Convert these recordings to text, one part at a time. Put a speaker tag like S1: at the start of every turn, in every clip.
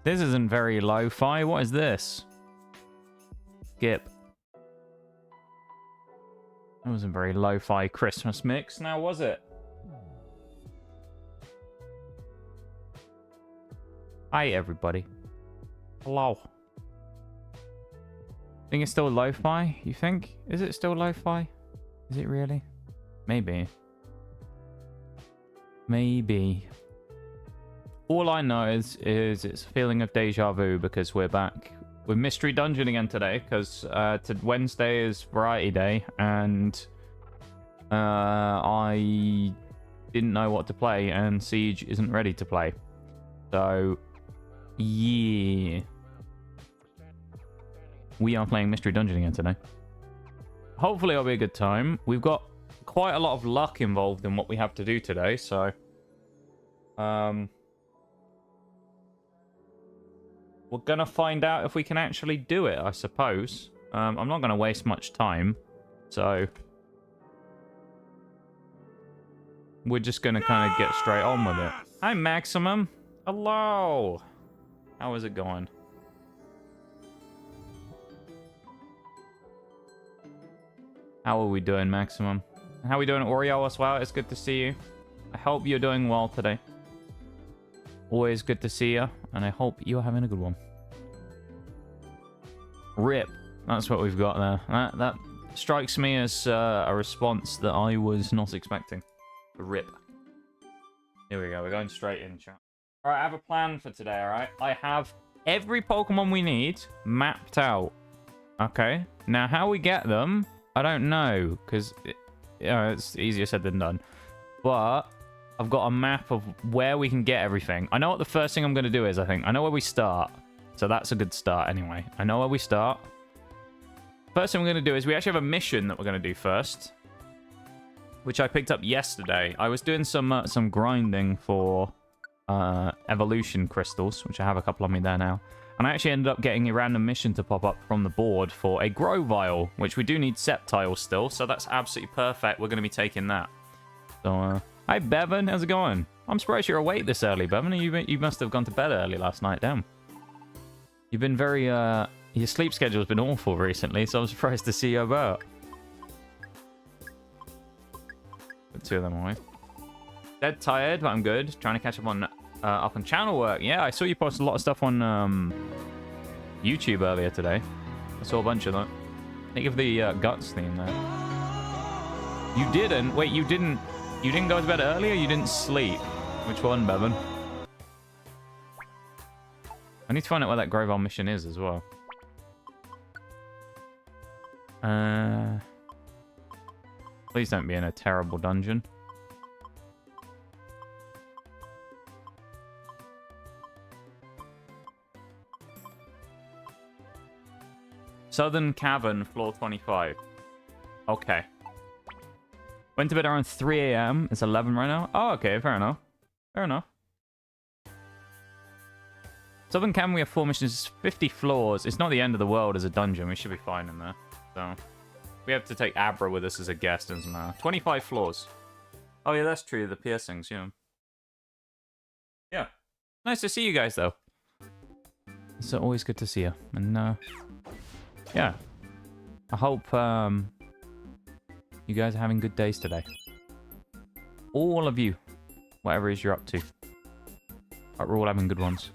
S1: This isn't very lo-fi. What is this? Skip. That wasn't very lo-fi Christmas mix, now was it? Hi, everybody. Hello. Think it's still lo-fi, you think? Is it still lo-fi? Is it really? Maybe. Maybe. All I know is it's a feeling of deja vu because we're back with Mystery Dungeon again today because Wednesday is Variety Day and I didn't know what to play and Siege isn't ready to play. So, yeah. We are playing Mystery Dungeon again today. Hopefully it'll be a good time. We've got quite a lot of luck involved in what we have to do today, so... we're gonna find out if we can actually do it, I suppose. I'm not gonna waste much time, so... we're just gonna kind of get straight on with it. Hi, Maximum. Hello. How is it going? How are we doing, Maximum? How are we doing, Oreo, as well? It's good to see you. I hope you're doing well today. Always good to see you, and I hope you're having a good one. RIP. That's what we've got there. That strikes me as a response that I was not expecting. RIP. Here we go. We're going straight in, chat. Alright, I have a plan for today, alright? I have every Pokemon we need mapped out. Okay? Now, how we get them, I don't know, because it's easier said than done. But I've got a map of where we can get everything. I know what the first thing I'm going to do is, I think. I know where we start. So that's a good start anyway. I know where we start. First thing we're going to do is we actually have a mission that we're going to do first. Which I picked up yesterday. I was doing some grinding for evolution crystals, which I have a couple on me there now. And I actually ended up getting a random mission to pop up from the board for a Grovyle, which we do need Sceptile still, so that's absolutely perfect. We're going to be taking that. So, hi, Bevan. How's it going? I'm surprised you're awake this early, Bevan. You must have gone to bed early last night. Damn. You've been very... your sleep schedule's been awful recently, so I'm surprised to see you about. Put two of them away. Dead tired, but I'm good. Trying to catch up on channel work. Yeah, I saw you post a lot of stuff on YouTube earlier today. I saw a bunch of that. Think of the Guts theme there. You didn't? Wait, you didn't go to bed early or you didn't sleep? Which one, Bevan? I need to find out where that Grovyle mission is as well. Please don't be in a terrible dungeon. Southern Cavern, floor 25. Okay. Went to bed around 3 a.m. It's 11 right now. Oh, okay, fair enough. Fair enough. Southern Cavern, we have 4 missions, 50 floors. It's not the end of the world as a dungeon. We should be fine in there. So, we have to take Abra with us as a guest, doesn't matter. 25 floors. Oh, yeah, that's true. The piercings, yeah. Yeah. Nice to see you guys, though. It's always good to see you. And, yeah. I hope, you guys are having good days today. All of you. Whatever it is you're up to. Hope we're all having good ones.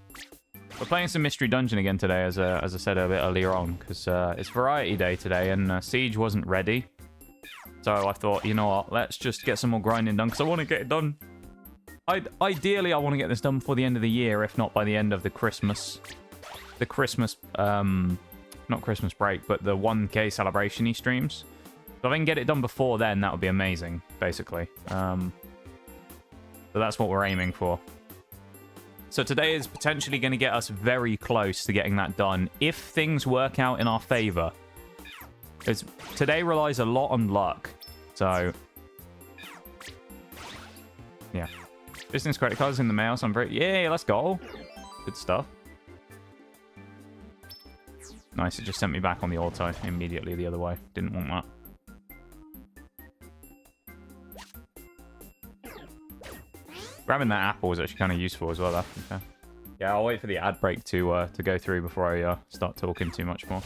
S1: We're playing some Mystery Dungeon again today, as I said a bit earlier on, because it's Variety Day today, and Siege wasn't ready. So I thought, you know what, let's just get some more grinding done, because I want to get it done. Ideally, I want to get this done before the end of the year, if not by the end of the Christmas... not Christmas break, but the 1K celebration-y streams. So if I can get it done before then, that would be amazing, basically. So that's what we're aiming for. So today is potentially going to get us very close to getting that done, if things work out in our favor. Because today relies a lot on luck. So, yeah. Business credit cards in the mail, so I'm very... Yay, let's go. Good stuff. Nice, it just sent me back on the auto immediately the other way. Didn't want that. Grabbing that apple was actually kind of useful as well, though. Okay. Yeah, I'll wait for the ad break to go through before I start talking too much more.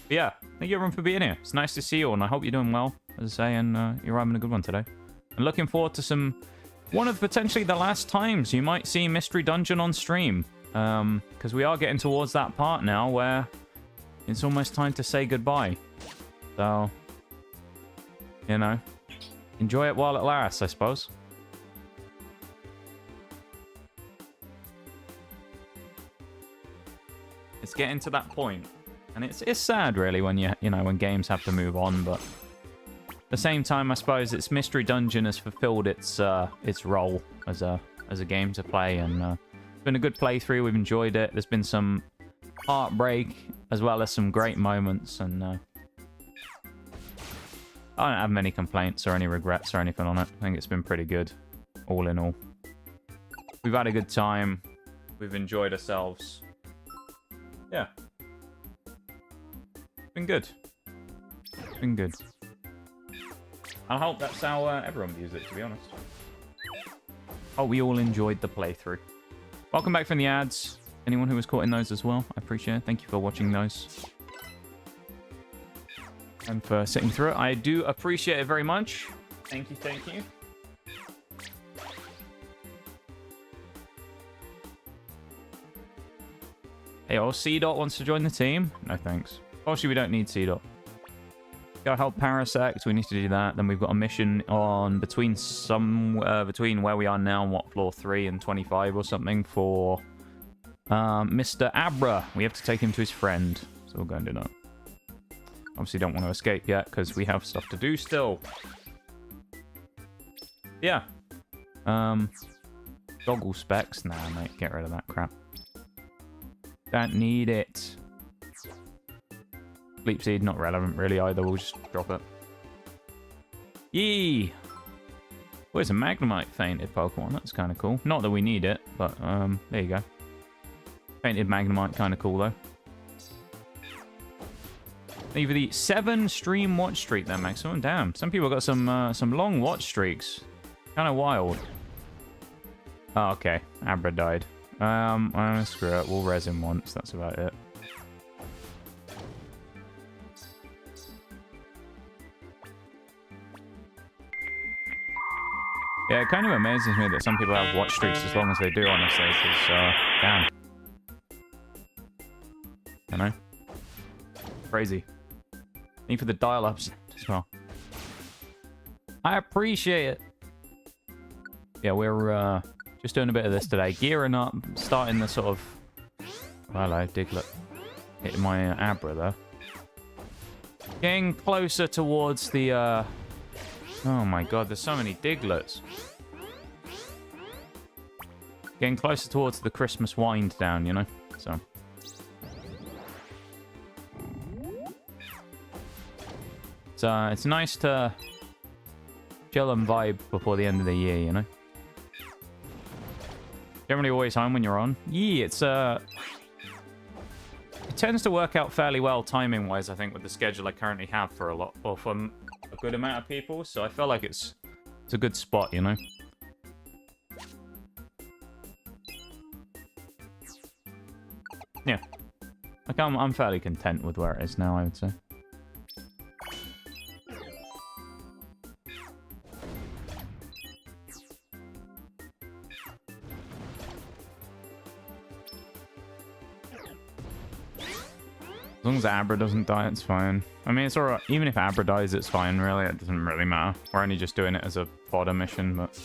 S1: But yeah, thank you everyone for being here. It's nice to see you all, and I hope you're doing well, as I say, and you're having a good one today. And looking forward to one of potentially the last times you might see Mystery Dungeon on stream. Because we are getting towards that part now where it's almost time to say goodbye. So, you know, enjoy it while it lasts, I suppose. It's getting to that point, and it's sad really when when games have to move on, but at the same time, I suppose it's Mystery Dungeon has fulfilled its role as a game to play, and it's been a good playthrough. We've enjoyed it. There's been some heartbreak as well as some great moments, and I don't have many complaints or any regrets or anything on it. I think it's been pretty good, all in all. We've had a good time. We've enjoyed ourselves. Yeah. Been good. Been good. I hope that's how everyone views it, to be honest. Hope we all enjoyed the playthrough. Welcome back from the ads. Anyone who was caught in those as well, I appreciate it. Thank you for watching those. And for sitting through it. I do appreciate it very much. Thank you, thank you. Hey, oh, C-Dot wants to join the team? No, thanks. Actually, we don't need C-Dot. Gotta help Parasect. We need to do that. Then we've got a mission on between where we are now and what, floor 3 and 25 or something for Mr. Abra. We have to take him to his friend. So we'll go and do that. Obviously don't want to escape yet because we have stuff to do still. Yeah. Goggle specs. Nah, mate. Get rid of that crap. Don't need it. Sleep Seed, not relevant really either. We'll just drop it. Yee! Where's a Magnemite fainted Pokemon? That's kind of cool. Not that we need it, but there you go. Fainted Magnemite, kind of cool though. Either the 7 stream watch streak there, maximum. Damn, some people got some long watch streaks. Kind of wild. Oh, okay. Abra died. Screw it. We'll res him once. That's about it. Yeah, it kind of amazes me that some people have watch streaks as long as they do, honestly, because, damn. I know. Crazy. Need for the dial-ups as well. I appreciate it. Yeah, we're, just doing a bit of this today. Gearing up, starting the sort of... Hello, Diglett. Hitting my Abra there. Getting closer towards the, Oh my god, there's so many Digletts. Getting closer towards the Christmas wind down, you know? So. It's nice to chill and vibe before the end of the year, you know? Generally always home when you're on. Yeah, it's it tends to work out fairly well timing-wise, I think, with the schedule I currently have for a good amount of people, so I feel like it's a good spot, you know? Yeah. Like, I'm fairly content with where it is now, I would say. As long as Abra doesn't die, it's fine. I mean, it's alright. Even if Abra dies, it's fine, really. It doesn't really matter. We're only just doing it as a fodder mission, but...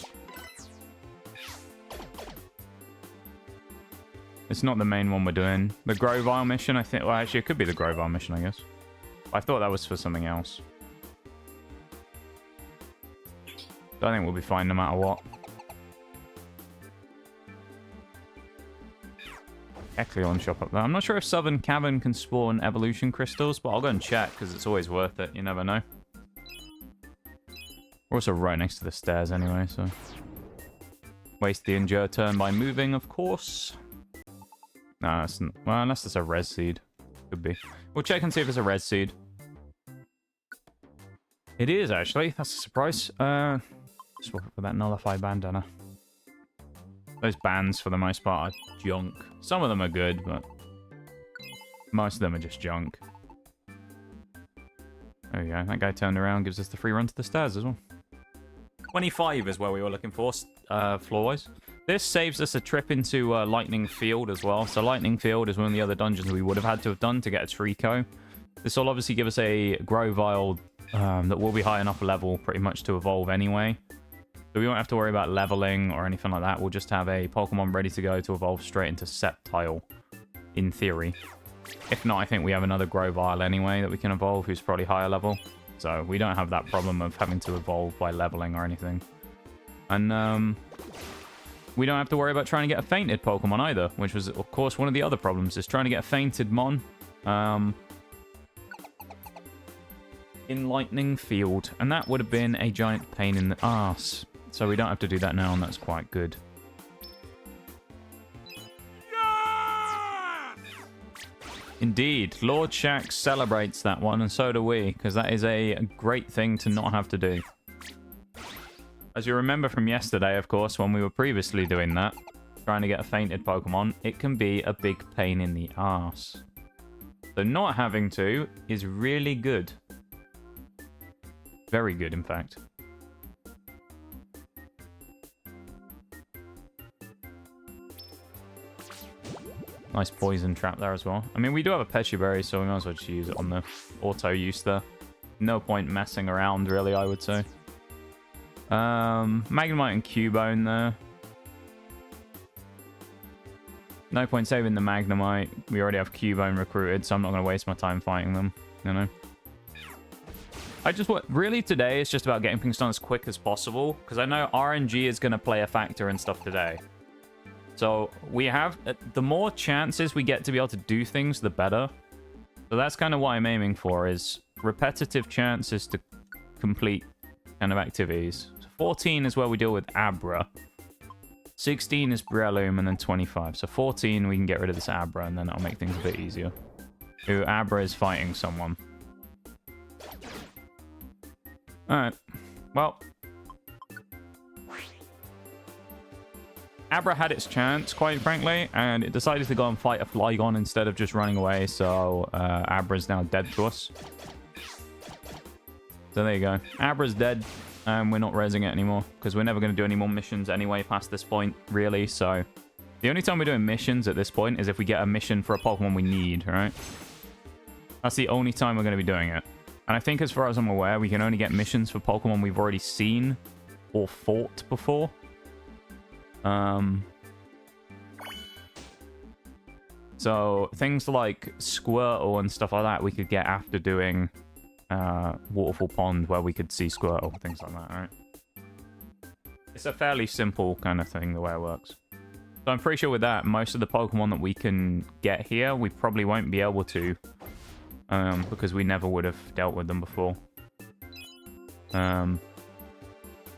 S1: It's not the main one we're doing. The Grovile mission, I think... Well, actually, it could be the Grovile mission, I guess. I thought that was for something else. So I think we'll be fine no matter what. Ecleon shop up there. I'm not sure if Southern Cavern can spawn evolution crystals, but I'll go and check because it's always worth it. You never know. We're also right next to the stairs anyway, so... Waste the endure turn by moving, of course. No, it's not. Well, unless it's a res seed. Could be. We'll check and see if it's a res seed. It is, actually. That's a surprise. Swap it for that nullify bandana. Those bands, for the most part, are junk. Some of them are good, but most of them are just junk. There we go. That guy turned around, gives us the free run to the stairs as well. 25 is where we were looking for, floor-wise. This saves us a trip into Lightning Field as well. So Lightning Field is one of the other dungeons we would have had to have done to get a Trico. This will obviously give us a Grovyle that will be high enough level pretty much to evolve anyway. So we won't have to worry about leveling or anything like that. We'll just have a Pokemon ready to go to evolve straight into Sceptile, in theory. If not, I think we have another Grovyle anyway that we can evolve, who's probably higher level. So we don't have that problem of having to evolve by leveling or anything. And we don't have to worry about trying to get a fainted Pokemon either, which was, of course, one of the other problems, is trying to get a fainted Mon in Lightning Field. And that would have been a giant pain in the arse. So we don't have to do that now, and that's quite good. Indeed, Lord Shax celebrates that one, and so do we, because that is a great thing to not have to do. As you remember from yesterday, of course, when we were previously doing that, trying to get a fainted Pokemon, it can be a big pain in the arse. So not having to is really good. Very good, in fact. Nice poison trap there as well. I mean, we do have a Pechi Berry, so we might as well just use it on the auto use there. No point messing around, really, I would say. Magnemite and Cubone there. No point saving the Magnemite. We already have Cubone recruited, so I'm not going to waste my time fighting them, you know. Really today, it's just about getting things done as quick as possible, because I know RNG is going to play a factor in stuff today. So we have, the more chances we get to be able to do things, the better. So that's kind of what I'm aiming for, is repetitive chances to complete kind of activities. So 14 is where we deal with Abra. 16 is Breloom, and then 25. So 14, we can get rid of this Abra, and then that'll make things a bit easier. Ooh, Abra is fighting someone. Alright. Well, Abra had its chance, quite frankly, and it decided to go and fight a Flygon instead of just running away, so Abra's now dead to us. So there you go. Abra's dead, and we're not raising it anymore, because we're never going to do any more missions anyway past this point, really, so... The only time we're doing missions at this point is if we get a mission for a Pokemon we need, right? That's the only time we're going to be doing it. And I think, as far as I'm aware, we can only get missions for Pokemon we've already seen or fought before. So things like Squirtle and stuff like that we could get after doing Waterfall Pond, where we could see Squirtle, things like that, right? It's a fairly simple kind of thing, the way it works. So I'm pretty sure with that, most of the Pokemon that we can get here, we probably won't be able to, because we never would have dealt with them before. There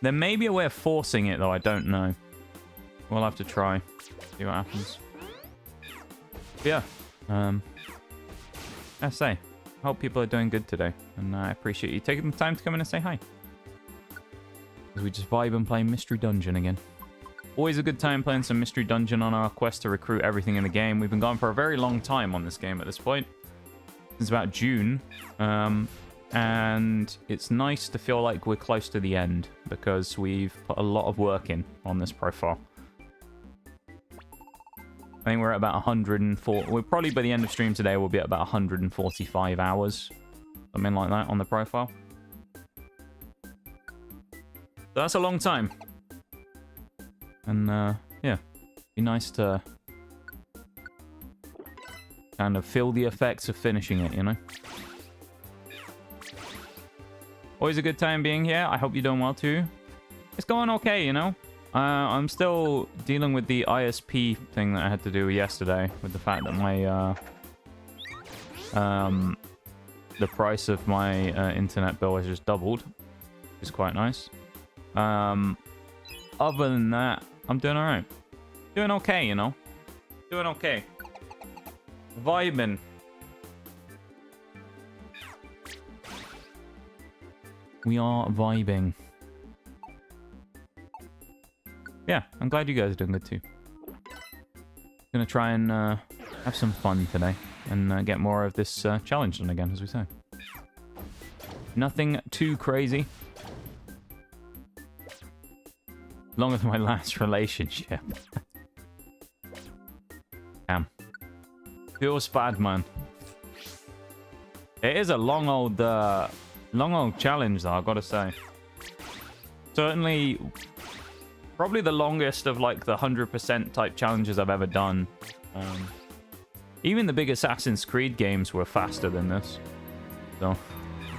S1: may be a way of forcing it, though, I don't know. We'll have to try. See what happens. But yeah. I say, I hope people are doing good today. And I appreciate you taking the time to come in and say hi. As we just vibe and play Mystery Dungeon again. Always a good time playing some Mystery Dungeon on our quest to recruit everything in the game. We've been going for a very long time on this game at this point. Since about June. And it's nice to feel like we're close to the end, because we've put a lot of work in on this profile. I think we're at about 104. We'll probably, by the end of stream today, we'll be at about 145 hours. Something like that on the profile. So that's a long time. And, yeah. Be nice to kind of feel the effects of finishing it, you know? Always a good time being here. I hope you're doing well, too. It's going okay, you know? I'm still dealing with the ISP thing that I had to do yesterday, with the fact that my the price of my internet bill has just doubled, which is quite nice. Other than that, I'm doing alright. Doing okay, you know? Doing okay. Vibing. We are vibing. Yeah, I'm glad you guys are doing good too. Gonna try and have some fun today and get more of this challenge done again, as we say. Nothing too crazy. Longer than my last relationship. Damn. Feels bad, man. It is a long old challenge, though, I've got to say. Certainly, probably the longest of, like, the 100% type challenges I've ever done. Even the big Assassin's Creed games were faster than this. So,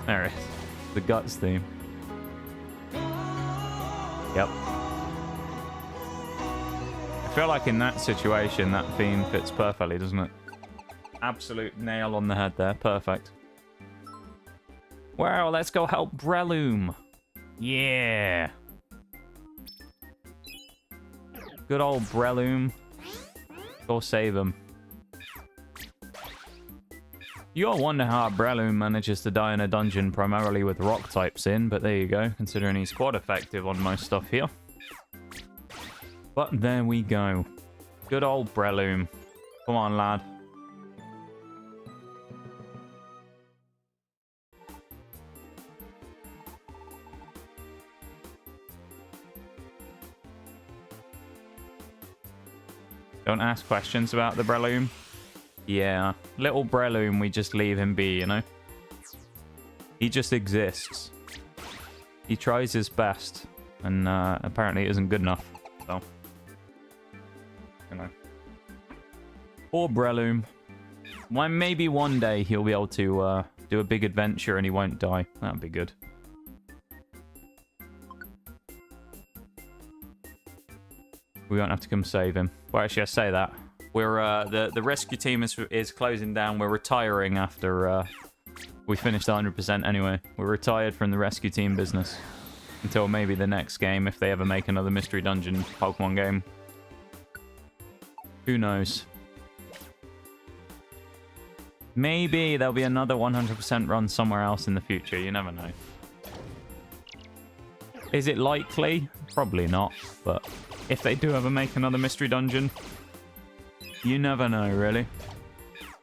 S1: there it is. The Guts theme. Yep. I feel like in that situation, that theme fits perfectly, doesn't it? Absolute nail on the head there. Perfect. Well, let's go help Breloom. Yeah. Good old Breloom. Go save him. You all wonder how Breloom manages to die in a dungeon primarily with rock types in, but there you go, considering he's quite effective on most stuff here. But there we go. Good old Breloom. Come on, lad. Don't ask questions about the Breloom. Yeah, little Breloom, we just leave him be, you know? He just exists. He tries his best, and apparently it isn't good enough, so... You know. Poor Breloom. Well, maybe one day he'll be able to do a big adventure and he won't die. That'd be good. We won't have to come save him. Well, actually, I say that. We're the rescue team is closing down. We're retiring after we finished 100% anyway. We're retired from the rescue team business until maybe the next game, if they ever make another mystery dungeon Pokemon game. Who knows? Maybe there'll be another 100% run somewhere else in the future. You never know. Is it likely? Probably not. But if they do ever make another mystery dungeon, you never know, really.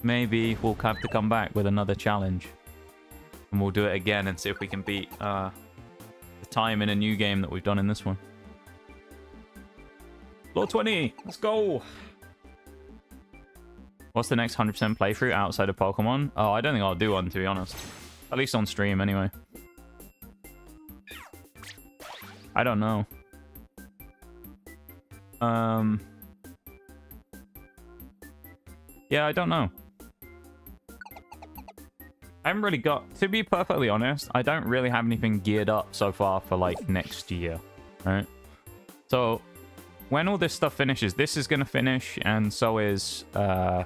S1: Maybe we'll have to come back with another challenge. And we'll do it again and see if we can beat the time in a new game that we've done in this one. Floor 20! Let's go! What's the next 100% playthrough outside of Pokemon? Oh, I don't think I'll do one, to be honest. At least on stream, anyway. I don't know. Yeah, I don't know. I haven't really got... To be perfectly honest, I don't really have anything geared up so far for, like, next year. Right? So, when all this stuff finishes, this is going to finish, and so is... well,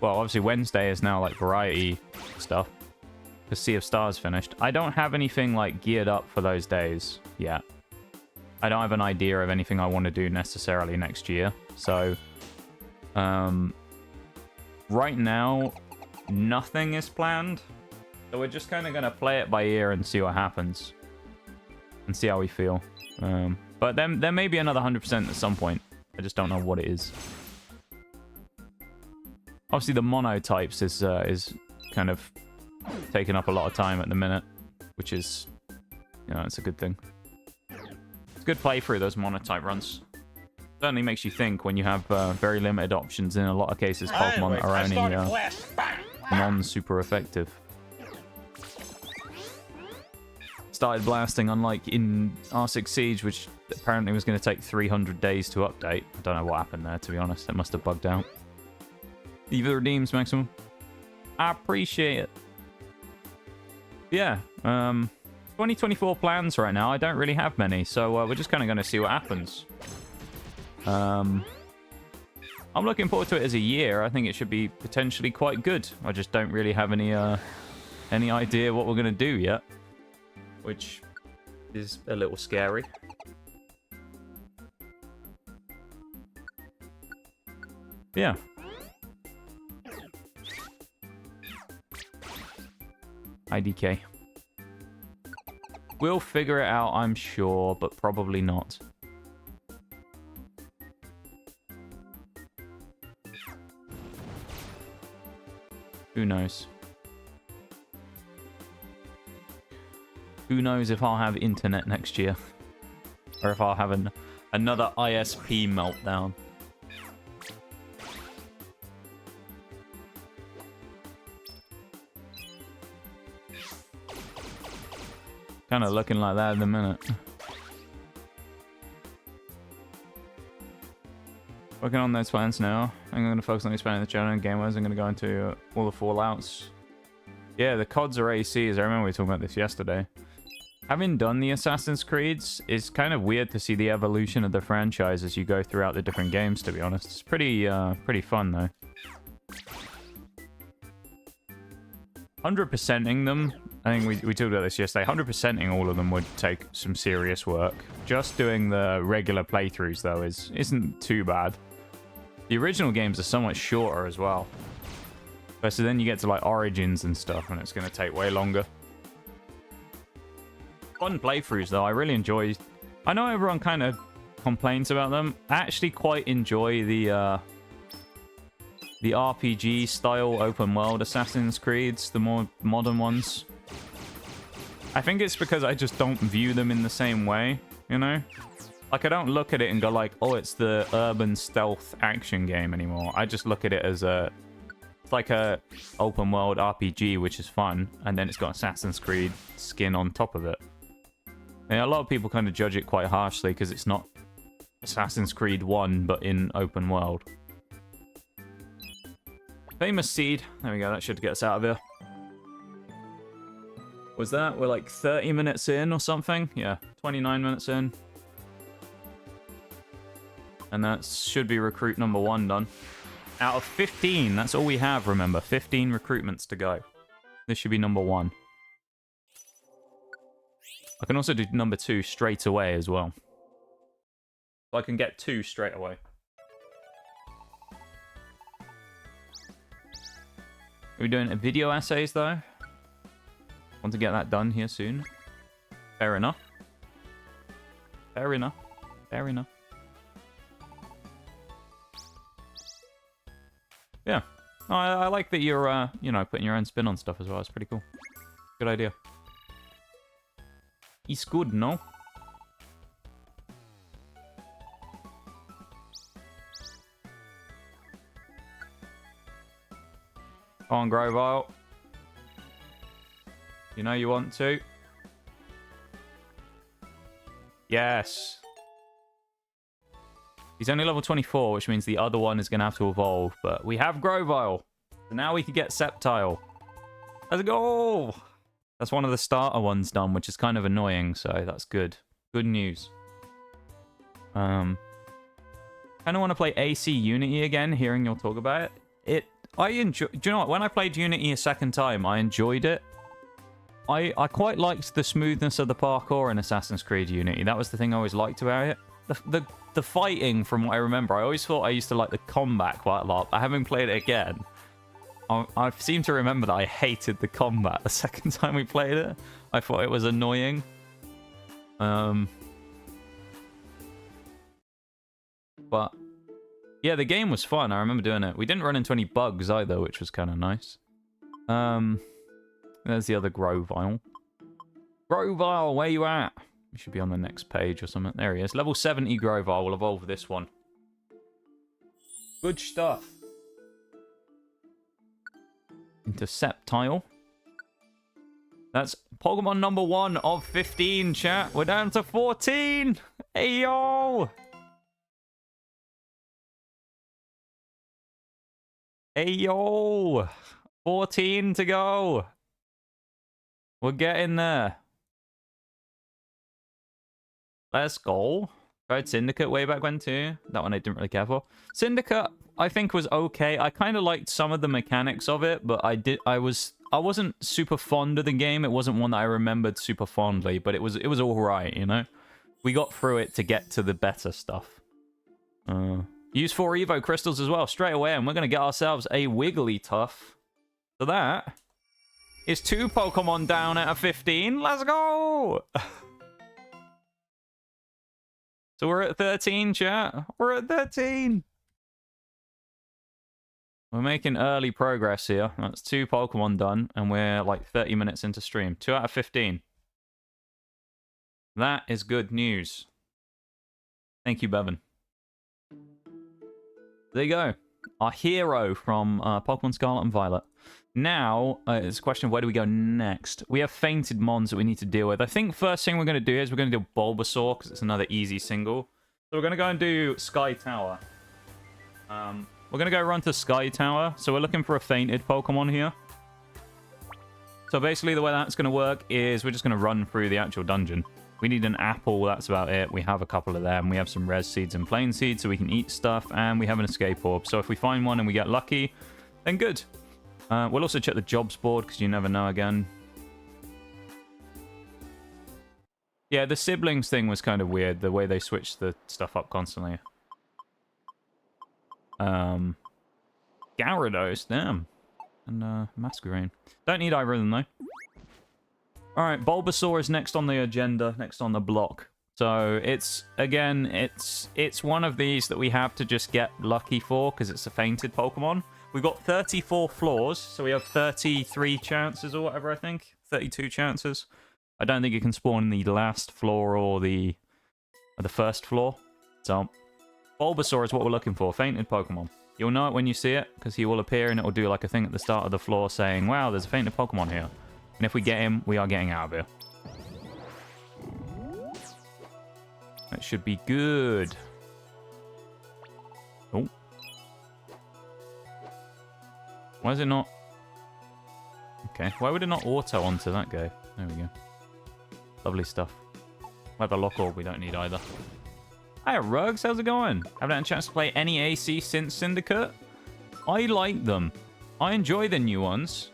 S1: obviously Wednesday is now, like, variety stuff. Because Sea of Stars finished. I don't have anything, like, geared up for those days yet. I don't have an idea of anything I want to do necessarily next year. So, right now, nothing is planned. So we're just kind of going to play it by ear and see what happens. And see how we feel. But then there may be another 100% at some point. I just don't know what it is. Obviously, the monotypes is kind of taking up a lot of time at the minute. Which is, you know, it's a good thing. It's a good playthrough, those monotype runs. Certainly makes you think when you have very limited options. In a lot of cases, Pokemon are only non-super effective. Started blasting, unlike in R6 Siege, which apparently was going to take 300 days to update. I don't know what happened there, to be honest. It must have bugged out. Either redeems, Maximum. I appreciate it. Yeah, 2024 plans right now. I don't really have many, so we're just kind of going to see what happens. I'm looking forward to it as a year. I think it should be potentially quite good. I just don't really have any idea what we're going to do yet. Which is a little scary. Yeah. IDK. We'll figure it out, I'm sure, but probably not. Who knows? Who knows if I'll have internet next year? Or if I'll have another ISP meltdown. Kind of looking like that in a minute. Working on those plans now. I'm going to focus on expanding the channel and game wise. I'm going to go into all the fallouts. Yeah, the CODs are ACs. I remember we were talking about this yesterday. Having done the Assassin's Creeds, it's kind of weird to see the evolution of the franchise as you go throughout the different games, to be honest. It's pretty fun, though. 100%ing them, I think we talked about this yesterday, 100%ing all of them would take some serious work. Just doing the regular playthroughs, though, isn't too bad. The original games are so much shorter as well. So then you get to, like, Origins and stuff, and it's going to take way longer. Fun playthroughs, though. I really enjoy... I know everyone kind of complains about them. I actually quite enjoy the RPG-style open-world Assassin's Creeds, the more modern ones. I think it's because I just don't view them in the same way, you know? Like, I don't look at it and go like, oh, it's the urban stealth action game anymore. I just look at it as it's like a open-world RPG, which is fun, and then it's got Assassin's Creed skin on top of it. And a lot of people kind of judge it quite harshly because it's not Assassin's Creed 1, but in open world. Famous seed. There we go. That should get us out of here. Was that? We're like 30 minutes in or something? Yeah, 29 minutes in. And that should be recruit number 1 done. Out of 15. That's all we have, remember. 15 recruitments to go. This should be number 1. I can also do number 2 straight away as well. So I can get 2 straight away. Are we doing video essays, though? Want to get that done here soon. Fair enough. Fair enough. Fair enough. Yeah. No, I like that you're, you know, putting your own spin on stuff as well. It's pretty cool. Good idea. It's good, no? Come on, Grovile. You know you want to. Yes. He's only level 24, which means the other one is going to have to evolve. But we have Grovile. So now we can get Sceptile. Let's go! That's one of the starter ones done, which is kind of annoying, so that's good. Good news. Kind of want to play AC Unity again, hearing you talk about it. I enjoy. Do you know what? When I played Unity a second time, I enjoyed it. I quite liked the smoothness of the parkour in Assassin's Creed Unity. That was the thing I always liked about it. The fighting, from what I remember, I always thought I used to like the combat quite a lot. I haven't played it again. I seem to remember that I hated the combat the second time we played it. I thought it was annoying. But yeah, the game was fun. I remember doing it. We didn't run into any bugs either, which was kind of nice. There's the other Grovile. Grovile, where you at? He should be on the next page or something. There he is. Level 70 Grovile will evolve with this one. Good stuff. Into Sceptile. That's Pokemon number 1 of 15, chat. We're down to 14. Hey, yo. Hey, yo. 14 to go. We're getting there. Let's go. Tried Syndicate way back when too. That one I didn't really care for. Syndicate, I think, was okay. I kind of liked some of the mechanics of it, but I wasn't super fond of the game. It wasn't one that I remembered super fondly, but it was all right, you know. We got through it to get to the better stuff. Use 4 Evo crystals as well straight away, and we're gonna get ourselves a Wigglytuff. So that is 2 Pokemon down out of 15. Let's go! So we're at 13, chat. We're at 13. We're making early progress here. That's 2 Pokemon done, and we're like 30 minutes into stream. 2 out of 15. That is good news. Thank you, Bevan. There you go. Our hero from Pokemon Scarlet and Violet. Now, it's a question of where do we go next? We have fainted mons that we need to deal with. I think first thing we're going to do is we're going to do Bulbasaur, because it's another easy single. So we're going to go and do Sky Tower. We're going to go run to Sky Tower. So we're looking for a fainted Pokemon here. So basically the way that's going to work is we're just going to run through the actual dungeon. We need an apple, that's about it. We have a couple of them. We have some res seeds and plain seeds so we can eat stuff. And we have an escape orb. So if we find one and we get lucky, then good. We'll also check the jobs board because you never know again. Yeah, the siblings thing was kind of weird. The way they switched the stuff up constantly. Gyarados, damn. And Masquerain. Don't need either of them though. Alright, Bulbasaur is next on the agenda, next on the block. So it's, again, it's one of these that we have to just get lucky for because it's a fainted Pokemon. We've got 34 floors, so we have 33 chances or whatever, I think. 32 chances. I don't think it can spawn in the last floor or the first floor. So, Bulbasaur is what we're looking for. Fainted Pokemon. You'll know it when you see it, because he will appear and it will do like a thing at the start of the floor saying, wow, there's a fainted Pokemon here. And if we get him, we are getting out of here. That should be good. Oh. Why is it not? Okay, why would it not auto onto that guy? There we go. Lovely stuff. Like the lock orb we don't need either. Hiya, Rugs, how's it going? Haven't had a chance to play any AC since Syndicate? I like them. I enjoy the new ones.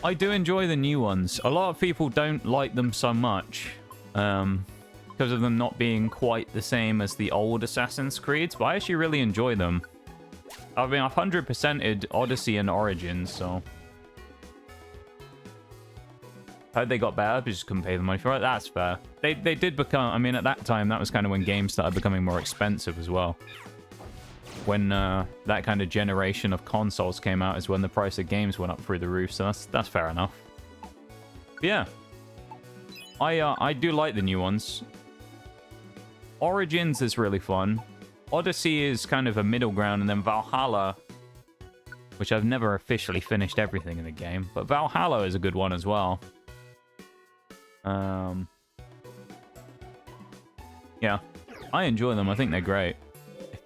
S1: I do enjoy the new ones. A lot of people don't like them so much. Because of them not being quite the same as the old Assassin's Creeds. But I actually really enjoy them. I mean, I've 100%ed Odyssey and Origins, so... I heard they got better, but just couldn't pay the money for it. That's fair. They did become... I mean, at that time, that was kind of when games started becoming more expensive as well. When that kind of generation of consoles came out is when the price of games went up through the roof, so that's fair enough. But yeah. I do like the new ones. Origins is really fun. Odyssey is kind of a middle ground, and then Valhalla, which I've never officially finished everything in the game, but Valhalla is a good one as well. Yeah, I enjoy them. I think they're great.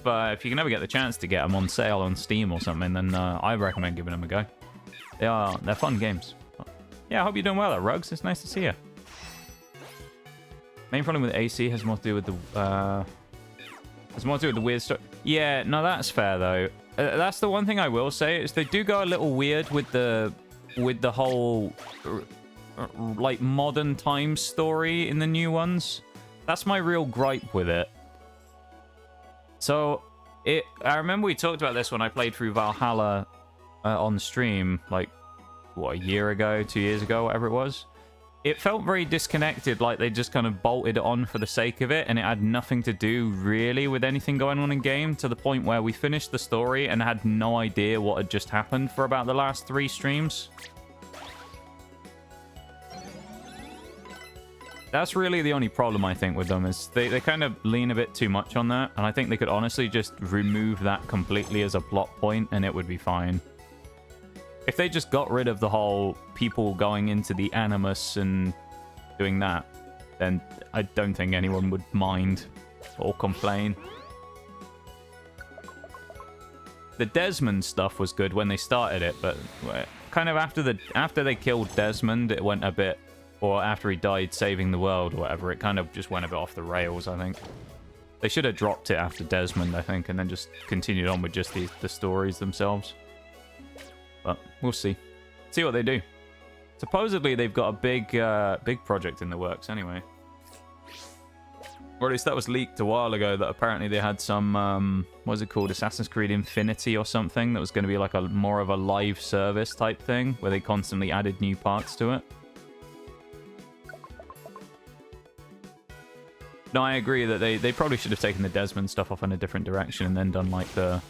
S1: If you can ever get the chance to get them on sale on Steam or something, then I recommend giving them a go. They're fun games. Yeah, I hope you're doing well, Rugs. It's nice to see you. Main problem with AC has more to do with the weird stuff. Yeah, no, that's fair though. That's the one thing I will say is they do go a little weird with the whole like modern times story in the new ones. That's my real gripe with it. So I remember we talked about this when I played through Valhalla on stream, like what, a year ago, 2 years ago, whatever it was. It felt very disconnected, like they just kind of bolted it on for the sake of it, and it had nothing to do, really, with anything going on in game, to the point where we finished the story and had no idea what had just happened for about the last 3 streams. That's really the only problem, I think, with them, is they kind of lean a bit too much on that, and I think they could honestly just remove that completely as a plot point, and it would be fine. If they just got rid of the whole people going into the Animus and doing that, then I don't think anyone would mind or complain. The Desmond stuff was good when they started it, but kind of after they killed Desmond, it went a bit, or after he died saving the world or whatever, it kind of just went a bit off the rails, I think. They should have dropped it after Desmond, I think, and then just continued on with just the stories themselves. But we'll see. See what they do. Supposedly they've got a big project in the works anyway. Or at least that was leaked a while ago, that apparently they had some, what was it called? Assassin's Creed Infinity or something, that was going to be like a more of a live service type thing, where they constantly added new parts to it. No, I agree that they probably should have taken the Desmond stuff off in a different direction and then done like the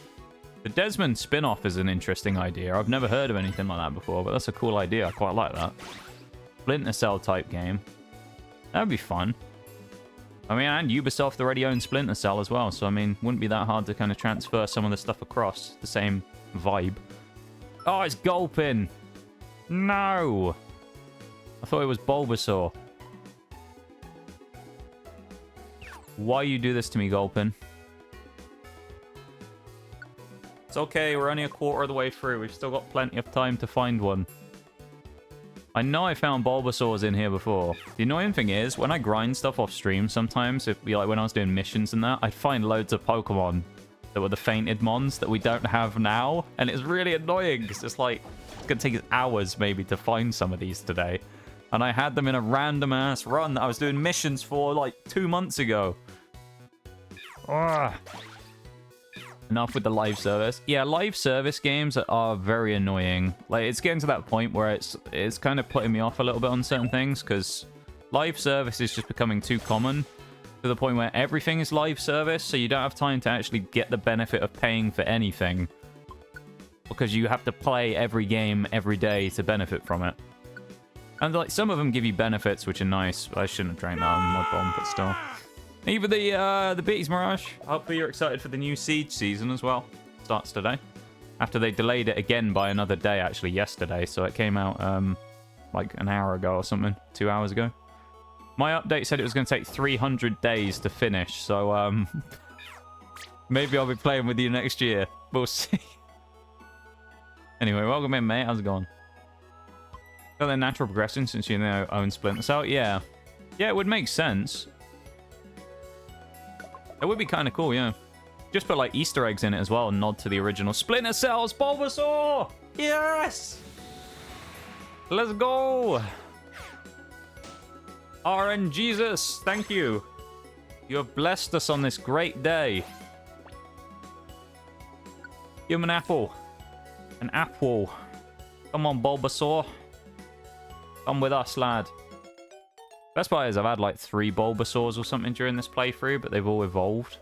S1: Desmond spin-off is an interesting idea. I've never heard of anything like that before, but that's a cool idea. I quite like that. Splinter Cell type game. That would be fun. I mean, and Ubisoft already owns Splinter Cell as well, so I mean, wouldn't be that hard to kind of transfer some of the stuff across. The same vibe. Oh, it's gulping! No! I thought it was Bulbasaur. Why you do this to me, Gulpin? It's okay, we're only a quarter of the way through. We've still got plenty of time to find one. I know I found Bulbasaurs in here before. The annoying thing is, when I grind stuff off stream sometimes, if like when I was doing missions and that, I'd find loads of Pokemon that were the fainted mons that we don't have now. And it's really annoying, because it's like, it's going to take us hours maybe to find some of these today. And I had them in a random-ass run that I was doing missions for like 2 months ago. Ugh. Enough with the live service. Yeah, live service games are very annoying. Like, it's getting to that point where it's kind of putting me off a little bit on certain things, because live service is just becoming too common to the point where everything is live service, so you don't have time to actually get the benefit of paying for anything, because you have to play every game every day to benefit from it. And like, some of them give you benefits, which are nice. I shouldn't have drank that on Mod Bomb, but still. Even the Beaties Mirage. Hopefully you're excited for the new Siege season as well. Starts today. After they delayed it again by another day, actually, yesterday. So it came out, like, an hour ago or something. 2 hours ago. My update said it was going to take 300 days to finish. So, maybe I'll be playing with you next year. We'll see. Anyway, welcome in, mate. How's it going? Got their natural progression since you now own Splinter Cell? Yeah. Yeah, it would make sense. It would be kind of cool, yeah. Just put, like, Easter eggs in it as well and nod to the original Splinter Cell's Bulbasaur! Yes! Let's go! RN Jesus, thank you. You have blessed us on this great day. Give him an apple. An apple. Come on, Bulbasaur. Come with us, lad. Best part is I've had like 3 Bulbasaurs or something during this playthrough, but they've all evolved.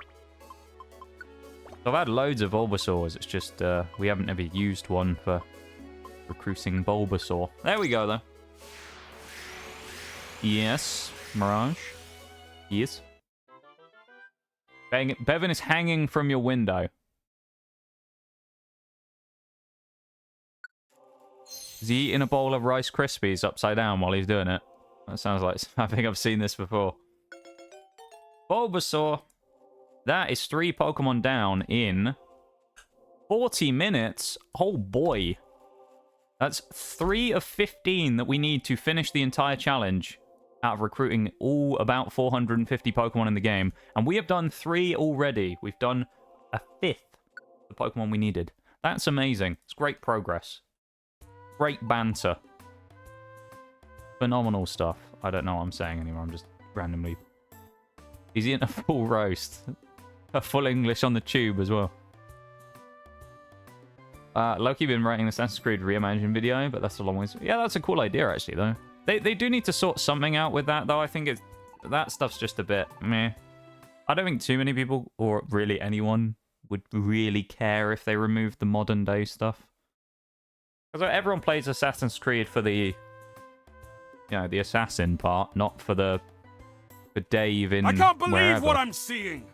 S1: So I've had loads of Bulbasaurs. It's just we haven't ever used one for recruiting Bulbasaur. There we go, though. Yes, Mirage. Yes. Bevan is hanging from your window. Is he eating a bowl of Rice Krispies upside down while he's doing it? That sounds like... I think I've seen this before. Bulbasaur. That is 3 Pokemon down in 40 minutes. Oh, boy. That's 3 of 15 that we need to finish the entire challenge out of recruiting all about 450 Pokemon in the game. And we have done 3 already. We've done a 5th of the Pokemon we needed. That's amazing. It's great progress. Great banter. Phenomenal stuff. I don't know what I'm saying anymore. I'm just randomly... He's eating a full roast. A full English on the tube as well. Loki been writing the Assassin's Creed reimagined video, but that's a long way. Yeah, that's a cool idea, actually, though. They do need to sort something out with that, though. I think that stuff's just a bit meh. I don't think too many people, or really anyone, would really care if they removed the modern day stuff. Because everyone plays Assassin's Creed for the... You know, the assassin part, not for the Dave in...
S2: I can't believe
S1: wherever.
S2: what I'm seeing!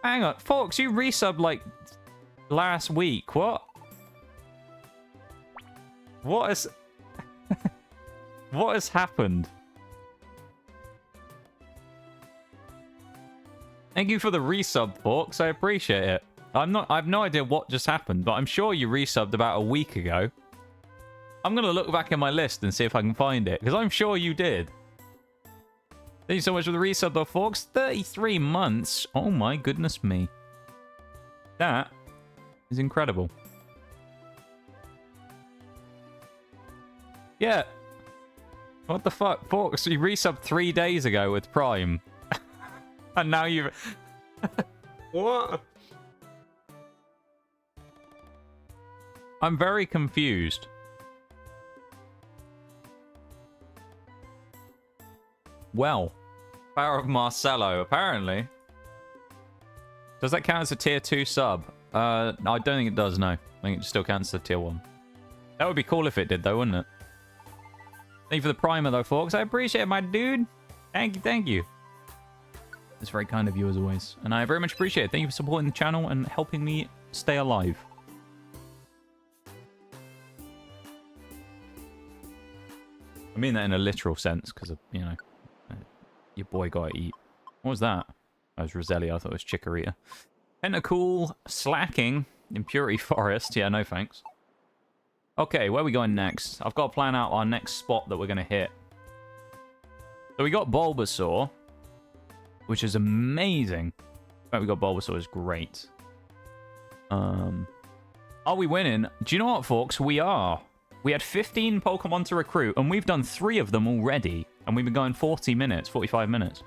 S1: Hang on, Fox, you resubbed, like, last week. What? What has... What has happened? Thank you for the resub, Fox. I appreciate it. I have no idea what just happened, but I'm sure you resubbed about a week ago. I'm going to look back in my list and see if I can find it, because I'm sure you did. Thank you so much for the resub, though, Fox. 33 months. Oh, my goodness me. That is incredible. Yeah. What the fuck? Fox, you resubbed 3 days ago with Prime. And now you've... What? I'm very confused. Well, Power of Marcelo, apparently. Does that count as a tier 2 sub? I don't think it does, no. I think it still counts as a tier 1. That would be cool if it did, though, wouldn't it? Thank you for the primer, though, folks. I appreciate it, my dude. Thank you, thank you. It's very kind of you, as always. And I very much appreciate it. Thank you for supporting the channel and helping me stay alive. I mean that in a literal sense, because, you know, your boy gotta eat. What was that? That was Roselia. I thought it was Chikorita. Tentacool, Slacking, Impurity Forest. Yeah, no thanks. Okay, where are we going next? I've got to plan out our next spot that we're going to hit. So we got Bulbasaur, which is amazing. The fact we got Bulbasaur is great. Are we winning? Do you know what, folks? We are. We had 15 Pokemon to recruit, and we've done 3 of them already. And we've been going 40 minutes, 45 minutes.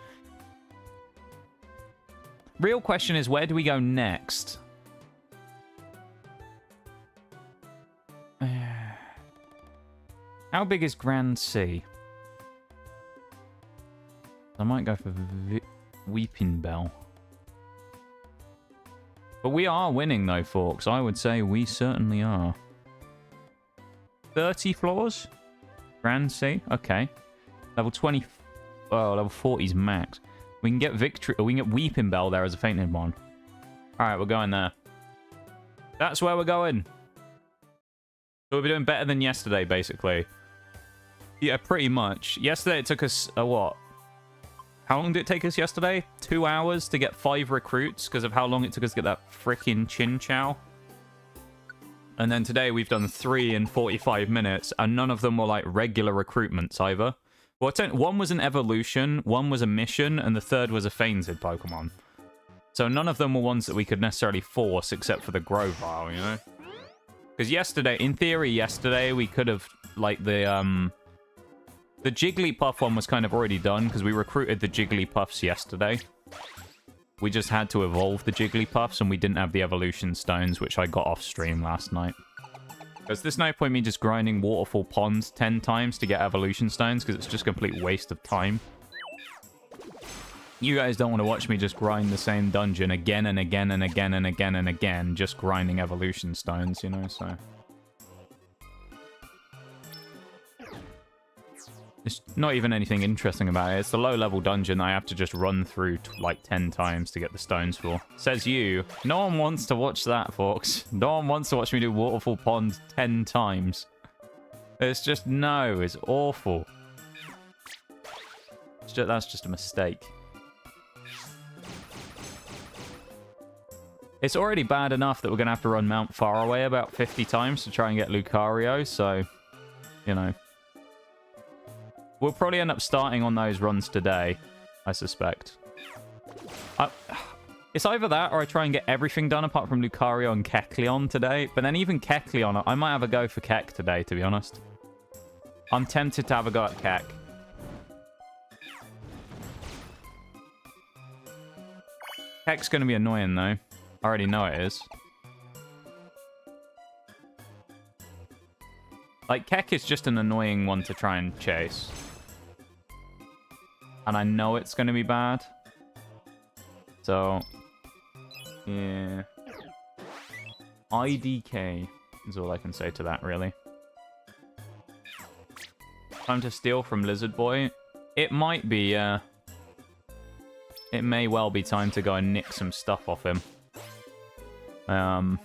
S1: Real question is, where do we go next? How big is Grand Sea? I might go for Weeping Bell. But we are winning, though, folks. I would say we certainly are. 30 floors? Grand Sea? Okay. Level 20... Oh, level 40's max. We can get Victory... We can get Weeping Bell there as a fainted one. Alright, we're going there. That's where we're going. So we'll be doing better than yesterday, basically. Yeah, pretty much. Yesterday it took us... what? How long did it take us yesterday? 2 hours to get 5 recruits because of how long it took us to get that freaking Chinchou. And then today we've done 3 in 45 minutes, and none of them were like regular recruitments either. Well, one was an evolution, one was a mission, and the third was a fainted Pokemon. So none of them were ones that we could necessarily force except for the Grovyle, you know? Because yesterday, in theory, yesterday we could have, like, the Jigglypuff one was kind of already done because we recruited the Jigglypuffs yesterday. We just had to evolve the Jigglypuffs and we didn't have the evolution stones, which I got off stream last night. Because there's no point me just grinding Waterfall Ponds 10 times to get evolution stones because it's just a complete waste of time. You guys don't want to watch me just grind the same dungeon again and again and again and again and again, just grinding evolution stones, you know, so... It's not even anything interesting about it. It's the low-level dungeon I have to just run through like 10 times to get the stones for. Says you. No one wants to watch that, folks. No one wants to watch me do Waterfall Pond 10 times. It's just, no, it's awful. That's just a mistake. It's already bad enough that we're going to have to run Mount Faraway about 50 times to try and get Lucario, so, you know. We'll probably end up starting on those runs today, I suspect. It's either that or I try and get everything done apart from Lucario and Kecleon today. But then even Kecleon, I might have a go for Keck today, to be honest. I'm tempted to have a go at Keck. Keck's going to be annoying, though. I already know it is. Like, Keck is just an annoying one to try and chase. And I know it's going to be bad. So, yeah. IDK is all I can say to that, really. Time to steal from Lizard Boy. It might be, it may well be time to go and nick some stuff off him. Or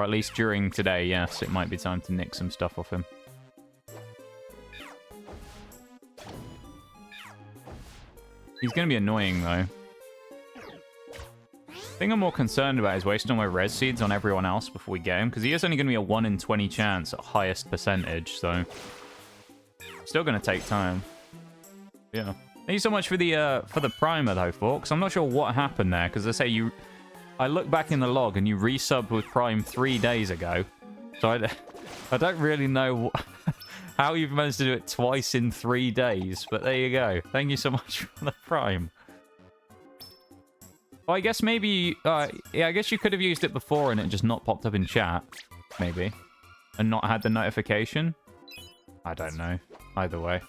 S1: at least during today, yes, it might be time to nick some stuff off him. He's going to be annoying, though. The thing I'm more concerned about is wasting all my res seeds on everyone else before we get him, because he is only going to be a 1 in 20 chance at highest percentage, so... Still going to take time. Yeah. Thank you so much for the primer, though, folks. I'm not sure what happened there, because I say you... I look back in the log and you resubbed with Prime 3 days ago. So I don't really know how you've managed to do it twice in 3 days. But there you go. Thank you so much for the Prime. Well, I guess maybe... yeah, I guess you could have used it before and it just not popped up in chat. Maybe. And not had the notification. I don't know. Either way.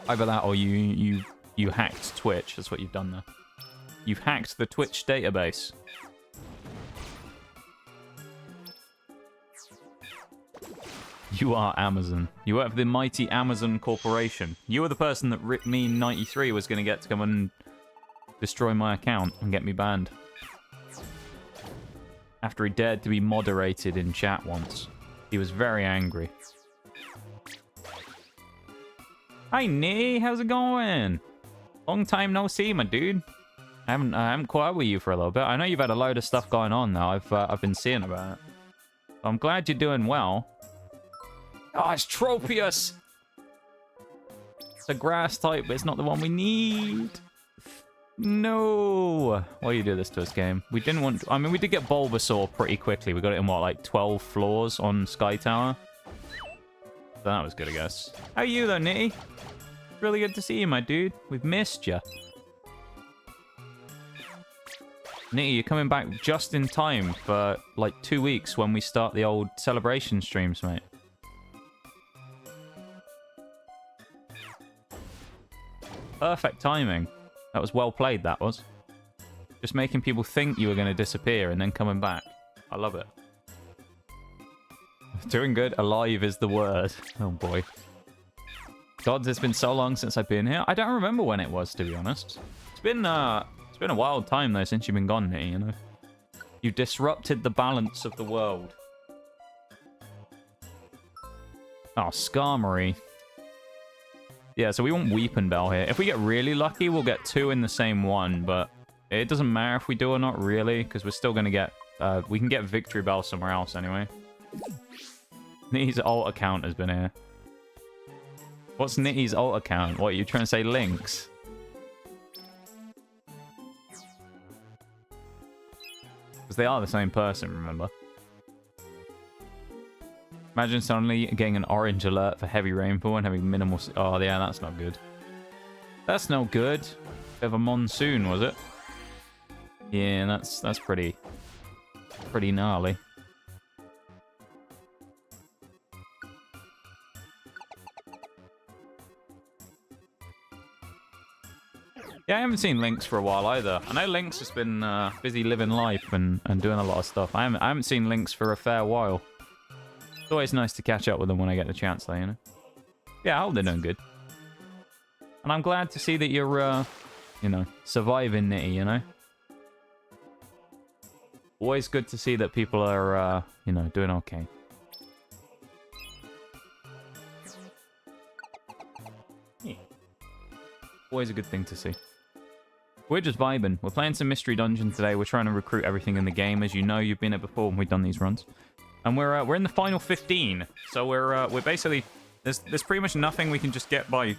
S1: Either that or you hacked Twitch. That's what you've done there. You've hacked the Twitch database. You are Amazon. You work for the mighty Amazon Corporation. You were the person that RickMe93 was going to get to come and destroy my account and get me banned. After he dared to be moderated in chat once. He was very angry. Hi, Nee. How's it going? Long time no see, my dude. I haven't caught up with you for a little bit. I know you've had a load of stuff going on now. I've been seeing about it. I'm glad you're doing well. Oh, it's Tropius! It's a grass type, but it's not the one we need. No! Why you do this to us, game? We didn't want... I mean, we did get Bulbasaur pretty quickly. We got it in, what, like 12 floors on Sky Tower? So that was good, I guess. How are you, though, Nitty? Really good to see you, my dude. We've missed you. Nitty, you're coming back just in time for, like, 2 weeks when we start the old celebration streams, mate. Perfect timing. That was well played, that was. Just making people think you were going to disappear and then coming back. I love it. Doing good. Alive is the word. Oh, boy. God, it's been so long since I've been here. I don't remember when it was, to be honest. It's been a wild time, though, since you've been gone here, you know. You disrupted the balance of the world. Oh, Skarmory. Yeah, so we want Weeping Bell here. If we get really lucky, we'll get 2 in the same one, but it doesn't matter if we do or not, really, because we're still going to get... we can get Victory Bell somewhere else, anyway. Nitty's alt account has been here. What's Nitty's alt account? What, are you trying to say Lynx? Because they are the same person, remember? Imagine suddenly getting an orange alert for heavy rainfall and having minimal... Oh, yeah, that's not good. That's no good. Bit of a monsoon, was it? Yeah, that's pretty gnarly. Yeah, I haven't seen Lynx for a while either. I know Lynx has been busy living life and doing a lot of stuff. I haven't seen Lynx for a fair while. It's always nice to catch up with them when I get the chance, though, you know? Yeah, I hope they're doing good. And I'm glad to see that you're, you know, surviving, Nitty, you know? Always good to see that people are, you know, doing okay. Yeah. Always a good thing to see. We're just vibing. We're playing some Mystery Dungeon today. We're trying to recruit everything in the game. As you know, you've been here before when we've done these runs. And we're in the final 15, so we're basically there's pretty much nothing we can just get by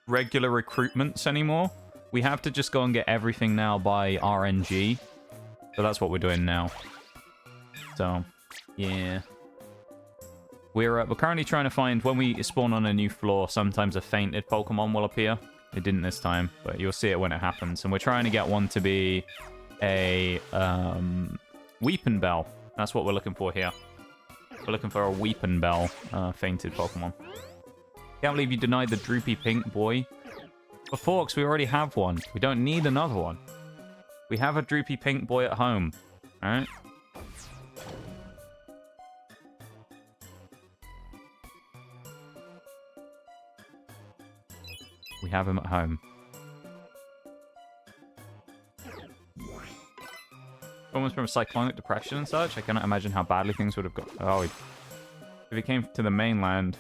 S1: regular recruitments anymore. We have to just go and get everything now by RNG, so that's what we're doing now. So yeah, we're currently trying to find when we spawn on a new floor. Sometimes a fainted Pokemon will appear. It didn't this time, but you'll see it when it happens. And we're trying to get one to be a Weeping Bell. That's what we're looking for here. We're looking for a Weeping Bell fainted Pokemon. Can't believe you denied the Droopy Pink boy. For Forks, we already have one. We don't need another one. We have a Droopy Pink boy at home. Alright? We have him at home. Almost from a cyclonic depression and such. I cannot imagine how badly things would have got. Oh, if he came to the mainland.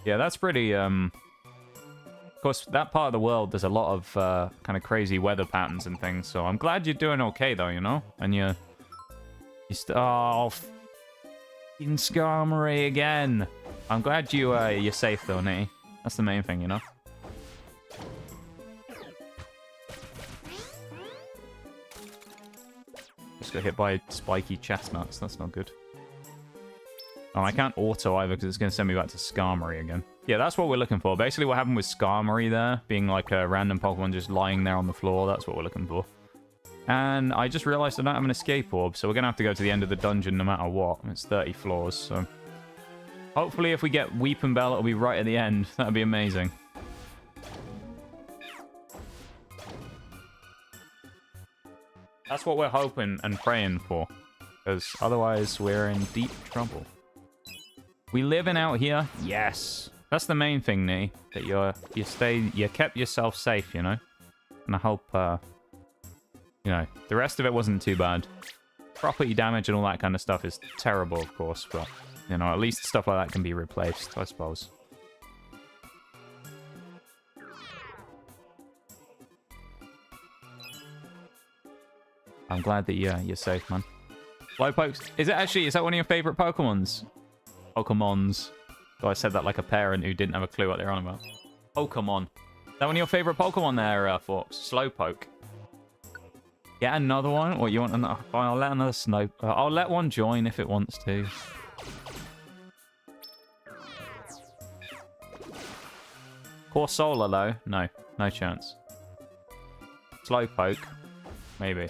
S1: Yeah, that's pretty, Of course, that part of the world, there's a lot of kind of crazy weather patterns and things. So I'm glad you're doing okay, though, you know? And you're... Oh, f***ing Skarmory again. I'm glad you're safe, though, Nitty. That's the main thing, you know? Got hit by spiky chestnuts. That's not good. Oh, I can't auto either because it's going to send me back to Skarmory again. Yeah, that's what we're looking for. Basically, what happened with Skarmory there, being like a random Pokemon just lying there on the floor, that's what we're looking for. And I just realized I don't have an escape orb, so we're going to have to go to the end of the dungeon no matter what. It's 30 floors, so... Hopefully, if we get Weeping Bell, it'll be right at the end. That'd be amazing. That's what we're hoping and praying for. Because otherwise, we're in deep trouble. We living out here? Yes. That's the main thing, Nee. That you kept yourself safe, you know? And I hope, you know, the rest of it wasn't too bad. Property damage and all that kind of stuff is terrible, of course, but, you know, at least stuff like that can be replaced, I suppose. I'm glad that you're safe, man. Slowpokes. Is that one of your favorite Pokemons? Pokemons. So I said that like a parent who didn't have a clue what they're on about. Pokemon. Is that one of your favorite Pokemon there, Fox? Slowpoke. Get another one? Or you want another? Fine, I'll let another Snow. I'll let one join if it wants to. Corsola, though? No. No chance. Slowpoke. Maybe.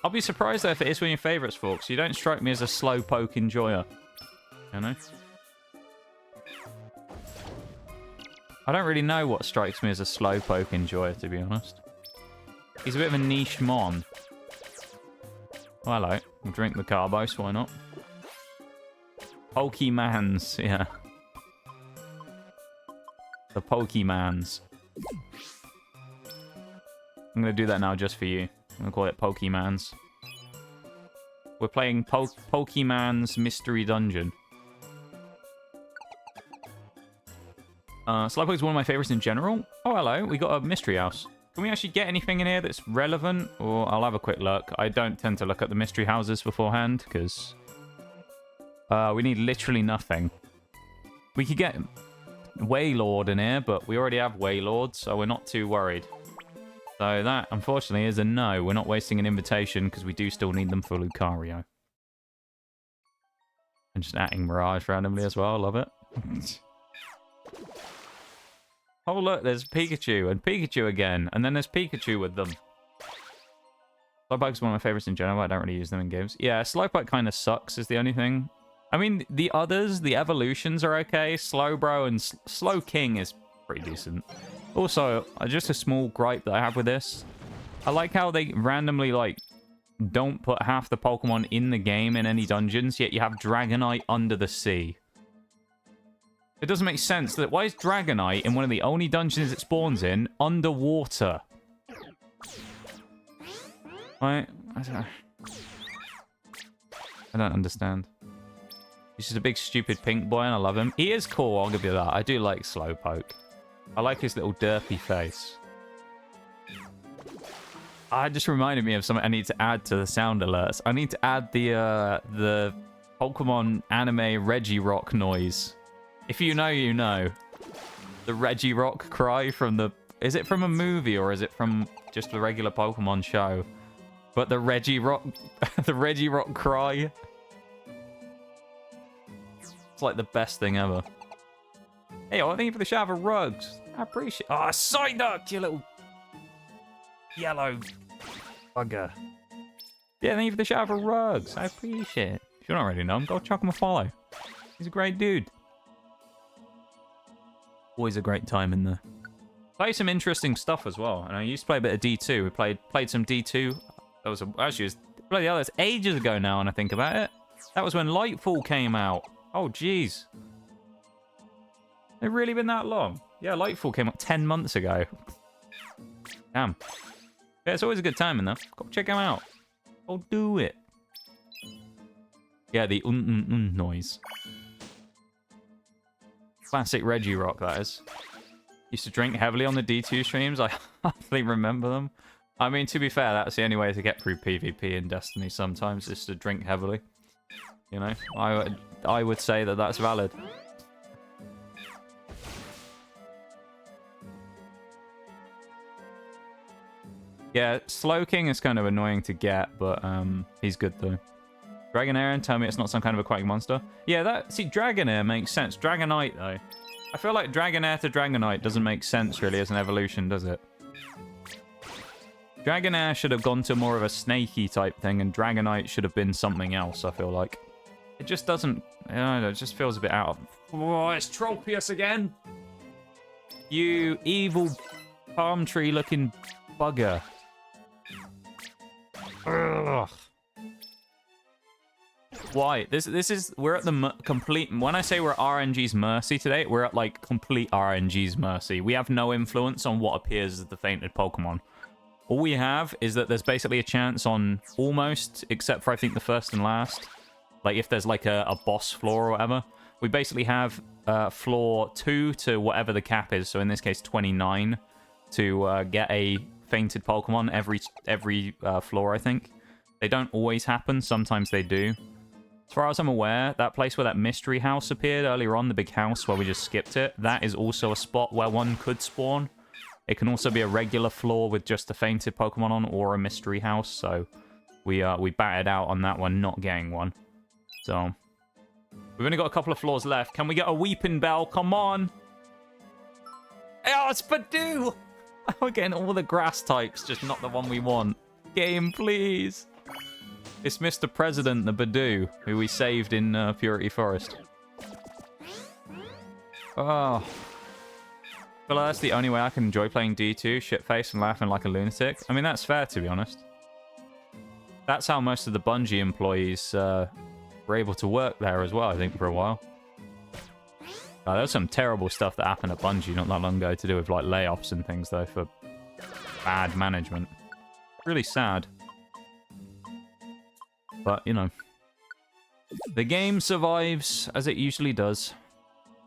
S1: I'll be surprised, though, if it is one of your favourites, Fox. You don't strike me as a Slowpoke enjoyer. You know? I don't really know what strikes me as a Slowpoke enjoyer, to be honest. He's a bit of a niche mon. Oh, hello. We'll drink the carbos, why not? Pokemans, yeah. The Pokemans. I'm going to do that now just for you. I'm going to call it Pokemans. We're playing Pokemon's Mystery Dungeon. Slowpoke's one of my favorites in general. Oh, hello. We got a mystery house. Can we actually get anything in here that's relevant? Or I'll have a quick look. I don't tend to look at the mystery houses beforehand, because we need literally nothing. We could get Wailord in here, but we already have Wailord, so we're not too worried. So that, unfortunately, is a no. We're not wasting an invitation, because we do still need them for Lucario. And just adding Mirage randomly as well. Love it. Oh, look, there's Pikachu, and Pikachu again, and then there's Pikachu with them. Slowpoke's one of my favorites in general, I don't really use them in games. Yeah, Slowpoke kind of sucks, is the only thing. I mean, the others, the evolutions are okay. Slowbro and Slowking is pretty decent. Also, just a small gripe that I have with this. I like how they randomly, like, don't put half the Pokemon in the game in any dungeons, yet you have Dragonite under the sea. It doesn't make sense. That why is Dragonite in one of the only dungeons it spawns in underwater? Right? I don't understand. He's just a big stupid pink boy and I love him. He is cool, I'll give you that. I do like Slowpoke. I like his little derpy face. It just reminded me of something I need to add to the sound alerts. I need to add the Pokemon anime Regirock noise. If you know, you know. The Regirock cry from the... Is it from a movie or is it from just a regular Pokemon show? But the Regirock... the Regirock cry. It's like the best thing ever. Hey, thank you for the shower of rugs. I appreciate... Oh, Psyduck, you little... yellow bugger. Yeah, thank you for the shower of rugs. I appreciate it. If you're not already know him, go chuck him a follow. He's a great dude. Always a great time in there. Play some interesting stuff as well. And I used to play a bit of D2. We played some D2. That was bloody hell, that's ages ago now, when I think about it. That was when Lightfall came out. Oh, jeez. It really been that long? Yeah, Lightfall came out 10 months ago. Damn. Yeah, it's always a good time in there. Go check them out. Go do it. Yeah, the noise. Classic Regirock, that is. Used to drink heavily on the D2 streams. I hardly remember them. I mean, to be fair, that's the only way to get through PvP in Destiny sometimes, is to drink heavily. You know, I would say that that's valid. Yeah, Slowking is kind of annoying to get, but he's good though. Dragonair, and tell me it's not some kind of aquatic monster. Yeah, see, Dragonair makes sense. Dragonite, though. I feel like Dragonair to Dragonite doesn't make sense, really, as an evolution, does it? Dragonair should have gone to more of a snaky type thing, and Dragonite should have been something else, I feel like. It just doesn't... I don't know, it just feels a bit out of... Oh, it's Tropius again! You evil palm tree-looking bugger. Why? We're at the complete... When I say we're at RNG's mercy today, we're at, like, complete RNG's mercy. We have no influence on what appears as the fainted Pokemon. All we have is that there's basically a chance on almost, except for, I think, the first and last. Like, if there's, like, a boss floor or whatever. We basically have floor 2 to whatever the cap is. So, in this case, 29 to get a fainted Pokemon every floor, I think. They don't always happen. Sometimes they do. As far as I'm aware, that place where that mystery house appeared earlier on, the big house where we just skipped it, that is also a spot where one could spawn. It can also be a regular floor with just a fainted Pokemon on, or a mystery house, so we batted out on that one, not getting one. So, we've only got a couple of floors left. Can we get a Weeping Bell? Come on! Oh, it's Badoo! We're getting all the grass types, just not the one we want. Game, please! It's Mr. President, the Badoo, who we saved in Purity Forest. Oh. Well, that's the only way I can enjoy playing D2, shitface and laughing like a lunatic. I mean, that's fair, to be honest. That's how most of the Bungie employees were able to work there as well, I think, for a while. There was some terrible stuff that happened at Bungie not that long ago to do with, like, layoffs and things, though, for bad management. Really sad. But, you know, the game survives as it usually does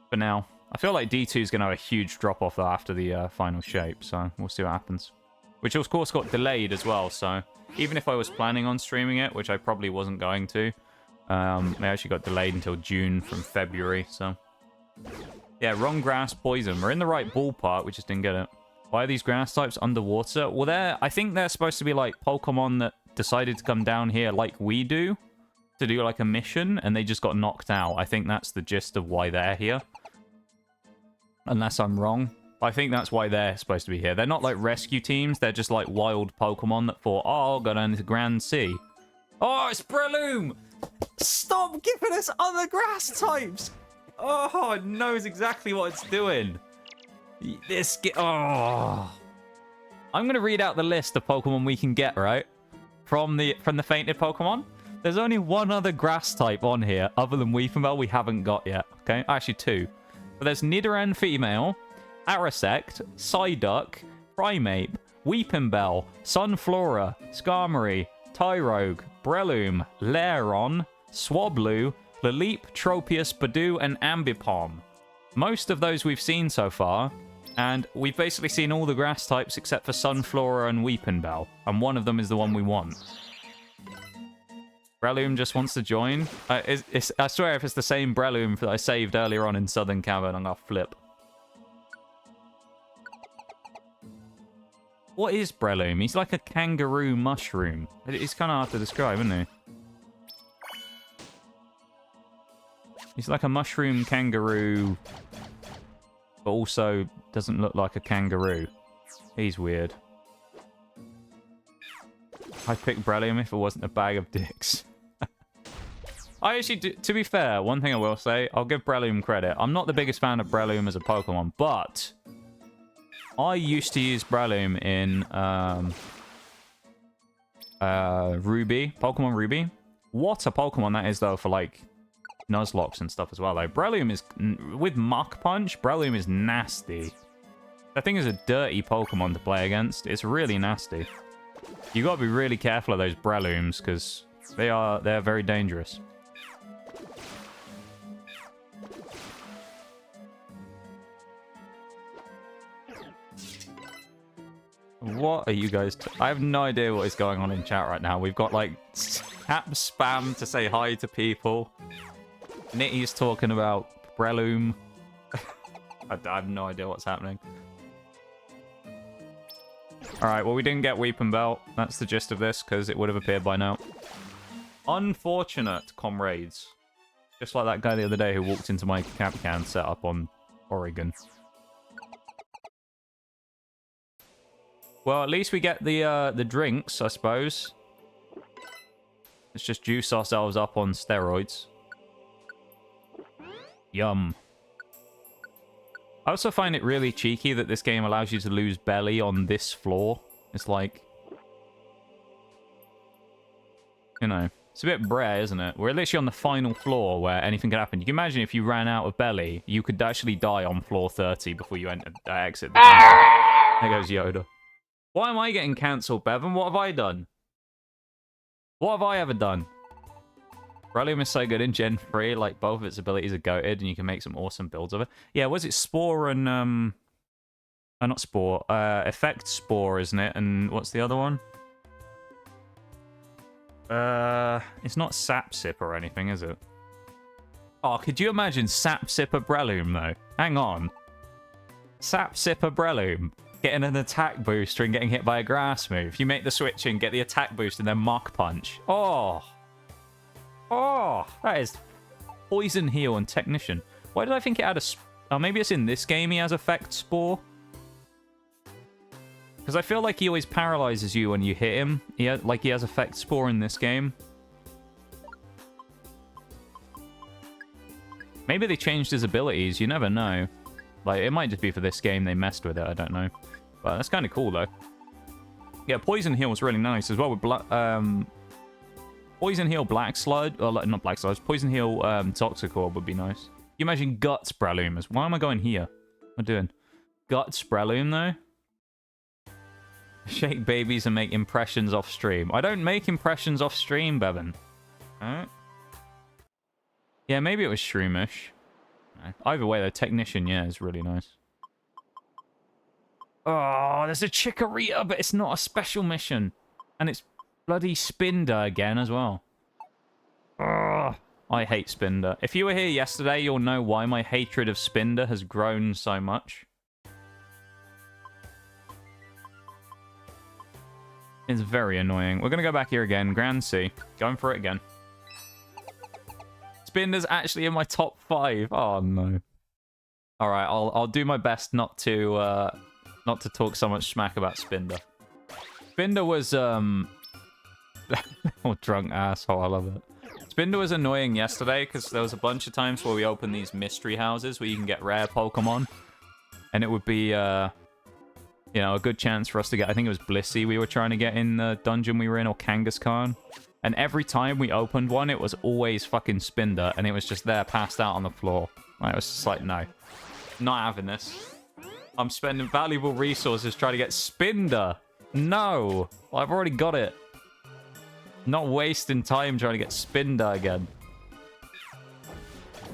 S1: for now. I feel like D2 is going to have a huge drop-off, though, after the final shape, so we'll see what happens. Which, of course, got delayed as well, so even if I was planning on streaming it, which I probably wasn't going to, it actually got delayed until June from February, so... Yeah, wrong grass, poison. We're in the right ballpark, we just didn't get it. Why are these grass types underwater? Well, I think they're supposed to be, like, Pokemon that decided to come down here like we do to do like a mission, and they just got knocked out. I think that's the gist of why they're here. Unless I'm wrong. I think that's why they're supposed to be here. They're not like rescue teams, they're just like wild Pokemon that thought, oh, I'll go down to Grand Sea. Oh, it's Breloom! Stop giving us other grass types! Oh, it knows exactly what it's doing. Oh. I'm going to read out the list of Pokemon we can get, right? From the fainted Pokemon. There's only one other grass type on here other than Weepinbell we haven't got yet. Okay, actually two. But there's Nidoran female, Arasect, Psyduck, Primeape, Weepinbell, Sunflora, Skarmory, Tyrogue, Breloom, Lairon, Swablu, Laleep, Tropius, Badoo, and Ambipom. Most of those we've seen so far, and we've basically seen all the grass types except for Sunflora and Weepinbell, and one of them is the one we want. Breloom just wants to join. I swear if it's the same Breloom that I saved earlier on in Southern Cavern, I'm gonna flip. What is Breloom? He's like a kangaroo mushroom. It's kind of hard to describe, isn't he? He's like a mushroom kangaroo, but also doesn't look like a kangaroo. He's weird. I'd pick Breloom if it wasn't a bag of dicks. I actually do, to be fair, one thing I will say, I'll give Breloom credit. I'm not the biggest fan of Breloom as a Pokemon, but I used to use Breloom in Ruby, Pokemon Ruby. What a Pokemon that is, though, for, like, Nuzlocke and stuff as well, though. Breloom is, with Muck Punch, Breloom is nasty. That thing is a dirty Pokemon to play against. It's really nasty. You gotta be really careful of those Brelooms, because they're very dangerous. What are you guys... I have no idea what is going on in chat right now. We've got, like, tap spam to say hi to people. Nitty's talking about Breloom. I have no idea what's happening. Alright, well, we didn't get Weepinbell. That's the gist of this, because it would have appeared by now. Unfortunate, comrades. Just like that guy the other day who walked into my Capcan set up on Oregon. Well, at least we get the drinks, I suppose. Let's just juice ourselves up on steroids. Yum. I also find it really cheeky that this game allows you to lose belly on this floor. It's like... You know, It's a bit brer, isn't it? We're literally on the final floor where anything could happen. You can imagine if you ran out of belly, you could actually die on floor 30 before you exit the dungeon. There goes Yoda. Why am I getting cancelled, Bevan? What have I done? What have I ever done? Breloom is so good in Gen 3, like both of its abilities are goated and you can make some awesome builds of it. Yeah, was it Spore and oh, not Spore, Effect Spore, isn't it? And what's the other one? It's not Sap Sip or anything, is it? Oh, could you imagine Sap Sipper Breloom, though? Hang on. Sap Sipper Breloom. Getting an attack booster and getting hit by a grass move. You make the switch and get the attack boost and then Mach Punch. Oh. Oh, that is Poison Heal and Technician. Why did I think it had a... Oh, maybe it's in this game he has Effect Spore. Because I feel like he always paralyzes you when you hit him. He has Effect Spore in this game. Maybe they changed his abilities. You never know. Like, it might just be for this game they messed with it. I don't know. But that's kind of cool, though. Yeah, Poison Heal was really nice as well with Poison Heal Black Sludge. Or, not Black Sludge. Poison Heal Toxic Orb would be nice. You imagine Guts Breloom. Why am I going here? What am I doing? Guts Breloom, though? Shake babies and make impressions off stream. I don't make impressions off stream, Bevan. Alright. Yeah, maybe it was Shroomish. Either way, the Technician, yeah, is really nice. Oh, there's a Chikorita, but it's not a special mission. And it's bloody Spinder again as well. Oh, I hate Spinder. If you were here yesterday, you'll know why my hatred of Spinder has grown so much. It's very annoying. We're going to go back here again. Grand C. Going for it again. Spinder's actually in my top 5. Oh, no. All right, I'll do my best not to talk so much smack about Spinder. Spinder was, oh, drunk asshole. I love it. Spinder was annoying yesterday because there was a bunch of times where we opened these mystery houses where you can get rare Pokemon. And it would be, you know, a good chance for us to get... I think it was Blissey we were trying to get in the dungeon we were in, or Kangaskhan. And every time we opened one, it was always fucking Spinder, and it was just there, passed out on the floor. I was just like, no. Not having this. I'm spending valuable resources trying to get Spinder. No. Well, I've already got it. Not wasting time trying to get Spinder again.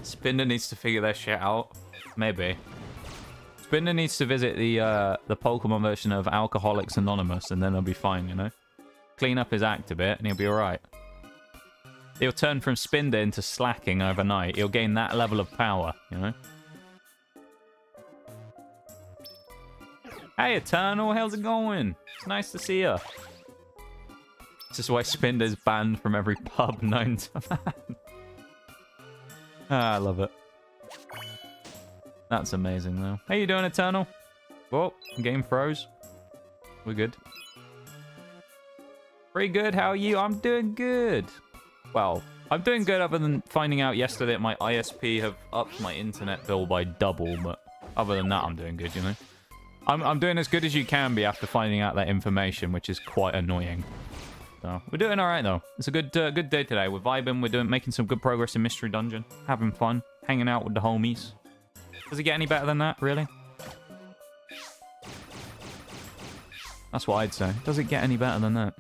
S1: Spinder needs to figure their shit out. Maybe. Spinder needs to visit the Pokemon version of Alcoholics Anonymous, and then he'll be fine, you know? Clean up his act a bit, and he'll be alright. He'll turn from Spinder into slacking overnight. He'll gain that level of power, you know? Hey, Eternal, how's it going? It's nice to see you. This is why Spinder's banned from every pub known to man. I love it. That's amazing, though. How you doing, Eternal? Oh, game froze. We're good. Pretty good. How are you? I'm doing good. Well, I'm doing good other than finding out yesterday that my ISP have upped my internet bill by double, but other than that, I'm doing good, you know? I'm doing as good as you can be after finding out that information, which is quite annoying. So, we're doing alright, though. It's a good good day today. We're vibing. We're making some good progress in Mystery Dungeon. Having fun. Hanging out with the homies. Does it get any better than that, really? That's what I'd say. Does it get any better than that?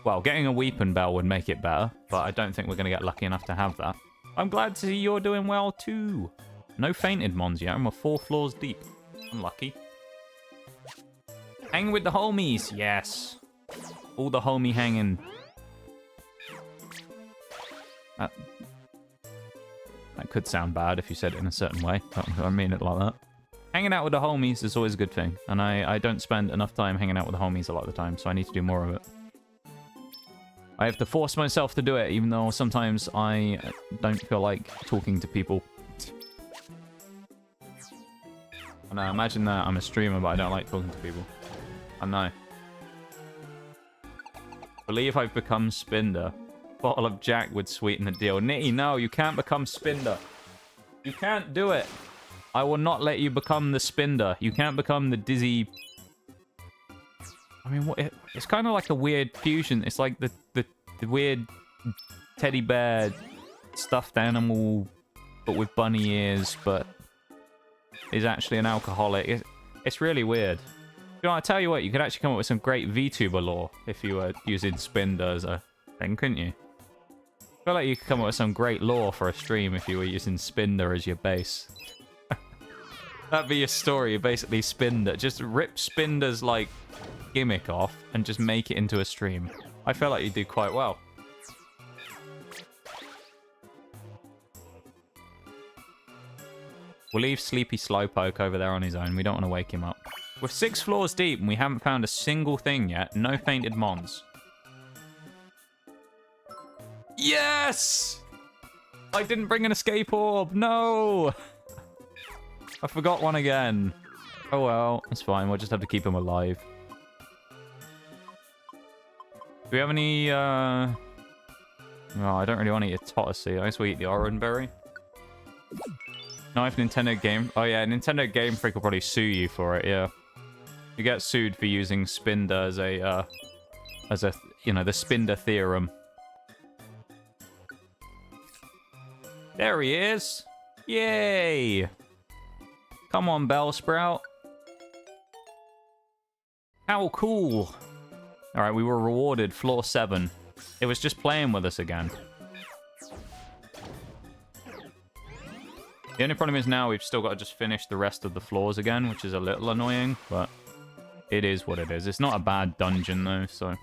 S1: Well, getting a Weeping Bell would make it better, but I don't think we're going to get lucky enough to have that. I'm glad to see you're doing well, too. No fainted mons yet, and we're 4 floors deep. Unlucky. Hang with the homies, yes. All the homie hanging. That could sound bad if you said it in a certain way. I mean it like that. Hanging out with the homies is always a good thing. And I don't spend enough time hanging out with the homies a lot of the time, so I need to do more of it. I have to force myself to do it, even though sometimes I don't feel like talking to people. And I imagine that I'm a streamer, but I don't like talking to people. I know. Believe I've become Spinder. Bottle of Jack would sweeten the deal. Nitty, no, you can't become Spinder. You can't do it. I will not let you become the Spinder. You can't become the Dizzy... I mean, it's kind of like a weird fusion. It's like the weird teddy bear stuffed animal, but with bunny ears, but is actually an alcoholic. It's really weird. You know, I tell you what, you could actually come up with some great VTuber lore if you were using Spinder as a thing, couldn't you? I feel like you could come up with some great lore for a stream if you were using Spinder as your base. That'd be your story. You basically Spinder. Just rip Spinder's, like, gimmick off and just make it into a stream. I feel like you do quite well. We'll leave Sleepy Slowpoke over there on his own. We don't want to wake him up. We're 6 floors deep and we haven't found a single thing yet. No fainted mons. Yes! I didn't bring an escape orb. No! I forgot one again. Oh well, that's fine. We'll just have to keep him alive. Do we have any, No, I don't really want to eat a Tootsie. I just want to eat the Oran Berry. Knife Nintendo Game... Oh yeah, Nintendo Game Freak will probably sue you for it, yeah. You get sued for using Spinder as a, you know, the Spinder theorem. There he is! Yay! Come on, Bellsprout. How cool! Alright, we were rewarded, floor 7. It was just playing with us again. The only problem is now we've still got to just finish the rest of the floors again, which is a little annoying, but it is what it is. It's not a bad dungeon, though, so...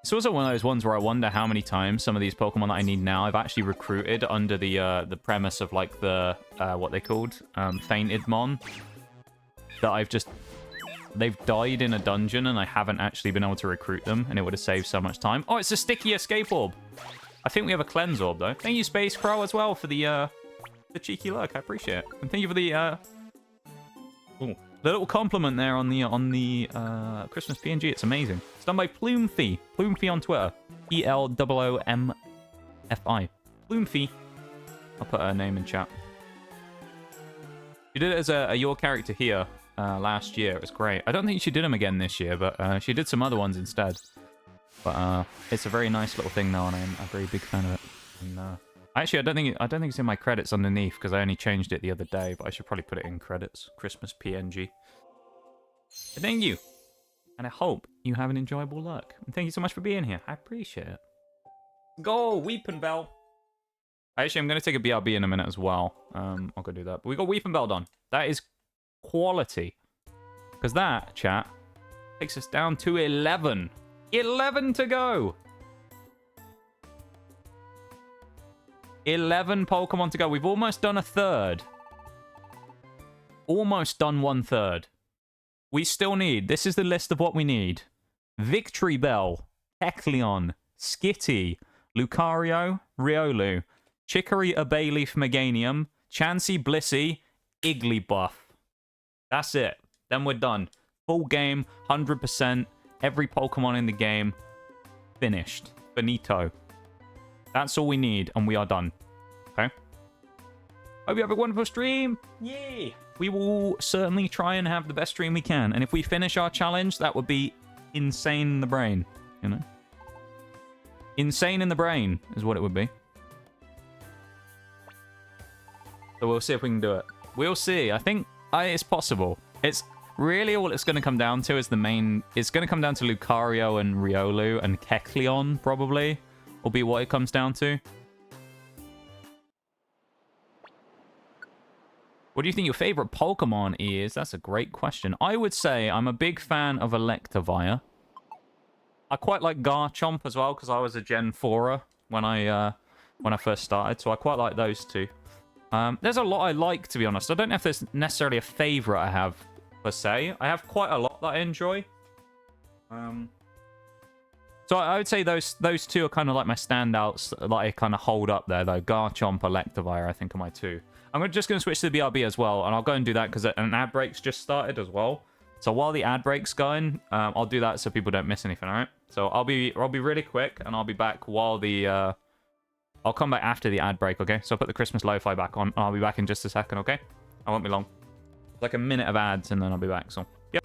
S1: It's also one of those ones where I wonder how many times some of these Pokemon that I need now I've actually recruited under the premise of, like, the, what they called? Fainted Mon. That I've just... They've died in a dungeon and I haven't actually been able to recruit them, and it would have saved so much time. Oh, it's a sticky escape orb! I think we have a cleanse orb, though. Thank you, Space Crow, as well, for the cheeky look. I appreciate it. And thank you for the, ooh, the little compliment there on the Christmas PNG. It's amazing. It's done by Plumefy. Plumefy on Twitter. E-L-O-O-M-F-I. Plumefy. I'll put her name in chat. She did it as a your character here last year. It was great. I don't think she did them again this year, but she did some other ones instead. But it's a very nice little thing now, and I'm a very big fan of it. And, actually, I don't think it's in my credits underneath because I only changed it the other day. But I should probably put it in credits. Christmas PNG. But thank you, and I hope you have an enjoyable lurk. And thank you so much for being here. I appreciate it. Go, Weepinbell. Actually, I'm going to take a BRB in a minute as well. I'll go do that. But we got Weepinbell done. That is quality, because that chat takes us down to 11. 11 to go. 11 Pokemon to go. We've almost done a third. Almost done 1/3. We still need... This is the list of what we need. Victory Bell, Kecleon, Skitty, Lucario, Riolu, Chicory, a Bayleaf, Meganium, Chansey, Blissey, Igglybuff. That's it. Then we're done. Full game, 100%. Every Pokemon in the game, finished. Finito. That's all we need, and we are done. Okay? Hope you have a wonderful stream. Yay! We will certainly try and have the best stream we can. And if we finish our challenge, that would be insane in the brain. You know? Insane in the brain is what it would be. So we'll see if we can do it. We'll see. I think it's possible. It's... Really, all it's going to come down to is the main... It's going to come down to Lucario and Riolu and Kecleon, probably. Will be what it comes down to. What do you think your favorite Pokemon is? That's a great question. I would say I'm a big fan of Electivire. I quite like Garchomp as well, because I was a Gen 4er when I first started. So I quite like those two. There's a lot I like, to be honest. I don't know if there's necessarily a favorite I have... per se. I have quite a lot that I enjoy. So I would say those two are kind of like my standouts that I kind of hold up there, though. Garchomp, Electivire, I think are my two. I'm just going to switch to the BRB as well, and I'll go and do that because an ad break's just started as well. So while the ad break's going, I'll do that so people don't miss anything, alright? So I'll be really quick, and I'll be back while the... I'll come back after the ad break, okay? So I'll put the Christmas lo-fi back on, and I'll be back in just a second, okay? I won't be long. Like a minute of ads, and then I'll be back, so... Yep.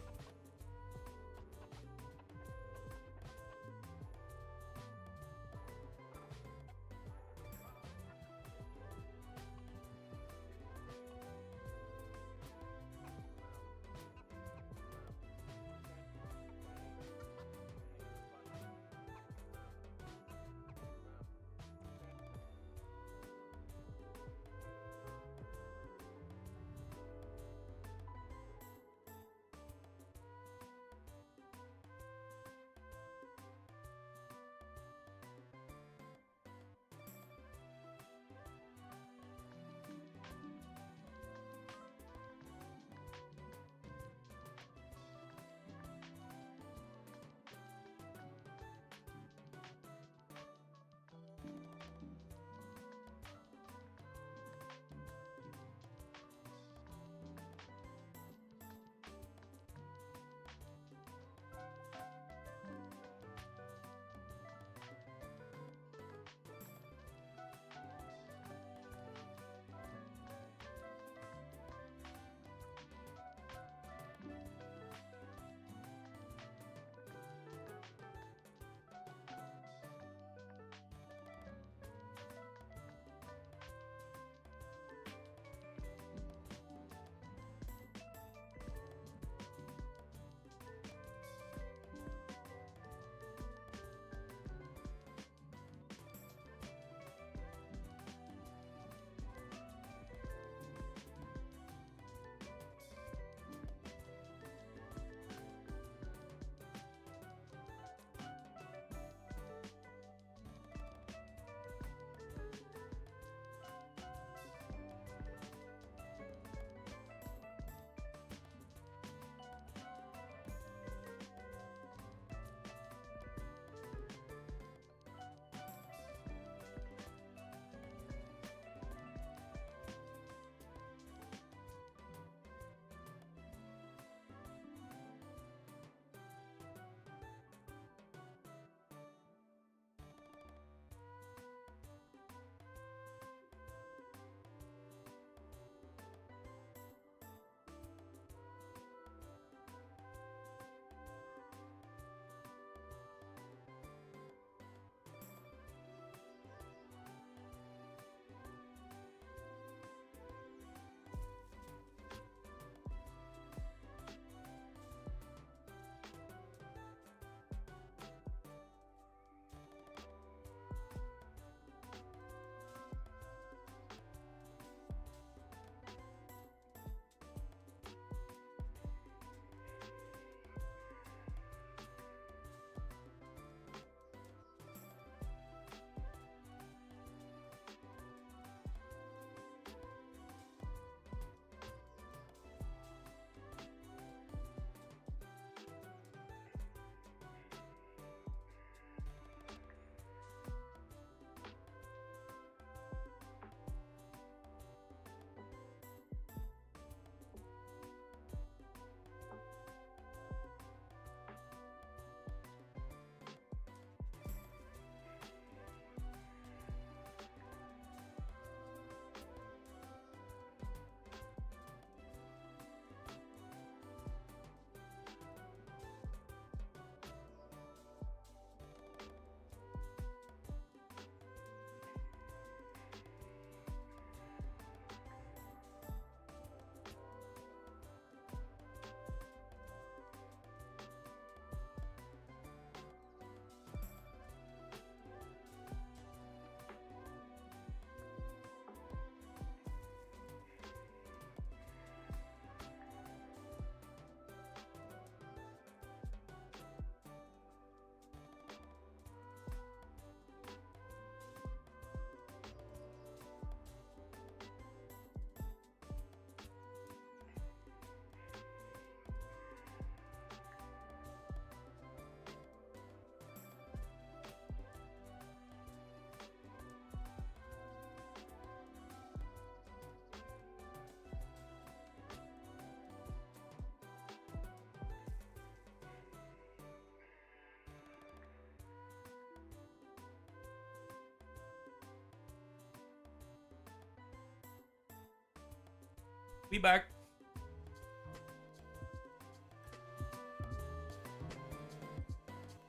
S1: Be back.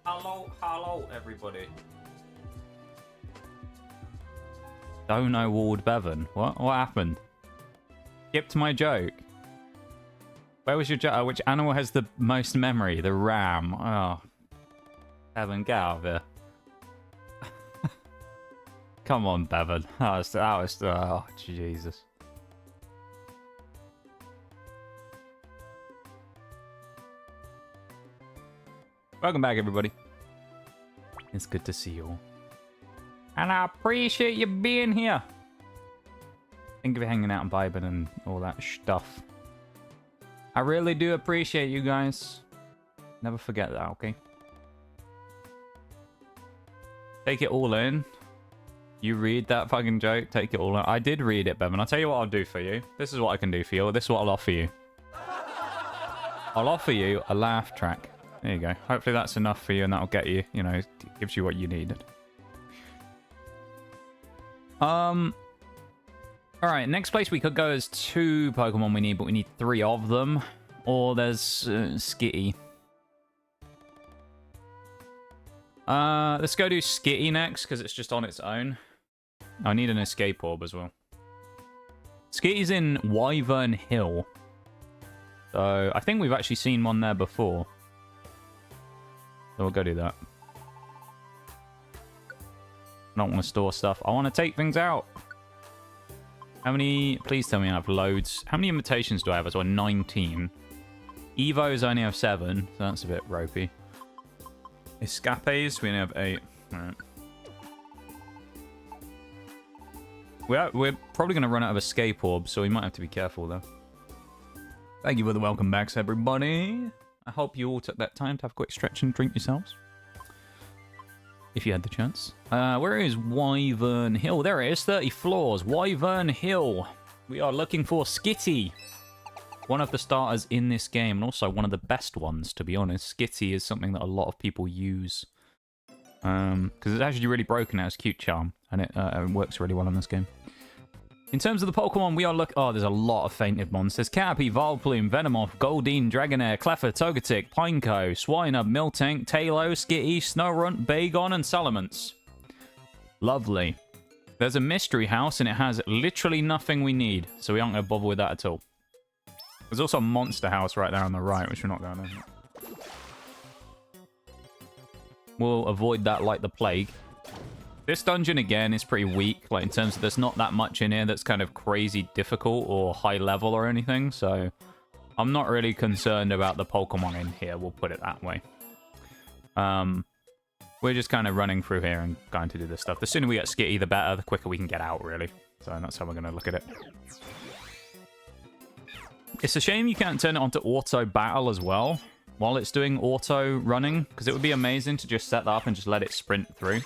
S1: Hello, everybody. Dono walled Bevan. What happened? Skipped my joke. Where was your joke? Which animal has the most memory? The ram. Oh. Bevan, get out of here. Come on, Bevan. That was oh, Jesus. Welcome back, everybody. It's good to see you all. And I appreciate you being here. Thank you for hanging out and vibing and all that stuff. I really do appreciate you guys. Never forget that, okay? Take it all in. You read that fucking joke, take it all in. I did read it, Bevan. I'll tell you what I'll do for you. This is what I can do for you, or this is what I'll offer you. I'll offer you a laugh track. There you go. Hopefully that's enough for you and that'll get you, you know, gives you what you needed. Alright, next place we could go is 2 Pokemon we need, but we need 3 of them. Or there's Skitty. Let's go do Skitty next, because it's just on its own. I need an escape orb as well. Skitty's in Wyvern Hill. So, I think we've actually seen one there before. So we'll go do that. I don't want to store stuff. I want to take things out. How many... Please tell me I have loads. How many invitations do I have as well? 19. Evos only have 7, so that's a bit ropey. Escapes, we only have 8. Alright. We're probably going to run out of escape orbs, so we might have to be careful, though. Thank you for the welcome backs, everybody. I hope you all took that time to have a quick stretch and drink yourselves. If you had the chance. Where is Wyvern Hill? There it is, 30 floors. Wyvern Hill. We are looking for Skitty. One of the starters in this game, and also one of the best ones, to be honest. Skitty is something that a lot of people use. Because it's actually really broken out as cute charm, and it works really well in this game. In terms of the Pokemon, we are oh, there's a lot of fainted monsters. Caterpie, Vileplume, Venomoth, Goldeen, Dragonair, Cleffa, Togetic, Pineco, Swinub, Miltank, Tailo, Skitty, Snorunt, Bagon, and Salamence. Lovely. There's a mystery house, and it has literally nothing we need, so we aren't going to bother with that at all. There's also a monster house right there on the right, which we're not going in. We'll avoid that like the plague. This dungeon, again, is pretty weak, like in terms of there's not that much in here that's kind of crazy difficult or high level or anything, so I'm not really concerned about the Pokemon in here, we'll put it that way. We're just kind of running through here and going to do this stuff. The sooner we get Skitty, the better, the quicker we can get out, really. So that's how we're going to look at it. It's a shame you can't turn it onto auto battle as well while it's doing auto running, because it would be amazing to just set that up and just let it sprint through.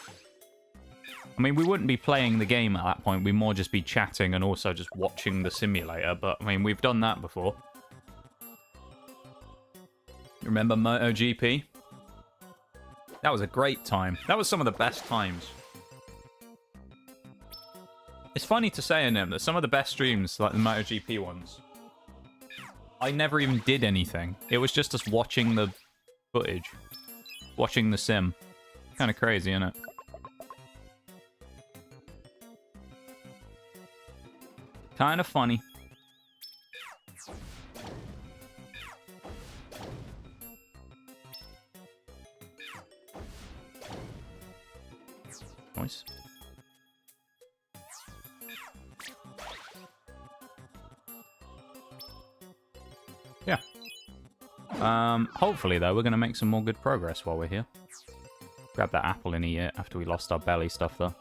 S1: I mean, we wouldn't be playing the game at that point. We'd more just be chatting and also just watching the simulator. But, I mean, we've done that before. Remember MotoGP? That was a great time. That was some of the best times. It's funny to say in them that some of the best streams, like the MotoGP ones, I never even did anything. It was just us watching the footage. Watching the sim. Kind of crazy, isn't it? Kind of funny. Nice. Yeah. Hopefully, though, we're going to make some more good progress while we're here. Grab that apple in here after we lost our belly stuff, though.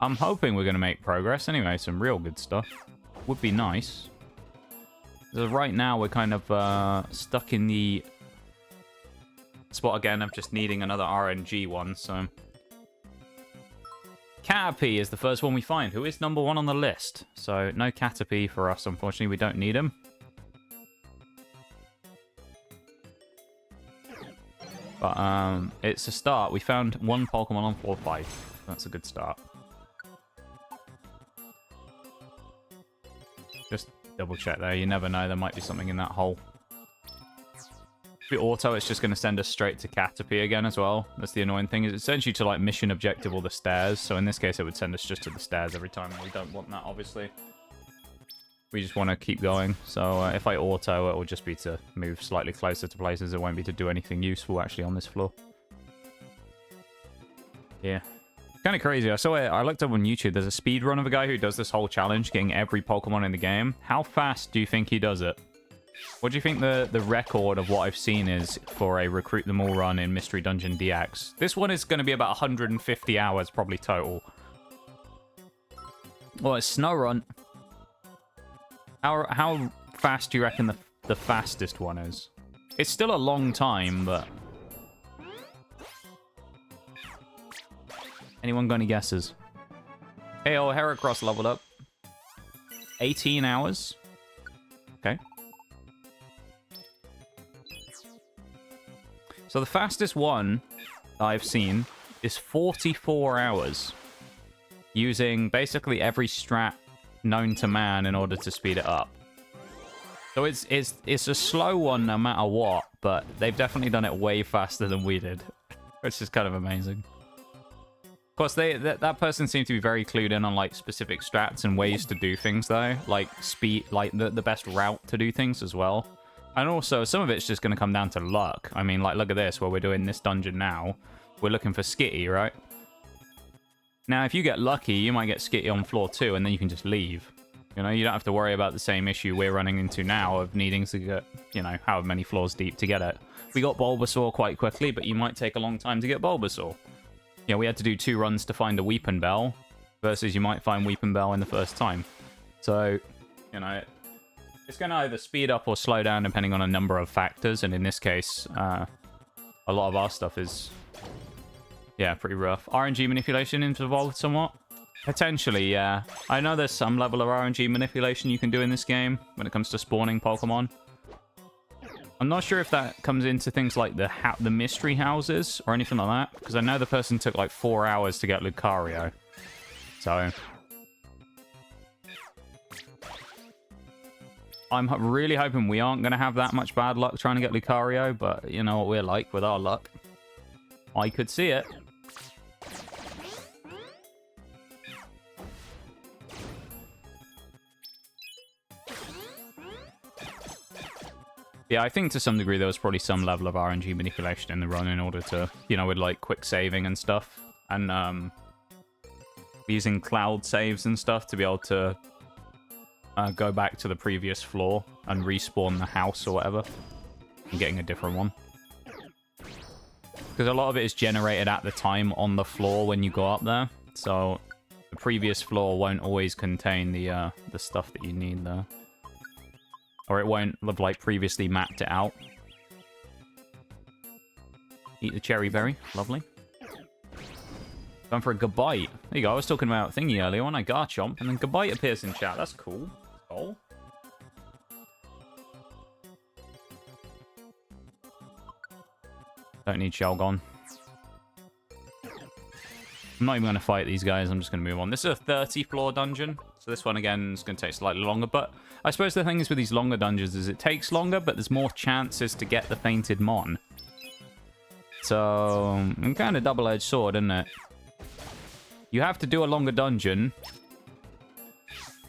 S1: I'm hoping we're going to make progress. Anyway, some real good stuff. Would be nice. So right now, we're kind of stuck in the spot again of just needing another RNG one, so... Caterpie is the first one we find, who is number 1 on the list. So, no Caterpie for us, unfortunately. We don't need him. But, it's a start. We found 1 Pokemon on floor 5. That's a good start. Just Double check there. You never know. There might be something in that hole. If we auto, it's just going to send us straight to Caterpie again as well. That's the annoying thing. It sends you to like mission objective or the stairs. So in this case, it would send us just to the stairs every time. We don't want that, obviously. We just want to keep going. So if I auto, it will just be to move slightly closer to places. It won't be to do anything useful actually on this floor. Yeah. Kind of crazy. I looked up on YouTube. There's a speed run of a guy who does this whole challenge, getting every Pokemon in the game. How fast do you think he does it? What do you think the record of what I've seen is for a Recruit Them All run in Mystery Dungeon DX? This one is going to be about 150 hours probably total. Well, it's Snow Run. How fast do you reckon the fastest one is? It's still a long time, but... Anyone got any guesses? Hey, oh, Heracross leveled up. 18 hours. Okay. So the fastest one I've seen is 44 hours. Using basically every strat known to man in order to speed it up. So it's a slow one no matter what, but they've definitely done it way faster than we did. Which is kind of amazing. Of course, that person seemed to be very clued in on like specific strats and ways to do things though. Like speed, like the best route to do things as well. And also, some of it's just going to come down to luck. I mean, like, look at this, where we're doing this dungeon now. We're looking for Skitty, right? Now, if you get lucky, you might get Skitty on floor 2, and then you can just leave. You know, you don't have to worry about the same issue we're running into now of needing to get, you know, however many floors deep to get it. We got Bulbasaur quite quickly, but you might take a long time to get Bulbasaur. Yeah, we had to do 2 runs to find a Weepin' Bell, versus you might find Weepin' Bell in the first time. So, you know, it's going to either speed up or slow down depending on a number of factors, and in this case, a lot of our stuff is, yeah, pretty rough. RNG manipulation involved somewhat? Potentially, yeah. I know there's some level of RNG manipulation you can do in this game when it comes to spawning Pokemon. I'm not sure if that comes into things like the mystery houses or anything like that, because I know the person took like 4 hours to get Lucario. So... I'm really hoping we aren't going to have that much bad luck trying to get Lucario, but you know what we're like with our luck. I could see it. Yeah, I think to some degree there was probably some level of RNG manipulation in the run in order to, you know, with like quick saving and stuff. And using cloud saves and stuff to be able to go back to the previous floor and respawn the house or whatever. And getting a different one. Because a lot of it is generated at the time on the floor when you go up there. So the previous floor won't always contain the stuff that you need there. Or it won't have like previously mapped it out. Eat the cherry berry. Lovely. Going for a Gabite. There you go. I was talking about Thingy earlier on. I Garchomp. And then Gabite appears in chat. That's cool. Oh. Don't need Shelgon. I'm not even going to fight these guys. I'm just going to move on. This is a 30 floor dungeon. So this one, again, is going to take slightly longer. But I suppose the thing is with these longer dungeons is it takes longer, but there's more chances to get the fainted Mon. So, kind of double-edged sword, isn't it? You have to do a longer dungeon.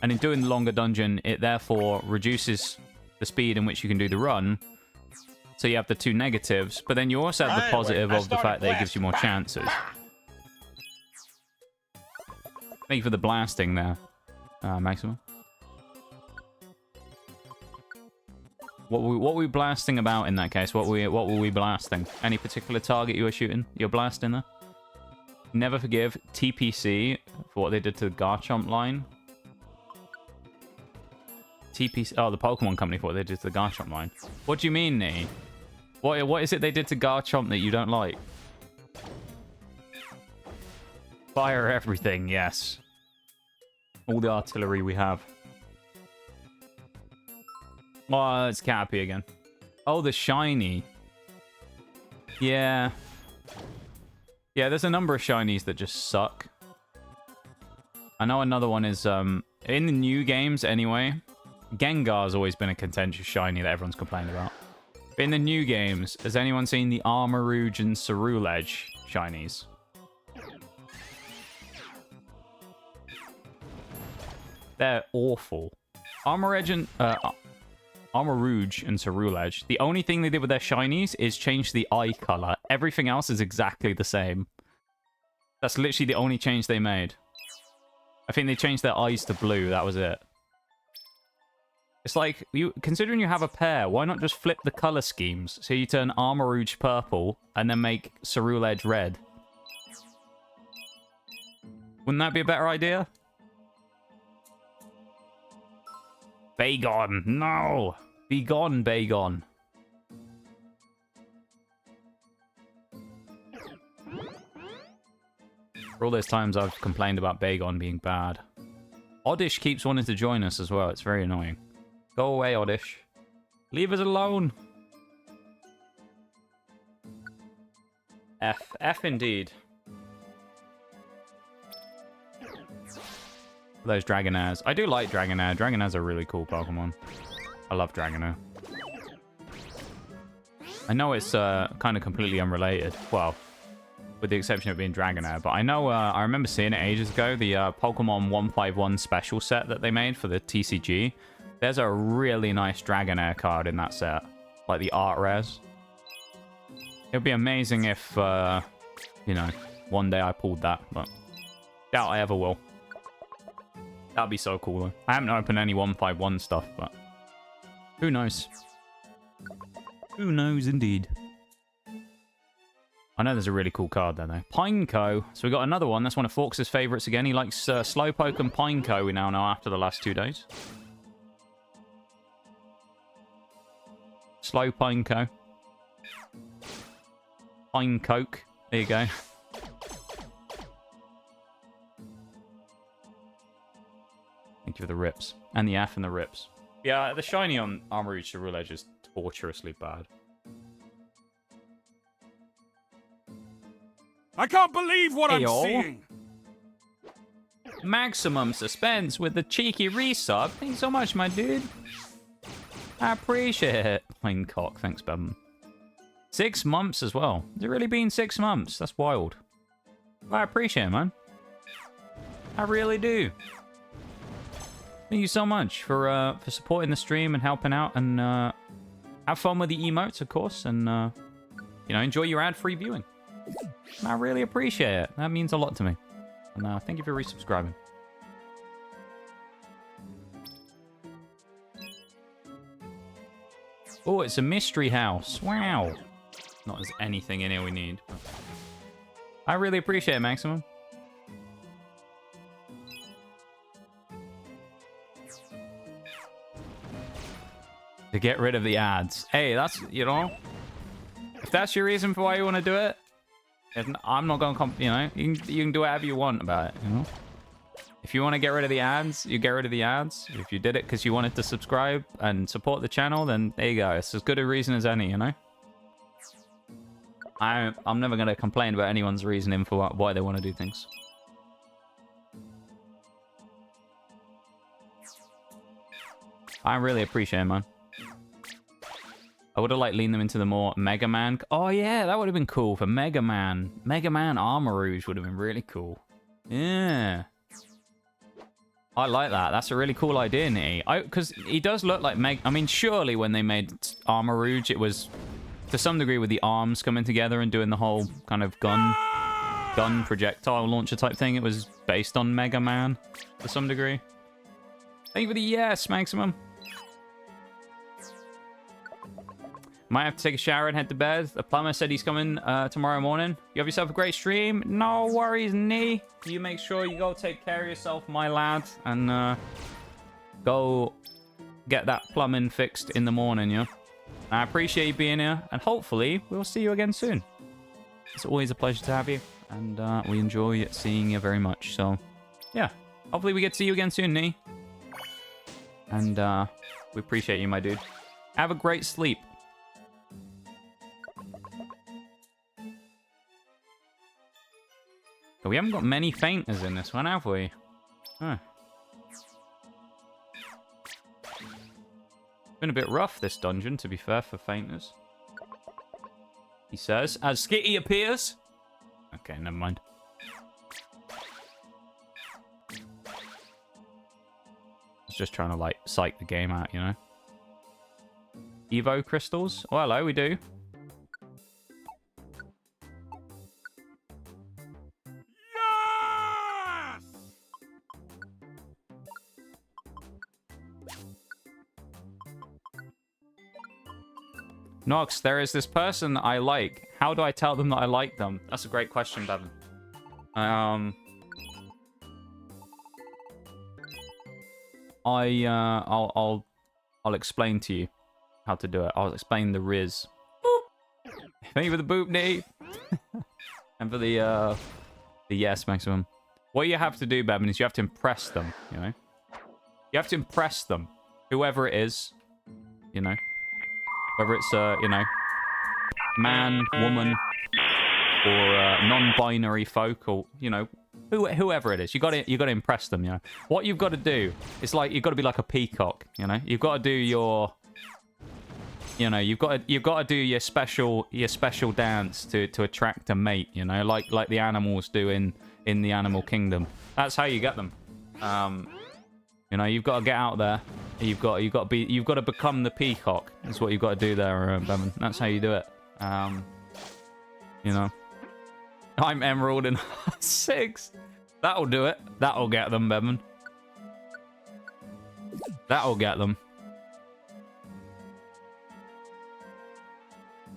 S1: And in doing the longer dungeon, it therefore reduces the speed in which you can do the run. So you have the 2 negatives, but then you also have the positive of the fact that it gives you more chances. Thank you for the blasting there, Maximum. What were we blasting about in that case? What were we blasting? Any particular target you were shooting? You're blasting there? Never forgive TPC for what they did to the Garchomp line. TPC... Oh, the Pokemon Company for what they did to the Garchomp line. What do you mean, Nee? What is it they did to Garchomp that you don't like? Fire everything, yes. All the artillery we have. Oh, it's Cappy again. Oh, the shiny. Yeah. Yeah, there's a number of shinies that just suck. I know another one is, in the new games anyway, Gengar's always been a contentious shiny that everyone's complained about. But in the new games, has anyone seen the Armarouge and Ceruledge shinies? They're awful. Armarouge and Ceruledge. The only thing they did with their shinies is change the eye color. Everything else is exactly the same. That's literally the only change they made. I think they changed their eyes to blue. That was it. It's like, considering you have a pair, why not just flip the color schemes? So you turn Armarouge purple and then make Ceruledge red. Wouldn't that be a better idea? Bagon, no! Be gone, Bagon. For all those times I've complained about Bagon being bad. Oddish keeps wanting to join us as well. It's very annoying. Go away, Oddish. Leave us alone. F. F indeed. Those Dragonairs. I do like Dragonair. Dragonair's a really cool Pokemon. I love Dragonair. I know it's kind of completely unrelated. Well, with the exception of being Dragonair. But I know, I remember seeing it ages ago. The Pokemon 151 special set that they made for the TCG. There's a really nice Dragonair card in that set. Like the art rares. It would be amazing if, you know, one day I pulled that. But doubt I ever will. That'd be so cool though. I haven't opened any 151 stuff, but who knows? Who knows indeed. I know there's a really cool card there though. Pineco. So we got another one. That's one of Forks' favorites again. He likes Slowpoke and Pineco, we now know, after the last 2 days. Slow Pineco. Pine Coke. There you go. Thank you for the rips. And the F and the rips. Yeah, the shiny on Armarouge Ceruledge is torturously bad.
S2: I can't believe what I'm seeing!
S1: Maximum suspense with the cheeky resub. Thanks so much, my dude. I appreciate it. Plain cock. Thanks, Bum. 6 months as well. Has it really been 6 months? That's wild. I appreciate it, man. I really do. Thank you so much for supporting the stream and helping out, and have fun with the emotes, of course, and you know, enjoy your ad-free viewing. And I really appreciate it. That means a lot to me. And thank you for resubscribing. Oh, it's a mystery house. Wow. Not there's anything in here we need. But I really appreciate it, Maximum. To get rid of the ads. Hey, that's, you know, if that's your reason for why you want to do it, I'm not going to, you know, you can do whatever you want about it, you know. If you want to get rid of the ads, you get rid of the ads. If you did it because you wanted to subscribe and support the channel, then there you go. It's as good a reason as any, you know. I'm never going to complain about anyone's reasoning for why they want to do things. I really appreciate it, man. I would have like leaned them into the more Mega Man. Oh yeah, that would have been cool for Mega Man. Mega Man Armarouge would have been really cool. Yeah. I like that. That's a really cool idea, Nitty. Because he does look like I mean, surely when they made Armarouge, it was to some degree with the arms coming together and doing the whole kind of gun projectile launcher type thing. It was based on Mega Man to some degree. Thank you for the yes, Maximum. Might have to take a shower and head to bed. The plumber said he's coming tomorrow morning. You have yourself a great stream. No worries, Nee. You make sure you go take care of yourself, my lad. And go get that plumbing fixed in the morning, yeah? I appreciate you being here. And hopefully, we'll see you again soon. It's always a pleasure to have you. And we enjoy seeing you very much. So, yeah. Hopefully we get to see you again soon, Nee. And we appreciate you, my dude. Have a great sleep. We haven't got many fainters in this one, have we? Huh. Been a bit rough, this dungeon, to be fair, for fainters. He says, as Skitty appears. Okay, never mind. It's just trying to, like, psych the game out, you know? Evo crystals? Oh, hello, we do.
S2: Yes!
S1: Nox, there is this person I like. How do I tell them that I like them? That's a great question, Bevan. I'll explain to you how to do it. I'll explain the Riz. Boop. Thank you for the boop knee. And for the yes maximum. What you have to do, Bevan, is you have to impress them, you know? You have to impress them. Whoever it is, you know? Whether it's, you know, man, woman, or non-binary folk, or, you know, whoever it is. You got to impress them, you know? What you've got to do is, like, you've got to be like a peacock, you know? You've got to do your... You know, you've got to do your special dance to attract a mate, you know, like the animals do in the animal kingdom. That's how you get them. You know, you've got to get out there. You've got to become the peacock. That's what you've got to do there, Bevan. That's how you do it. You know, I'm Emerald in 6. That'll do it. That'll get them, Bevan. That'll get them.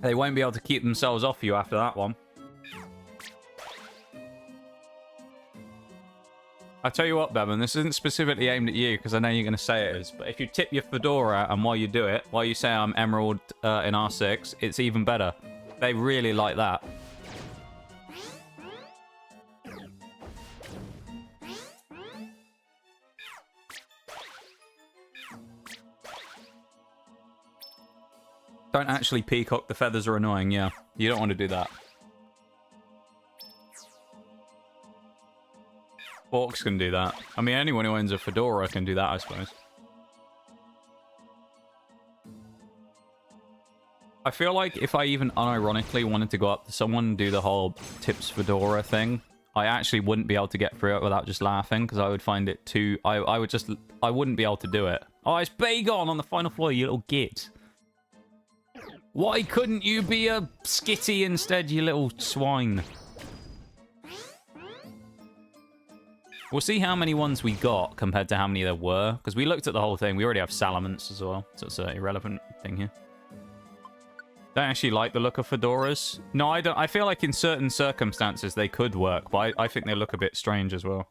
S1: They won't be able to keep themselves off you after that one. I'll tell you what, Bevan, this isn't specifically aimed at you, because I know you're going to say it is, but if you tip your fedora, and while you do it, while you say I'm Emerald in R6, it's even better. They really like that. Don't actually peacock, the feathers are annoying, yeah. You don't want to do that. Orcs can do that. I mean, anyone who owns a fedora can do that, I suppose. I feel like if I even unironically wanted to go up to someone and do the whole tips fedora thing, I actually wouldn't be able to get through it without just laughing, because I would find it too... I wouldn't be able to do it. Oh, it's Bagon on the final floor, you little git. Why couldn't you be a skitty instead, you little swine? We'll see how many ones we got compared to how many there were, because we looked at the whole thing. We already have salamence as well, so it's an irrelevant thing here. Don't actually like the look of fedoras. No, I don't. I feel like in certain circumstances they could work, but I think they look a bit strange as well.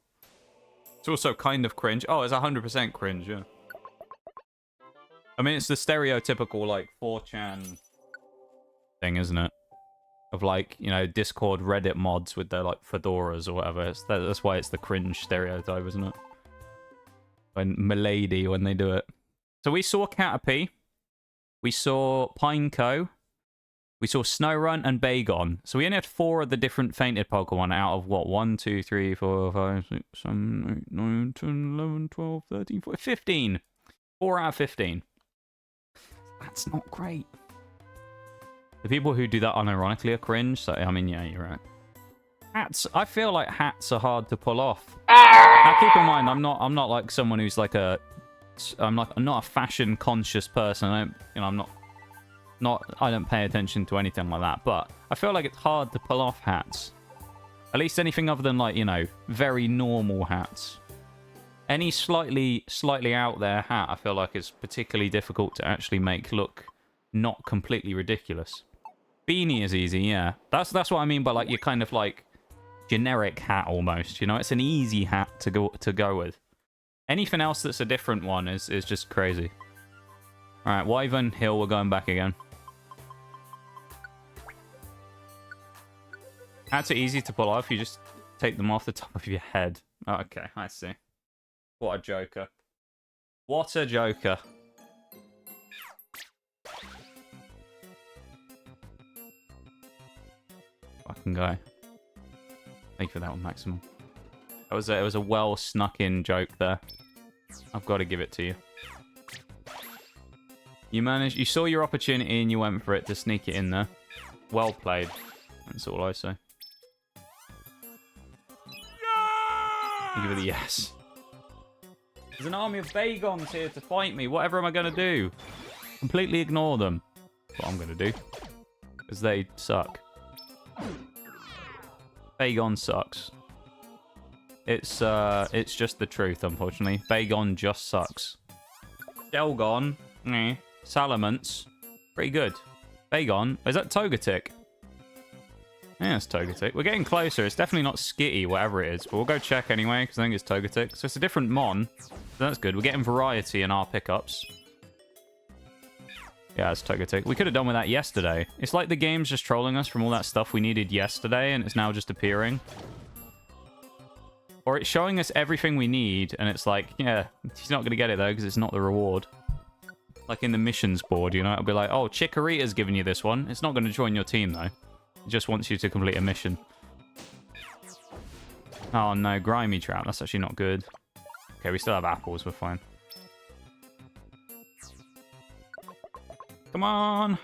S1: It's also kind of cringe. Oh, it's 100% cringe, yeah. I mean, it's the stereotypical, like, 4chan thing, isn't it? Of, like, you know, Discord, Reddit mods with their, like, fedoras or whatever. That's why it's the cringe stereotype, isn't it? When Milady, when they do it. So we saw Caterpie. We saw Pineco. We saw Snorunt and Bagon. So we only had 4 of the different fainted Pokemon out of, what, 1, 2, 3, 4, 5, 6, 7, 8, 9, 10, 11, 12, 13, 14, 15. 4 out of 15. That's not great. The people who do that unironically are cringe, so, I mean, yeah, you're right. Hats, I feel like hats are hard to pull off. Now, keep in mind, I'm not like someone who's like I'm not a fashion conscious person. I don't pay attention to anything like that, but I feel like it's hard to pull off hats. At least anything other than, like, you know, very normal hats. Any slightly out there hat, I feel like is particularly difficult to actually make look not completely ridiculous. Beanie is easy, yeah. That's what I mean by, like, your kind of, like, generic hat almost, you know? It's an easy hat to go with. Anything else that's a different one is just crazy. Alright, Wyvern Hill, we're going back again. Hats are easy to pull off, you just take them off the top of your head. Oh, okay, I see. What a joker. What a joker. Fucking guy. Thank you for that one, Maximum. It was a well snuck in joke there. I've got to give it to you. You saw your opportunity and you went for it to sneak it in there. Well played. That's all I say. You give it a yes. There's an army of Bagons here to fight me. Whatever am I going to do? Completely ignore them. That's what I'm going to do. Because they suck. Bagon sucks. It's just the truth, unfortunately. Bagon just sucks. Delgon. Salamence. Pretty good. Bagon. Is that Togetic? Yeah, it's Togetic. We're getting closer. It's definitely not Skitty, whatever it is. But we'll go check anyway, because I think it's Togetic. So it's a different Mon. So that's good. We're getting variety in our pickups. Yeah, it's Togetic. We could have done with that yesterday. It's like the game's just trolling us from all that stuff we needed yesterday, and it's now just appearing. Or it's showing us everything we need, and it's like, yeah, he's not going to get it, though, because it's not the reward. Like in the missions board, you know? It'll be like, oh, Chikorita's giving you this one. It's not going to join your team, though. It just wants you to complete a mission. Oh, no. Grimy Trap. That's actually not good. Okay, we still have apples. We're fine. Come on.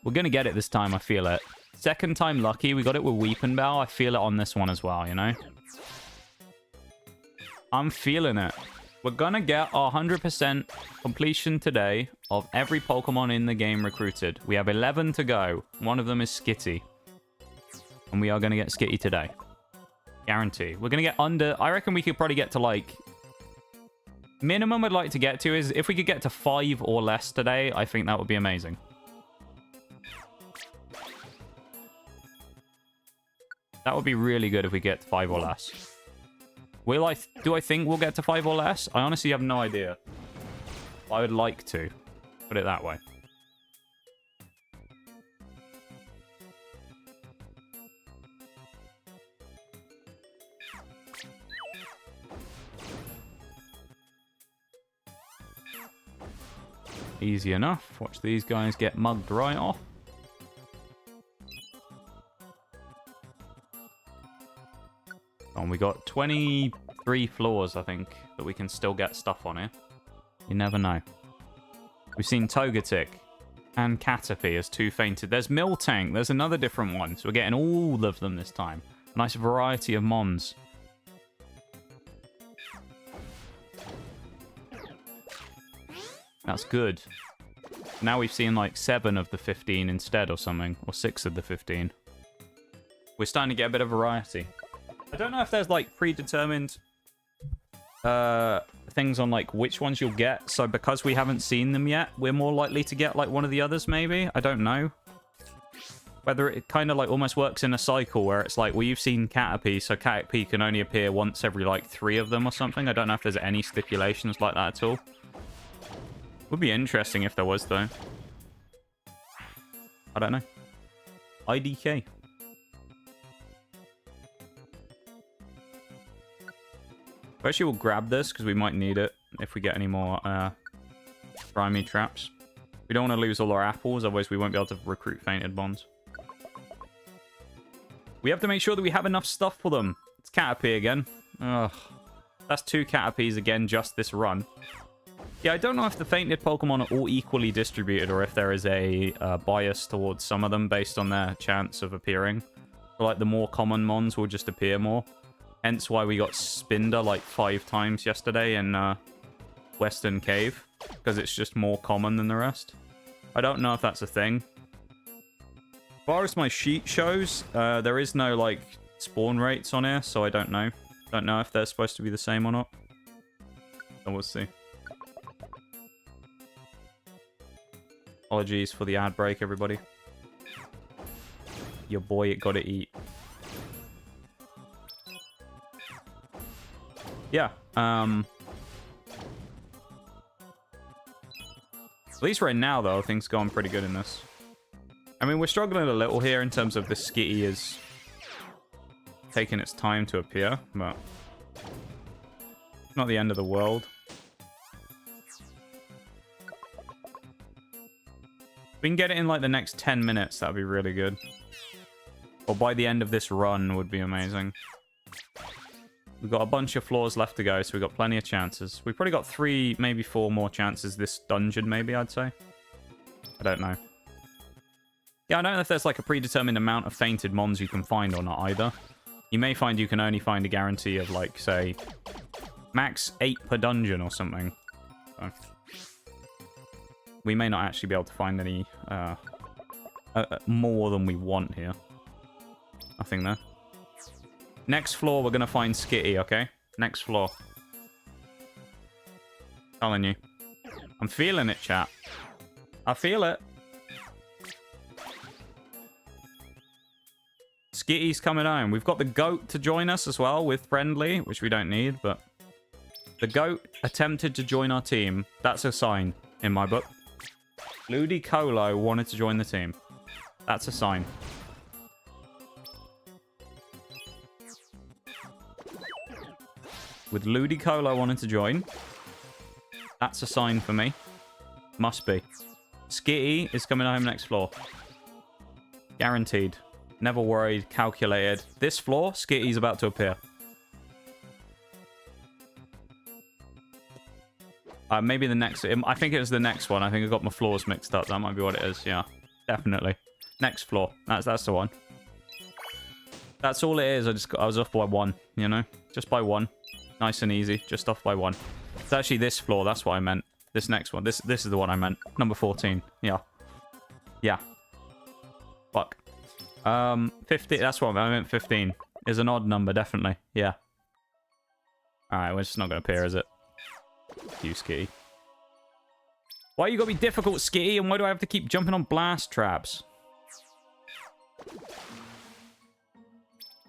S1: We're going to get it this time. I feel it. Second time lucky. We got it with Weeping Bell. I feel it on this one as well, you know? I'm feeling it. We're going to get our 100% completion today of every Pokemon in the game recruited. We have 11 to go. One of them is Skitty. And we are going to get Skitty today. Guarantee. We're going to get under... I reckon we could probably get to, like... Minimum I'd like to get to is... If we could get to 5 or less today, I think that would be amazing. That would be really good if we get to 5 or less. Do I think we'll get to 5 or less? I honestly have no idea. I would like to. Put it that way. Easy enough. Watch these guys get mugged right off. And we got 23 floors, I think, that we can still get stuff on here. You never know. We've seen Togetic and Caterpie as 2 fainted. There's Miltank. There's another different one. So we're getting all of them this time. A nice variety of Mons. That's good. Now we've seen like 7 of the 15 instead or something. Or 6 of the 15. We're starting to get a bit of variety. I don't know if there's, like, predetermined things on, like, which ones you'll get. So because we haven't seen them yet, we're more likely to get, like, one of the others, maybe? I don't know. Whether it kind of, like, almost works in a cycle where it's like, well, you've seen Caterpie, so Caterpie can only appear once every, like, 3 of them or something. I don't know if there's any stipulations like that at all. Would be interesting if there was, though. I don't know. IDK. Actually, we'll grab this because we might need it if we get any more grimy traps. We don't want to lose all our apples, otherwise we won't be able to recruit fainted bonds. We have to make sure that we have enough stuff for them. It's Caterpie again. Ugh. That's 2 Caterpies again just this run. Yeah, I don't know if the fainted Pokemon are all equally distributed or if there is a bias towards some of them based on their chance of appearing. So, like, the more common Mons will just appear more. Hence why we got Spinder like 5 times yesterday in Western Cave. Because it's just more common than the rest. I don't know if that's a thing. As far as my sheet shows, there is no like spawn rates on here, so I don't know. Don't know if they're supposed to be the same or not. So we'll see. Apologies for the ad break, everybody. Your boy, it gotta eat. Yeah, at least right now, though, things going pretty good in this. I mean, we're struggling a little here in terms of the Skitty is taking its time to appear, but not the end of the world. If we can get it in, like, the next 10 minutes, that'd be really good. Or by the end of this run would be amazing. We've got a bunch of floors left to go, so we've got plenty of chances. We've probably got 3, maybe 4 more chances this dungeon, maybe, I'd say. I don't know. Yeah, I don't know if there's like a predetermined amount of fainted mons you can find or not either. You may find you can only find a guarantee of like, say, max 8 per dungeon or something. So we may not actually be able to find any more than we want here. Nothing there. Next floor, we're going to find Skitty, okay? Next floor. Telling you. I'm feeling it, chat. I feel it. Skitty's coming home. We've got the goat to join us as well with friendly, which we don't need, but the goat attempted to join our team. That's a sign in my book. Ludicolo wanted to join the team. That's a sign. With Ludicolo wanting to join, that's a sign for me. Must be. Skitty is coming home next floor. Guaranteed. Never worried. Calculated. This floor, Skitty's about to appear. Maybe the next... I think it was the next one. I think I got my floors mixed up. That might be what it is. Yeah, definitely. Next floor. That's the one. That's all it is. I was off by 1, you know? Just by 1. Nice and easy. Just off by 1. It's actually this floor. That's what I meant. This next one. This is the one I meant. Number 14. Yeah. Yeah. Fuck. 50. That's what I meant. 15 is an odd number, definitely. Yeah. Alright, well, it's not going to appear, is it? You, Skitty. Why you got to be difficult, Skitty? And why do I have to keep jumping on blast traps?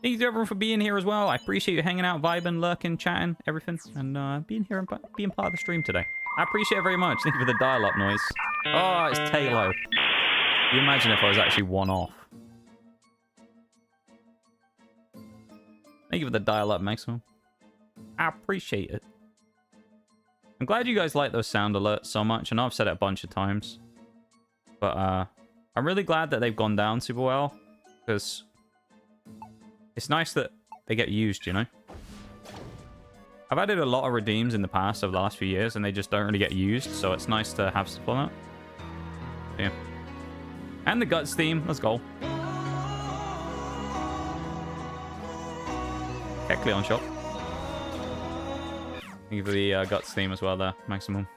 S1: Thank you to everyone for being here as well. I appreciate you hanging out, vibing, lurking, chatting, everything. And being here and being part of the stream today. I appreciate it very much. Thank you for the dial-up noise. Oh, it's Talo. Can you imagine if I was actually one off? Thank you for the dial-up, Maximum. I appreciate it. I'm glad you guys like those sound alerts so much. I know I've said it a bunch of times. But I'm really glad that they've gone down super well. Because it's nice that they get used, you know? I've added a lot of redeems in the past over the last few years, and they just don't really get used. So it's nice to have stuff on that. Yeah. And the Guts theme. Let's go. Kecleon shop. Thank you for the Guts theme as well there, Maximum.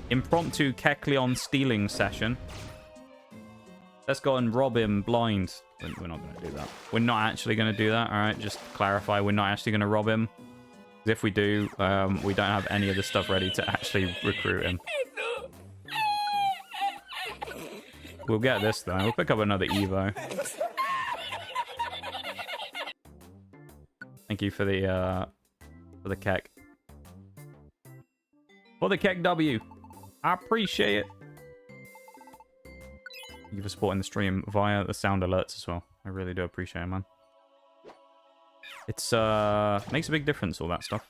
S1: Impromptu Kecleon stealing session. Let's go and rob him blind. We're not going to do that. We're not actually going to do that, alright? Just to clarify, we're not actually going to rob him. If we do, we don't have any of the stuff ready to actually recruit him. We'll get this, though. We'll pick up another Evo. Thank you for the kek. For the kek W. I appreciate it. Thank you for supporting the stream via the sound alerts as well. I really do appreciate it, man. It's makes a big difference, all that stuff.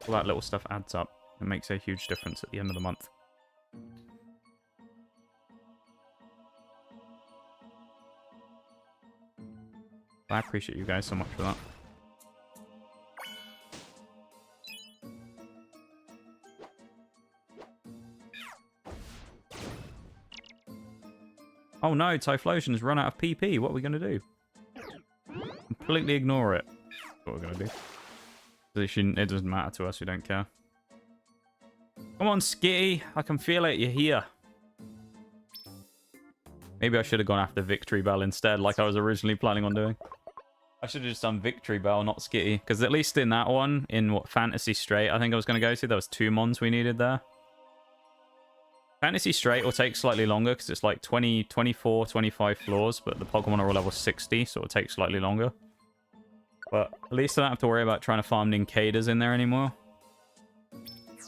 S1: All that little stuff adds up. It makes a huge difference at the end of the month. I appreciate you guys so much for that. Oh no, Typhlosion has run out of PP. What are we going to do? Completely ignore it. That's what we're going to do. It doesn't matter to us. We don't care. Come on, Skitty. I can feel it. You're here. Maybe I should have gone after Victory Bell instead, like I was originally planning on doing. I should have just done Victory Bell, not Skitty. Because at least in that one, in what, Fantasy Straight, I think I was going to go to, there was 2 mons we needed there. Fantasy Straight will take slightly longer because it's like 20, 24, 25 floors, but the Pokemon are all level 60, so it'll take slightly longer. But at least I don't have to worry about trying to farm Ninkadas in there anymore.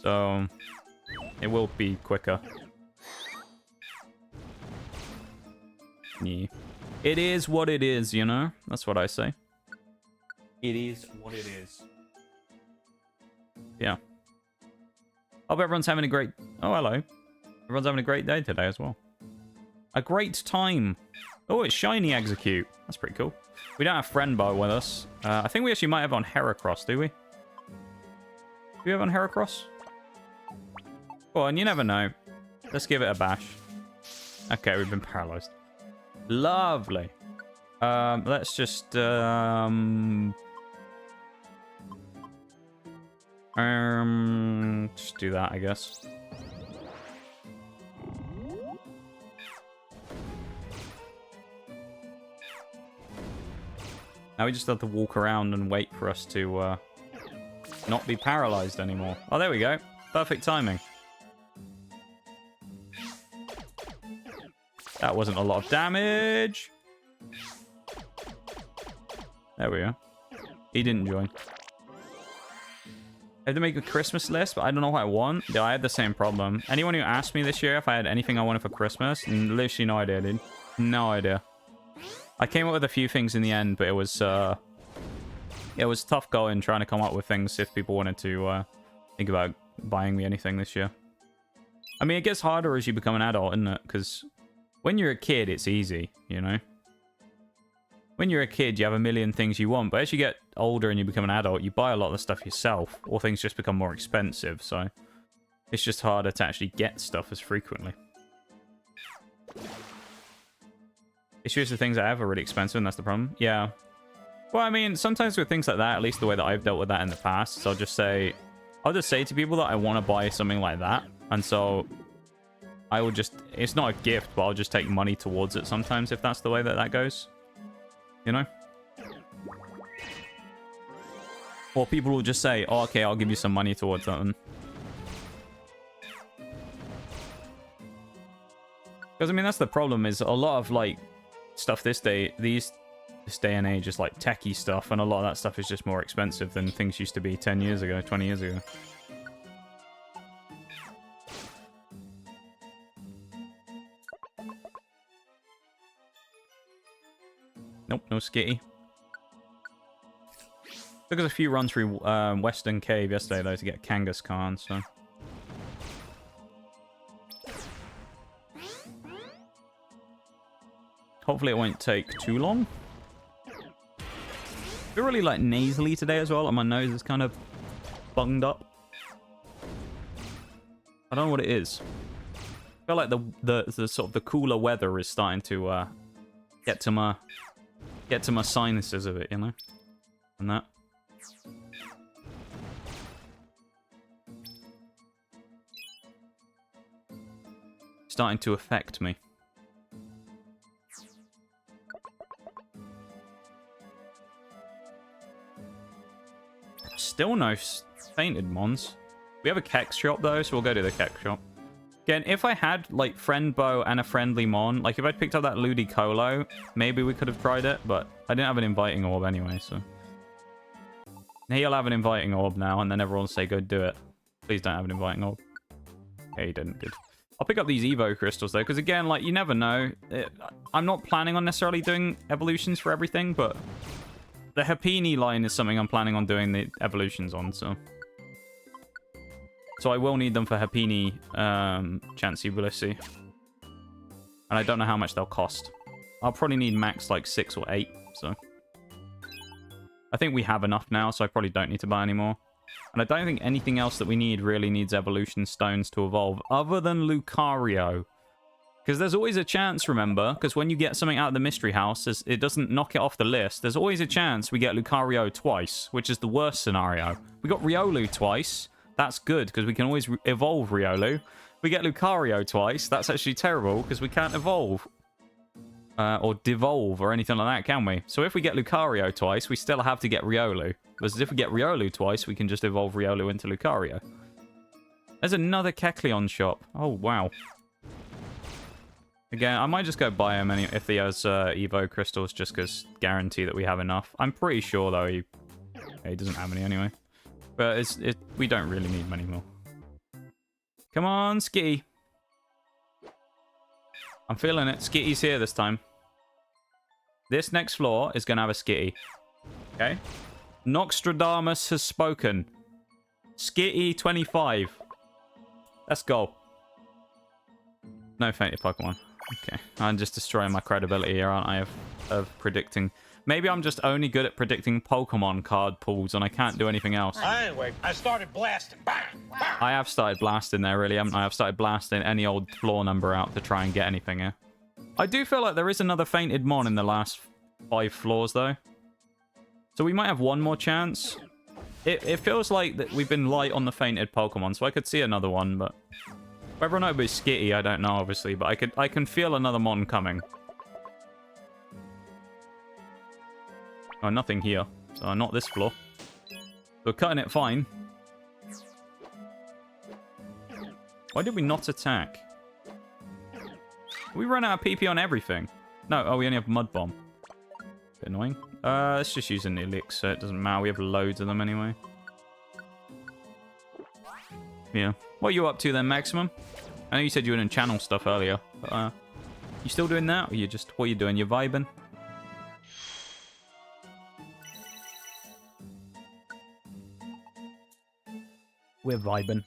S1: So it will be quicker. Yeah. It is what it is, you know? That's what I say. It is what it is. Yeah. Hope everyone's having a great... Oh, hello. Everyone's having a great day today as well. A great time. Oh, it's shiny Execute. That's pretty cool. We don't have Friendbow with us. I think we actually might have on Heracross, do we? Do we have on Heracross? Oh, and you never know. Let's give it a bash. Okay, we've been paralyzed. Lovely. Let's just do that, I guess. Now we just have to walk around and wait for us to not be paralyzed anymore. Oh, there we go. Perfect timing. That wasn't a lot of damage. There we go. He didn't join. I had to make a Christmas list, but I don't know what I want. Yeah, I had the same problem. Anyone who asked me this year if I had anything I wanted for Christmas, literally no idea, dude. No idea. I came up with a few things in the end, but it was tough going, trying to come up with things if people wanted to think about buying me anything this year. I mean, it gets harder as you become an adult, isn't it? Because when you're a kid, it's easy, you know? When you're a kid, you have a million things you want, but as you get older and you become an adult, you buy a lot of the stuff yourself, or things just become more expensive, so it's just harder to actually get stuff as frequently. It's just the things that I have are really expensive, and that's the problem. Yeah. Well, I mean, sometimes with things like that, at least the way that I've dealt with that in the past, is I'll just say to people that I want to buy something like that, and so I will just, it's not a gift, but I'll just take money towards it sometimes if that's the way that that goes. You know? Or people will just say, oh, okay, I'll give you some money towards that. Because, I mean, that's the problem, is a lot of, like, stuff this day and age is, like, techie stuff, and a lot of that stuff is just more expensive than things used to be 10 years ago, 20 years ago. Nope, no skitty. Took us a few runs through Western Cave yesterday, though, to get Kangaskhan, so... Hopefully it won't take too long. I feel really, like, nasally today as well, and my nose is kind of bunged up. I don't know what it is. I feel like the sort of the cooler weather is starting to get to my sinuses of it, you know? And that. Starting to affect me. Still no fainted mons. We have a Kex shop though, so we'll go to the Kex shop. Again, if I had, like, Friendbow and a friendly mon, like, if I'd picked up that Ludicolo, maybe we could have tried it, but I didn't have an inviting orb anyway, so... He'll have an inviting orb now, and then everyone will say, go do it. Please don't have an inviting orb. Okay, he didn't. Good. I'll pick up these Evo crystals, though, because, again, like, you never know. I'm not planning on necessarily doing evolutions for everything, but... The Happiny line is something I'm planning on doing the evolutions on, so... So I will need them for Happiny, Chansey Blissey. And I don't know how much they'll cost. I'll probably need max, like, 6 or 8, so... I think we have enough now, so I probably don't need to buy any more. And I don't think anything else that we need really needs evolution stones to evolve, other than Lucario. Because there's always a chance, remember, because when you get something out of the Mystery House, it doesn't knock it off the list. There's always a chance we get Lucario twice, which is the worst scenario. We got Riolu twice. That's good, because we can always evolve Riolu. We get Lucario twice. That's actually terrible, because we can't evolve. Or devolve, or anything like that, can we? So if we get Lucario twice, we still have to get Riolu. Because if we get Riolu twice, we can just evolve Riolu into Lucario. There's another Kecleon shop. Oh, wow. Again, I might just go buy him if he has Evo crystals, just because guarantee that we have enough. I'm pretty sure, though, he doesn't have any anyway. But we don't really need many more. Come on, Skitty. I'm feeling it. Skitty's here this time. This next floor is going to have a Skitty. Okay? Noxtradamus has spoken. Skitty 25. Let's go. No fainted Pokemon. Okay, I'm just destroying my credibility here, aren't I, of predicting. Maybe I'm just only good at predicting Pokemon card pulls and I can't do anything else.
S2: Anyway, I started blasting. Bang! Bang!
S1: I have started blasting there, really, haven't I? I've started blasting any old floor number out to try and get anything here. I do feel like there is another fainted mon in the last 5 floors, though. So we might have one more chance. It feels like that we've been light on the fainted Pokemon, so I could see another one, but... whether or not it was Skitty, I don't know, obviously, but I can feel another mon coming. Oh, nothing here. So not this floor. We're cutting it fine. Why did we not attack? We run out of PP on everything. No, oh, we only have Mud Bomb. Bit annoying. Let's just use an elixir. It doesn't matter. We have loads of them anyway. Yeah. What are you up to then, Maximum? I know you said you were in channel stuff earlier. But, you still doing that? Or you just... what are you doing? You vibing? We're vibing.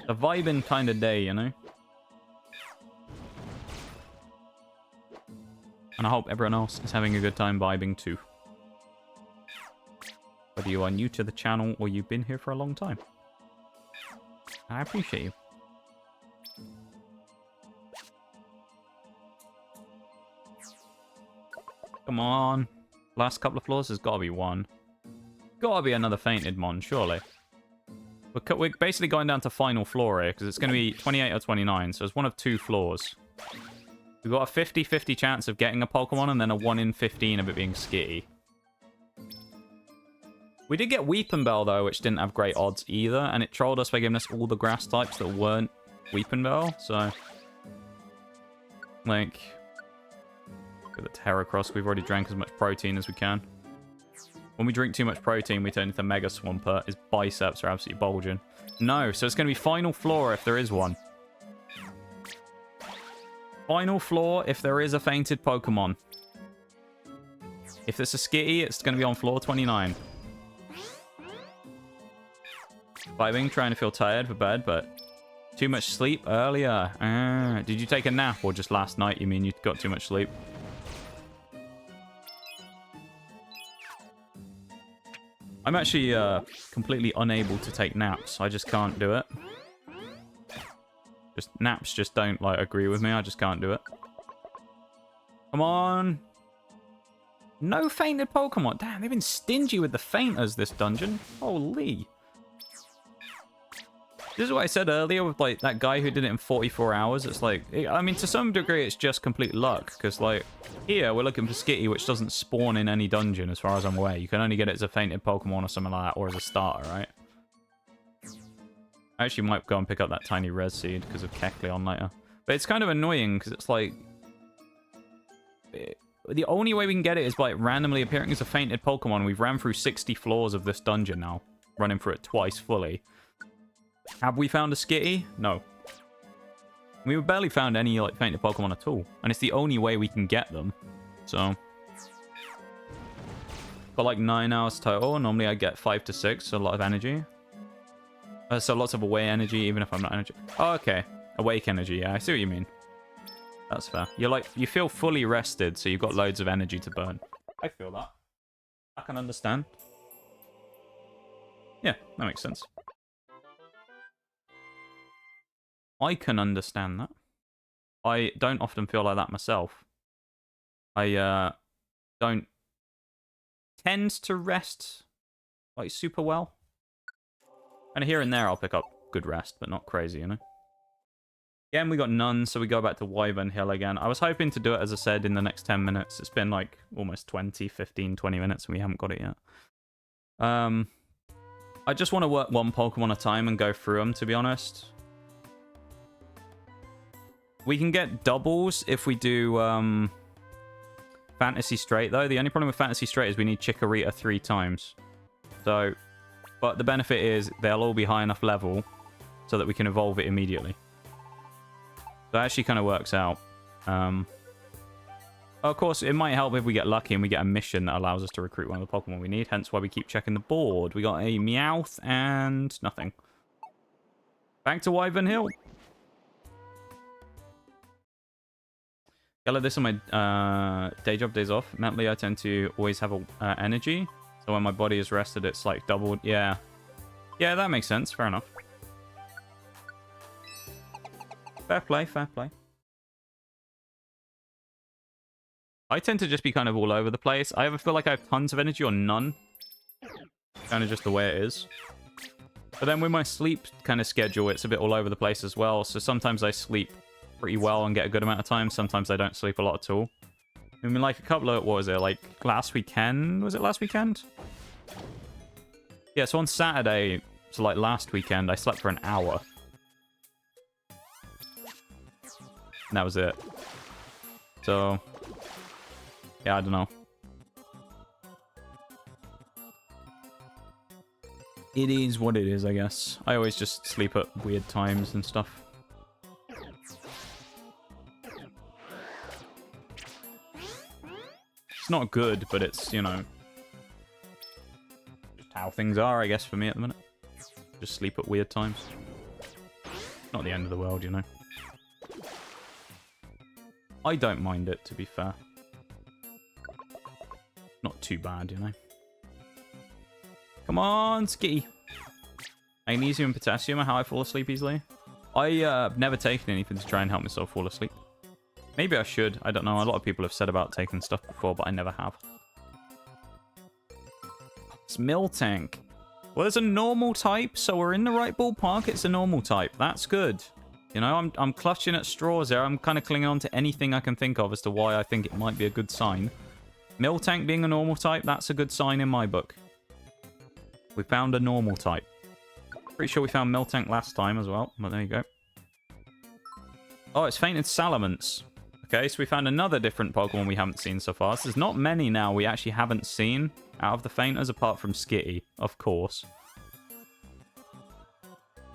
S1: A vibing kind of day, you know? And I hope everyone else is having a good time vibing too. Whether you are new to the channel or you've been here for a long time. I appreciate you. Come on. Last couple of floors, there's got to be one. Gotta be another fainted mon, surely. We're basically going down to final floor here, because it's going to be 28 or 29, so it's one of 2 floors. We've got a 50-50 chance of getting a Pokemon, and then a 1 in 15 of it being Skitty. We did get Weepinbell, though, which didn't have great odds either, and it trolled us by giving us all the grass types that weren't Weepinbell, so... like... with the Terracross, we've already drank as much protein as we can. When we drink too much protein, we turn into Mega Swampert. His biceps are absolutely bulging. No, so it's going to be final floor if there is one. Final floor if there is a fainted Pokemon. If it's a Skitty, it's going to be on floor 29. Vibing, trying to feel tired for bed, but too much sleep earlier. Did you take a nap or just last night? You mean you got too much sleep? I'm actually completely unable to take naps. I just can't do it. Naps just don't like agree with me. I just can't do it. Come on. No fainted Pokemon. Damn, they've been stingy with the fainters this dungeon. Holy. This is what I said earlier with like that guy who did it in 44 hours. It's like, I mean, to some degree, it's just complete luck. Because like here, we're looking for Skitty, which doesn't spawn in any dungeon as far as I'm aware. You can only get it as a fainted Pokemon or something like that, or as a starter, right? I actually might go and pick up that tiny res seed because of Kecleon later. But it's kind of annoying because it's like... the only way we can get it is by randomly appearing as a fainted Pokemon. We've ran through 60 floors of this dungeon now. Running through it twice fully. Have we found a Skitty? No. We've barely found any like fainted Pokemon at all. And it's the only way we can get them. So... got like 9 hours total. Normally I get 5 to 6, so a lot of energy. So lots of away energy, even if I'm not energy. Oh, okay. Awake energy, yeah, I see what you mean. That's fair. You're like, you feel fully rested, so you've got loads of energy to burn. I feel that. I can understand. Yeah, that makes sense. I can understand that. I don't often feel like that myself. I don't tend to rest like super well. And here and there I'll pick up good rest, but not crazy, you know? Again, we got none, so we go back to Wyvern Hill again. I was hoping to do it, as I said, in the next 10 minutes. It's been like almost 20, 15, 20 minutes, and we haven't got it yet. I just want to work one Pokemon at a time and go through them, to be honest. We can get doubles if we do Fantasy Straight, though. The only problem with Fantasy Straight is we need Chikorita 3 times. So... but the benefit is they'll all be high enough level so that we can evolve it immediately. So that actually kind of works out. Of course, it might help if we get lucky and we get a mission that allows us to recruit one of the Pokemon we need. Hence why we keep checking the board. We got a Meowth and nothing. Back to Wyvern Hill.
S3: I let this on my day job days off. Mentally, I tend to always have a energy. So when my body is rested, it's like doubled. Yeah. Yeah, that makes sense. Fair enough. Fair play, fair play. I tend to just be kind of all over the place. I either feel like I have tons of energy or none. Kind of just the way it is. But then with my sleep kind of schedule, it's a bit all over the place as well. So sometimes I sleep pretty well and get a good amount of time. Sometimes I don't sleep a lot at all. I mean, like a couple of, what was it, like last weekend? Was it last weekend? Yeah, so on Saturday, so like last weekend, I slept for an hour. And that was it. So, yeah, I don't know. It is what it is, I guess. I always just sleep at weird times and stuff. It's not good, but it's, you know, just how things are, I guess, for me at the minute. Just sleep at weird times. Not the end of the world, you know. I don't mind it, to be fair. Not too bad, you know. Come on, Skitty. Magnesium and potassium are how I fall asleep easily. I've never taken anything to try and help myself fall asleep. Maybe I should. I don't know. A lot of people have said about taking stuff before, but I never have. It's Miltank. Well, there's a normal type, so we're in the right ballpark. It's a normal type. That's good. You know, I'm clutching at straws there. I'm kind of clinging on to anything I can think of as to why I think it might be a good sign. Miltank being a normal type, that's a good sign in my book. We found a normal type. Pretty sure we found Miltank last time as well, but there you go. Oh, it's fainted Salamence. Okay, so we found another different Pokemon we haven't seen so far. So there's not many now we actually haven't seen out of the fainters, apart from Skitty, of course.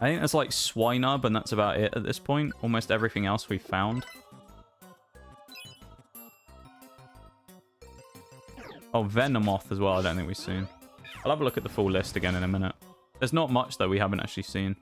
S3: I think there's like Swinub, and that's about it at this point. Almost everything else we've found. Oh, Venomoth as well, I don't think we've seen. I'll have a look at the full list again in a minute. There's not much that we haven't actually seen.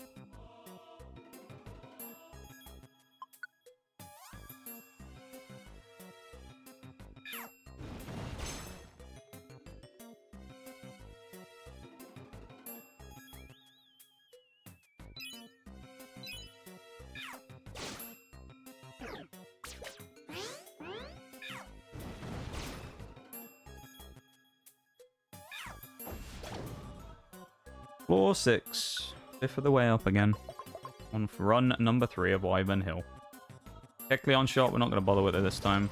S3: Floor 6. Fifth of the way up again. On run number 3 of Wyvern Hill. Kecleon shot, we're not going to bother with it this time.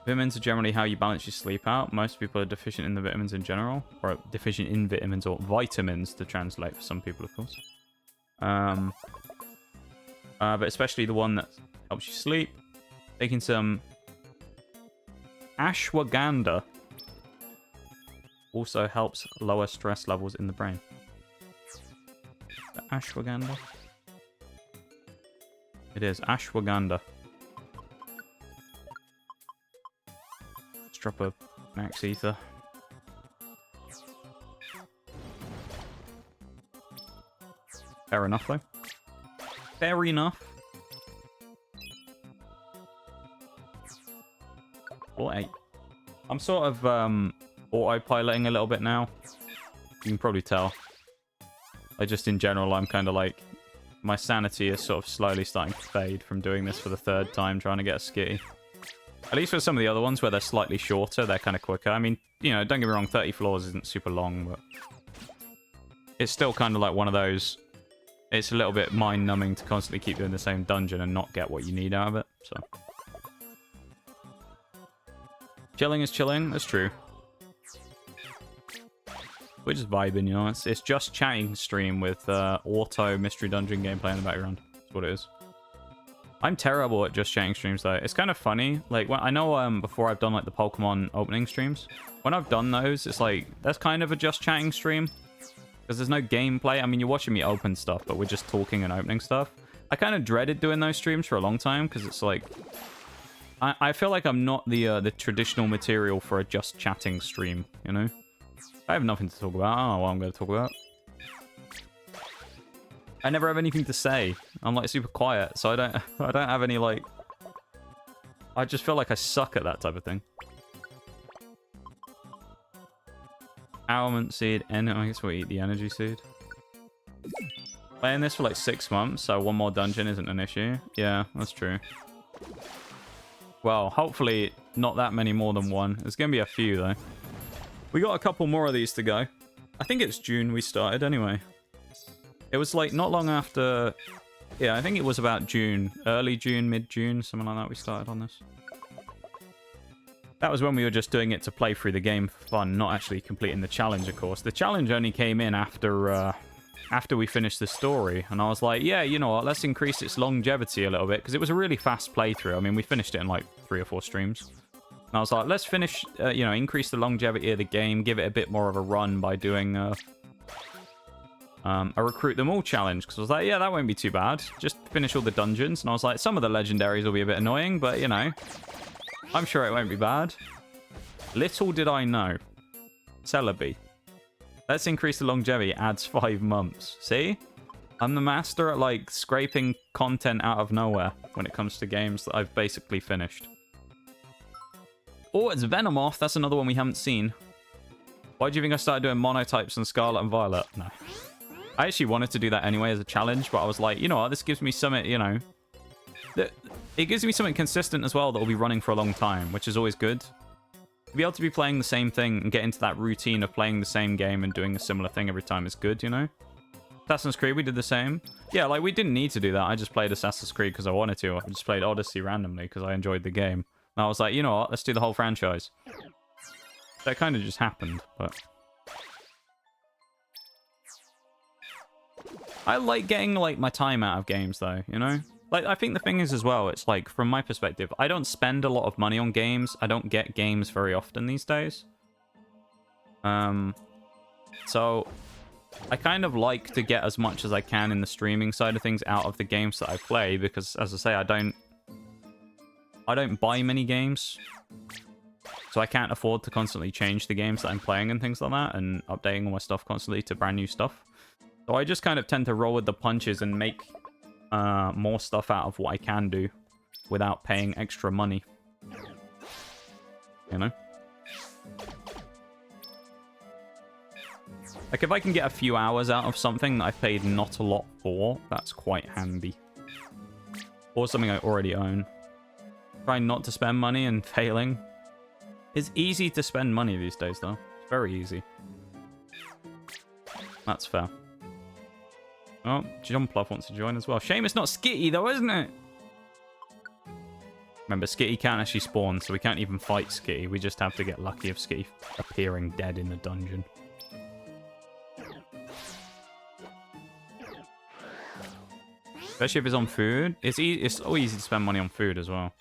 S3: Vitamins are generally how you balance your sleep out. Most people are deficient in the vitamins in general. Or deficient in vitamins, or vitamins to translate for some people, of course. But especially the one that helps you sleep. Taking some ashwagandha also helps lower stress levels in the brain. The ashwagandha? It is ashwagandha. Let's drop a max ether. Fair enough, though. Fair enough. Or 8. I'm sort of autopiloting a little bit now. You can probably tell. Like, just in general, I'm kind of like... My sanity is sort of slowly starting to fade from doing this for the 3rd time, trying to get a Skitty. At least for some of the other ones where they're slightly shorter, they're kind of quicker. I mean, you know, don't get me wrong, 30 floors isn't super long, but... It's still kind of like one of those... It's a little bit mind-numbing to constantly keep doing the same dungeon and not get what you need out of it, so... Chilling is chilling, that's true. We're just vibing, you know. It's just chatting stream with auto mystery dungeon gameplay in the background. That's what it is. I'm terrible at just chatting streams though. It's kind of funny. Like when I know before I've done like the Pokemon opening streams. When I've done those, it's like that's kind of a just chatting stream because there's no gameplay. I mean, you're watching me open stuff, but we're just talking and opening stuff. I kind of dreaded doing those streams for a long time because it's like I feel like I'm not the traditional material for a just chatting stream. You know. I have nothing to talk about. I don't know what I'm going to talk about. I never have anything to say. I'm like super quiet, so I don't have any like I just feel like I suck at that type of thing. Almond seed, and I guess we'll eat the energy seed. Playing this for like 6 months, so one more dungeon isn't an issue. Yeah, that's true. Well, hopefully not that many more than one. There's going to be a few, though. We got a couple more of these to go. I think it's June we started, anyway. It was like not long after... Yeah, I think it was about June. Early June, mid-June, something like that we started on this. That was when we were just doing it to play through the game for fun, not actually completing the challenge, of course. The challenge only came in after we finished the story, and I was like, yeah, you know what, let's increase its longevity a little bit, because it was a really fast playthrough. I mean, we finished it in like 3 or 4 streams. And I was like, let's finish, you know, increase the longevity of the game, give it a bit more of a run by doing a recruit them all challenge, because I was like, yeah, that won't be too bad. Just finish all the dungeons, and I was like, some of the legendaries will be a bit annoying, but, you know, I'm sure it won't be bad. Little did I know. Celebi. Let's increase the longevity. Adds 5 months. See? I'm the master at, like, scraping content out of nowhere when it comes to games that I've basically finished. Oh, it's Venomoth. That's another one we haven't seen. Why do you think I started doing monotypes on Scarlet and Violet? No. I actually wanted to do that anyway as a challenge, but I was like, you know what? This gives me something, you know... It gives me something consistent as well that will be running for a long time, which is always good. To be able to be playing the same thing and get into that routine of playing the same game and doing a similar thing every time is good, you know? Assassin's Creed, we did the same. Yeah, like, we didn't need to do that. I just played Assassin's Creed because I wanted to. I just played Odyssey randomly because I enjoyed the game. And I was like, you know what? Let's do the whole franchise. That kind of just happened, but... I like getting, like, my time out of games, though, you know? Like, I think the thing is as well, it's like, from my perspective, I don't spend a lot of money on games. I don't get games very often these days. So, I kind of like to get as much as I can in the streaming side of things out of the games that I play, because, as I say, I don't buy many games. So I can't afford to constantly change the games that I'm playing and things like that, and updating all my stuff constantly to brand new stuff. So I just kind of tend to roll with the punches and make... more stuff out of what I can do without paying extra money. You know? Like, if I can get a few hours out of something that I've paid not a lot for, that's quite handy. Or something I already own. Trying not to spend money and failing. It's easy to spend money these days, though. It's very easy. That's fair. Oh, Jumpluff wants to join as well. Shame it's not Skitty, though, isn't it? Remember, Skitty can't actually spawn, so we can't even fight Skitty. We just have to get lucky of Skitty appearing dead in the dungeon. Especially if it's on food. It's so easy to spend money on food as well.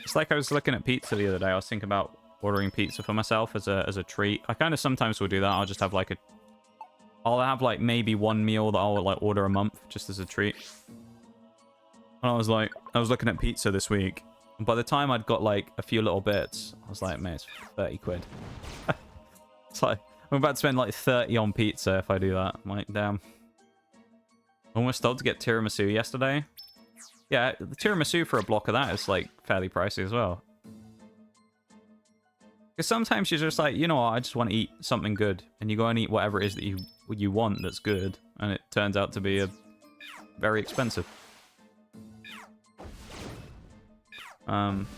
S3: It's like I was looking at pizza the other day. I was thinking about ordering pizza for myself as a treat. I kind of sometimes will do that. I'll just have like I'll have like maybe one meal that I'll like order a month just as a treat. And I was looking at pizza this week. And by the time I'd got like a few little bits, I was like, man, it's 30 quid. It's like, I'm about to spend like 30 on pizza if I do that. I'm like, damn. Almost stopped to get tiramisu yesterday. Yeah, the tiramisu for a block of that is like fairly pricey as well. Because sometimes you're just like, you know what, I just want to eat something good. And you go and eat whatever it is that you want that's good. And it turns out to be very expensive.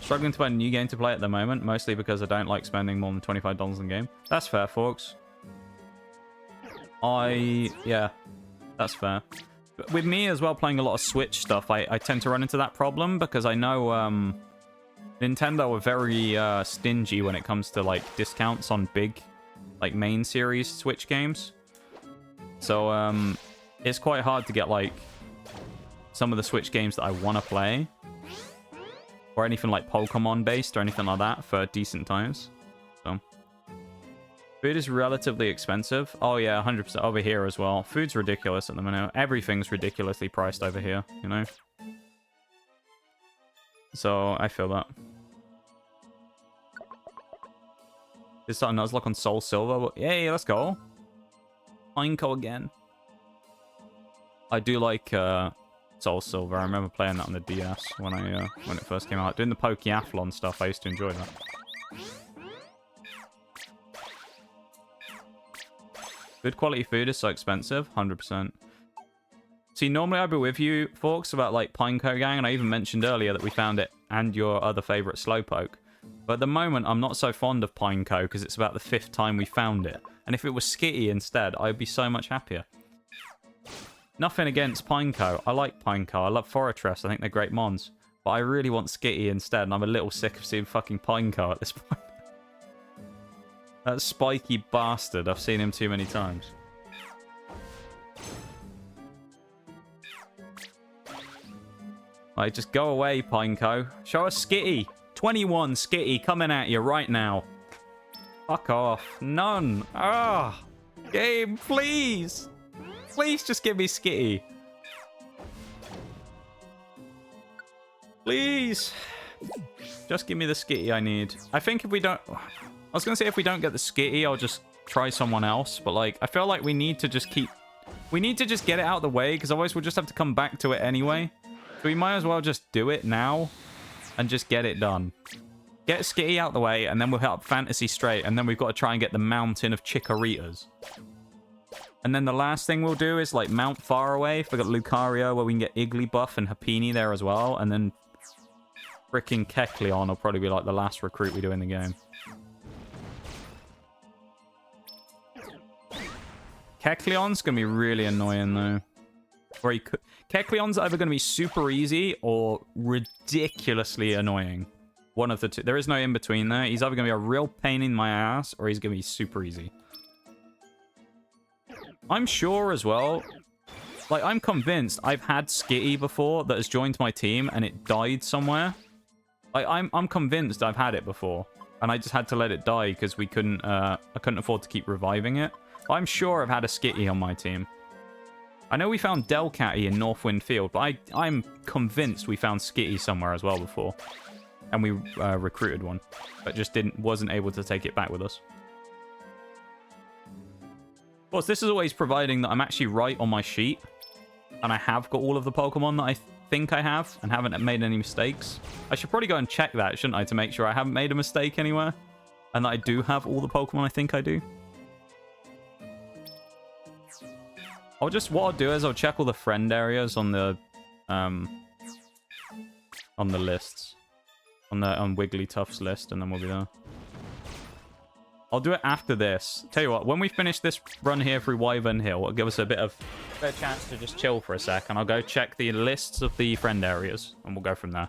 S3: Struggling to find a new game to play at the moment, mostly because I don't like spending more than $25 in game. That's fair, folks. Yeah, that's fair. But with me as well, playing a lot of Switch stuff, I tend to run into that problem because I know Nintendo are very stingy when it comes to like discounts on big, like main series Switch games. So it's quite hard to get like some of the Switch games that I want to play. Or anything like Pokemon based or anything like that for decent times. So food is relatively expensive. Oh yeah, 100% over here as well. Food's ridiculous at the minute. Everything's ridiculously priced over here, you know? So I feel that. Is that a Nuzlocke on Soul Silver? Yay, let's go. Pineco again. I do like Soul Silver. I remember playing that on the DS when when it first came out. Doing the Pokeathlon stuff, I used to enjoy that. Good quality food is so expensive. 100%. See, normally I'd be with you, Forks, about like Pineco Gang, and I even mentioned earlier that we found it and your other favourite Slowpoke. But at the moment, I'm not so fond of Pineco because it's about the 5th time we found it. And if it was Skitty instead, I'd be so much happier. Nothing against Pineco. I like Pineco. I love Fortress. I think they're great mons. But I really want Skitty instead, and I'm a little sick of seeing fucking Pineco at this point. That spiky bastard. I've seen him too many times. Like, just go away, Pineco. Show us Skitty. 21 Skitty coming at you right now. Fuck off. None. Ah. Game, please. Please just give me Skitty. Please. Just give me the Skitty I need. I think if we don't... I was going to say if we don't get the Skitty, I'll just try someone else. But, like, I feel like we need to just keep... We need to just get it out of the way, because otherwise we'll just have to come back to it anyway. So we might as well just do it now and just get it done. Get Skitty out the way, and then we'll hit up Fantasy straight, and then we've got to try and get the mountain of Chikoritas. And then the last thing we'll do is, like, Mount Faraway. If we got Lucario, where we can get Igglybuff and Happiny there as well. And then fricking Kecleon will probably be, like, the last recruit we do in the game. Kecleon's going to be really annoying, though. Where he could... Kecleon's either going to be super easy or ridiculously annoying. One of the two. There is no in-between there. He's either going to be a real pain in my ass or he's going to be super easy. I'm sure as well, like, I'm convinced I've had Skitty before that has joined my team and it died somewhere. Like, I'm convinced I've had it before and I just had to let it die because we couldn't, I couldn't afford to keep reviving it. I'm sure I've had a Skitty on my team. I know we found Delcatty in Northwind Field, but I'm convinced we found Skitty somewhere as well before. And we recruited one, but just wasn't able to take it back with us. Of course, this is always providing that I'm actually right on my sheet. And I have got all of the Pokemon that I think I have and haven't made any mistakes. I should probably go and check that, shouldn't I, to make sure I haven't made a mistake anywhere. And that I do have all the Pokemon I think I do. What I'll do is I'll check all the friend areas on the lists. On Wigglytuff's list, and then we'll be there. I'll do it after this. Tell you what, when we finish this run here through Wyvern Hill, it'll give us a bit of a chance to just chill for a sec, and I'll go check the lists of the friend areas, and we'll go from there.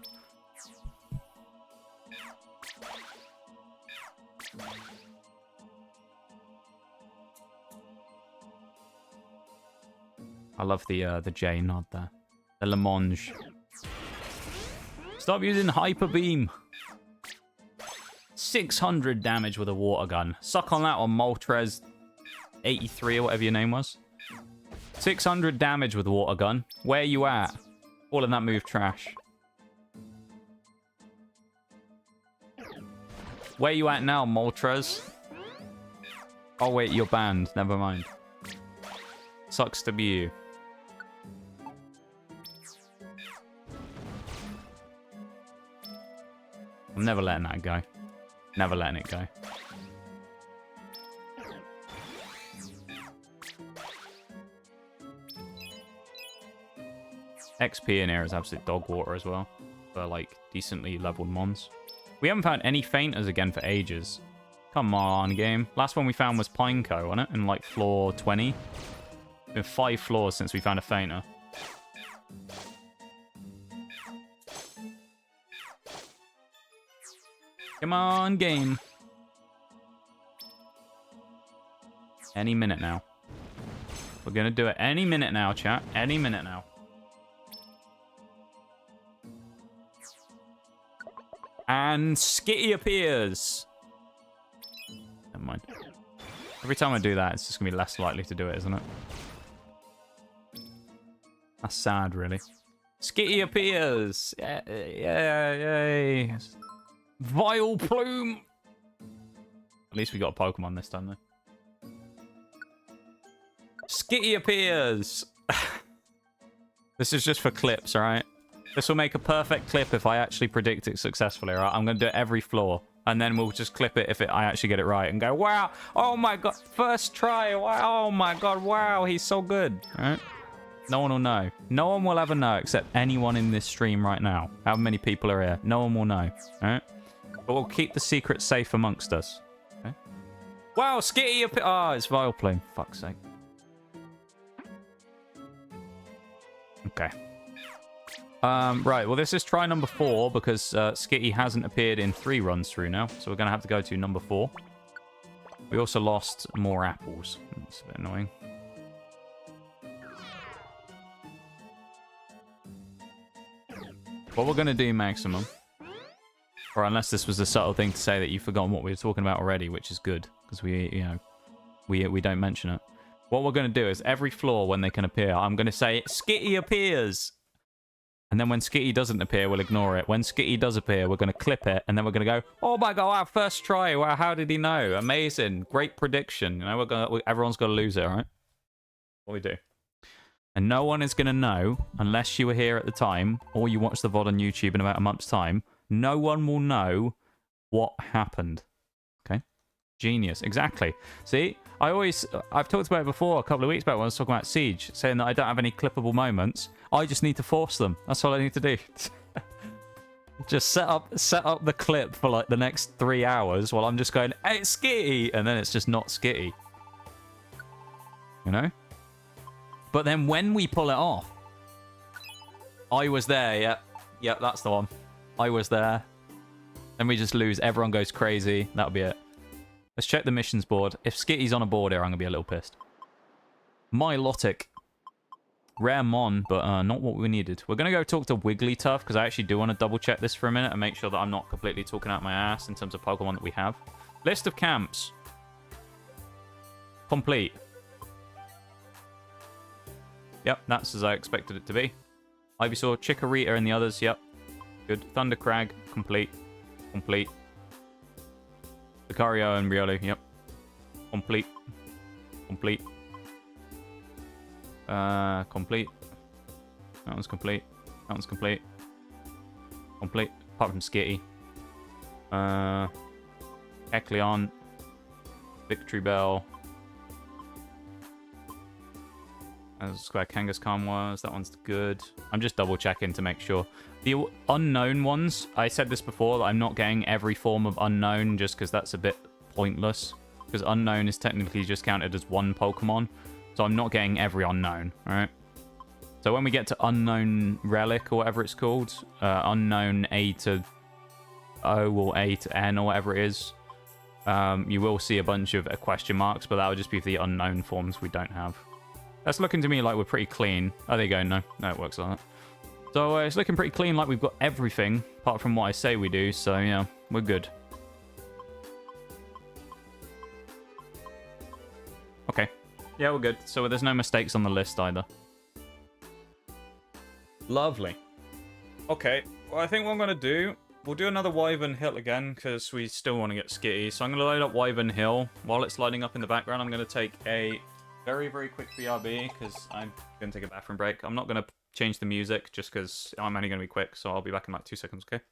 S3: I love the J nod there. The Lamonge. Stop using Hyper Beam. 600 damage with a water gun. Suck on that one, Moltres 83 or whatever your name was. 600 damage with a water gun. Where you at? All of that move trash. Where you at now, Moltres? Oh wait, you're banned. Never mind. Sucks to be you. I'm never letting that go. Never letting it go. XP in here is absolute dog water as well. For, like, decently leveled mons. We haven't found any fainters again for ages. Come on, game. Last one we found was Pineco, wasn't it? In, like, floor 20. It's been 5 floors since we found a fainter. Come on, game. Any minute now. We're going to do it any minute now, chat. Any minute now. And Skitty appears. Never mind. Every time I do that, it's just going to be less likely to do it, isn't it? That's sad, really. Skitty appears. Yeah, yay. Vile Plume. At least we got a Pokemon this time, though. Skitty appears. This is just for clips, all right? This will make a perfect clip if I actually predict it successfully, all right? I'm going to do it every floor, and then we'll just clip it if I actually get it right and go, wow, oh my god, first try, wow, oh my god, wow, he's so good, all right? No one will know. No one will ever know except anyone in this stream right now. How many people are here? No one will know, all right? But we'll keep the secret safe amongst us, okay? Wow, Skitty, oh, it's Vileplume, fuck's sake. Okay. Right, well, this is try number 4 because Skitty hasn't appeared in 3 runs through now, so we're going to have to go to number 4. We also lost more apples. That's a bit annoying. What we're going to do, maximum, or unless this was a subtle thing to say that you've forgotten what we were talking about already, which is good, because we don't mention it. What we're going to do is every floor when they can appear, I'm going to say, Skitty appears! And then when Skitty doesn't appear, we'll ignore it. When Skitty does appear, we're going to clip it, and then we're going to go, oh my god, wow, first try, wow, how did he know? Amazing, great prediction. You know, everyone's got to lose it, all right? What we do. And no one is going to know, unless you were here at the time, or you watch the VOD on YouTube in about a month's time, no one will know what happened. Okay? Genius. Exactly. See, I've talked about it before a couple of weeks back when I was talking about Siege, saying that I don't have any clippable moments. I just need to force them. That's all I need to do. Just set up the clip for like the next 3 hours while I'm just going, hey, it's Skitty! And then it's just not Skitty. You know? But then when we pull it off, I was there, yep, that's the one. I was there. Then we just lose, everyone goes crazy, that'll be it. Let's check the missions board. If Skitty's on a board here, I'm going to be a little pissed. Milotic. Rare Mon, but not what we needed. We're going to go talk to Wigglytuff, because I actually do want to double check this for a minute and make sure that I'm not completely talking out my ass in terms of Pokemon that we have. List of camps. Complete. Yep, that's as I expected it to be. Ivysaur, Chikorita, and the others, yep. Good. Thundercrag, complete. Complete. Lucario and Riolu, yep. Complete. Complete. Complete. That one's complete. That one's complete. Complete. Apart from Skitty. Ekleon. Victory Bell. That's where Kangaskhan was. That one's good. I'm just double checking to make sure. The unknown ones, I said this before, that I'm not getting every form of unknown just because that's a bit pointless. Because unknown is technically just counted as one Pokemon. So I'm not getting every unknown, alright? So when we get to unknown relic or whatever it's called, unknown A to O or A to N or whatever it is, you will see a bunch of question marks, but that would just be for the unknown forms we don't have. That's looking to me like we're pretty clean. Oh, there you go. No, it works like that. So it's looking pretty clean, like we've got everything, apart from what I say we do. So yeah, we're good. Okay. Yeah, we're good. So there's no mistakes on the list either. Lovely. Okay. Well, I think what I'm going to do, we'll do another Wyvern Hill again, because we still want to get Skitty. So I'm going to load up Wyvern Hill. While it's lighting up in the background, I'm going to take a very, very quick BRB, because I'm going to take a bathroom break. I'm not going to change the music, just because I'm only going to be quick, so I'll be back in like 2 seconds, okay?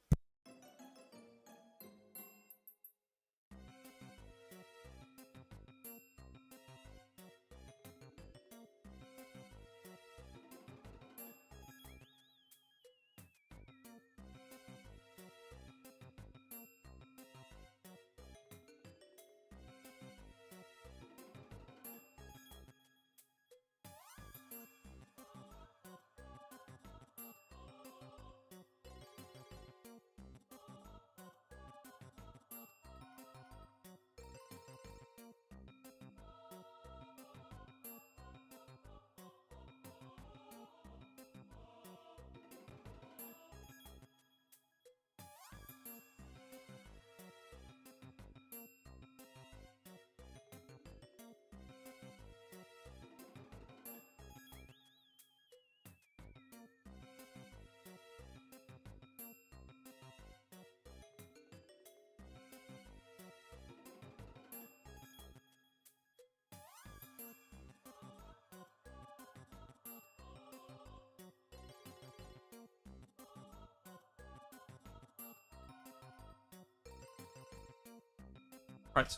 S3: Right.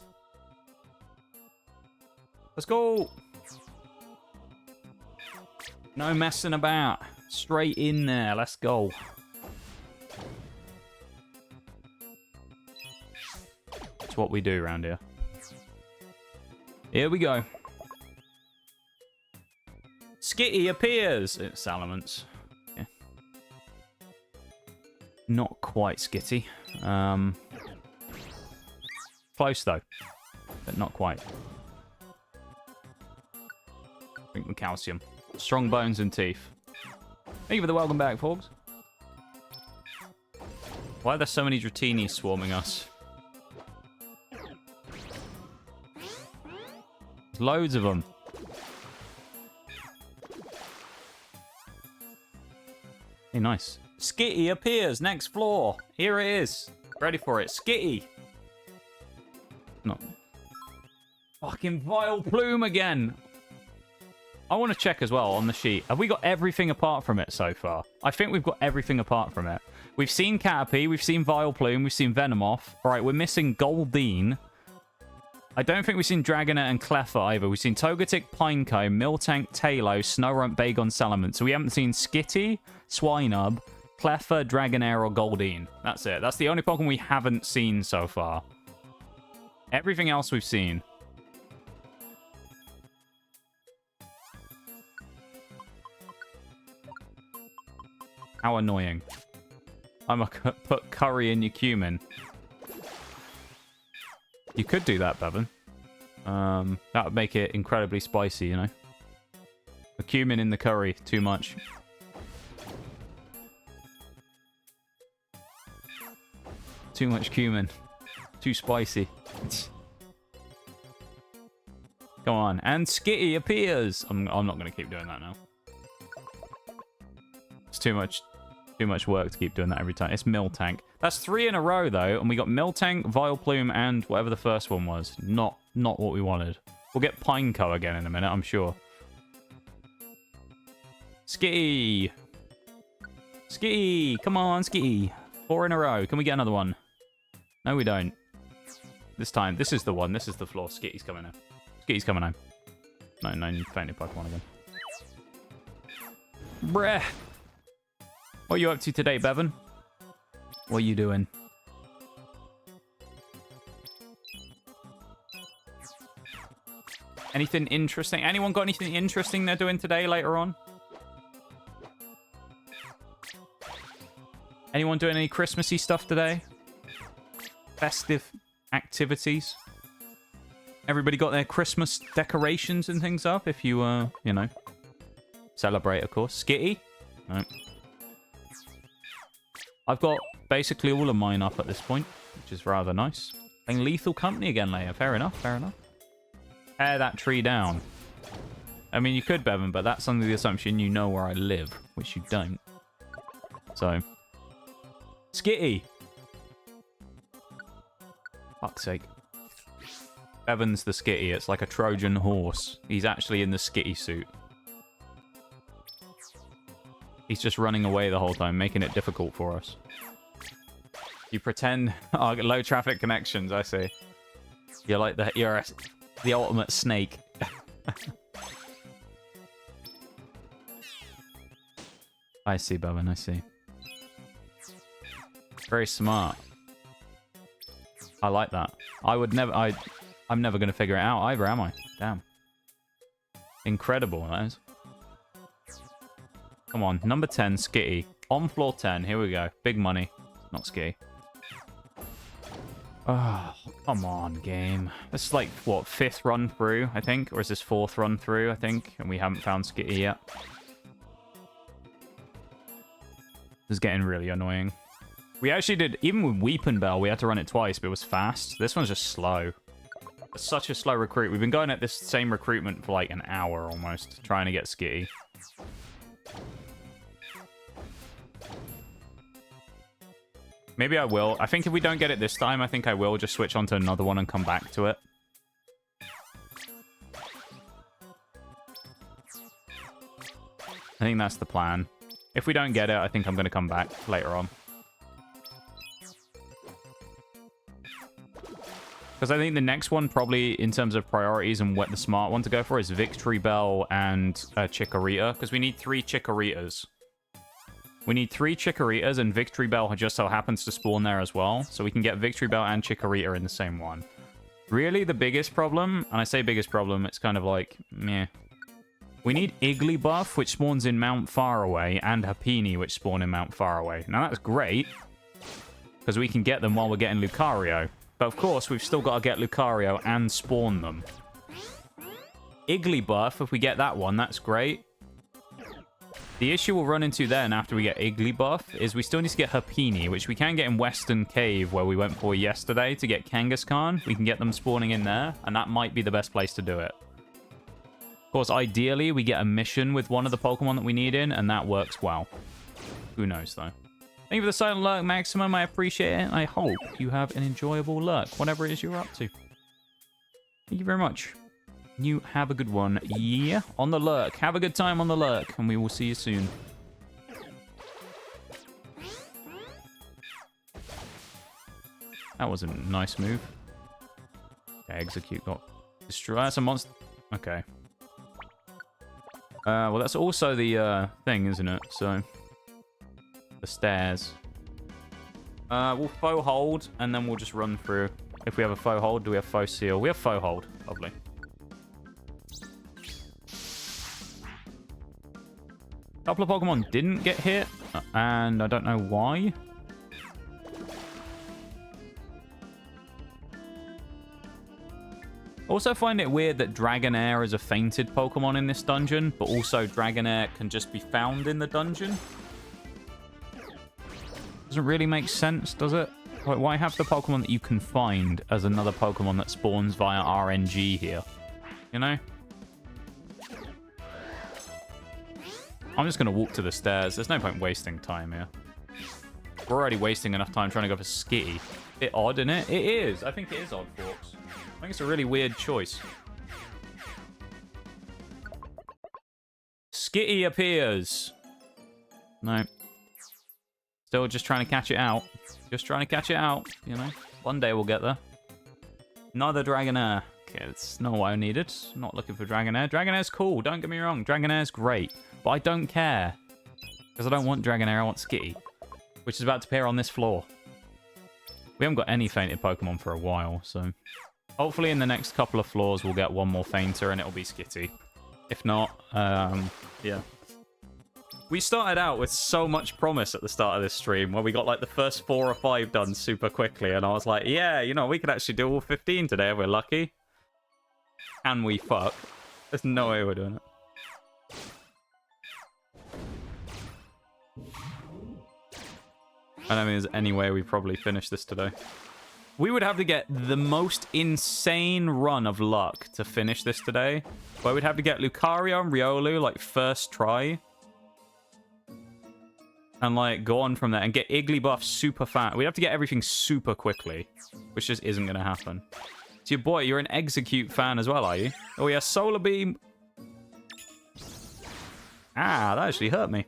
S3: Let's go. No messing about. Straight in there. Let's go. That's what we do around here. Here we go. Skitty appears. It's Salamence. Yeah. Not quite Skitty. Close though, but not quite. Drink the calcium. Strong bones and teeth. Thank you for the welcome back, folks. Why are there so many Dratini swarming us? There's loads of them. Hey, nice. Skitty appears next floor. Here it is. Ready for it. Skitty. No. Fucking vile plume again. I want to check as well on the sheet. Have we got everything apart from it so far? I think we've got everything apart from it. We've seen Caterpie, we've seen Vileplume, we've seen Venomoth. Alright, we're missing Goldeen. I don't think we've seen Dragonet and Cleffa either. We've seen Togetic, Pineco, Miltank, Tailo, Snorunt, Bagon, Salamence. So we haven't seen Skitty, Swinub, Cleffa, Dragonair, or Goldeen. That's it. That's the only Pokemon we haven't seen so far. Everything else we've seen. How annoying. I'm gonna put curry in your cumin. You could do that, Bevan. That would make it incredibly spicy, you know. The cumin in the curry, too much. Too much cumin. Too spicy. Come on. And Skitty appears. I'm not going to keep doing that now. It's too much work to keep doing that every time. It's Miltank. That's 3 in a row, though. And we got Miltank, Vileplume, and whatever the first one was. Not what we wanted. We'll get Pineco again in a minute, I'm sure. Skitty. Skitty. Come on, Skitty. 4 in a row. Can we get another one? No, we don't. This time. This is the one. This is the floor. Skitty's coming home. Skitty's coming home. No, you fainted Pokemon again. Bruh. What are you up to today, Bevan? What are you doing? Anything interesting? Anyone got anything interesting they're doing today later on? Anyone doing any Christmassy stuff today? Festive activities? Everybody got their Christmas decorations and things up if you, you know, celebrate, of course. Skitty? No. I've got basically all of mine up at this point, which is rather nice. Playing Lethal Company again later. Fair enough, fair enough. Tear that tree down. I mean, you could, Bevan, but that's under the assumption you know where I live, which you don't. So. Skitty! Fuck's sake. Bevan's the Skitty. It's like a Trojan horse. He's actually in the Skitty suit. He's just running away the whole time, making it difficult for us. You pretend... Oh, low traffic connections, I see. You're like you're the ultimate snake. I see, Bevan, I see. Very smart. I like that. I would never... I'm never going to figure it out either, am I? Damn. Incredible, that is. Come on, number 10, Skitty. On floor 10, here we go. Big money. Not Skitty. Oh, come on, game. This is like, what, 5th run through, I think? Or is this 4th run through, I think? And we haven't found Skitty yet. This is getting really annoying. We actually did, even with Weepinbell, we had to run it twice, but it was fast. This one's just slow. It's such a slow recruit. We've been going at this same recruitment for like an hour almost, trying to get Skitty. Maybe I will. I think if we don't get it this time, I think I will just switch on to another one and come back to it. I think that's the plan. If we don't get it, I think I'm going to come back later on.
S1: Because I think the next one, probably in terms of priorities and what the smart one to go for, is Victory Bell and Chikorita. Because we need 3 Chikoritas. We need 3 Chikoritas, and Victory Bell just so happens to spawn there as well. So we can get Victory Bell and Chikorita in the same one. Really, the biggest problem, and I say biggest problem, it's kind of like, meh. We need Igglybuff, which spawns in Mount Faraway, and Happiny, which spawn in Mount Faraway. Now, that's great, because we can get them while we're getting Lucario. But, of course, we've still got to get Lucario and spawn them. Igglybuff, if we get that one, that's great. The issue we'll run into then after we get Igglybuff is we still need to get Happiny, which we can get in Western Cave, where we went for yesterday to get Kangaskhan. We can get them spawning in there, and that might be the best place to do it. Of course, ideally, we get a mission with one of the Pokemon that we need in, and that works well. Who knows, though. Thank you for the silent lurk, Maximum. I appreciate it. I hope you have an enjoyable lurk, whatever it is you're up to. Thank you very much. You have a good one. Yeah, on the lurk. Have a good time on the lurk, and we will see you soon. That was a nice move. Okay, execute got destroyed. That's a monster. Okay. Well, that's also the thing, isn't it? So, the stairs. We'll faux hold, and then we'll just run through. If we have a faux hold, do we have faux seal? We have faux hold. Lovely. A couple of Pokemon didn't get hit, and I don't know why. Also find it weird that Dragonair is a fainted Pokemon in this dungeon, but also Dragonair can just be found in the dungeon. Doesn't really make sense, does it? Like, why have the Pokemon that you can find as another Pokemon that spawns via RNG here? You know? I'm just going to walk to the stairs. There's no point wasting time here. We're already wasting enough time trying to go for Skitty. Bit odd, isn't it? It is. I think it is odd, folks. I think it's a really weird choice. Skitty appears. No. Still just trying to catch it out. Just trying to catch it out, you know. One day we'll get there. Another Dragonair. Okay, that's not what I needed. Not looking for Dragonair. Dragonair's cool, don't get me wrong. Dragonair's great. But I don't care. Because I don't want Dragonair, I want Skitty. Which is about to appear on this floor. We haven't got any fainted Pokemon for a while, so... Hopefully in the next couple of floors we'll get one more fainter and it'll be Skitty. If not, yeah. We started out with so much promise at the start of this stream, where we got like the first 4 or 5 done super quickly, and I was like, yeah, you know, we could actually do all 15 today if we're lucky. Can we fuck? There's no way we're doing it. I don't think there's any way we probably finish this today. We would have to get the most insane run of luck to finish this today. Where we'd have to get Lucario and Riolu, like, first try. And, like, go on from there. And get Igglybuff super fast. We'd have to get everything super quickly. Which just isn't going to happen. So, your boy, you're an Execute fan as well, are you? Oh, yeah, Solar Beam. Ah, that actually hurt me.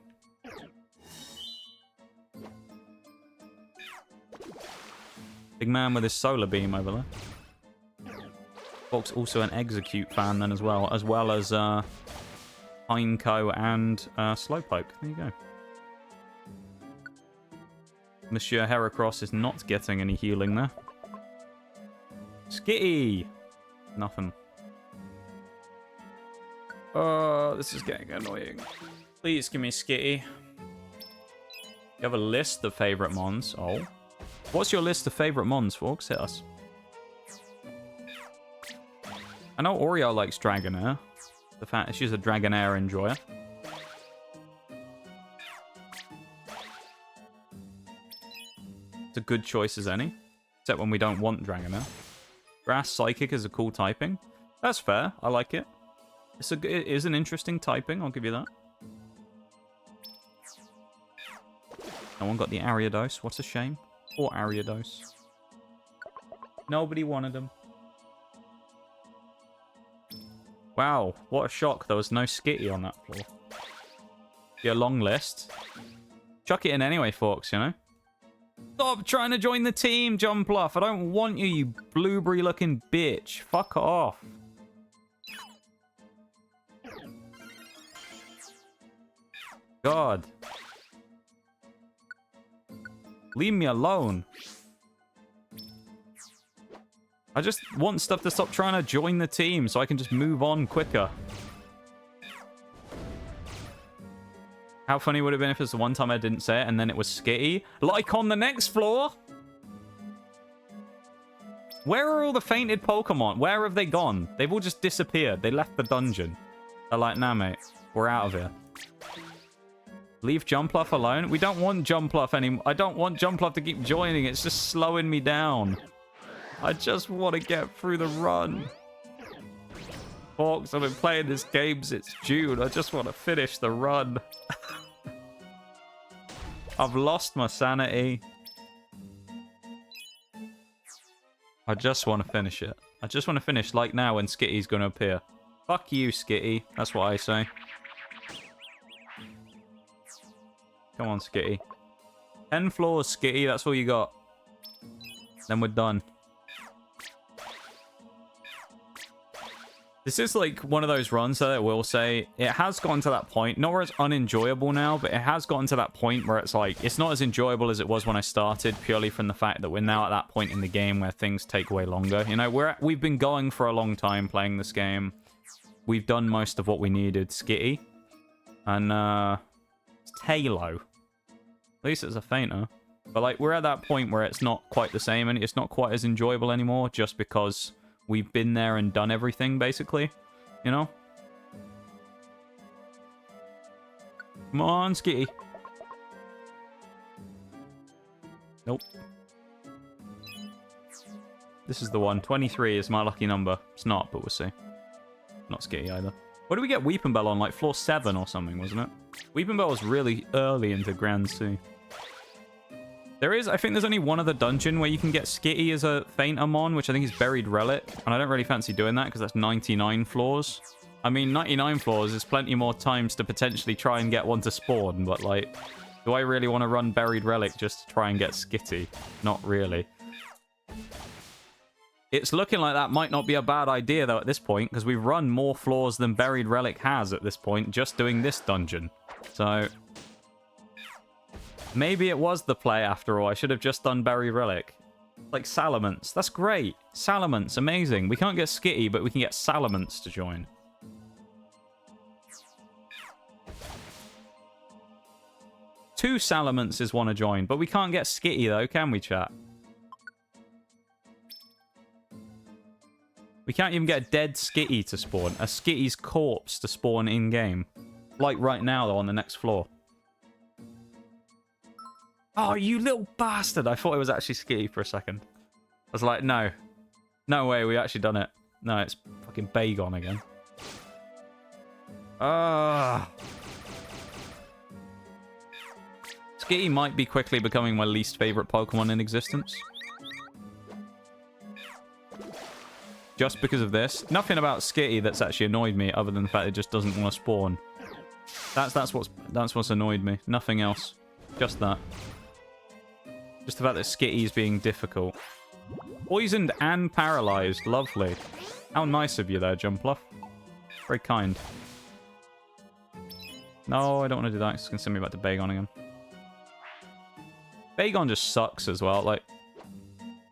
S1: Big man with his Solar Beam over there. Fox also an Execute fan then as well as Pineco and Slowpoke. There you go. Monsieur Heracross is not getting any healing there. Skitty! Nothing. Oh, this is getting annoying. Please give me Skitty. You have a list of favourite mons. Oh. What's your list of favourite mons, folks? Hit us. I know Oreo likes Dragonair. The fact she's a Dragonair enjoyer. It's a good choice as any. Except when we don't want Dragonair. Grass Psychic is a cool typing. That's fair. I like it. It is an interesting typing. I'll give you that. No one got the Ariados. What's a shame. Or Ariados. Nobody wanted them. Wow, what a shock. There was no Skitty on that floor. Be a long list. Chuck it in anyway, folks, you know?
S3: Stop trying to join the team, Jumpluff. I don't want you, you blueberry-looking bitch. Fuck off. God. Leave me alone. I just want stuff to stop trying to join the team so I can just move on quicker. How funny would it have been if it's the one time I didn't say it and then it was Skitty? Like on the next floor? Where are all the fainted Pokemon? Where have they gone? They've all just disappeared. They left the dungeon. They're like, nah, mate. We're out of here. Leave Jumpluff alone? We don't want Jumpluff anymore. I don't want Jumpluff to keep joining. It's just slowing me down. I just want to get through the run. Hawks, I've been playing this game since June. I just want to finish the run. I've lost my sanity. I just want to finish it. I just want to finish like now when Skitty's going to appear. Fuck you, Skitty. That's what I say. Come on, Skitty. 10 floors, Skitty. That's all you got. Then we're done. This is like one of those runs that I will say, it has gotten to that point, not where it's unenjoyable now, but it has gotten to that point where it's like, it's not as enjoyable as it was when I started, purely from the fact that we're now at that point in the game where things take way longer. You know, we've been going for a long time playing this game. We've done most of what we needed. Skitty. And, it's Talo. At least it's a fainter. But, like, we're at that point where it's not quite the same, and it's not quite as enjoyable anymore, just because we've been there and done everything, basically. You know? Come on, Skitty. Nope. This is the one. 23 is my lucky number. It's not, but we'll see. Not Skitty either. What did we get Weepinbell on? Like floor 7 or something, wasn't it? Weepinbell was really early into Grand Sea. There is, I think there's only one other dungeon where you can get Skitty as a fainter mon, which I think is Buried Relic. And I don't really fancy doing that because that's 99 floors. I mean, 99 floors is plenty more times to potentially try and get one to spawn. But, like, do I really want to run Buried Relic just to try and get Skitty? Not really. It's looking like that might not be a bad idea, though, at this point, because we've run more floors than Buried Relic has at this point, just doing this dungeon. So maybe it was the play after all. I should have just done Buried Relic. Like Salamence. That's great. Salamence, amazing. We can't get Skitty, but we can get Salamence to join. Two Salamances want to join, but we can't get Skitty, though, can we, chat? We can't even get a dead Skitty to spawn. A Skitty's corpse to spawn in-game. Like right now, though, on the next floor. Oh, you little bastard. I thought it was actually Skitty for a second. I was like, no. No way, we actually done it. No, it's fucking Bagon again. Skitty might be quickly becoming my least favorite Pokemon in existence. Just because of this. Nothing about Skitty that's actually annoyed me other than the fact it just doesn't want to spawn. That's what's annoyed me. Nothing else. Just that. Just the fact that Skitty is being difficult. Poisoned and paralyzed. Lovely. How nice of you there, Jumpluff. Very kind. No, I don't want to do that. It's going to send me back to Bagon again. Bagon just sucks as well. Like,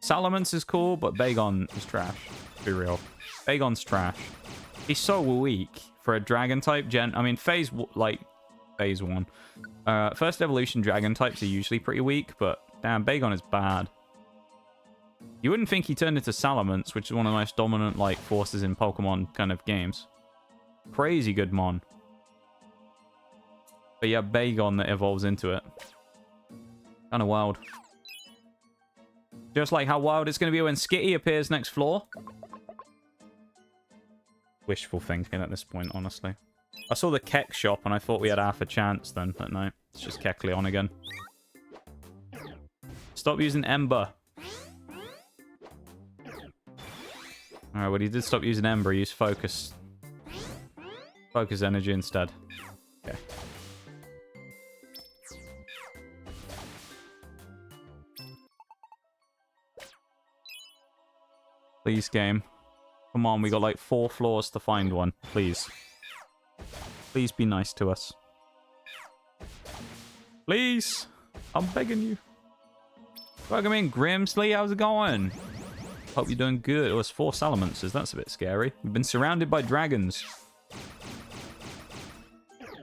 S3: Salamence is cool, but Bagon is trash. Be real. Bagon's trash. He's so weak for a dragon type I mean, phase 1. First evolution dragon types are usually pretty weak, but damn, Bagon is bad. You wouldn't think he turned into Salamence, which is one of the most dominant, like, forces in Pokemon kind of games. Crazy good mon. But yeah, Bagon that evolves into it. Kind of wild. Just like how wild it's going to be when Skitty appears next floor. Wishful thinking at this point, honestly. I saw the Keck shop and I thought we had half a chance then, but no. It's just Kecleon again. Stop using Ember. Alright, well, he did stop using Ember. He used Focus. Focus Energy instead. Okay. Please, game. Come on, we got like 4 floors to find one. Please. Please be nice to us. Please. I'm begging you. Welcome in, Grimsley. How's it going? Hope you're doing good. Oh, it's 4 Salamanders. That's a bit scary. We've been surrounded by dragons.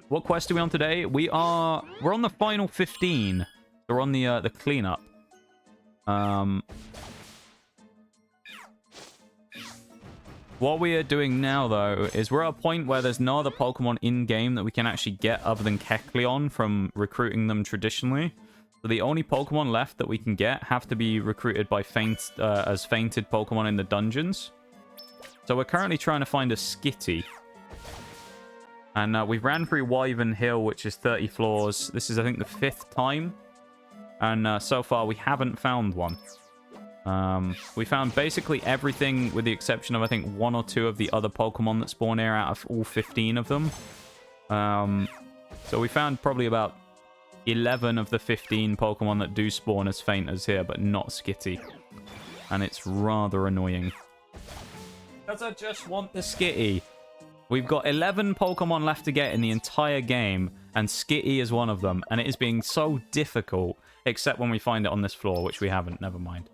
S3: What quest are we on today? We're on the final 15. We're on the cleanup. What we are doing now, though, is we're at a point where there's no other Pokemon in-game that we can actually get other than Kecleon from recruiting them traditionally. So the only Pokemon left that we can get have to be recruited by as fainted Pokemon in the dungeons. So we're currently trying to find a Skitty. And we've ran through Wyvern Hill, which is 30 floors. This is, I think, the 5th time. And so far, we haven't found one. We found basically everything with the exception of, I think, 1 or 2 of the other Pokemon that spawn here out of all 15 of them. So we found probably about 11 of the 15 Pokemon that do spawn as fainters here, but not Skitty. And it's rather annoying. Because I just want the Skitty. We've got 11 Pokemon left to get in the entire game, and Skitty is one of them. And it is being so difficult, except when we find it on this floor, which we haven't. Never mind.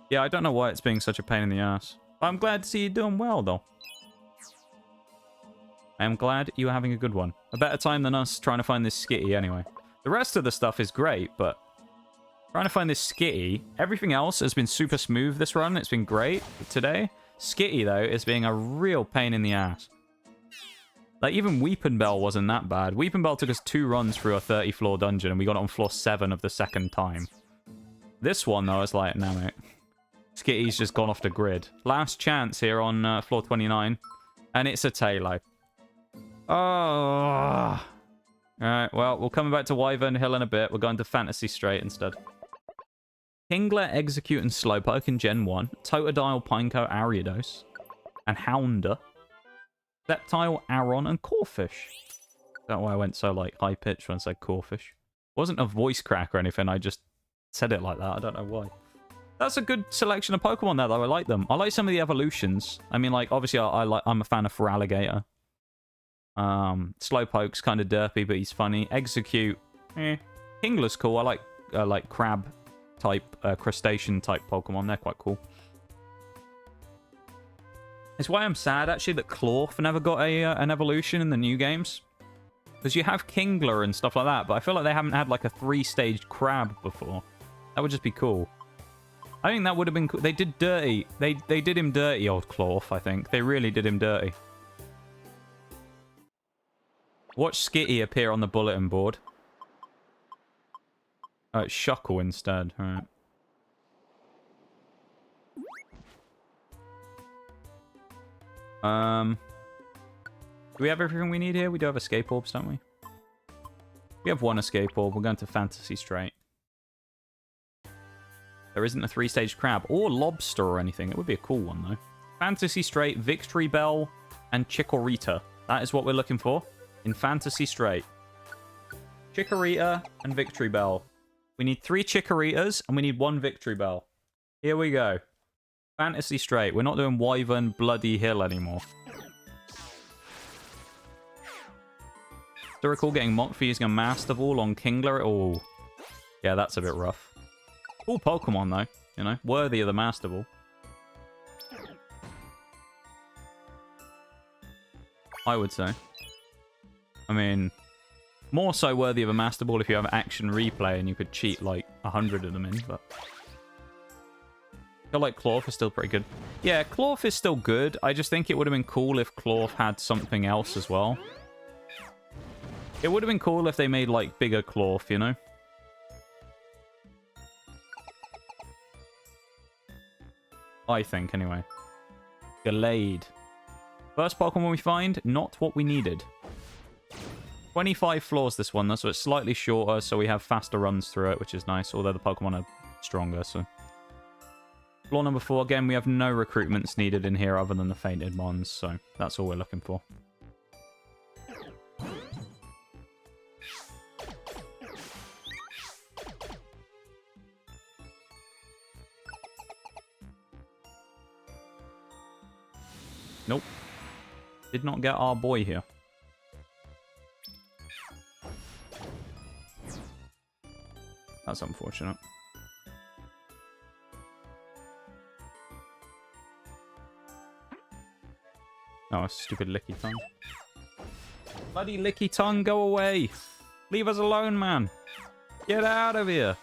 S3: Yeah, I don't know why it's being such a pain in the ass. But I'm glad to see you doing well, though. I am glad you're having a good one. A better time than us trying to find this Skitty, anyway. The rest of the stuff is great, but trying to find this Skitty, everything else has been super smooth this run. It's been great today. Skitty, though, is being a real pain in the ass. Like, even Weepinbell wasn't that bad. Weepinbell took us 2 runs through a 30-floor dungeon, and we got it on floor 7 of the 2nd time. This one, though, is like, nah, mate. Skitty's just gone off the grid. Last chance here on floor 29, and it's a Tailo. Oh. Alright, well, we're coming back to Wyvern Hill in a bit. We're going to Fantasy Strait instead. Kingler, Execute, and Slowpoke in Gen 1. Totodile, Pineco, Ariados, and Hounder. Sceptile, Aron, and Corphish. Is that why I went so, like, high-pitched when I said Corphish? Wasn't a voice crack or anything. I just said it like that. I don't know why. That's a good selection of Pokemon there, though. I like them. I like some of the evolutions. I mean, like, obviously, I'm a fan of Feraligatr. Slowpoke's kind of derpy, but he's funny. Execute, Kingler's cool. I like crab type, crustacean type Pokemon. They're quite cool. It's why I'm sad, actually, that Clawf never got an evolution in the new games. Because you have Kingler and stuff like that, but I feel like they haven't had, like, a 3-stage crab before. That would just be cool. I think that would have been cool. They did dirty. They did him dirty, old Clawf, I think. They really did him dirty. Watch Skitty appear on the bulletin board. Oh, it's Shuckle instead. Alright. Do we have everything we need here? We do have escape orbs, don't we? We have 1 escape orb. We're going to Fantasy Strait. There isn't a 3-stage crab or lobster or anything. It would be a cool one, though. Fantasy Strait, Victory Bell, and Chikorita. That is what we're looking for in Fantasy Strait. Chikorita and Victory Bell. We need 3 Chikoritas and we need 1 Victory Bell. Here we go. Fantasy Strait. We're not doing Wyvern Bloody Hill anymore. Do recall getting mocked for using a Master Ball on Kingler. Oh, yeah, that's a bit rough. Cool Pokemon, though. You know, worthy of the Master Ball. I would say. I mean, more so worthy of a Master Ball if you have Action Replay and you could cheat like 100 of them in, but I feel like Clawf is still pretty good. Yeah, Clawf is still good. I just think it would have been cool if Clawf had something else as well. It would have been cool if they made like bigger Clawf, you know? I think, anyway. Gallade. First Pokemon we find, not what we needed. 25 floors this one, though, so it's slightly shorter, so we have faster runs through it, which is nice, although the Pokemon are stronger, so... Floor number 4, again, we have no recruitments needed in here other than the fainted mons, so that's all we're looking for. Nope. Did not get our boy here. That's unfortunate. Oh, a stupid licky tongue. Bloody licky tongue, go away! Leave us alone, man! Get out of here!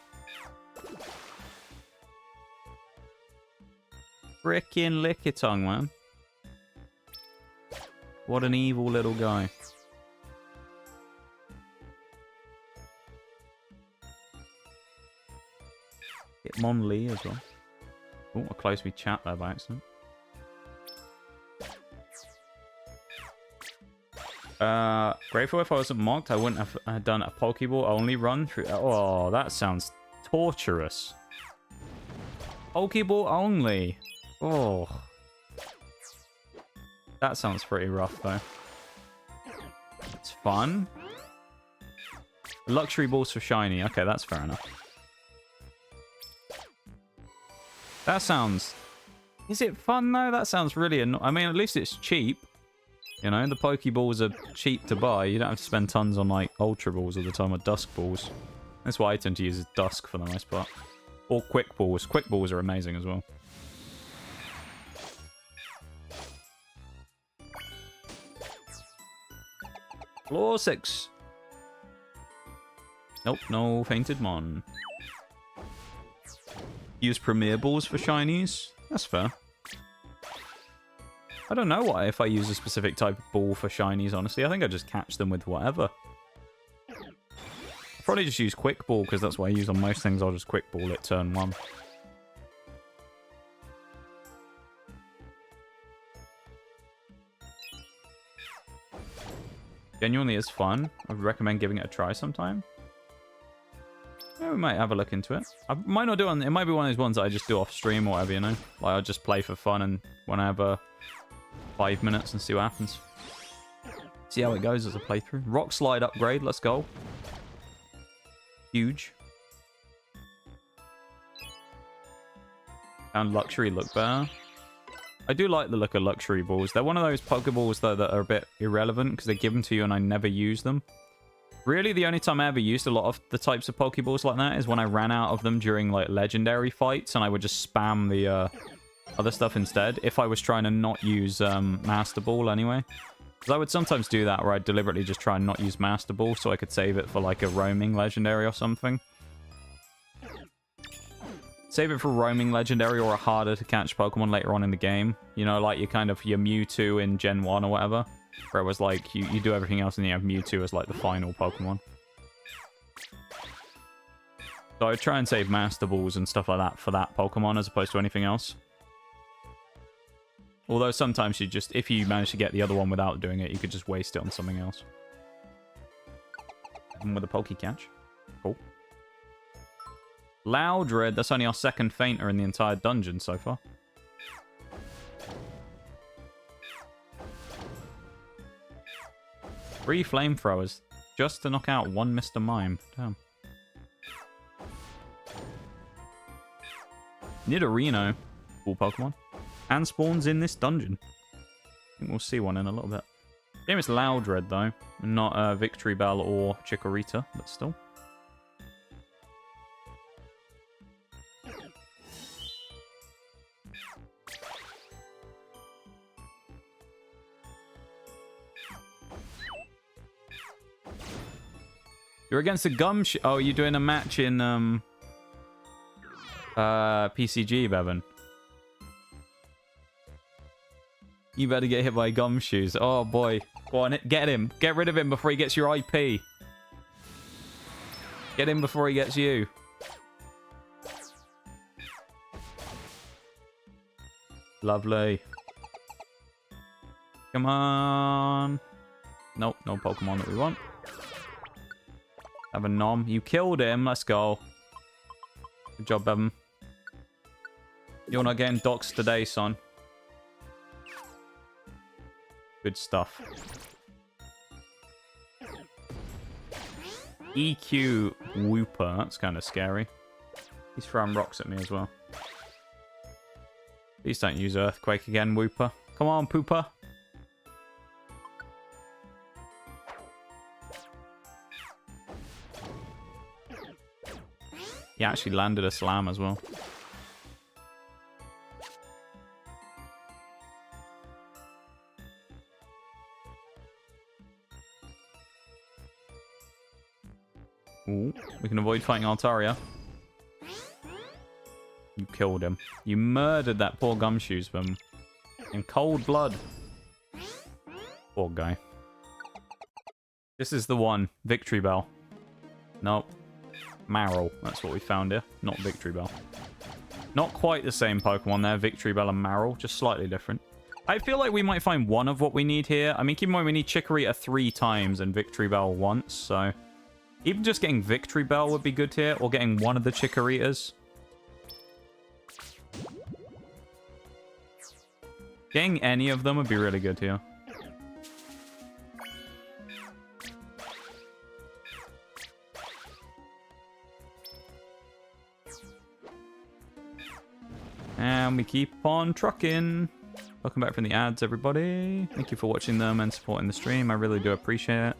S3: Frickin' licky tongue, man. What an evil little guy. Hitmonlee as well. Oh, I closed me chat there by accident. Grateful if I wasn't mocked, I wouldn't have done a Pokeball only run through. Oh, that sounds torturous. Pokeball only. Oh. That sounds pretty rough, though. It's fun. Luxury balls for shiny. Okay, that's fair enough. That sounds... Is it fun, though? That sounds really I mean, at least it's cheap. You know, the Pokeballs are cheap to buy. You don't have to spend tons on, like, Ultra Balls all the time or Dusk Balls. That's why I tend to use is Dusk for the most part. Or Quick Balls. Quick Balls are amazing as well. Floor 6. Nope, no Fainted Mon. Use Premier Balls for shinies. That's fair. I don't know why if I use a specific type of ball for shinies, honestly. I think I just catch them with whatever. I'll probably just use Quick Ball, because that's what I use on most things. I'll just Quick Ball it turn 1. Genuinely is fun. I would recommend giving it a try sometime. Yeah, we might have a look into it. I might not do it. It might be one of those ones that I just do off stream or whatever, you know? Like, I'll just play for fun and when I have a 5 minutes and see what happens. See how it goes as a playthrough. Rock Slide upgrade. Let's go. Huge. And Luxury look better. I do like the look of Luxury balls. They're one of those Pokeballs, though, that are a bit irrelevant because they give them to you and I never use them. Really, the only time I ever used a lot of the types of Pokeballs like that is when I ran out of them during, like, legendary fights and I would just spam the other stuff instead if I was trying to not use Master Ball anyway. Because I would sometimes do that where I'd deliberately just try and not use Master Ball so I could save it for, like, a roaming legendary or something. Save it for roaming legendary or a harder to catch Pokemon later on in the game. You know, like your Mewtwo in Gen 1 or whatever. Where it was like, you do everything else and you have Mewtwo as like the final Pokemon. So I would try and save Master Balls and stuff like that for that Pokemon as opposed to anything else. Although sometimes you just, if you manage to get the other one without doing it, you could just waste it on something else. And with a Pokecatch. Cool. Loudred, that's only our second fainter in the entire dungeon so far. 3 flamethrowers just to knock out 1 Mr. Mime. Damn. Nidorino. Cool Pokemon. And spawns in this dungeon. I think we'll see one in a little bit. Name is Loudred, though. Not Victory Bell or Chikorita, but still. You're against the Gumshoe. Oh, you're doing a match in PCG, Bevan. You better get hit by Gumshoes. Oh boy. Go on, get him. Get rid of him before he gets your IP. Get him before he gets you. Lovely. Come on. Nope, no Pokemon that we want. Have a nom. You killed him. Let's go. Good job, Bevan. You're not getting doxed today, son. Good stuff. EQ Wooper. That's kind of scary. He's throwing rocks at me as well. Please don't use Earthquake again, Wooper. Come on, Pooper. actually landed a slam as well. Ooh, we can avoid fighting Altaria. You killed him. You murdered that poor Gumshoes from in cold blood. Poor guy. This is the one. Victory Bell. Nope. Marrow. That's what we found here. Not Victory Bell. Not quite the same Pokemon there. Victory Bell and Marrow. Just slightly different. I feel like we might find one of what we need here. I mean, keep in mind we need Chikorita 3 times and Victory Bell once, so... Even just getting Victory Bell would be good here, or getting one of the Chikoritas. Getting any of them would be really good here. And we keep on trucking. Welcome back from the ads, everybody. Thank you for watching them and supporting the stream. I really do appreciate it.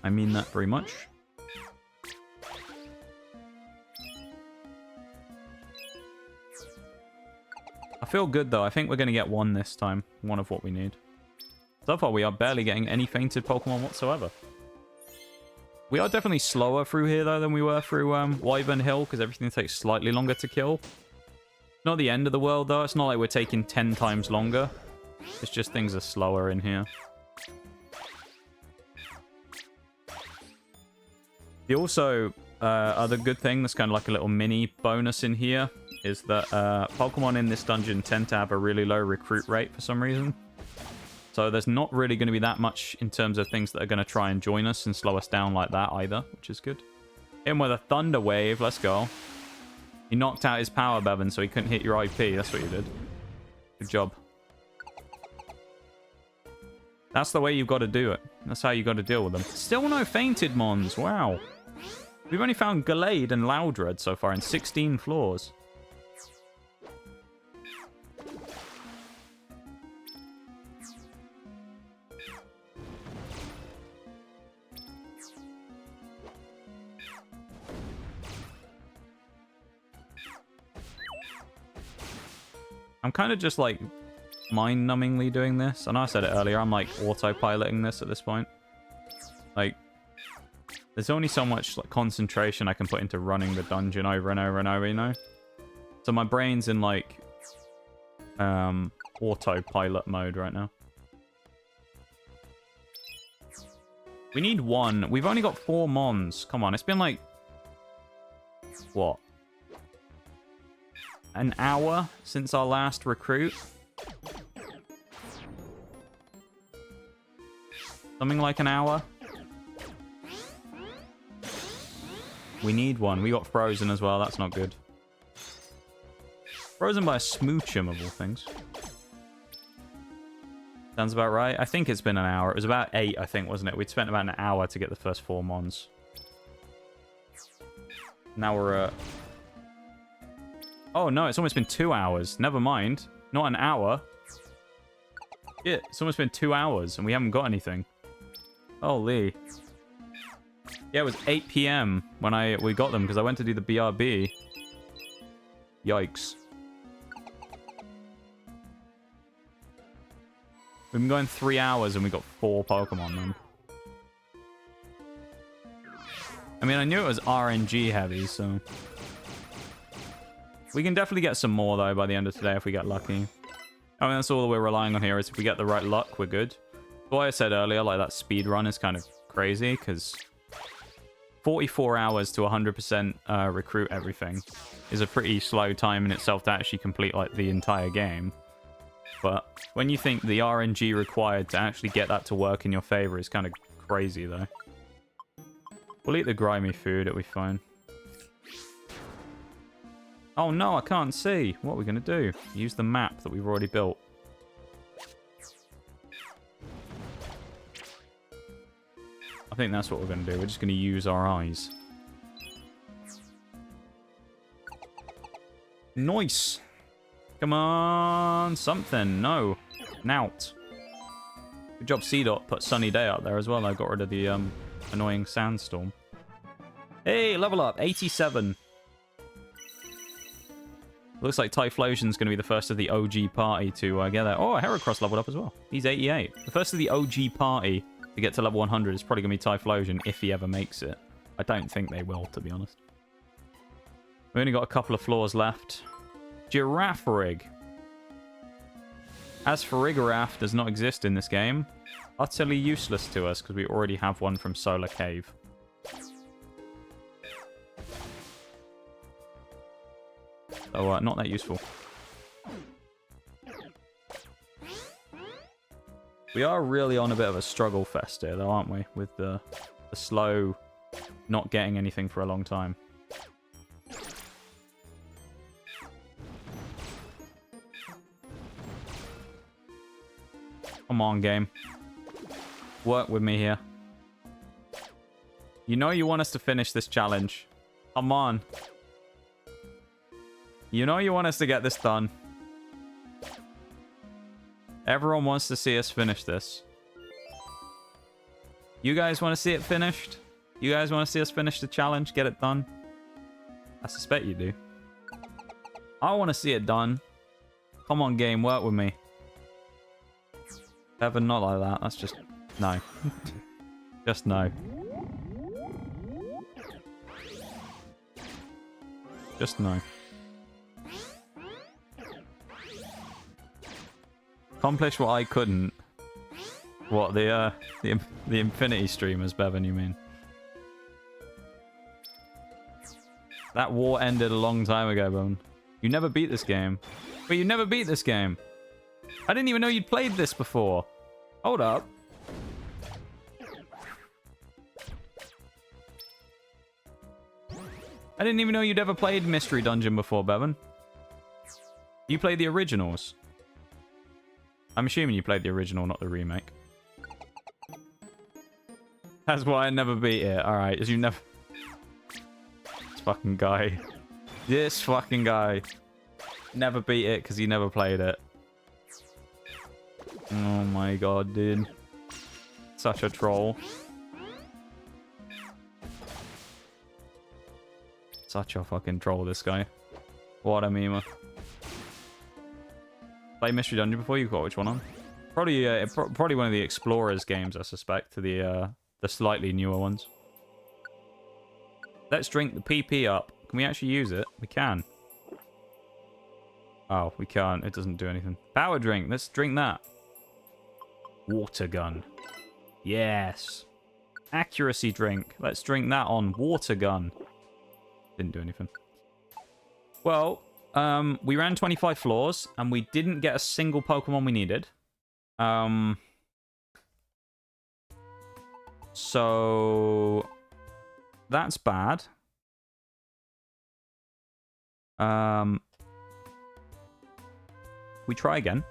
S3: I mean that very much. I feel good, though. I think we're going to get one this time. One of what we need. So far, we are barely getting any fainted Pokemon whatsoever. We are definitely slower through here, though, than we were through Wyvern Hill, because everything takes slightly longer to kill. Not the end of the world, though. It's not like we're taking 10 times longer. It's just things are slower in here. The also other good thing that's kind of like a little mini bonus in here is that Pokemon in this dungeon tend to have a really low recruit rate for some reason. So there's not really going to be that much in terms of things that are going to try and join us and slow us down like that either, which is good. Hit him with a thunderwave. Let's go. He knocked out his power, Bevan, so he couldn't hit your IP. That's what you did. Good job. That's the way you've got to do it. That's how you got to deal with them. Still no fainted mons. Wow. We've only found Gallade and Loudred so far in 16 floors. I'm kind of just like mind-numbingly doing this. I know I said it earlier, I'm like autopiloting this at this point. Like, there's only so much like concentration I can put into running the dungeon over and over and over, you know? So my brain's in like autopilot mode right now. We need one. We've only got 4 mons. Come on, it's been like... What? An hour since our last recruit? Something like an hour? We need one. We got frozen as well. That's not good. Frozen by a smoochum of all things. Sounds about right. I think it's been an hour. It was about 8, I think, wasn't it? We'd spent about an hour to get the first 4 mons. Now we're at... Oh, no, it's almost been 2 hours. Never mind. Not an hour. Yeah, it's almost been 2 hours, and we haven't got anything. Holy. Yeah, it was 8 PM when we got them, because I went to do the BRB. Yikes. We've been going 3 hours, and we got 4 Pokemon, then. I mean, I knew it was RNG heavy, so... We can definitely get some more, though, by the end of today if we get lucky. I mean, that's all we're relying on here, is if we get the right luck, we're good. But like I said earlier, like, that speed run is kind of crazy, because 44 hours to 100% recruit everything is a pretty slow time in itself to actually complete, like, the entire game. But when you think the RNG required to actually get that to work in your favor is kind of crazy, though. We'll eat the grimy food, it'll be fine. Oh no, I can't see. What are we going to do? Use the map that we've already built. I think that's what we're going to do. We're just going to use our eyes. Nice. Come on. Something. No. Nout. Good job, C-Dot put Sunny Day up there as well. I got rid of the annoying sandstorm. Hey, level up. 87. Looks like Typhlosion's going to be the first of the OG party to get there. Oh, Heracross leveled up as well. He's 88. The first of the OG party to get to level 100 is probably going to be Typhlosion if he ever makes it. I don't think they will, to be honest. We only got a couple of floors left. Girafarig. As Farigiraf does not exist in this game, utterly useless to us because we already have one from Solar Cave. So, not that useful. We are really on a bit of a struggle fest here, though, aren't we? With the slow not getting anything for a long time. Come on, game. Work with me here. You know you want us to finish this challenge. Come on. You know you want us to get this done. Everyone wants to see us finish this. You guys want to see it finished? You guys want to see us finish the challenge? Get it done? I suspect you do. I want to see it done. Come on, game. Work with me. Ever not like that. That's just... No. Just no. Just no. Accomplish what I couldn't. What, the Infinity streamers, Bevan, you mean? That war ended a long time ago, Bevan. You never beat this game. But you never beat this game. I didn't even know you'd played this before. Hold up. I didn't even know you'd ever played Mystery Dungeon before, Bevan. You played the originals. I'm assuming you played the original, not the remake. That's why I never beat it. Alright, as you never... This fucking guy. This fucking guy. Never beat it because he never played it. Oh my god, dude. Such a troll. Such a fucking troll, this guy. What a meme. Play Mystery Dungeon before? You got which one on? Probably probably one of the Explorers games, I suspect, to the slightly newer ones. Let's drink the PP up. Can we actually use it? We can. Oh, we can't. It doesn't do anything. Power drink. Let's drink that. Water gun. Yes. Accuracy drink. Let's drink that on water gun. Didn't do anything. Well, we ran 25 floors, and we didn't get a single Pokemon we needed. So... That's bad. We try again.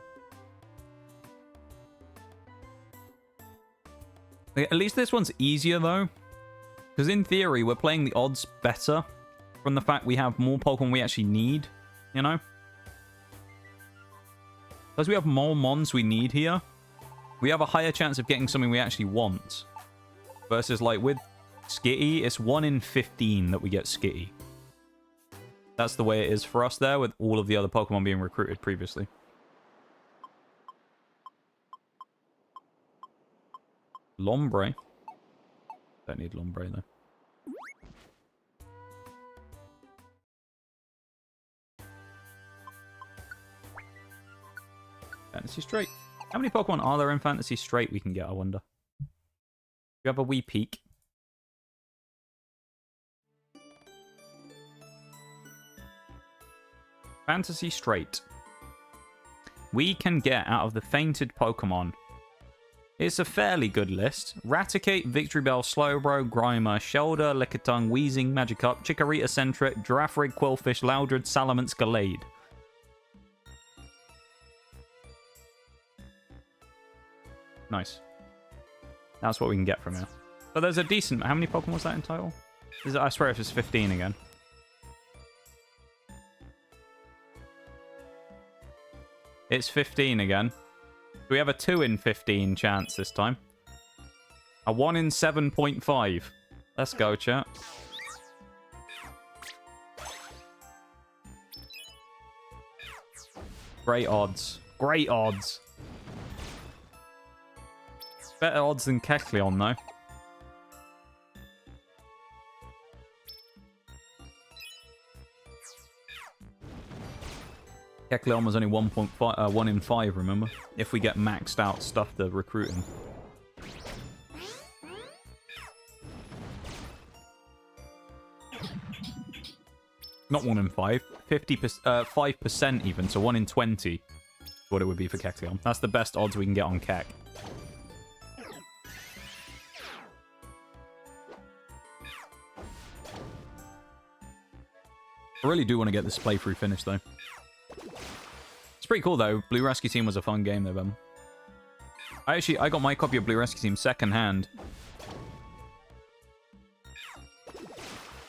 S3: At least this one's easier, though. Because in theory, we're playing the odds better from the fact we have more Pokemon we actually need, you know? Because we have more mons we need here, we have a higher chance of getting something we actually want. Versus, like, with Skitty, it's 1 in 15 that we get Skitty. That's the way it is for us there, with all of the other Pokemon being recruited previously. Lombre. Don't need Lombre, though. Fantasy Straight. How many Pokemon are there in Fantasy Straight we can get, I wonder? You have a wee peek. Fantasy Straight. We can get out of the fainted Pokemon. It's a fairly good list. Raticate, Victreebel, Slowbro, Grimer, Shelder, Lickitung, Weezing, Magikarp, Chikorita, Sentret, Girafarig, Quillfish, Loudred, Salamence, Gallade. Nice. That's what we can get from here. But there's a decent... How many Pokemon was that in total? I swear it was 15 again. It's 15 again. We have a 2 in 15 chance this time. A 1 in 7.5. Let's go, chat. Great odds. Great odds. Better odds than Kecleon, though. Kecleon was only 1.5, 1 in 5, remember? If we get maxed out stuff to recruit him. Not 1 in 5. 5% even, so 1 in 20. What it would be for Kecleon. That's the best odds we can get on Kek. I really do want to get this playthrough finished, though. It's pretty cool, though. Blue Rescue Team was a fun game, though, Ben. I got my copy of Blue Rescue Team second-hand.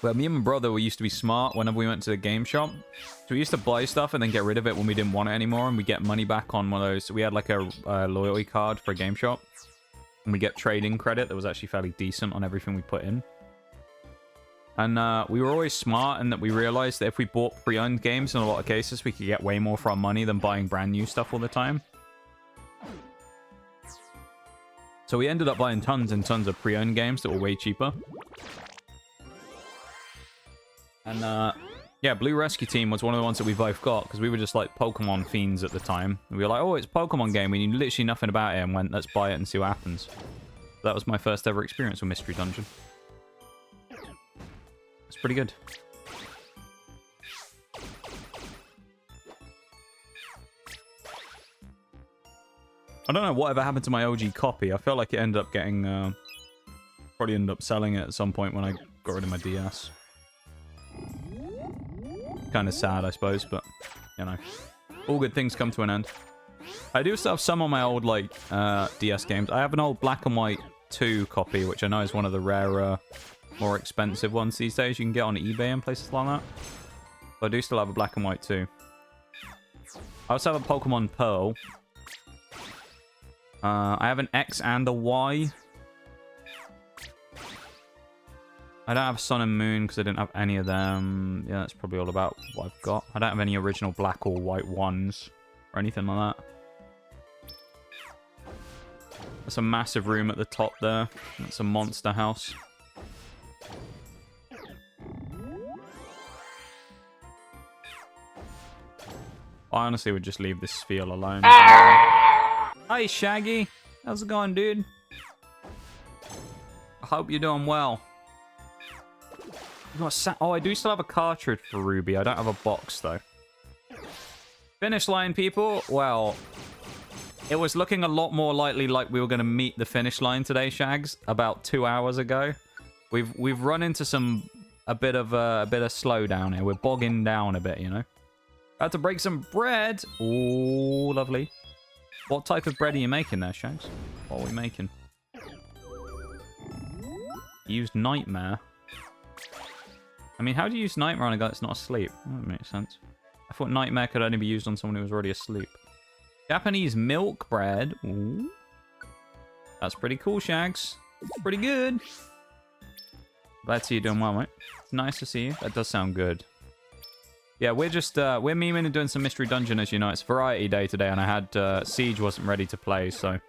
S3: Well, me and my brother, we used to be smart whenever we went to the game shop. So we used to buy stuff and then get rid of it when we didn't want it anymore, and we get money back on one of those. So we had like a loyalty card for a game shop, and we get trading credit that was actually fairly decent on everything we put in. And we were always smart in that we realized that if we bought pre-owned games, in a lot of cases, we could get way more for our money than buying brand new stuff all the time. So we ended up buying tons and tons of pre-owned games that were way cheaper. And yeah, Blue Rescue Team was one of the ones that we both got, because we were just like Pokemon fiends at the time. And we were like, oh, it's a Pokemon game, we knew literally nothing about it, and went, let's buy it and see what happens. That was my first ever experience with Mystery Dungeon. It's pretty good. I don't know whatever happened to my OG copy. I felt like it ended up getting... probably ended up selling it at some point when I got rid of my DS. Kind of sad, I suppose, but, you know. All good things come to an end. I do still have some on my old, like, DS games. I have an old Black and White 2 copy, which I know is one of the rarer, more expensive ones these days you can get on eBay and places like that. But I do still have a Black and White 2. I also have a Pokemon Pearl. I have an X and a Y. I don't have Sun and Moon because I didn't have any of them. Yeah, that's probably all about what I've got. I don't have any original black or white ones or anything like that. There's a massive room at the top there. That's a monster house. I honestly would just leave this sphere alone. Hi, Shaggy. How's it going, dude? I hope you're doing well. Oh, I do still have a cartridge for Ruby. I don't have a box, though. Finish line, people. Well, it was looking a lot more likely like we were going to meet the finish line today, Shags, about 2 hours ago. We've run into a bit of slowdown here. We're bogging down a bit, you know. Had to break some bread. Oh, lovely. What type of bread are you making there, Shags? What are we making? Use Nightmare. I mean, how do you use Nightmare on a guy that's not asleep? That makes sense. I thought Nightmare could only be used on someone who was already asleep. Japanese milk bread. Ooh. That's pretty cool, Shags. Pretty good. Glad to see you doing well, mate. It's nice to see you. That does sound good. Yeah, we're just, we're memeing and doing some Mystery Dungeon, as you know. It's Variety Day today, and I had, Siege wasn't ready to play, so...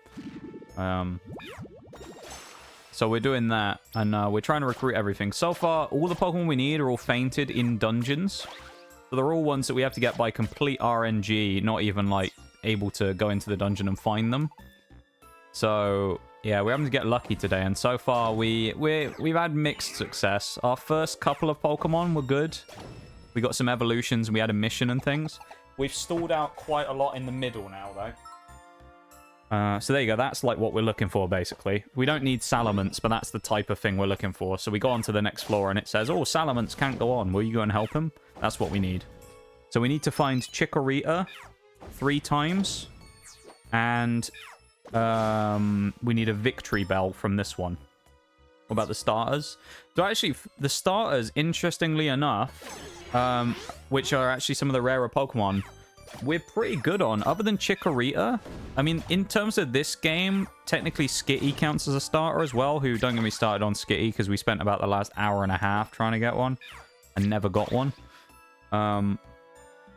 S3: So we're doing that, and we're trying to recruit everything. So far, all the Pokemon we need are all fainted in dungeons. So they're all ones that we have to get by complete RNG, not even, like, able to go into the dungeon and find them. So, yeah, we're having to get lucky today, and so far we've had mixed success. Our first couple of Pokemon were good. We got some evolutions, and we had a mission and things. We've stalled out quite a lot in the middle now, though. So there you go. That's like what we're looking for, basically. We don't need Salamence, but that's the type of thing we're looking for. So we go on to the next floor, and it says, oh, Salamence can't go on. Will you go and help him? That's what we need. So we need to find Chikorita 3 times. And we need a victory bell from this one. What about the starters? So actually, the starters, interestingly enough, which are actually some of the rarer Pokemon, we're pretty good on. Other than Chikorita, I mean, in terms of this game, technically Skitty counts as a starter as well, who don't get me started on Skitty because we spent about the last hour and a half trying to get one and never got one.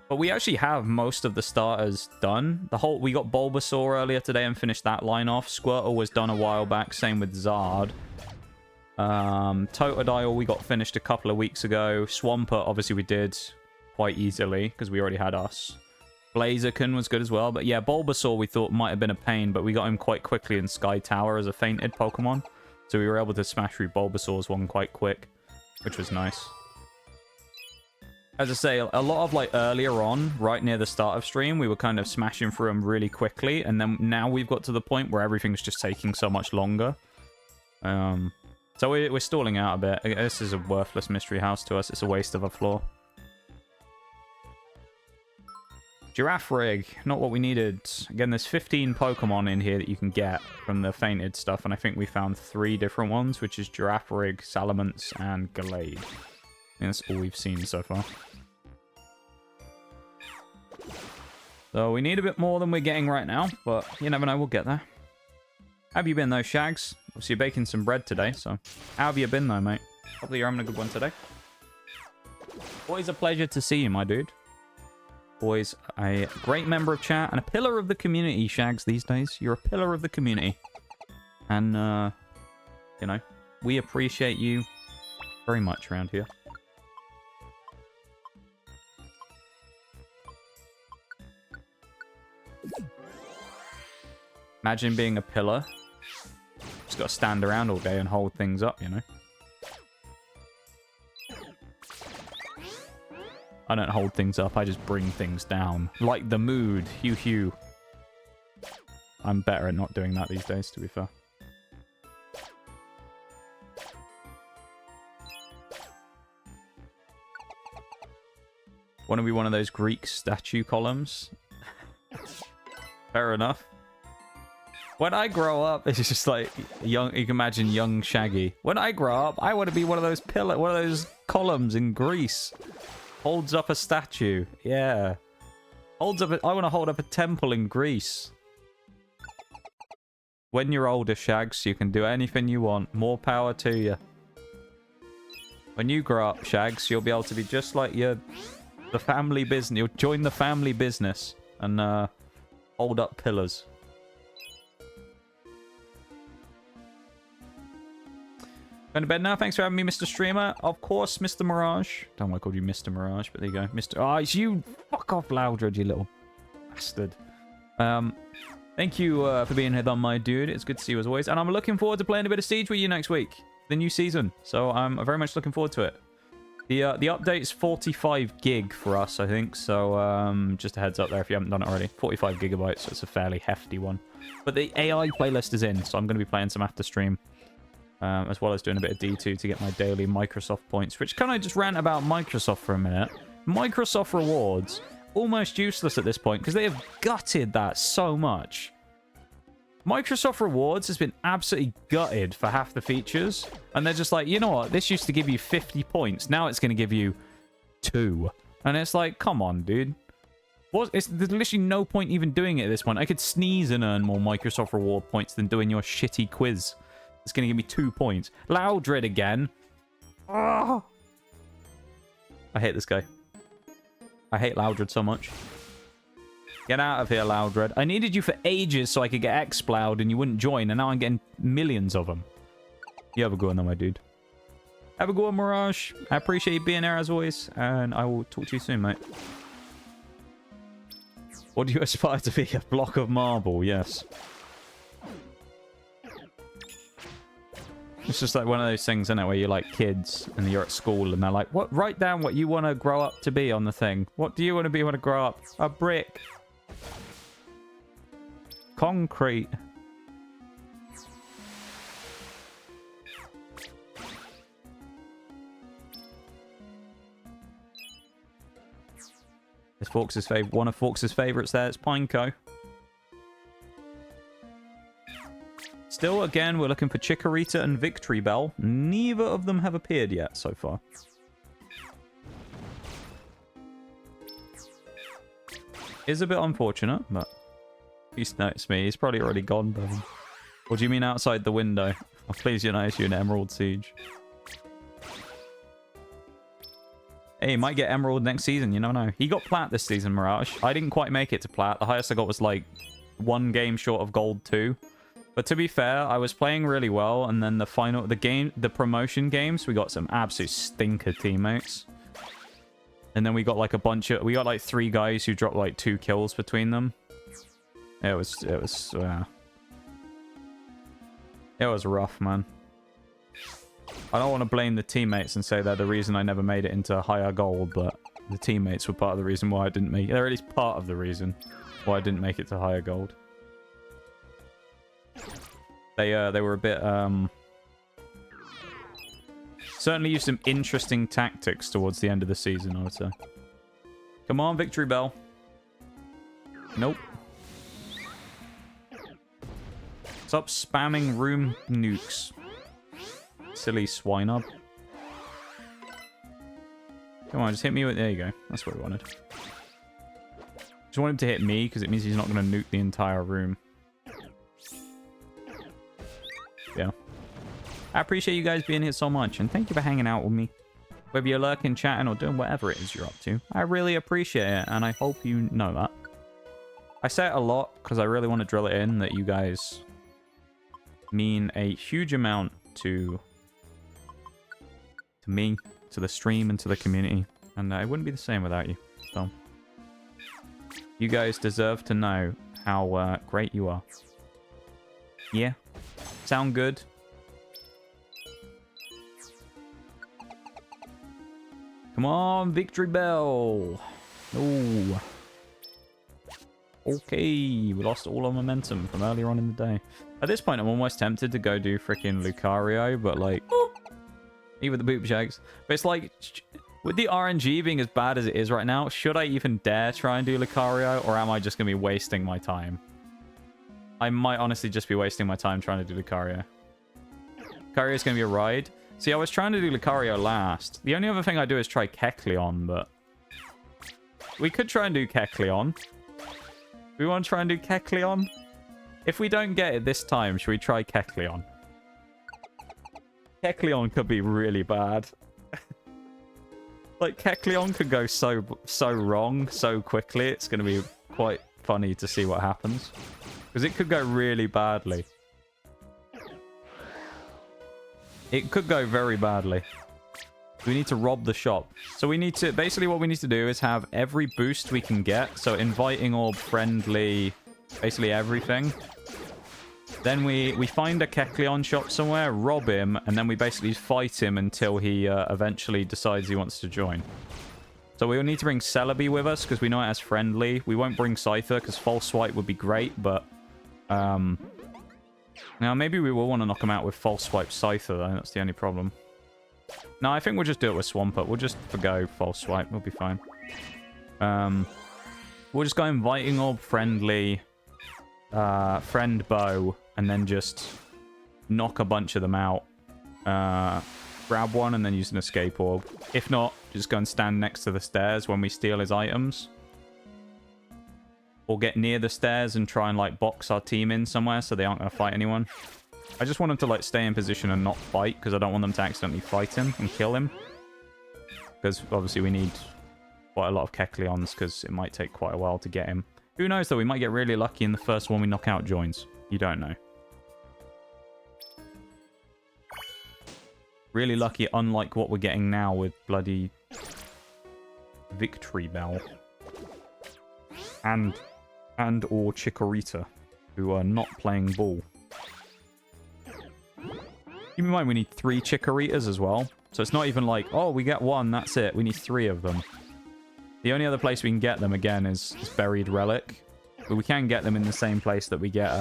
S3: But we actually have most of the starters done. We got Bulbasaur earlier today and finished that line off. Squirtle was done a while back, same with Zard. Totodile we got finished a couple of weeks ago. Swampert obviously we did quite easily because we already had us. Blaziken was good as well, but yeah, Bulbasaur we thought might have been a pain, but we got him quite quickly in Sky Tower as a fainted Pokemon. So we were able to smash through Bulbasaur's one quite quick, which was nice. As I say, a lot of like earlier on, right near the start of stream, we were kind of smashing through them really quickly, and then now we've got to the point where everything's just taking so much longer. So we're stalling out a bit. This is a worthless mystery house to us. It's a waste of a floor. Giraffe rig, not what we needed. Again, there's 15 Pokemon in here that you can get from the fainted stuff, and I think we found 3 different ones, which is Giraffe rig, Salamence, and Gallade. I think that's all we've seen so far. So we need a bit more than we're getting right now, but you never know, we'll get there. How have you been though, Shags? Obviously you're baking some bread today, so how have you been though, mate? Hopefully you're having a good one today. Always a pleasure to see you, my dude. Always a great member of chat and a pillar of the community, Shags, these days. You're a pillar of the community. And, you know, we appreciate you very much around here. Imagine being a pillar. Just got to stand around all day and hold things up, you know. I don't hold things up, I just bring things down. Like the mood, Hugh. I'm better at not doing that these days, to be fair. Want to be one of those Greek statue columns? Fair enough. When I grow up, it's just like young. You can imagine young Shaggy. When I grow up, I want to be one of those columns in Greece. Holds up a statue. Yeah. I want to hold up a temple in Greece. When you're older, Shags, you can do anything you want. More power to you. When you grow up, Shags, you'll be able to be just like the family business. You'll join the family business and hold up pillars. Going to bed now. Thanks for having me, Mr. Streamer. Of course, Mr. Mirage. Don't want to call you Mr. Mirage, but there you go. Mr. Oh, it's you. Fuck off, Loudred, you little bastard. Thank you for being here, my dude. It's good to see you as always. And I'm looking forward to playing a bit of Siege with you next week. The new season. So I'm very much looking forward to it. The update's 45 gig for us, I think. So just a heads up there if you haven't done it already. 45 gigabytes, so it's a fairly hefty one. But the AI playlist is in, so I'm going to be playing some after stream. As well as doing a bit of D2 to get my daily Microsoft points. Which, can I just rant about Microsoft for a minute? Microsoft rewards, almost useless at this point, because they have gutted that so much. Microsoft rewards has been absolutely gutted for half the features. And they're just like, you know what? This used to give you 50 points. Now it's going to give you 2. And it's like, come on, dude. There's literally no point even doing it at this point. I could sneeze and earn more Microsoft reward points than doing your shitty quiz. It's going to give me 2 points. Loudred again. Oh. I hate this guy. I hate Loudred so much. Get out of here, Loudred. I needed you for ages so I could get X-Plowed and you wouldn't join, and now I'm getting millions of them. You have a good one, though, my dude. Have a good one, Mirage. I appreciate you being there, as always, and I will talk to you soon, mate. What do you aspire to be? A block of marble, yes. It's just like one of those things, isn't it, where you're like kids and you're at school and they're like, "What? Write down what you want to grow up to be on the thing. What do you want to be when you grow up? A brick. Concrete." It's Fox's one of Fox's favorites there. It's Pineco. Still, again, we're looking for Chikorita and Victory Bell. Neither of them have appeared yet so far. Is a bit unfortunate, but he's noticed me. He's probably already gone by then. What do you mean outside the window? Oh, please, you notice you in Emerald Siege. Hey, he might get Emerald next season. You never know. He got Plat this season, Mirage. I didn't quite make it to Plat. The highest I got was like 1 game short of Gold 2. But to be fair, I was playing really well. And then the promotion games, we got some absolute stinker teammates. And then we got like we got like 3 guys who dropped like 2 kills between them. It was rough, man. I don't want to blame the teammates and say they're the reason I never made it into higher gold, but the teammates were part of the reason why I didn't make it. They're at least part of the reason why I didn't make it to higher gold. They were a bit certainly used some interesting tactics towards the end of the season, I would say. Come on, victory bell. Nope. Stop spamming room nukes. Silly swine up. Come on, just hit me with... There you go. That's what we wanted. Just want him to hit me, because it means he's not going to nuke the entire room. Yeah. I appreciate you guys being here so much, and thank you for hanging out with me. Whether you're lurking, chatting, or doing whatever it is you're up to. I really appreciate it, and I hope you know that. I say it a lot, because I really want to drill it in, that you guys mean a huge amount to me, to the stream, and to the community. And it wouldn't be the same without you. So, you guys deserve to know how great you are. Yeah? Sound good? Come on, victory bell! Oh. Okay, we lost all our momentum from earlier on in the day. At this point, I'm almost tempted to go do freaking Lucario, but like... Even the boop shags. But it's like, with the RNG being as bad as it is right now, should I even dare try and do Lucario, or am I just going to be wasting my time? I might honestly just be wasting my time trying to do Lucario. Lucario is going to be a ride. See, I was trying to do Lucario last. The only other thing I do is try Kecleon, but... We could try and do Kecleon. We want to try and do Kecleon? If we don't get it this time, should we try Kecleon? Kecleon could be really bad. Like, Kecleon could go so wrong so quickly. It's going to be quite funny to see what happens. Because it could go really badly. It could go very badly. We need to rob the shop. So we need to... Basically, what we need to do is have every boost we can get. So inviting orb, friendly... Basically everything. Then we find a Kecleon shop somewhere, rob him, and then we basically fight him until he eventually decides he wants to join. So we'll need to bring Celebi with us, because we know it has friendly. We won't bring Scyther, because False Swipe would be great, but... Now, maybe we will want to knock him out with False Swipe Scyther, though. That's the only problem. No, I think we'll just do it with Swampert. We'll just forgo False Swipe. We'll be fine. We'll just go inviting orb, friendly, friend bow, and then just knock a bunch of them out. Grab one and then use an escape orb. If not, just go and stand next to the stairs when we steal his items. Or get near the stairs and try and, like, box our team in somewhere so they aren't going to fight anyone. I just want them to, like, stay in position and not fight, because I don't want them to accidentally fight him and kill him. Because, obviously, we need quite a lot of Kecleons, because it might take quite a while to get him. Who knows, though? We might get really lucky and the first one we knock out joins. You don't know. Really lucky, unlike what we're getting now with bloody Victory Bell. And or Chikorita, who are not playing ball. Keep in mind, we need 3 Chikoritas as well. So it's not even like, oh, we get 1, that's it. We need 3 of them. The only other place we can get them, again, is Buried Relic. But we can get them in the same place that we get,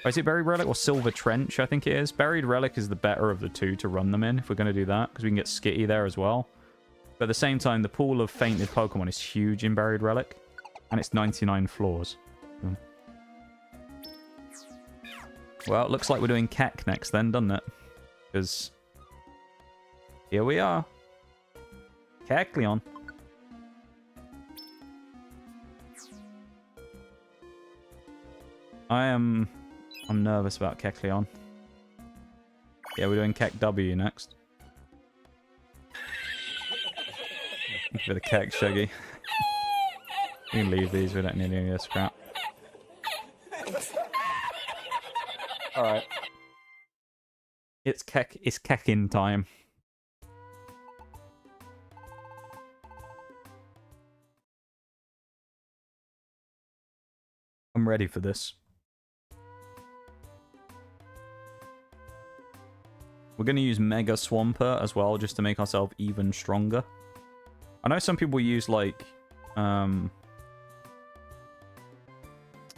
S3: is it Buried Relic or Silver Trench, I think it is? Buried Relic is the better of the 2 to run them in, if we're going to do that. Because we can get Skitty there as well. But at the same time, the pool of fainted Pokemon is huge in Buried Relic. And it's 99 floors. Well, it looks like we're doing Keck next then, doesn't it? Because here we are. I'm nervous about Kecleon. Yeah, we're doing Kek W next. Thank you for the Kek, Shuggy. We can leave these, we don't need any of this crap. Alright. It's Kekin time. I'm ready for this. We're going to use Mega Swampert as well, just to make ourselves even stronger. I know some people use, like,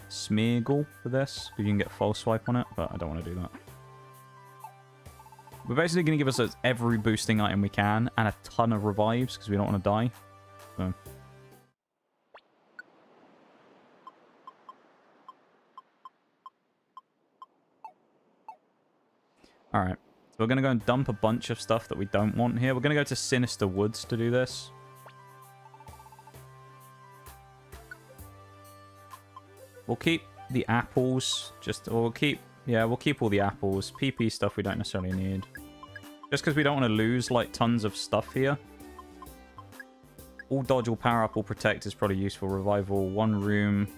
S3: Smeargle for this, because you can get False Swipe on it, but I don't want to do that. We're basically going to give us every boosting item we can, and a ton of revives, because we don't want to die. So. Alright. So we're going to go and dump a bunch of stuff that we don't want here. We're going to go to Sinister Woods to do this. We'll keep the apples. We'll keep all the apples. PP stuff we don't necessarily need. Just because we don't want to lose, like, tons of stuff here. All dodge, all power up, all protect is probably useful. Revival, one room.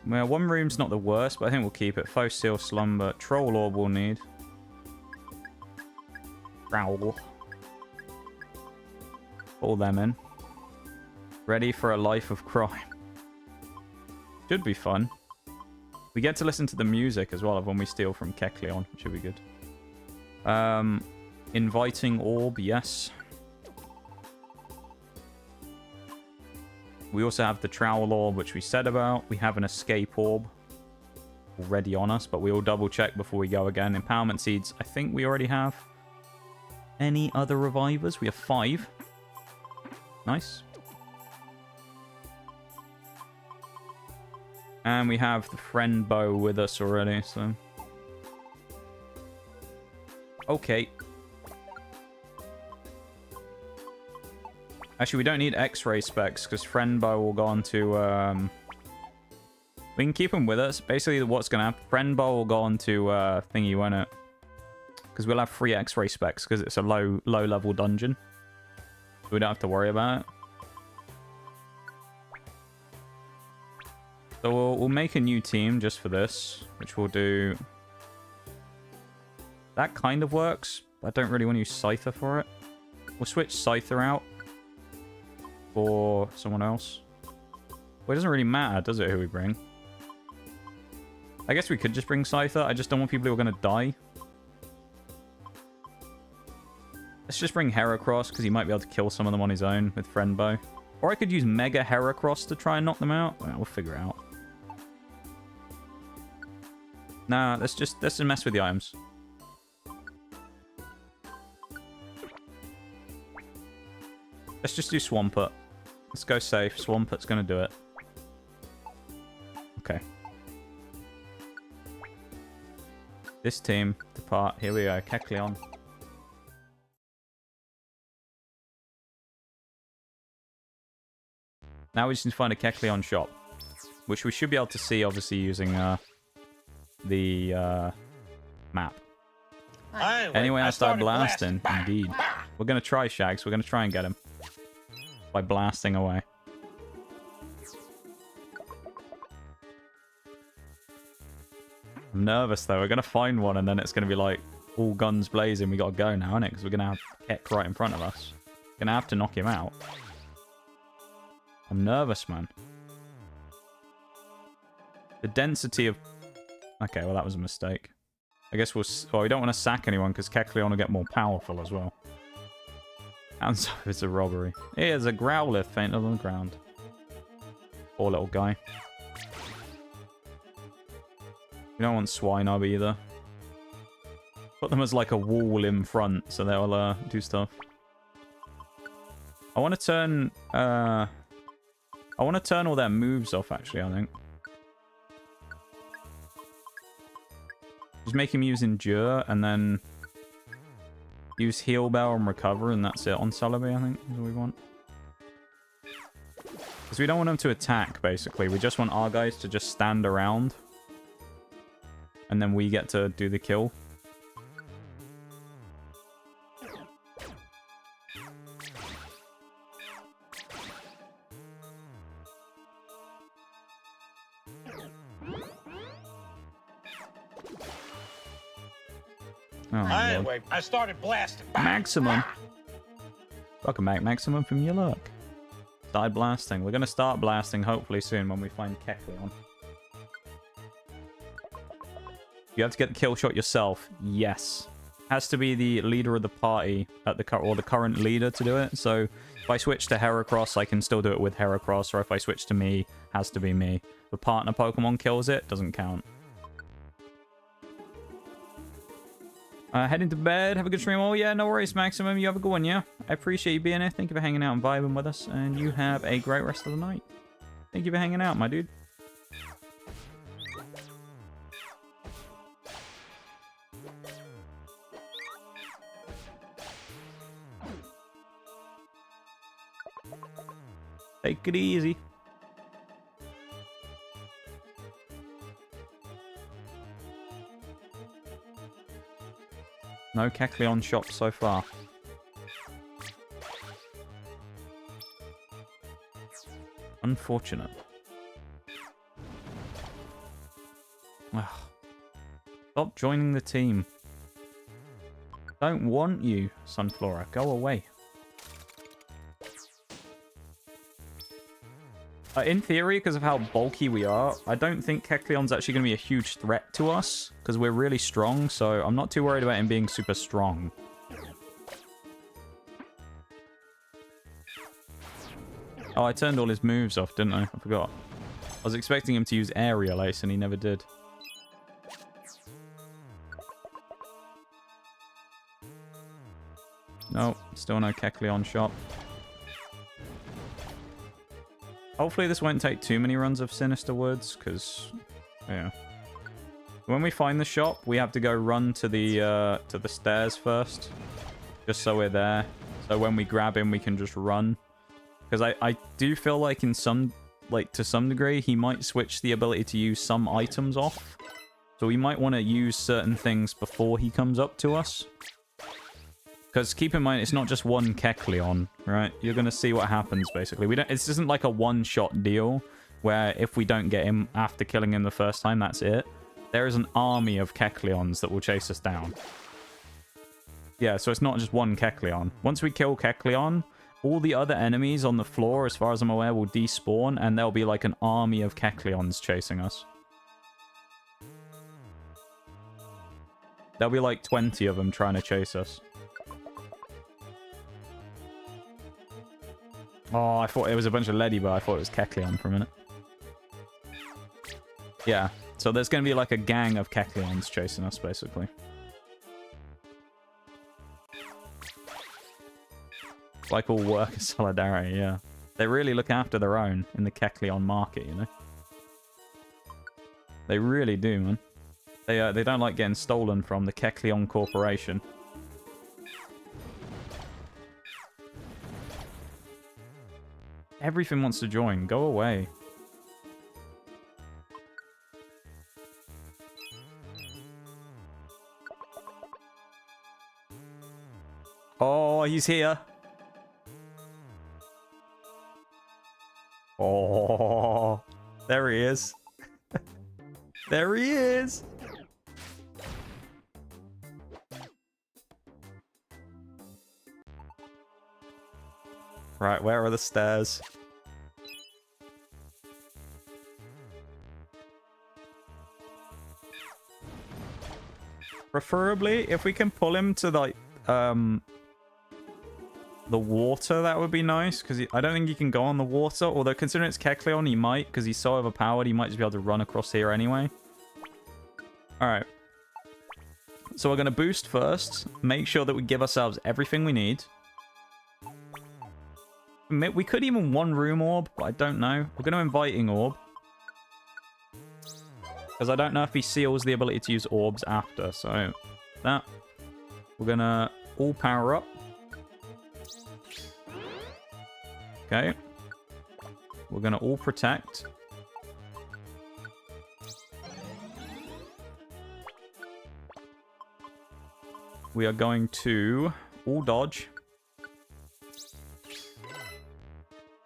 S3: Well, one room's not the worst, but I think we'll keep it. Foe Seal, Slumber. Troll Orb we'll need. Growl. All them in. Ready for a life of crime. Should be fun. We get to listen to the music as well of when we steal from Kecleon, which should be good. Inviting Orb, yes. We also have the Trowel Orb, which we said about. We have an Escape Orb already on us, but we will double check before we go again. Empowerment Seeds, I think we already have. Any other revivers? We have 5. Nice. And we have the Friend Bow with us already, so... Okay. Actually, we don't need X-ray specs, because Friend Bow will go on to... We can keep them with us. Basically, what's going to happen... Friend Bow will go on to thingy, won't it? Because we'll have free X-ray specs, because it's a low-level dungeon. So we don't have to worry about it. So we'll make a new team just for this, which we'll do... That kind of works. I don't really want to use Scyther for it. We'll switch Scyther out for someone else. Well, it doesn't really matter, does it, who we bring? I guess we could just bring Scyther. I just don't want people who are going to die. Let's just bring Heracross, because he might be able to kill some of them on his own with Friend Bow. Or I could use Mega Heracross to try and knock them out. Well, we'll figure it out. Nah, let's just mess with the items. Let's just do Swampert. Let's go safe. Swampert's going to do it. Okay. This team, depart. Here we go. Kecleon. Now we just need to find a Kecleon shop. Which we should be able to see, obviously, using the map. Anyway, I started blasting. Indeed. We're going to try Shags. We're going to try and get him. By blasting away. I'm nervous, though. We're going to find one, and then it's going to be like, all guns blazing. We got to go now, isn't it? Because we're going to have Ek right in front of us. Going to have to knock him out. I'm nervous, man. The density of... Okay, well, that was a mistake. I guess we'll... Well, we don't want to sack anyone, because Kecleon will get more powerful as well. And so it's a robbery. Here's a Growlithe fainted on the ground. Poor little guy. We don't want Swinub either. Put them as like a wall in front, so they'll do stuff. I want to turn... I want to turn all their moves off, actually, I think. Just make him use Endure, and then... Use Heal Bell and Recover, and that's it on Celebi, I think, is what we want. Because we don't want them to attack, basically. We just want our guys to just stand around. And then we get to do the kill. Oh,
S2: Anyway, I started blasting.
S3: Maximum. Welcome back, Maximum, from your luck. Started blasting. We're going to start blasting hopefully soon when we find Kecleon. You have to get the kill shot yourself. Yes. Has to be the leader of the party at the or the current leader to do it. So if I switch to Heracross, I can still do it with Heracross. Or if I switch to me, has to be me. If the partner Pokemon kills it, doesn't count. Heading to bed. Have a good stream. Oh, yeah, no worries, Maximum. You have a good one, yeah? I appreciate you being here. Thank you for hanging out and vibing with us. And you have a great rest of the night. Thank you for hanging out, my dude. Take it easy. No Kecleon shops so far. Unfortunate. Ugh. Stop joining the team. Don't want you, Sunflora. Go away. In theory, because of how bulky we are, I don't think Kecleon's actually going to be a huge threat to us, because we're really strong, so I'm not too worried about him being super strong. Oh, I turned all his moves off, didn't I? I forgot. I was expecting him to use Aerial Ace, and he never did. No, still no Kecleon shop. Hopefully this won't take too many runs of Sinister Woods, because, yeah. When we find the shop, we have to go run to the stairs first, just so we're there. So when we grab him, we can just run. Because I do feel like to some degree, he might switch the ability to use some items off. So we might want to use certain things before he comes up to us. Because keep in mind, it's not just one Kecleon, right? You're going to see what happens, basically. This isn't like a one-shot deal, where if we don't get him after killing him the first time, that's it. There is an army of Kecleons that will chase us down. Yeah, so it's not just one Kecleon. Once we kill Kecleon, all the other enemies on the floor, as far as I'm aware, will despawn, and there'll be like an army of Kecleons chasing us. There'll be like 20 of them trying to chase us. Oh, I thought it was a bunch of Ledy, but I thought it was Kecleon for a minute. Yeah, so there's going to be like a gang of Kecleons chasing us, basically. Like all worker solidarity, yeah. They really look after their own in the Kecleon market, you know? They really do, man. They don't like getting stolen from the Kecleon Corporation. Everything wants to join. Go away. Oh, he's here. Oh, there he is. There he is. Right, where are the stairs? Preferably, if we can pull him to, like, the water, that would be nice, because I don't think he can go on the water, although considering it's Kecleon, he might, because he's so overpowered, he might just be able to run across here anyway. Alright. So we're going to boost first, make sure that we give ourselves everything we need. We could even one-room orb, but I don't know. We're going to inviting orb. Because I don't know if he seals the ability to use orbs after, so that. We're going to all power up. Okay. We're going to all protect. We are going to all dodge.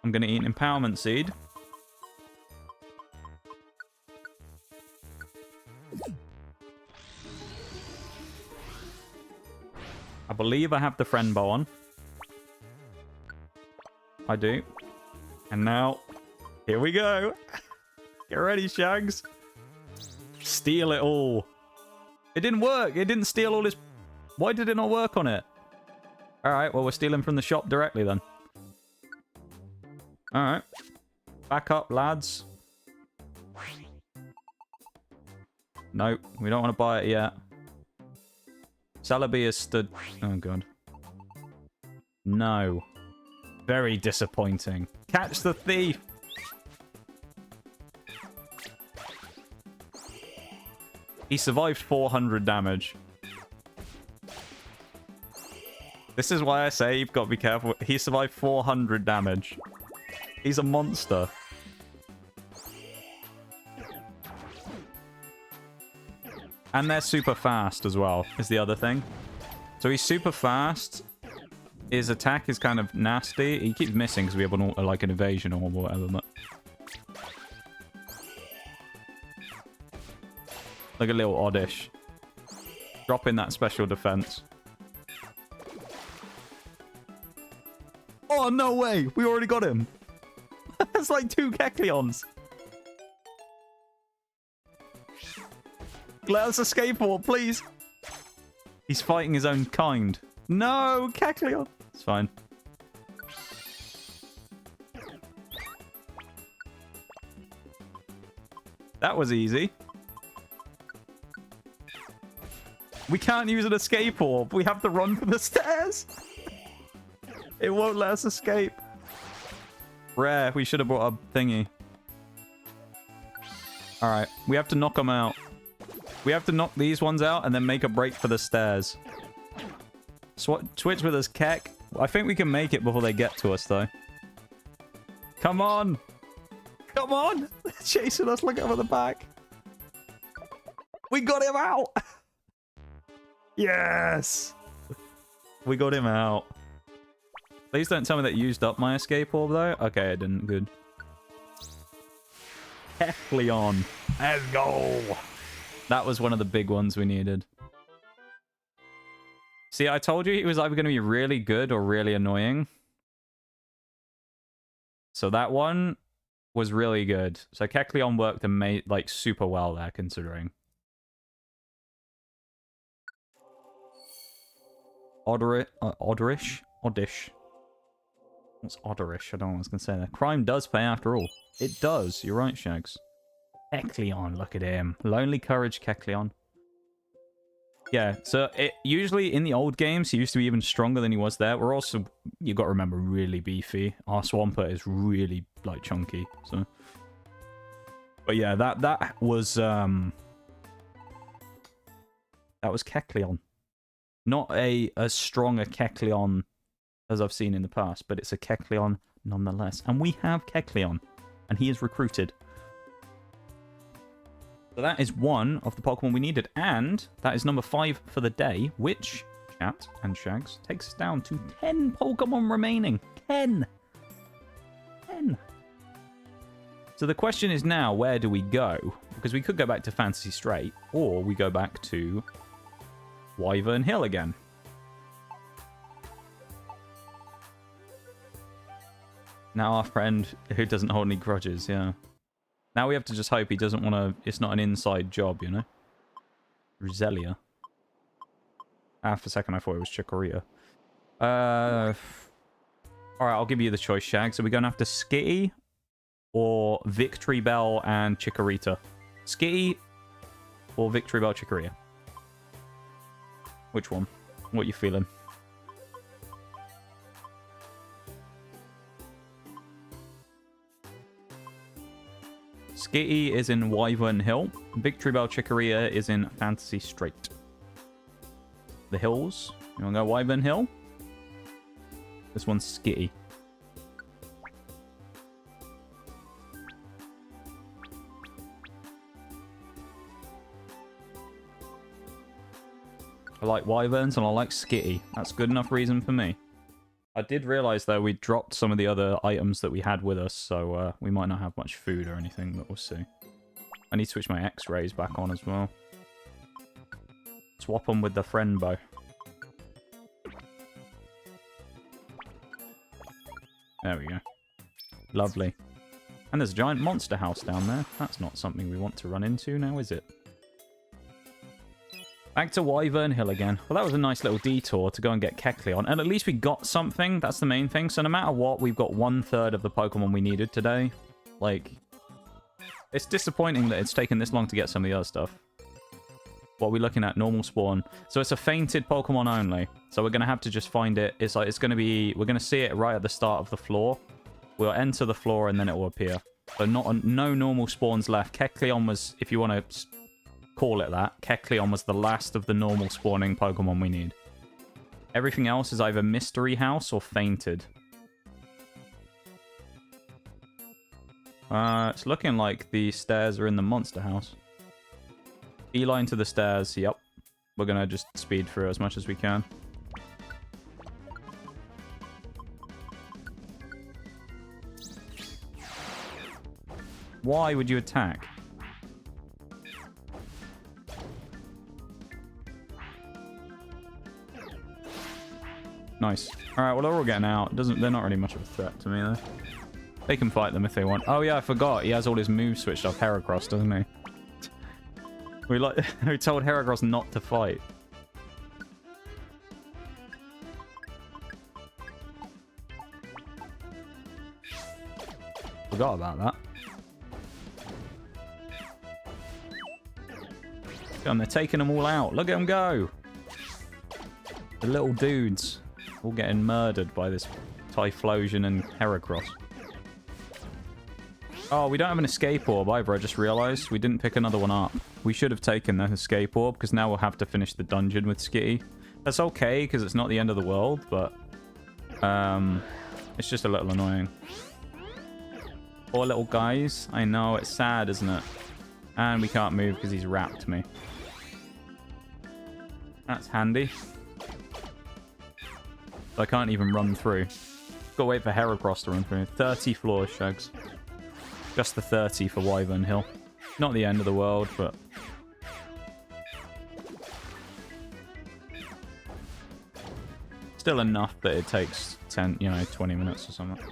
S3: I'm going to eat an empowerment seed. I believe I have the friend bow on. I do. And now, here we go. Get ready, Shags. Steal it all. It didn't work. It didn't steal all his... Why did it not work on it? Alright, well, we're stealing from the shop directly then. Alright. Back up, lads. Nope, we don't want to buy it yet. Celebi is stood... Oh, God. No. Very disappointing. Catch the thief! He survived 400 damage. This is why I say you've got to be careful. He survived 400 damage. He's a monster. And they're super fast as well, is the other thing. So he's super fast. His attack is kind of nasty. He keeps missing because we have an, like an evasion or whatever. But... Like a little oddish. Drop in that special defense. Oh, no way! We already got him! That's like 2 Kecleons. Let us escape, or please. He's fighting his own kind. No, Kecleon. It's fine. That was easy. We can't use an escape orb. We have to run for the stairs. It won't let us escape. Rare. We should have brought a thingy. Alright. We have to knock them out. We have to knock these ones out and then make a break for the stairs. Switch with us, Keck. I think we can make it before they get to us, though. Come on. Come on. They're chasing us. Look over the back. We got him out. Yes. We got him out. Please don't tell me that used up my escape orb, though. Okay, it didn't. Good. Kecleon. Let's go. That was one of the big ones we needed. See, I told you he was either going to be really good or really annoying. So that one was really good. So Kecleon worked and made like super well there, considering. Oddish? What's Odderish? I don't know what I was going to say there. Crime does pay after all. It does. You're right, Shags. Kecleon, look at him. Lonely Courage Kecleon. Yeah, so it usually in the old games, he used to be even stronger than he was there. We're also, you got to remember, really beefy. Our Swampert is really, like, chunky. So, but yeah, that was Kecleon. Not as strong a Kecleon as I've seen in the past, but it's a Kecleon nonetheless. And we have Kecleon, and he is recruited. So that is one of the Pokemon we needed, and that is number 5 for the day, which, chat and Shags, takes us down to 10 Pokemon remaining. 10! 10! So the question is now, where do we go? Because we could go back to Fantasy Strait, or we go back to Wyvern Hill again. Now our friend who doesn't hold any grudges, yeah. Now we have to just hope he doesn't want to... It's not an inside job, you know? Roselia. Ah, for a second I thought it was Chikorita. Alright, I'll give you the choice, Shag. So we're going after Skitty or Victory Bell and Chikorita. Skitty or Victory Bell Chikorita? Which one? What are you feeling? Skitty is in Wyvern Hill. Victory Bell Chikorita is in Fantasy Strait. The hills. You want to go Wyvern Hill? This one's Skitty. like wyverns and I like Skitty. That's good enough reason for me. I did realize, though, we dropped some of the other items that we had with us, so we might not have much food or anything, but we'll see. I need to switch my X-rays back on as well. Swap them with the friend bow. There we go. Lovely. And there's a giant monster house down there. That's not something we want to run into now, is it? Back to Wyvern Hill again. Well, that was a nice little detour to go and get Kecleon. And at least we got something. That's the main thing. So no matter what, we've got 1/3 of the Pokemon we needed today. Like, it's disappointing that it's taken this long to get some of the other stuff. What are we looking at? Normal spawn. So it's a fainted Pokemon only. So we're going to have to just find it. It's like, it's going to be... We're going to see it right at the start of the floor. We'll enter the floor and then it will appear. So no normal spawns left. Kecleon was, if you want to call it that, Kecleon was the last of the normal spawning Pokemon we need. Everything else is either Mystery House or Fainted. It's looking like the stairs are in the Monster House. Beeline to the stairs, yep. We're going to just speed through as much as we can. Why would you attack? Nice. Alright, well, they're all getting out. They're not really much of a threat to me, though. They can fight them if they want. Oh, yeah, I forgot. He has all his moves switched off Heracross, doesn't he? We told Heracross not to fight. Forgot about that. And they're taking them all out. Look at them go. The little dudes all getting murdered by this Typhlosion and Heracross. Oh, we don't have an escape orb either, I just realized. We didn't pick another one up. We should have taken the escape orb, because now we'll have to finish the dungeon with Skitty. That's okay, because it's not the end of the world, but... it's just a little annoying. Poor little guys. I know, it's sad, isn't it? And we can't move because he's wrapped me. That's handy. I can't even run through. Gotta wait for Heracross to run through. 30 floors, Shags. Just the 30 for Wyvern Hill. Not the end of the world, but... still enough that it takes 10, 20 minutes or something.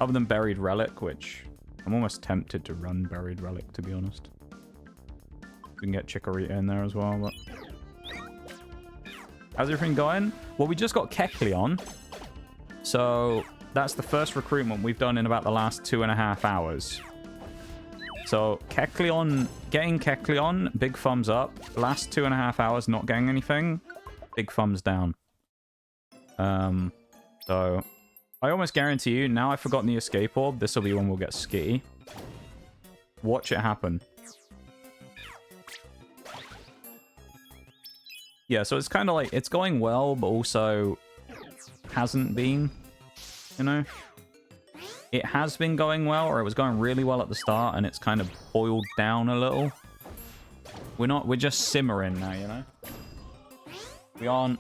S3: Other than Buried Relic, which I'm almost tempted to run Buried Relic, to be honest. We can get Chikorita in there as well, but... how's everything going? Well, we just got Kecleon. So, that's the first recruitment we've done in about the last 2.5 hours. So, Kecleon, getting Kecleon, big thumbs up. Last 2.5 hours not getting anything, big thumbs down. So... I almost guarantee you, now I've forgotten the escape orb, this will be when we'll get Skitty. Watch it happen. Yeah, so it's kind of like, it's going well, but also hasn't been, It has been going well, or it was going really well at the start, and it's kind of boiled down a little. We're just simmering now, We aren't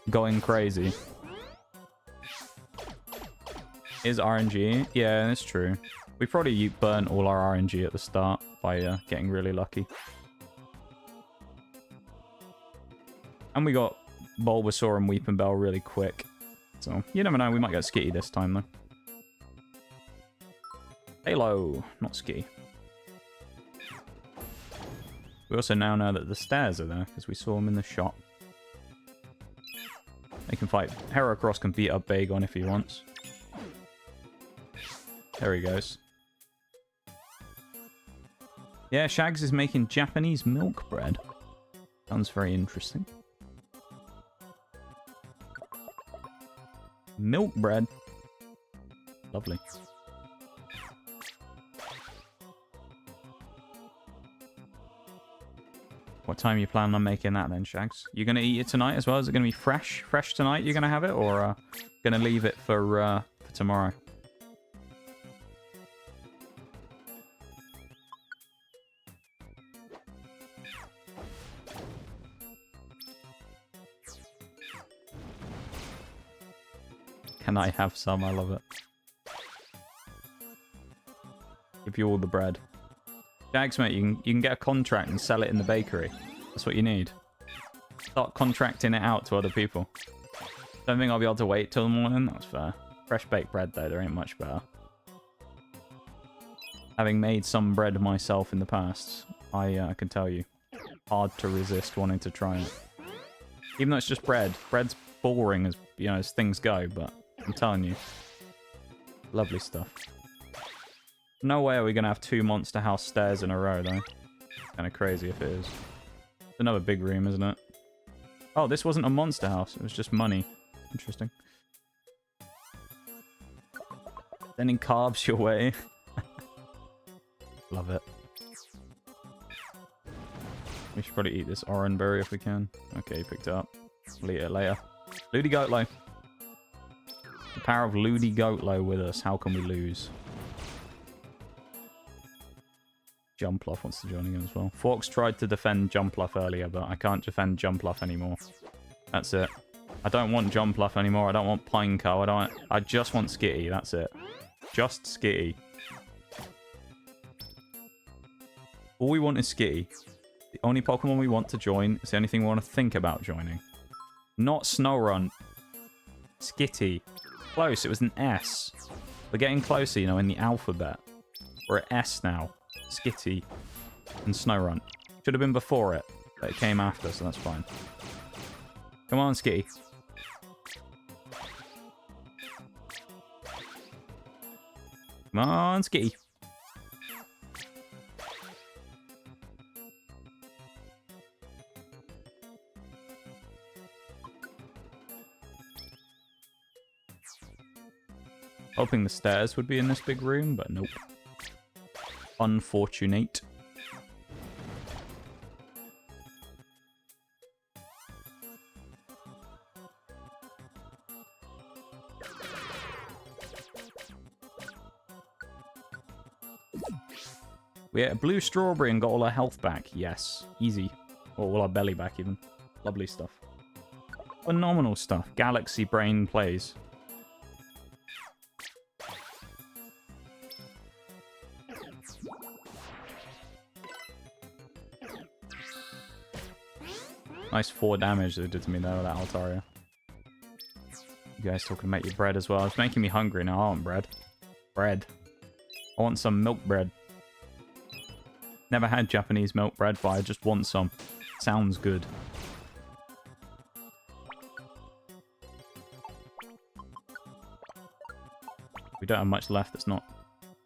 S3: going crazy. Is RNG? Yeah, that's true. We probably burnt all our RNG at the start by getting really lucky. And we got Bulbasaur and Weepinbell really quick. So, you never know, we might get Skitty this time, though. Halo, not Skitty. We also now know that the stairs are there, because we saw them in the shop. They can fight. Heracross can beat up Bagon if he wants. There he goes. Yeah, Shags is making Japanese milk bread. Sounds very interesting. Milk bread. Lovely. What time are you planning on making that then, Shags? You going to eat it tonight as well? Is it going to be fresh? Fresh tonight you're going to have it? Or going to leave it for tomorrow? Can I have some? I love it. Give you all the bread. Jags, mate, you can get a contract and sell it in the bakery. That's what you need. Start contracting it out to other people. Don't think I'll be able to wait till the morning. That's fair. Fresh baked bread, though, there ain't much better. Having made some bread myself in the past, I can tell you, hard to resist wanting to try it. Even though it's just bread. Bread's boring as, you know, as things go, but I'm telling you, lovely stuff. No way are we going to have 2 Monster House stairs in a row, though. Kind of crazy if it is. It's another big room, isn't it? Oh, this wasn't a Monster House. It was just money. Interesting. Sending carbs your way. Love it. We should probably eat this orange berry if we can. Okay, picked it up. We'll eat it later. Ludi Goatlo. The power of Ludi Goatlo with us. How can we lose? Jumpluff wants to join again as well. Forks tried to defend Jumpluff earlier, but I can't defend Jumpluff anymore. That's it. I don't want Jumpluff anymore. I don't want Pineco. I just want Skitty. That's it. Just Skitty. All we want is Skitty. The only Pokemon we want to join is the only thing we want to think about joining. Not Snorunt. Skitty. Close. It was an S. We're getting closer, you know, in the alphabet. We're at S now. Skitty and Snorunt. Should have been before it, but it came after, so that's fine. Come on, Skitty. Come on, Skitty. Hoping the stairs would be in this big room, but nope. Unfortunate. We ate a blue strawberry and got all our health back. Yes. Easy. Or all our belly back, even. Lovely stuff. Phenomenal stuff. Galaxy Brain plays. Nice 4 damage they did to me there with that Altaria. You guys talking about your bread as well. It's making me hungry now. I want bread. Bread. I want some milk bread. Never had Japanese milk bread, but I just want some. Sounds good. We don't have much left that's not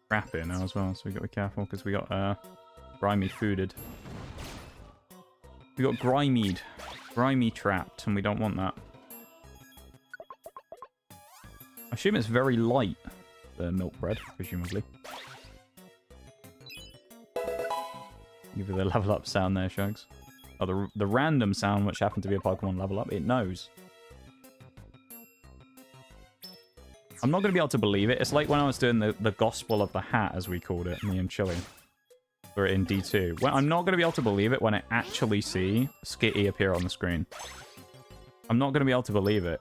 S3: crap here now as well, so we got to be careful because we got grimy fooded. We got grimied. Grimy trapped, and we don't want that. I assume it's very light, the milk bread, presumably. Give you the level up sound there, Shugs. Oh, the random sound, which happened to be a Pokemon level up, it knows. I'm not going to be able to believe it. It's like when I was doing the Gospel of the Hat, as we called it, me and Chili. Or in D2. Well, I'm not going to be able to believe it when I actually see Skitty appear on the screen. I'm not going to be able to believe it.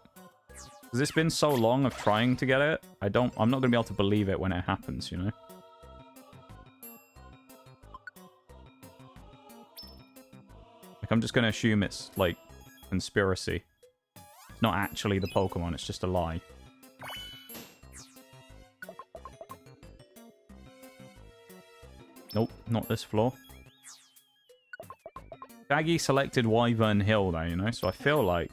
S3: Because it's been so long of trying to get it, I'm not going to be able to believe it when it happens, you know? Like, I'm just going to assume it's, like, conspiracy. It's not actually the Pokemon, it's just a lie. Nope, not this floor. Shaggy selected Wyvern Hill, though, you know? So I feel like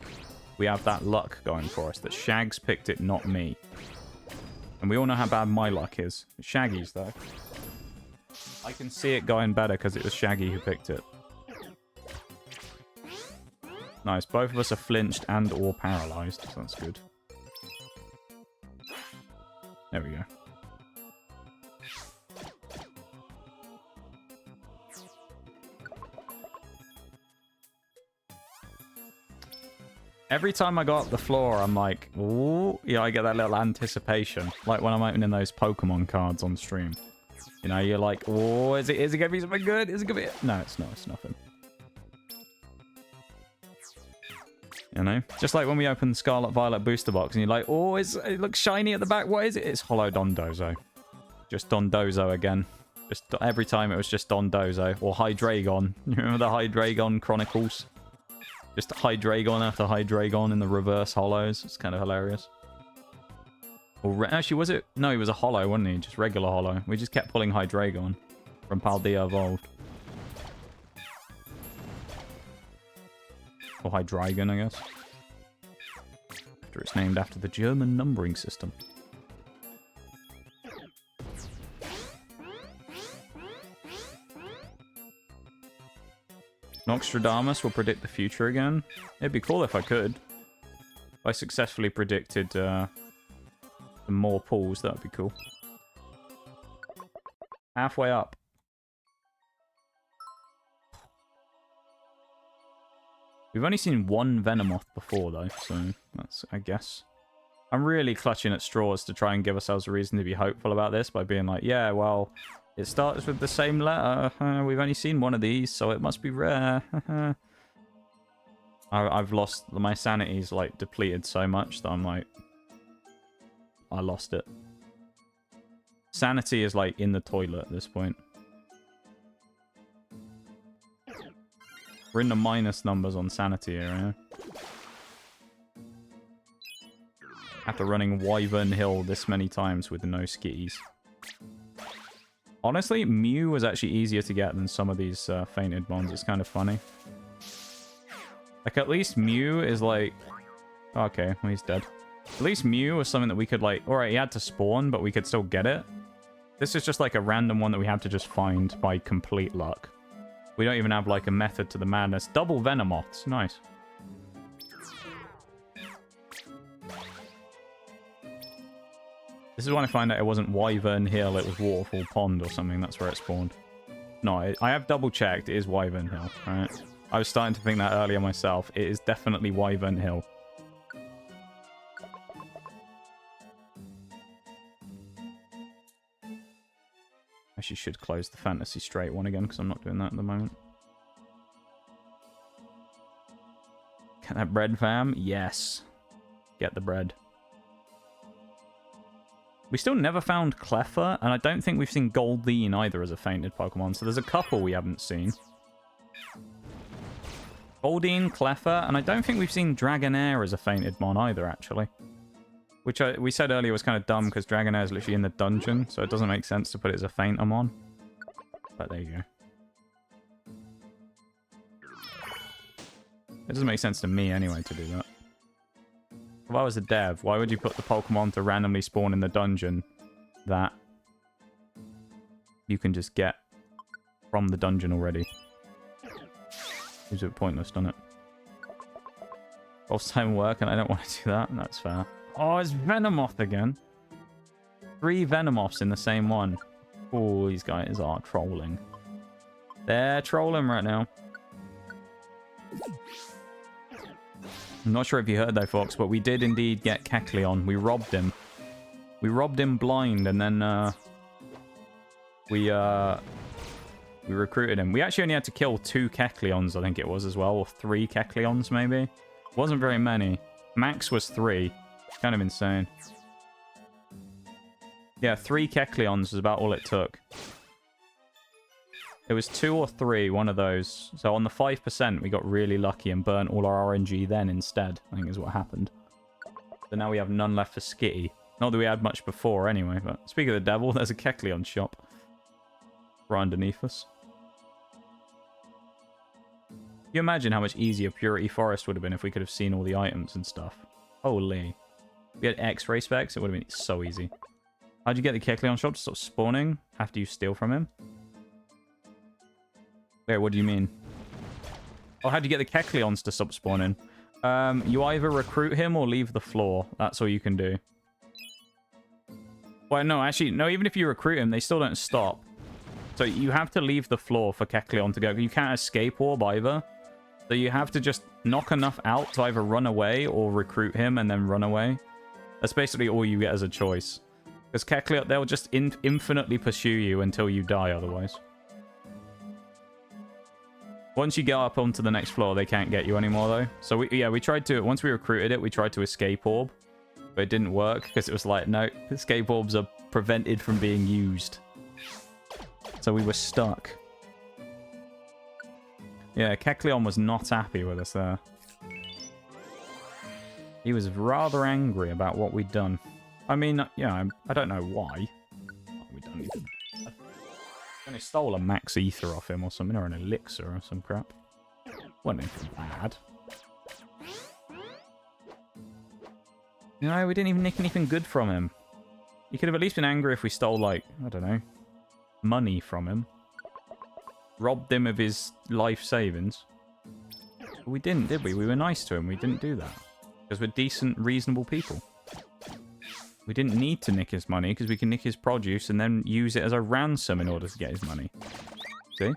S3: we have that luck going for us, that Shags picked it, not me. And we all know how bad my luck is. Shaggy's, though. I can see it going better because it was Shaggy who picked it. Nice, both of us are flinched and or paralyzed, so that's good. There we go. Every time I go up the floor, I'm like, ooh, yeah, I get that little anticipation. Like when I'm opening those Pokemon cards on stream. You know, you're like, oh, is it going to be something good? Is it going to be... No, it's not. It's nothing. You know? Just like when we opened the Scarlet Violet booster box and you're like, oh, it looks shiny at the back. What is it? It's Hollow Dondozo. Just Dondozo again. Just every time it was just Dondozo. Or Hydreigon. You remember the Hydreigon Chronicles? Just Hydreigon after Hydreigon in the reverse hollows. It's kind of hilarious. Or actually, was it? No, he was a hollow, wasn't he? Just regular hollow. We just kept pulling Hydreigon from Paldea Evolved. Or Hydreigon, I guess. After it's named after the German numbering system. Noxtradamus will predict the future again. It'd be cool if I could. If I successfully predicted some more pulls, that would be cool. Halfway up. We've only seen one Venomoth before, though, so that's, I guess. I'm really clutching at straws to try and give ourselves a reason to be hopeful about this by being like, yeah, well, it starts with the same letter. We've only seen one of these, so it must be rare. I've lost... My sanity's, like, depleted so much that I'm like... I lost it. Sanity is, like, in the toilet at this point. We're in the minus numbers on sanity area. After running Wyvern Hill this many times with no skitties. Honestly, Mew was actually easier to get than some of these fainted mons. It's kind of funny. Like, at least Mew is like... Okay, well, he's dead. At least Mew was something that we could, like... Alright, he had to spawn, but we could still get it. This is just like a random one that we have to just find by complete luck. We don't even have, like, a method to the madness. Double Venomoths. Nice. This is when I find out it wasn't Wyvern Hill, it was Waterfall Pond or something. That's where it spawned. No, I have double-checked. It is Wyvern Hill, right? I was starting to think that earlier myself. It is definitely Wyvern Hill. I actually should close the Fantasy Straight one again, because I'm not doing that at the moment. Get that bread, fam? Yes. Get the bread. We still never found Cleffa, and I don't think we've seen Goldeen either as a fainted Pokemon, so there's a couple we haven't seen. Goldeen, Cleffa, and I don't think we've seen Dragonair as a fainted mon either, actually. Which we said earlier was kind of dumb, because Dragonair is literally in the dungeon, so it doesn't make sense to put it as a faintamon. But there you go. It doesn't make sense to me anyway to do that. If I was a dev, why would you put the Pokemon to randomly spawn in the dungeon that you can just get from the dungeon already? Seems a bit pointless, doesn't it? Boss time work, and I don't want to do that. That's fair. Oh, it's Venomoth again. 3 Venomoths in the same one. Oh, these guys are trolling. They're trolling right now. I'm not sure if you heard though, Fox, but we did indeed get Kecleon. We robbed him. We robbed him blind, and then we recruited him. We actually only had to kill 2 Kecleons, I think it was, as well, or 3 Kecleons maybe. It wasn't very many. Max was 3. Kind of insane. Yeah, 3 Kecleons was about all it took. It was 2 or 3, one of those. So on the 5%, we got really lucky and burnt all our RNG then instead, I think is what happened. So now we have none left for Skitty. Not that we had much before anyway, but speaking of the devil, there's a Kecleon shop right underneath us. Can you imagine how much easier Purity Forest would have been if we could have seen all the items and stuff? Holy. If we had X-ray specs, it would have been so easy. How'd you get the Kecleon shop to stop spawning after you steal from him? Wait, what do you mean? Oh, how'd you get the Kecleons to stop spawning? You either recruit him or leave the floor. That's all you can do. Well, no, actually, no, even if you recruit him, they still don't stop. So you have to leave the floor for Kecleon to go. You can't escape orb either. So you have to just knock enough out to either run away or recruit him and then run away. That's basically all you get as a choice. Because Kecleon, they'll just infinitely pursue you until you die otherwise. Once you get up onto the next floor, they can't get you anymore, though. So, we tried to... Once we recruited it, we tried to escape orb. But it didn't work, because it was like, no, escape orbs are prevented from being used. So we were stuck. Yeah, Kecleon was not happy with us there. He was rather angry about what we'd done. I mean, yeah, I don't know why. We done anything. I only stole a max ether off him or something, or an elixir or some crap. Wasn't anything bad. You know, we didn't even nick anything good from him. He could have at least been angry if we stole, like, I don't know, money from him. Robbed him of his life savings. But we didn't, did we? We were nice to him. We didn't do that. Because we're decent, reasonable people. We didn't need to nick his money because we can nick his produce and then use it as a ransom in order to get his money. See?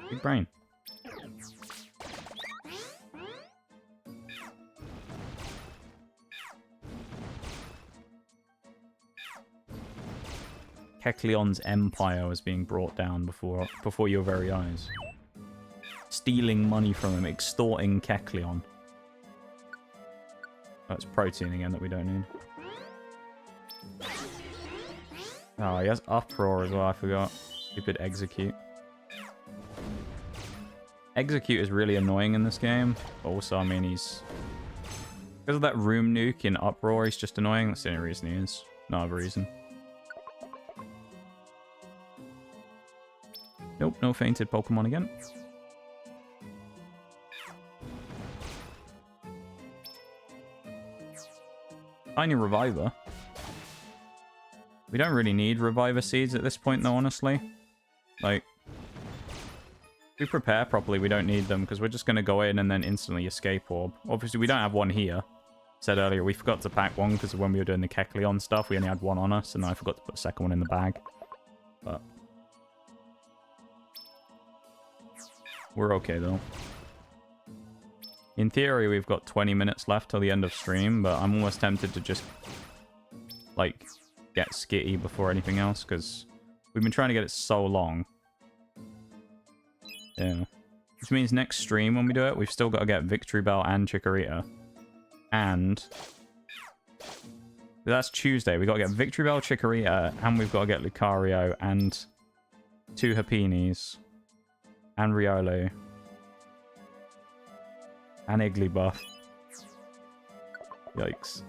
S3: Big brain. Kecleon's empire was being brought down before your very eyes. Stealing money from him, extorting Kecleon. That's protein again that we don't need. Oh, he has uproar as well, I forgot. Stupid execute. Execute is really annoying in this game. But also, I mean, he's... Because of that room nuke in uproar, he's just annoying. That's the only reason he is. No other reason. Nope, no fainted Pokemon again. Tiny Reviver. We don't really need Reviver Seeds at this point, though, honestly. Like, if we prepare properly, we don't need them, because we're just going to go in and then instantly escape orb. Obviously, we don't have one here. Said earlier, we forgot to pack one, because when we were doing the Kecleon stuff, we only had one on us, and then I forgot to put the second one in the bag. But we're okay, though. In theory, we've got 20 minutes left till the end of stream, but I'm almost tempted to just, like, get Skitty before anything else, because we've been trying to get it so long. Yeah. Which means next stream, when we do it, we've still got to get Victory Bell and Chikorita. And... that's Tuesday. We've got to get Victory Bell, Chikorita, and we've got to get Lucario, and 2 Hapinis, and Riolu. And Igglybuff. Yikes.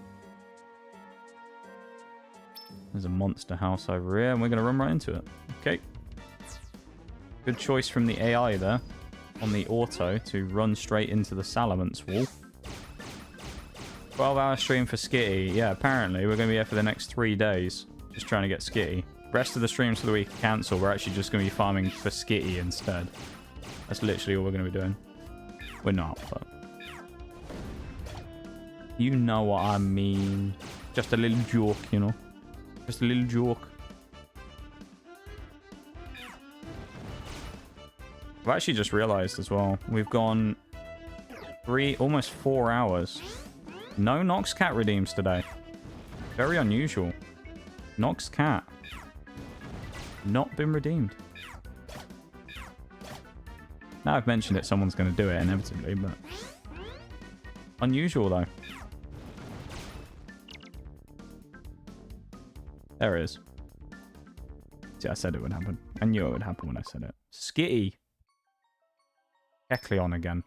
S3: There's a monster house over here, and we're going to run right into it. Okay. Good choice from the AI there. On the auto to run straight into the Salamence wall. 12-hour stream for Skitty. Yeah, apparently we're going to be here for the next 3 days. Just trying to get Skitty. Rest of the streams for the week cancel. We're actually just going to be farming for Skitty instead. That's literally all we're going to be doing. We're not, but... you know what I mean. Just a little joke, you know. Just a little joke. I've actually just realized as well. We've gone almost 4 hours. No Nox Cat redeems today. Very unusual. Nox Cat. Not been redeemed. Now I've mentioned it, someone's going to do it inevitably, but... unusual, though. There it is. See, I said it would happen. I knew it would happen when I said it. Skitty. Kecleon again.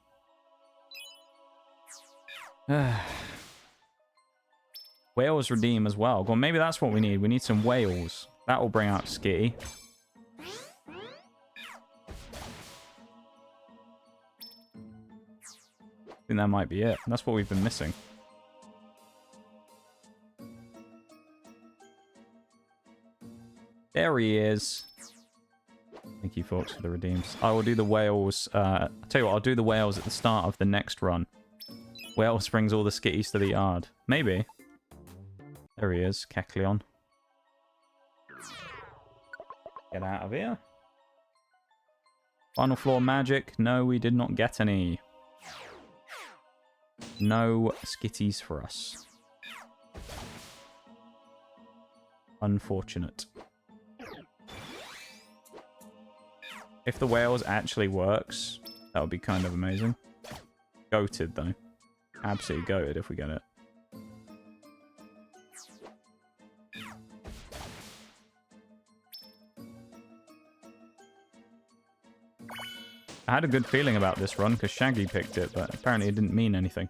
S3: Whales redeem as well. Well, maybe that's what we need. We need some whales. That will bring out Skitty. I think that might be it. That's what we've been missing. There he is. Thank you, folks, for the redeems. I will do the whales. I'll tell you what, I'll do the whales at the start of the next run. Whales brings all the Skitties to the yard. Maybe. There he is, Kecleon. Get out of here. Final floor magic. No, we did not get any. No Skitties for us. Unfortunate. If the whales actually works, That would be kind of amazing. Goated, though. Absolutely goated if we get it. I had a good feeling about this run because Shaggy picked it, but apparently it didn't mean anything.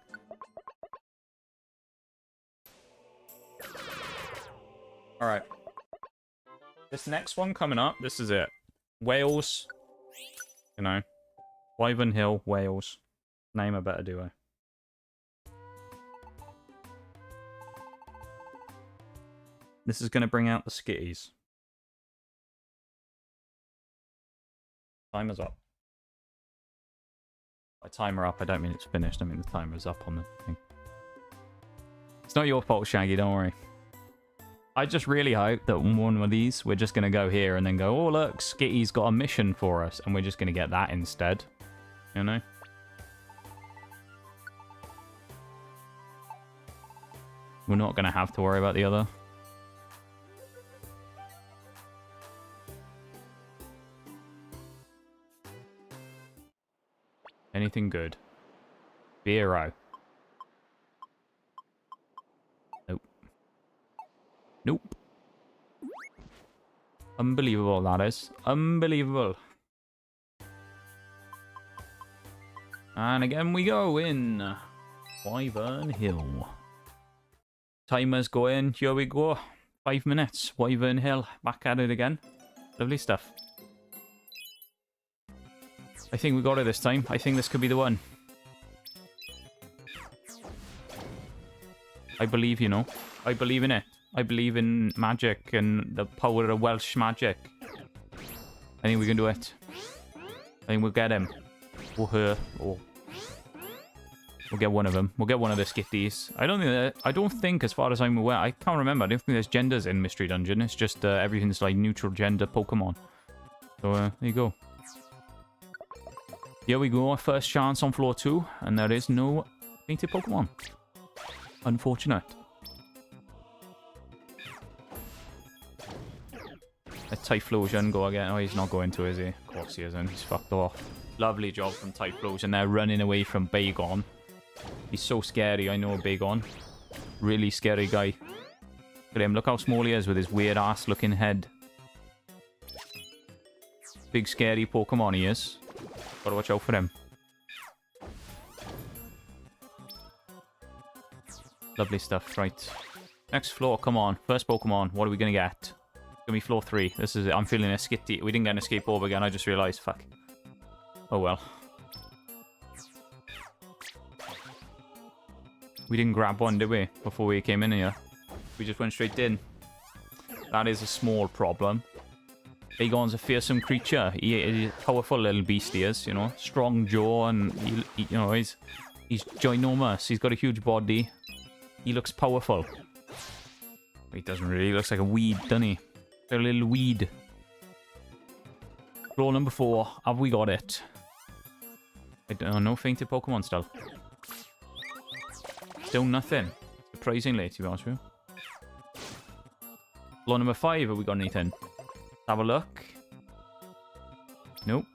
S3: Alright. This next one coming up, this is it. Wales. You know. Wyvern Hill, Wales. Name a better duo. This is going to bring out the skitties. Timer's up. By timer up, I don't mean it's finished. I mean the timer's up on the thing. It's not your fault, Shaggy, don't worry. I just really hope that one of these, we're just going to go here and then go, oh, look, Skitty's got a mission for us, and we're just going to get that instead. You know? We're not going to have to worry about the other. Anything good? Zero. Nope. Nope. Unbelievable, that is. Unbelievable. And again we go in Wyvern Hill. Timer's going. Here we go. 5 minutes. Wyvern Hill. Back at it again. Lovely stuff. I think we got it this time. I think this could be the one. I believe, you know. I believe in it. I believe in magic and the power of Welsh magic. I think we can do it. I think we'll get him. Or her. Or... we'll get one of them. We'll get one of the skitties. I don't think, as far as I'm aware, I can't remember. I don't think there's genders in Mystery Dungeon. It's just everything's like neutral gender Pokemon. So there you go. Here we go, our first chance on floor 2, and there is no painted Pokemon. Unfortunate. Let Typhlosion go again. Oh, he's not going to, is he? Of course he isn't. He's fucked off. Lovely job from Typhlosion there, running away from Bagon. He's so scary, I know, Bagon. Really scary guy. Look at him, look how small he is with his weird ass looking head. Big scary Pokemon he is. Gotta watch out for him. Lovely stuff, right. Next floor, come on. First Pokemon, what are we gonna get? It's gonna be floor 3. This is it. I'm feeling a skitty. We didn't get an escape orb again, I just realised. Fuck. Oh well. We didn't grab one, did we? Before we came in here. We just went straight in. That is a small problem. Bagon's a fearsome creature. He's a powerful little beast, he is, you know. Strong jaw, and he you know, he's ginormous. He's got a huge body. He looks powerful. He doesn't really. He looks like a weed, doesn't he? Like a little weed. Floor number 4. Have we got it? I don't know. No fainted Pokemon still. Still nothing. Surprisingly, to be honest with you. Floor number 5. Have we got anything? Have a look. Nope.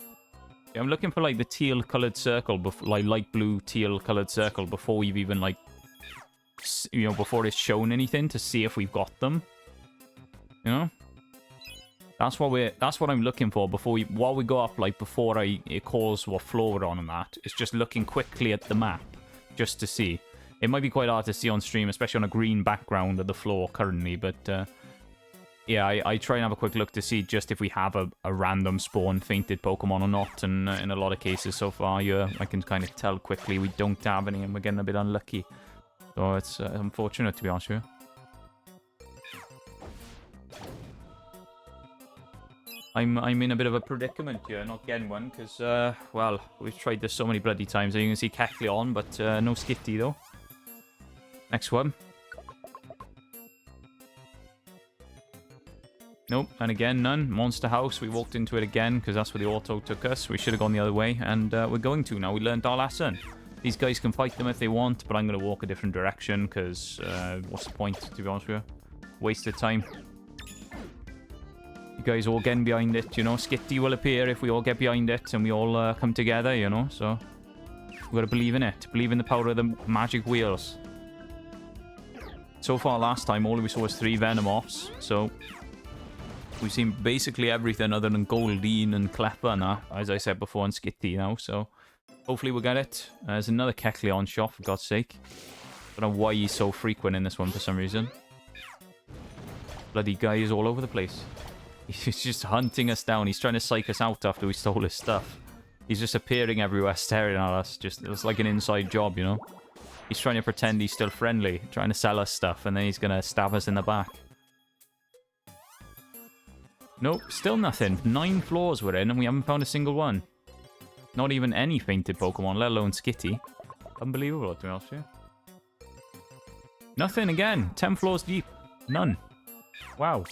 S3: Yeah, I'm looking for like the teal colored circle, like light blue teal colored circle before we've even like, you know, before it's shown anything to see if we've got them. You know, that's what I'm looking for before while we go up, like before it calls what floor we're on and that. It's just looking quickly at the map just to see. It might be quite hard to see on stream, especially on a green background of the floor currently, but. Yeah, I try and have a quick look to see just if we have a random spawn fainted Pokemon or not, and in a lot of cases so far, yeah, I can kind of tell quickly we don't have any, and we're getting a bit unlucky. So it's unfortunate, to be honest with you. I'm in a bit of a predicament here, not getting one, because, well, we've tried this so many bloody times. You can see Kecleon, but no Skitty, though. Next one. Nope, and again, none. Monster House, we walked into it again, because that's where the auto took us. We should have gone the other way, and we're going to now. We learned our lesson. These guys can fight them if they want, but I'm going to walk a different direction, because what's the point, to be honest with you? Wasted time.
S1: You guys all getting behind it, you know. Skitty will appear if we all get behind it and we all come together, you know. So we've got to believe in it. Believe in the power of the magic wheels. So far last time, all we saw was 3 Venomoths. So we've seen basically everything other than Goldeen and Klepper now, as I said before, and Skitty now. So hopefully we'll get it. There's another Kecleon shot, for God's sake. I don't know why he's so frequent in this one for some reason. Bloody guy is all over the place. He's just hunting us down. He's trying to psych us out after we stole his stuff. He's just appearing everywhere, staring at us. It's like an inside job, you know? He's trying to pretend he's still friendly, trying to sell us stuff, and then he's going to stab us in the back. Nope, still nothing. 9 floors we're in, and we haven't found a single one. Not even any fainted Pokemon, let alone Skitty. Unbelievable, to be honest with you. Nothing again. 10 floors deep. None. Wow.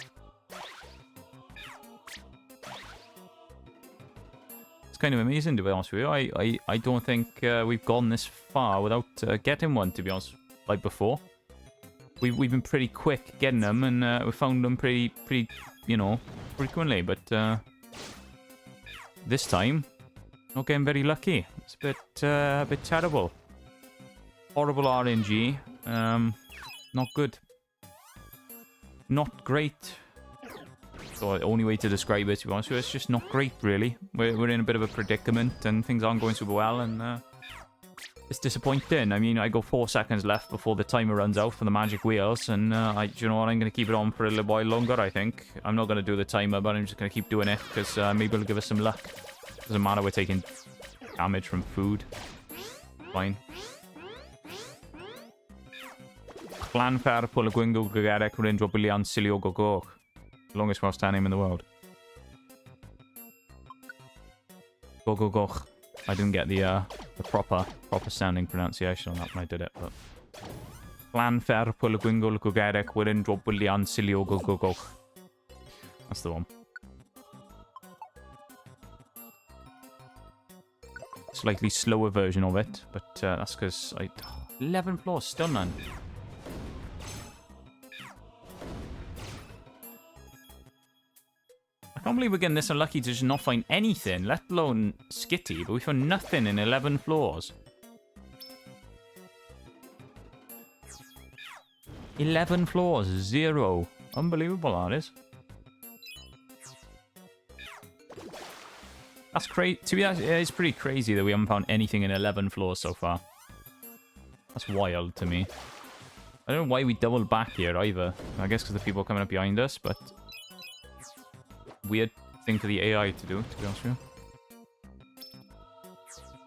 S1: It's kind of amazing, to be honest with you. I don't think we've gone this far without getting one, to be honest, like before. We've been pretty quick getting them, and we found them pretty, you know, frequently. But this time, not getting very lucky. It's a bit terrible. Horrible RNG. Not good. Not great. So the only way to describe it, to be honest with you, it's just not great, really. We're in a bit of a predicament, and things aren't going super well, and it's disappointing. I mean, I go 4 seconds left before the timer runs out for the magic wheels, and you know what, I'm going to keep it on for a little while longer, I think. I'm not going to do the timer, but I'm just going to keep doing it, because maybe it'll give us some luck. Doesn't matter, we're taking damage from food. Fine. Plan fer Pulagwingo Gagarek Rindro Billion Silio Gogok. Longest Rasta name in the world. Gogogoch. I didn't get the proper sounding pronunciation on that when I did it, but Plan fer Pulagwingo Gagarek Rindro Billion Silio Gogok. That's the one. Slightly slower version of it, but that's because 11 floors, still none. I can't believe we're getting this unlucky to just not find anything, let alone Skitty, but we found nothing in 11 floors. 11 floors, 0. Unbelievable, that is. That's crazy. To be honest, it's pretty crazy that we haven't found anything in 11 floors so far. That's wild to me. I don't know why we doubled back here either. I guess because the people are coming up behind us, but weird thing for the AI to do, to be honest with you.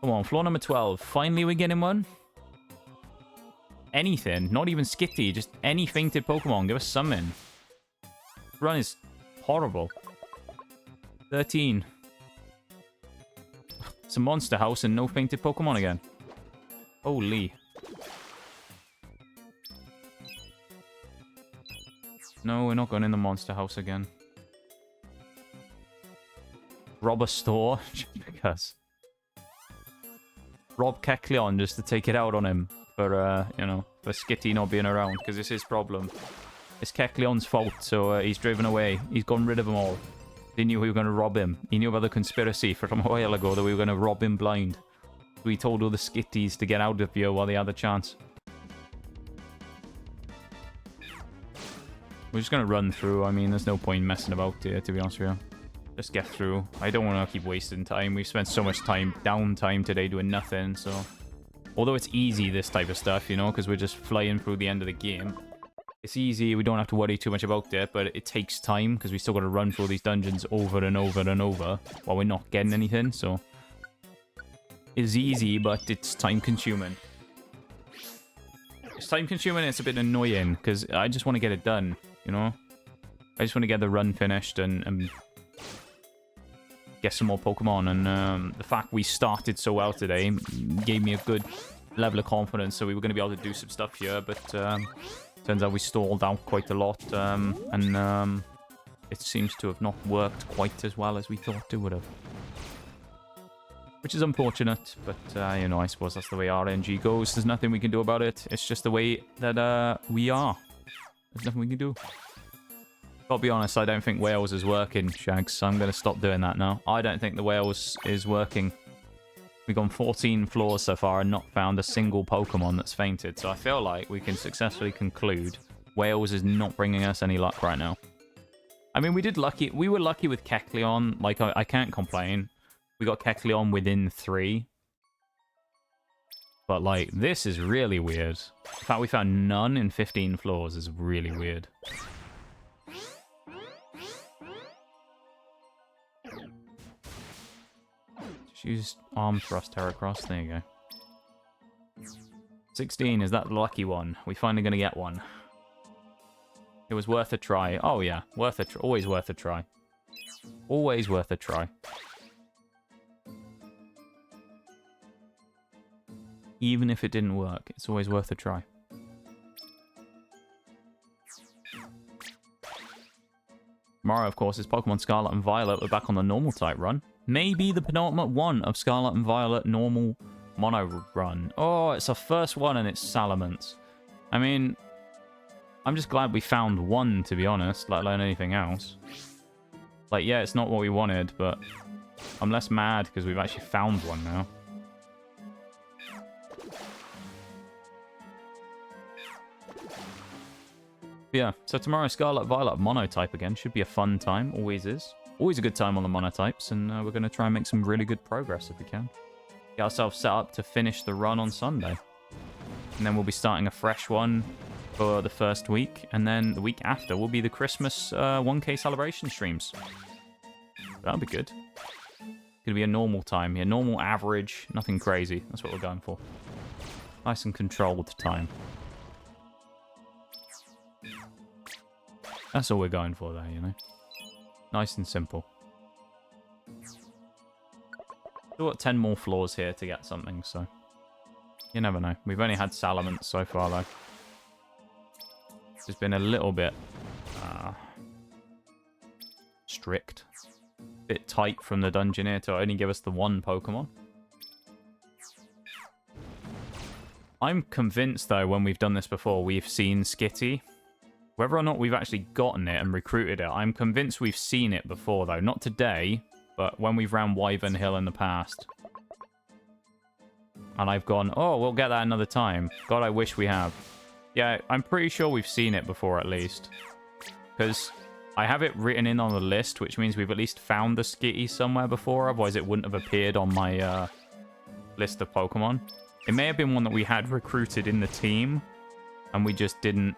S1: Come on, floor number 12. Finally we're getting one. Anything. Not even Skitty. Just any fainted Pokemon. Give us something. This run is horrible. 13. It's a monster house and no fainted Pokemon again. Holy. No, we're not going in the monster house again. Rob a store, just because. Rob Kecleon just to take it out on him for, you know, for Skitty not being around, because it's his problem. It's Kecleon's fault, so he's driven away. He's gone rid of them all. He knew we were going to rob him. He knew about the conspiracy from a while ago that we were going to rob him blind. So he told all the Skitties to get out of here while they had the chance. We're just going to run through. I mean, there's no point messing about here, to be honest with you. Just get through. I don't want to keep wasting time. We've spent so much downtime today doing nothing, so... Although it's easy, this type of stuff, you know, because we're just flying through the end of the game. It's easy, we don't have to worry too much about it, but it takes time, because we still got to run through all these dungeons over and over and over, while we're not getting anything, so... It's easy, but it's time-consuming. It's time-consuming and it's a bit annoying, because I just want to get it done, you know? I just want to get the run finished and get some more Pokemon, and the fact we started so well today gave me a good level of confidence, so we were going to be able to do some stuff here, but turns out we stalled out quite a lot, and it seems to have not worked quite as well as we thought it would have. Which is unfortunate, but, you know, I suppose that's the way RNG goes. There's nothing we can do about it. It's just the way that we are. There's nothing we can do. Gotta be honest, I don't think Wales is working, Shags, so I'm going to stop doing that now. I don't think the Wales is working. We've gone 14 floors so far and not found a single Pokemon that's fainted, so I feel like we can successfully conclude Wales is not bringing us any luck right now. I mean, we were lucky with Kecleon. Like, I can't complain. We got Kecleon within 3. But, like, this is really weird. The fact we found none in 15 floors is really weird. Just use arm thrust Heracross. There you go. 16, is that the lucky one? We finally going to get one. It was worth a try. Oh, yeah. Worth a try. Always worth a try. Always worth a try. Even if it didn't work, it's always worth a try. Tomorrow, of course, is Pokemon Scarlet and Violet. We're back on the normal type run. Maybe the penultimate one of Scarlet and Violet normal mono run. Oh, it's our first one and it's Salamence. I mean, I'm just glad we found one, to be honest, let alone anything else. Like, yeah, it's not what we wanted, but I'm less mad because we've actually found one now. Yeah, so tomorrow Scarlet Violet monotype again. Should be a fun time. Always is. Always a good time on the monotypes, and we're going to try and make some really good progress if we can. Get ourselves set up to finish the run on Sunday. And then we'll be starting a fresh one for the first week, and then the week after will be the Christmas 1K celebration streams. That'll be good. Gonna be a normal time here. Normal average, nothing crazy. That's what we're going for. Nice and controlled time. That's all we're going for there, you know. Nice and simple. Still got 10 more floors here to get something, so you never know. We've only had Salamence so far, though. It's been a little bit strict. Bit tight from the dungeon here to only give us the one Pokemon. I'm convinced, though, when we've done this before, we've seen Skitty. Whether or not we've actually gotten it and recruited it, I'm convinced we've seen it before, though. Not today, but when we've ran Wyvern Hill in the past. And I've gone, oh, we'll get that another time. God, I wish we have. Yeah, I'm pretty sure we've seen it before, at least. Because I have it written in on the list, which means we've at least found the Skitty somewhere before. Otherwise, it wouldn't have appeared on my list of Pokemon. It may have been one that we had recruited in the team, and we just didn't...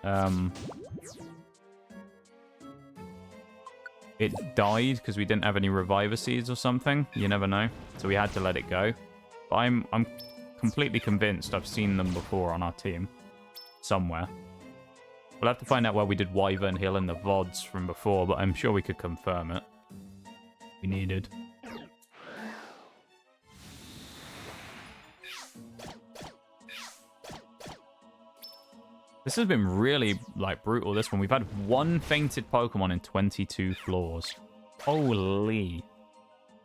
S1: It died because we didn't have any Reviver Seeds or something. You never know. So we had to let it go. But I'm completely convinced I've seen them before on our team. Somewhere. We'll have to find out where we did Wyvern Hill in the VODs from before, but I'm sure we could confirm it. We needed. This has been really, like, brutal, this one. We've had one fainted Pokemon in 22 floors. Holy.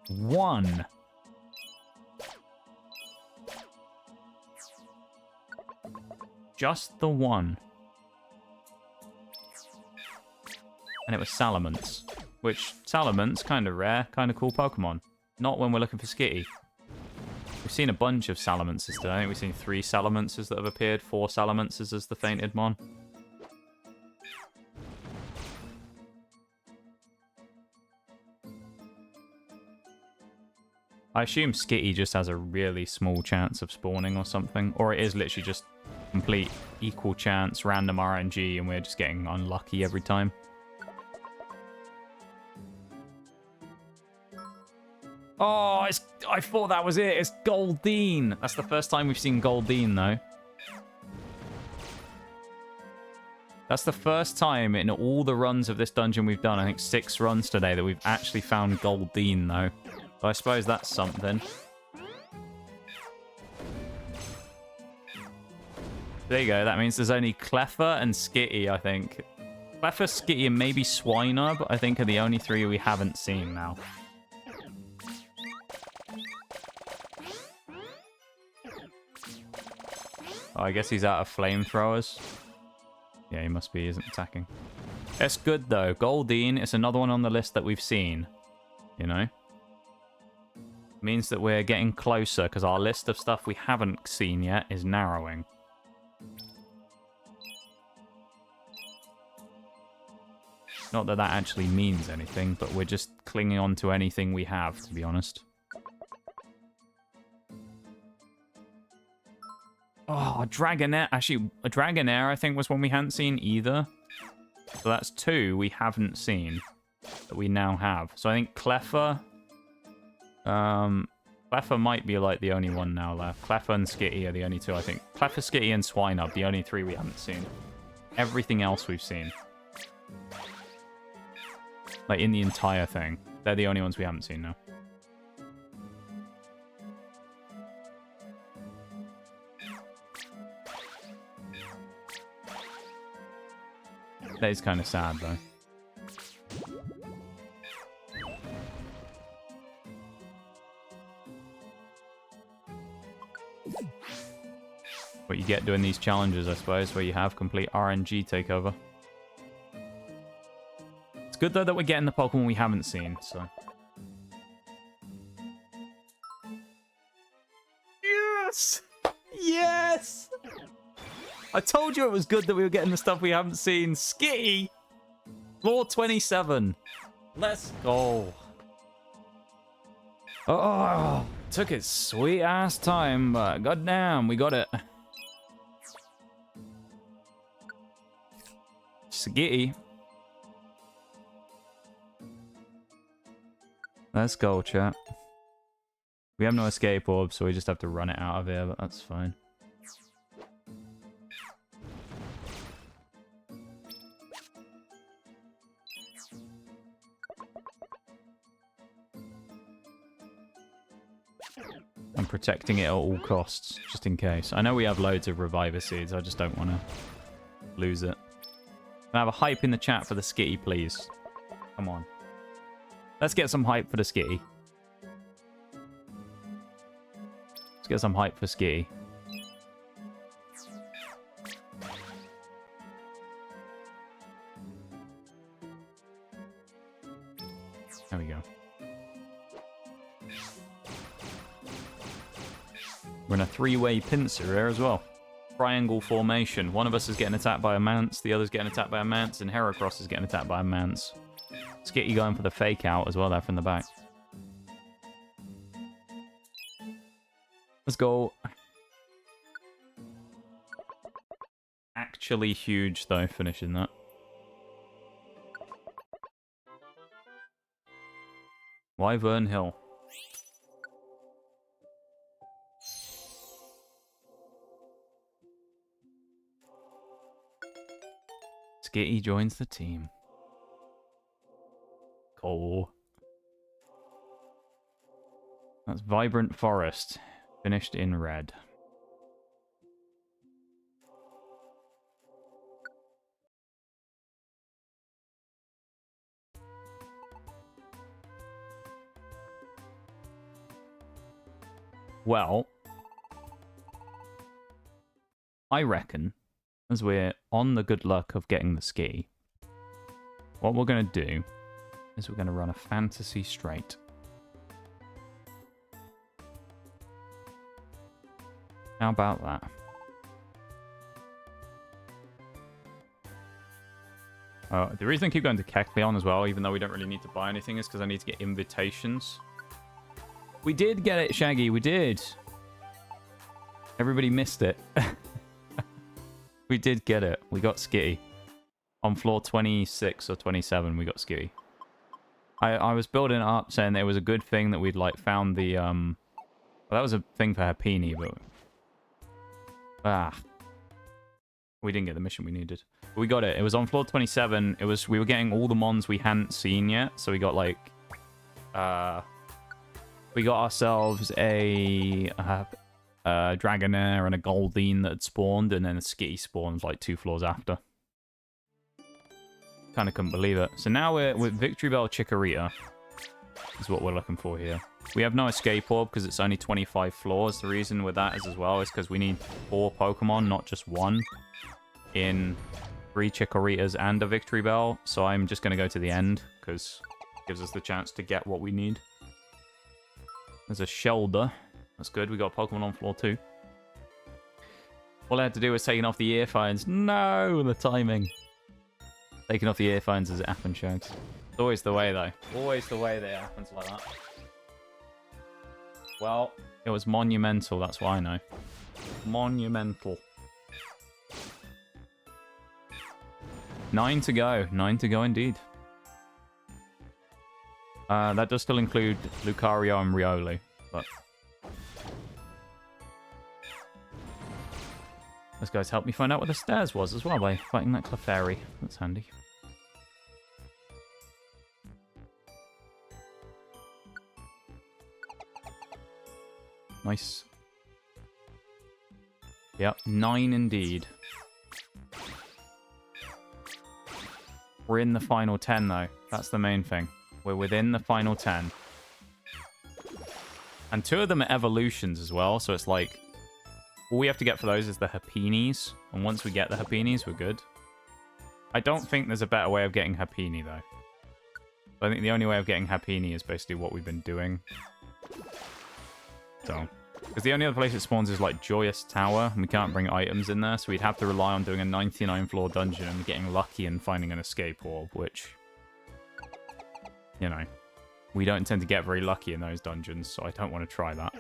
S1: One. Just the one. And it was Salamence. Which, Salamence, kind of rare, kind of cool Pokemon. Not when we're looking for Skitty. We've seen a bunch of Salamences today. I think we've seen 3 Salamences that have appeared, 4 Salamences as the fainted mon. I assume Skitty just has a really small chance of spawning or something. Or it is literally just complete equal chance, random RNG, and we're just getting unlucky every time. Oh, I thought that was it. It's Goldeen. That's the first time we've seen Goldeen, though. That's the first time in all the runs of this dungeon we've done, I think 6 runs today, that we've actually found Goldeen, though. So I suppose that's something. There you go. That means there's only Cleffa and Skitty, I think. Cleffa, Skitty, and maybe Swinub, I think, are the only 3 we haven't seen now. Oh, I guess he's out of flamethrowers.
S3: Yeah, he must be. He isn't attacking. It's good, though. Goldeen, it's another one on the list that we've seen. You know? Means that we're getting closer, because our list of stuff we haven't seen yet is narrowing. Not that that actually means anything, but we're just clinging on to anything we have, to be honest. Oh, a Dragonair. Actually, a Dragonair, I think, was one we hadn't seen either. So that's two we haven't seen that we now have. So I think Cleffa... Cleffa might be, like, the only one now left. Cleffa and Skitty are the only two, I think. Cleffa, Skitty, and Swinub, the only three we haven't seen. Everything else we've seen. Like, in the entire thing. They're the only ones we haven't seen now. That is kind of sad, though. What you get doing these challenges, I suppose, where you have complete RNG takeover. It's good, though, that we're getting the Pokemon we haven't seen, so... Yes! Yes! I told you it was good that we were getting the stuff we haven't seen. Skitty! Floor 27. Let's go. Oh, took its sweet ass time, but goddamn, we got it. Skitty. Let's go, chat. We have no escape orb, so we just have to run it out of here, but that's fine. I'm protecting it at all costs, just in case. I know we have loads of Reviver Seeds, I just don't want to lose it. Can I have a hype in the chat for the Skitty, please? Come on. Let's get some hype for the Skitty. Let's get some hype for Skitty. There we go. We're in a three-way pincer here as well. Triangle formation. One of us is getting attacked by a Mance, the other's getting attacked by a Mance, and Heracross is getting attacked by a Mance. Skitty going for the fake out as well there from the back. Let's go. Actually huge, though, finishing that. Wyvern Hill. Skitty joins the team. Cool. That's Vibrant Forest. Finished in red. Well, I reckon, as we're on the good luck of getting the ski, what we're going to do is we're going to run a fantasy straight. How about that? The reason I keep going to Kecleon as well, even though we don't really need to buy anything, is because I need to get invitations. We did get it, Shaggy. We did. Everybody missed it. We did get it. We got Skitty. On floor 26 or 27, we got Skitty. I was building it up saying that it was a good thing that we'd, like, found the, Well, that was a thing for Happini, but... We didn't get the mission we needed. But we got it. It was on floor 27. It was... We were getting all the mons we hadn't seen yet. So we got, like... We got ourselves a Dragonair and a Goldeen that had spawned, and then a Skitty spawned, like, 2 floors after. Kind of couldn't believe it. So now we're with Victory Bell Chikorita. Is what we're looking for here. We have no escape orb because it's only 25 floors. The reason with that is as well is because we need 4 Pokemon, not just 1, in 3 Chikoritas and a Victory Bell, so I'm just going to go to the end, because it gives us the chance to get what we need. There's a Shelder. That's good. We got a Pokemon on floor 2. All I had to do was taking off the earphones. No, the timing. Taking off the earphones as it happened, Shags. It's always the way, though. Always the way that it happens like that. Well, it was monumental. That's what I know. Monumental. 9 to go. 9 to go indeed. That does still include Lucario and Riolu, but... Those guys helped me find out where the stairs was as well by fighting that Clefairy. That's handy. Nice. Yep, 9 indeed. We're in the final 10 though. That's the main thing. We're within the final 10. And 2 of them are evolutions as well, so it's like... All we have to get for those is the Hapinis. And once we get the Hapinis, we're good. I don't think there's a better way of getting Hapini, though. I think the only way of getting Hapini is basically what we've been doing. So... Because the only other place it spawns is, like, Joyous Tower, and we can't bring items in there, so we'd have to rely on doing a 99-floor dungeon and getting lucky and finding an escape orb, which... You know, we don't tend to get very lucky in those dungeons, so I don't want to try that.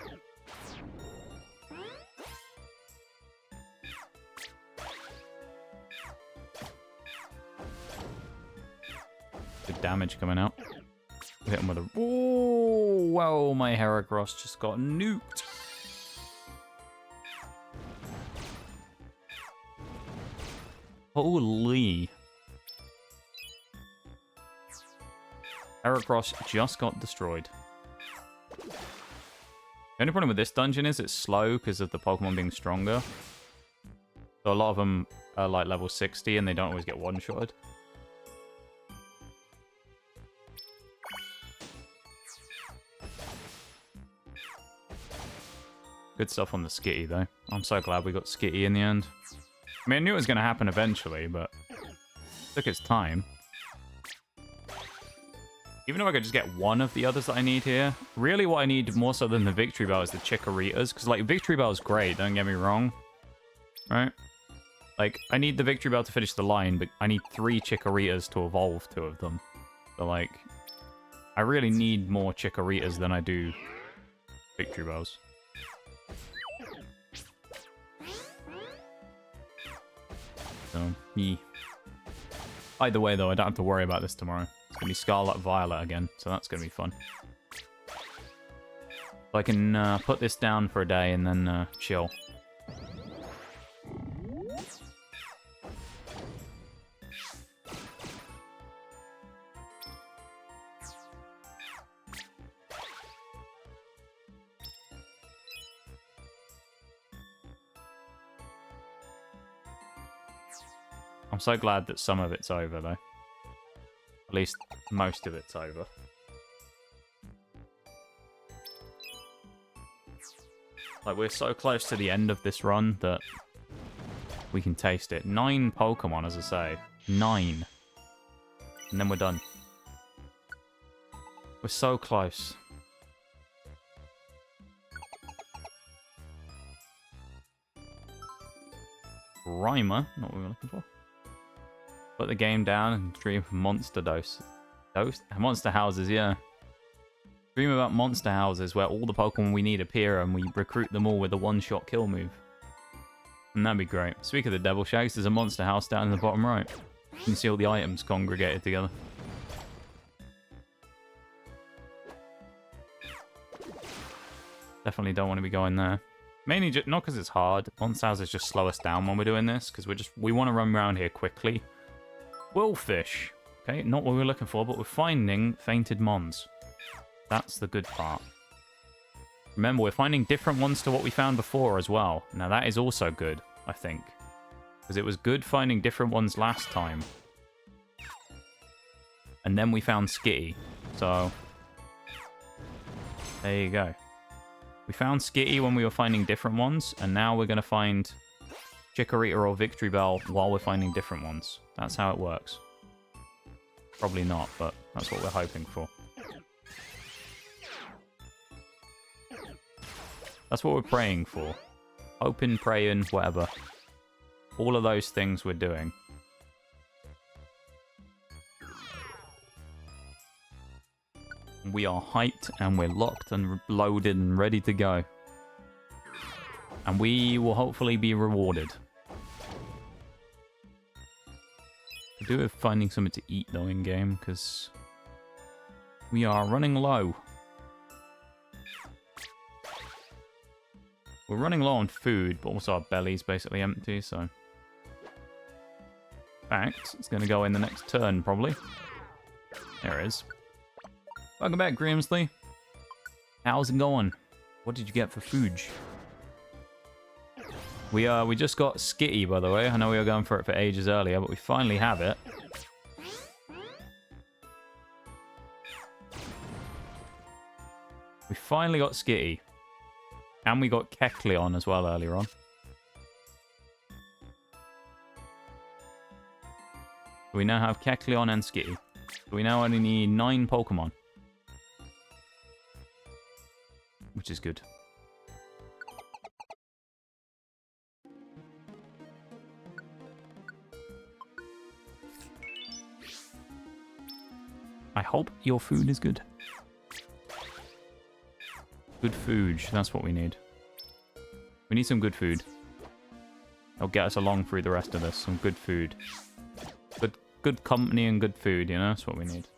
S3: Good damage coming out. Hit him with a... Oh, whoa, my Heracross just got nuked. Holy. Heracross just got destroyed. The only problem with this dungeon is it's slow because of the Pokemon being stronger. So a lot of them are like level 60 and they don't always get one-shotted. Good stuff on the Skitty, though. I'm so glad we got Skitty in the end. I mean, I knew it was going to happen eventually, but it took its time. Even if I could just get one of the others that I need here, really what I need more so than the Victory Bell is the Chikoritas, because, like, Victory Bell is great, don't get me wrong. Right? Like, I need the Victory Bell to finish the line, but I need 3 Chikoritas to evolve 2 of them. So, like, I really need more Chikoritas than I do Victory Bells. So, yeah. Either way, though, I don't have to worry about this tomorrow. It's going to be Scarlet Violet again, so that's going to be fun. So I can put this down for a day and then chill. I'm so glad that some of it's over, though. At least most of it's over. Like, we're so close to the end of this run that we can taste it. 9 Pokemon, as I say. 9. And then we're done. We're so close. Rhymer, not what we were looking for. Put the game down and dream of monster monster houses, yeah. Dream about monster houses where all the Pokemon we need appear and we recruit them all with a one-shot kill move. And that'd be great. Speaking of the Devil Shags, there's a monster house down in the bottom right. You can see all the items congregated together. Definitely don't want to be going there. Mainly just, not because it's hard. Monster houses just slow us down when we're doing this, because we want to run around here quickly. Willfish. Okay, not what we're looking for, but we're finding fainted mons. That's the good part. Remember, we're finding different ones to what we found before as well. Now, that is also good, I think. Because it was good finding different ones last time. And then we found Skitty. So, there you go. We found Skitty when we were finding different ones, and now we're going to find
S1: Chikorita or Victory Bell while we're finding different ones. That's how it works. Probably not, but that's what we're hoping for. That's what we're praying for. Hoping, praying, whatever. All of those things we're doing. We are hyped and we're locked and loaded and ready to go. And we will hopefully be rewarded. I do have finding something to eat though in game because we are running low. We're running low on food, but also our belly's basically empty, so... In fact, it's going to go in the next turn, probably. There it is. Welcome back, Grimsley. How's it going? What did you get for food? We just got Skitty, by the way. I know we were going for it for ages earlier, but we finally have it. We finally got Skitty. And we got Kecleon as well earlier on. We now have Kecleon and Skitty. So we now only need 9 Pokemon. Which is good. I hope your food is good. Good food, that's what we need. We need some good food. It'll get us along through the rest of this. Some good food. Good company and good food, you know? That's what we need.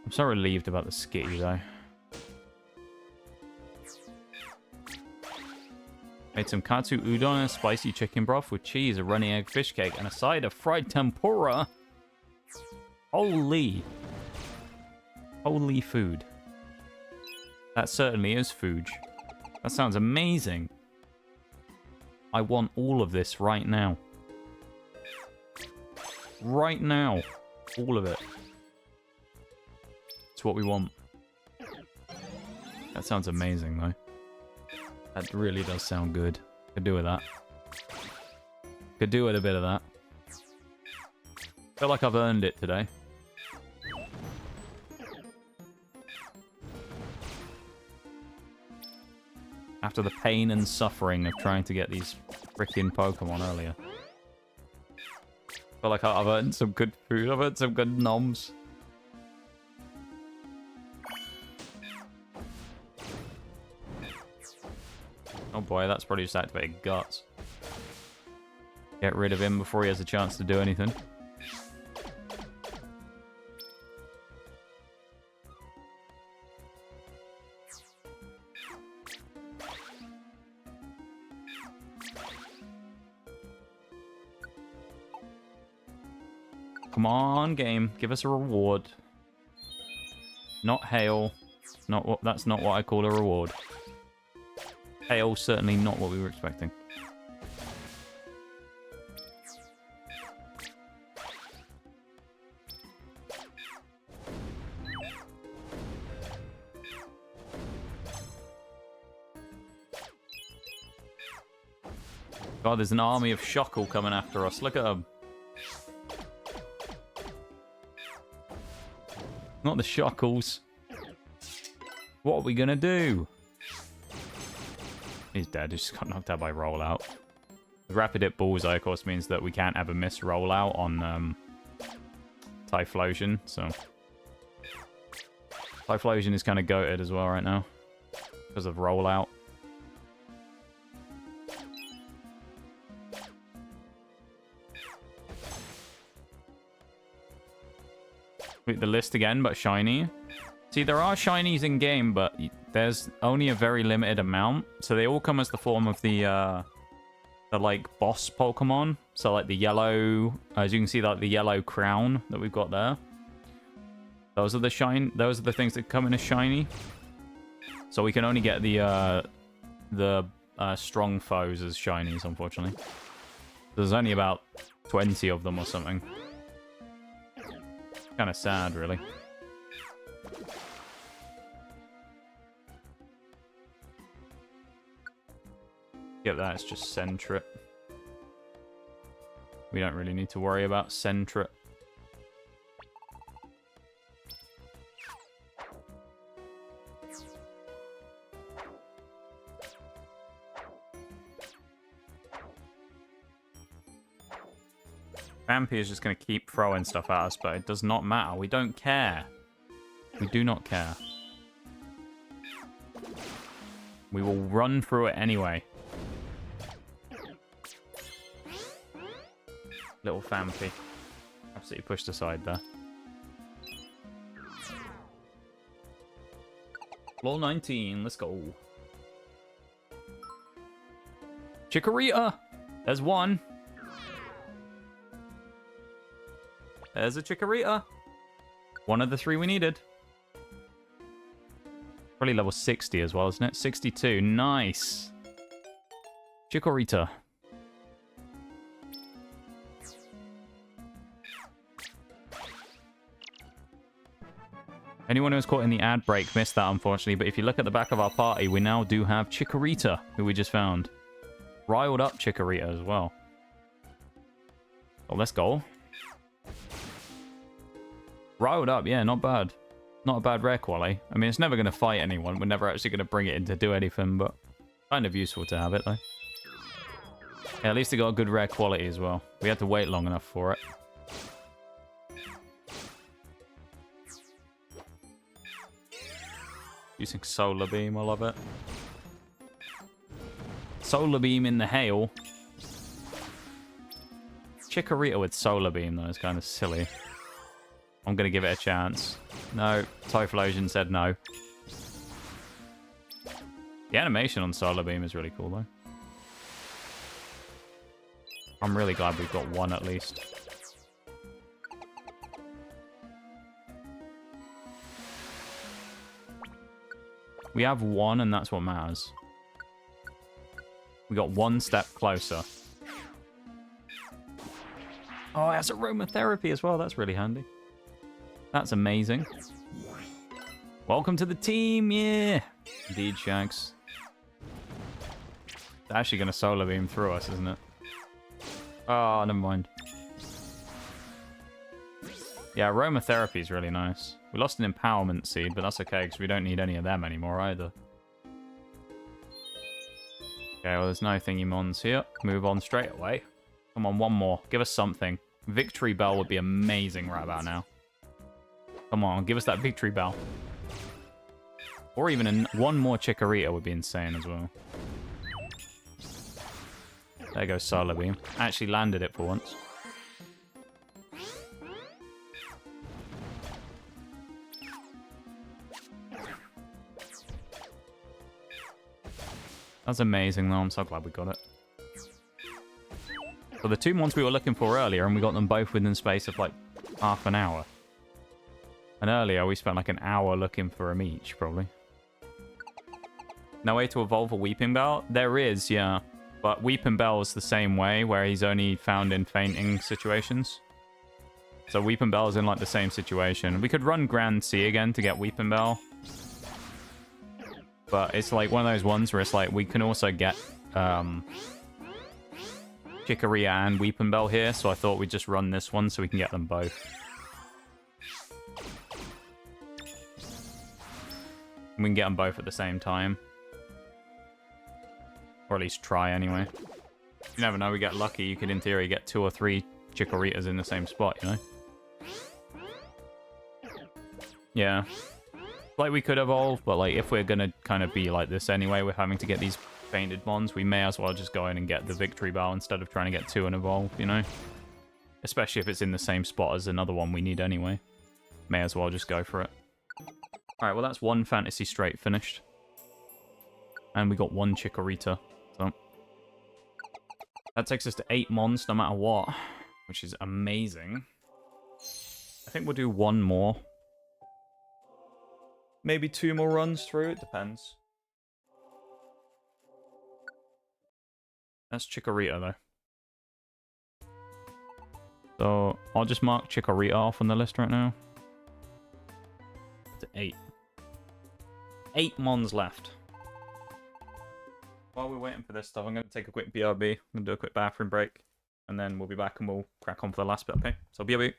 S1: I'm so relieved about the Skitty, though. Made some katsu udon and a spicy chicken broth with cheese, a runny egg fish cake, and a side of fried tempura. Holy. Holy food. That certainly is food. That sounds amazing. I want all of this right now. Right now. All of it. It's what we want. That sounds amazing, though. That really does sound good. Could do with that. Could do with a bit of that. Feel like I've earned it today. After the pain and suffering of trying to get these freaking Pokemon earlier. Feel like I've earned some good food. I've earned some good noms. Oh boy, that's probably just activated Guts. Get rid of him before he has a chance to do anything. Come on, game. Give us a reward. Not hail. That's not what I call a reward. Hail, certainly not what we were expecting. God, there's an army of Shockle coming after us. Look at them. Not the Shockles. What are we gonna do? He's dead. He just got knocked out by rollout. The rapid hit bullseye, of course, means that we can't have a miss rollout on Typhlosion. So Typhlosion is kind of goated as well right now because of rollout. The list again, but shiny. See, there are shinies in game, but there's only a very limited amount. So they all come as the form of the like boss Pokemon. So like the yellow, as you can see, like the yellow crown that we've got there. Those are the Those are the things that come in as shiny. So we can only get the strong foes as shinies, unfortunately.
S3: There's only about 20 of them or something. Kind of sad, really. Yep, that's just Sentret. We don't really need to worry about Sentret. Vampy is just going to keep throwing stuff at us, but it does not matter. We don't care. We do not care. We will run through it anyway. Little Vampy. Absolutely pushed aside there. Floor 19, let's go. Chikorita! There's one. There's a Chikorita. One of the 3 we needed. Probably level 60 as well, isn't it? 62. Nice. Chikorita. Anyone who was caught in the ad break missed that, unfortunately. But if you look at the back of our party, we now do have Chikorita, who we just found. Riled up Chikorita as well. Oh, let's go. Riled up, yeah, not bad. Not a bad rare quality. I mean, it's never going to fight anyone. We're never actually going to bring it in to do anything, but kind of useful to have it, though. Yeah, at least it got a good rare quality as well. We had to wait long enough for it. Using Solar Beam, I love it. Solar Beam in the hail. Chikorita with Solar Beam, though, is kind of silly. I'm going to give it a chance. No, Typhlosion said no. The animation on Solar Beam is really cool, though. I'm really glad we've got one at least. We have one, and that's what matters. We got one step closer. Oh, it has aromatherapy as well. That's really handy. That's amazing. Welcome to the team, yeah! Indeed, Shags. It's actually going to Solar Beam through us, isn't it? Oh, never mind. Yeah, aromatherapy is really nice. We lost an empowerment seed, but that's okay, because we don't need any of them anymore either. Okay, well, there's no thingy mons here. Move on straight away. Come on, one more. Give us something. Victory Bell would be amazing right about now. Come on, give us that Victory Bell. Or even one more Chikorita would be insane as well. There goes Solar Beam. Actually landed it for once. That's amazing, though. I'm so glad we got it. So the 2 mons we were looking for earlier, and we got them both within the space of, like, half an hour. And earlier, we spent, like, an hour looking for them each, probably. No way to evolve a Weeping Bell? There is, yeah. But Weeping Bell is the same way, where he's only found in fainting situations. So Weeping Bell is in, like, the same situation. We could run Grand Sea again to get Weeping Bell. But it's, like, one of those ones where it's, like, we can also get Chikorita and Weeping Bell here. So I thought we'd just run this one so we can get them both. We can get them both at the same time. Or at least try, anyway. You never know, we get lucky. You could, in theory, get 2 or 3 Chikoritas in the same spot, you know? Yeah. Like, we could evolve, but, like, if we're gonna kind of be like this anyway, we're having to get these fainted mons, we may as well just go in and get the Victory Bell instead of trying to get 2 and evolve, you know? Especially if it's in the same spot as another one we need anyway. May as well just go for it. Alright, well, that's 1 Fantasy Straight finished. And we got 1 Chikorita. So that takes us to 8 mons no matter what, which is amazing. I think we'll do 1 more. Maybe 2 more runs through, it depends. That's Chikorita, though.
S1: So I'll just mark Chikorita off on the list right now.
S3: To 8. 8 mons left. While we're waiting for this stuff, I'm going to take a quick BRB. I'm going to do a quick bathroom break. And then we'll be back and we'll crack on for the last bit, okay? So BRB.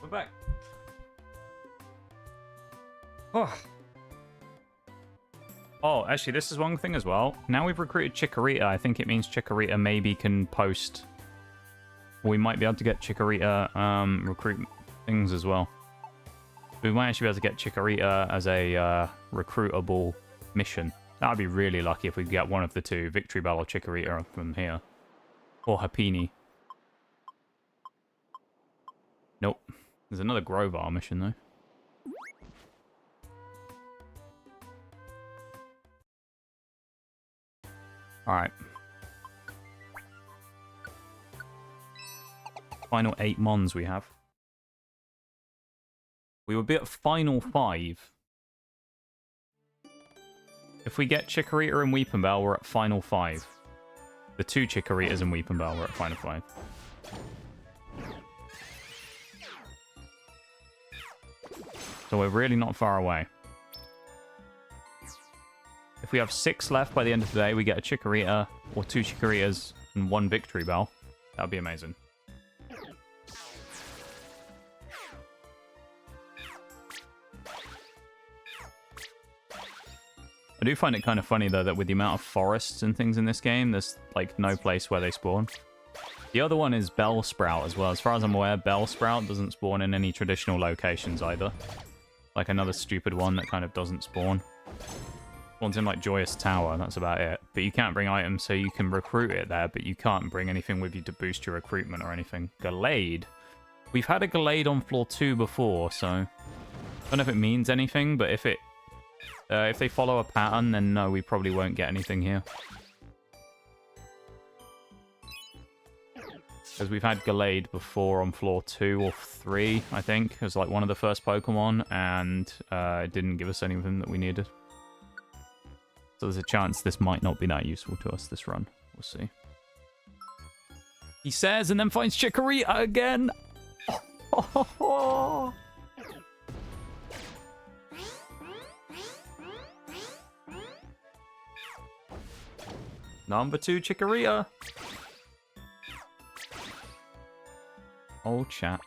S3: We're back. Oh, actually, this is one thing as well. Now we've recruited Chikorita, I think it means Chikorita maybe can post... We might be able to get Chikorita recruit things as well. We might actually be able to get Chikorita as a recruitable mission. That would be really lucky if we could get one of the two, Victory Bell or Chikorita from here. Or Happiny. Nope. There's another Grovar mission, though. Alright. Final 8 mons we have. We would be at final 5. If we get Chikorita and Weepinbell, we're at final 5. The 2 Chikoritas and Weepinbell, we're at final 5. So we're really not far away. If we have 6 left by the end of the day, we get a Chikorita, or 2 Chikoritas, and 1 Victory Bell. That would be amazing. I do find it kind of funny, though, that with the amount of forests and things in this game, there's, like, no place where they spawn. The other one is Bellsprout as well. As far as I'm aware, Bellsprout doesn't spawn in any traditional locations either. Like another stupid one that kind of doesn't spawn. Spawns in, like, Joyous Tower, that's about it. But you can't bring items, so you can recruit it there, but you can't bring anything with you to boost your recruitment or anything. Gallade. We've had a Gallade on floor 2 before, so... I don't know if it means anything, but if it... if they follow a pattern, then no, we probably won't get anything here. Because we've had Gallade before on floor 2 or 3, I think. It was like one of the first Pokemon, and it didn't give us anything that we needed. So there's a chance this might not be that useful to us this run. We'll see. He says, and then finds Chikorita again! Number 2 Chikorita. Oh, chat.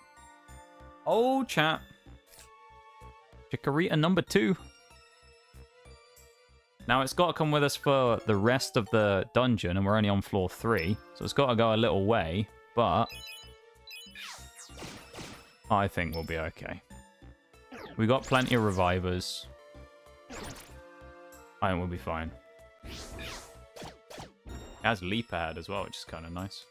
S3: Oh, chat. Chikorita number 2. Now, it's got to come with us for the rest of the dungeon, and we're only on floor 3. So it's got to go a little way, but... I think we'll be okay. We got plenty of revivers. I think we'll be fine. It has Leap Ahead as well, which is kind of nice.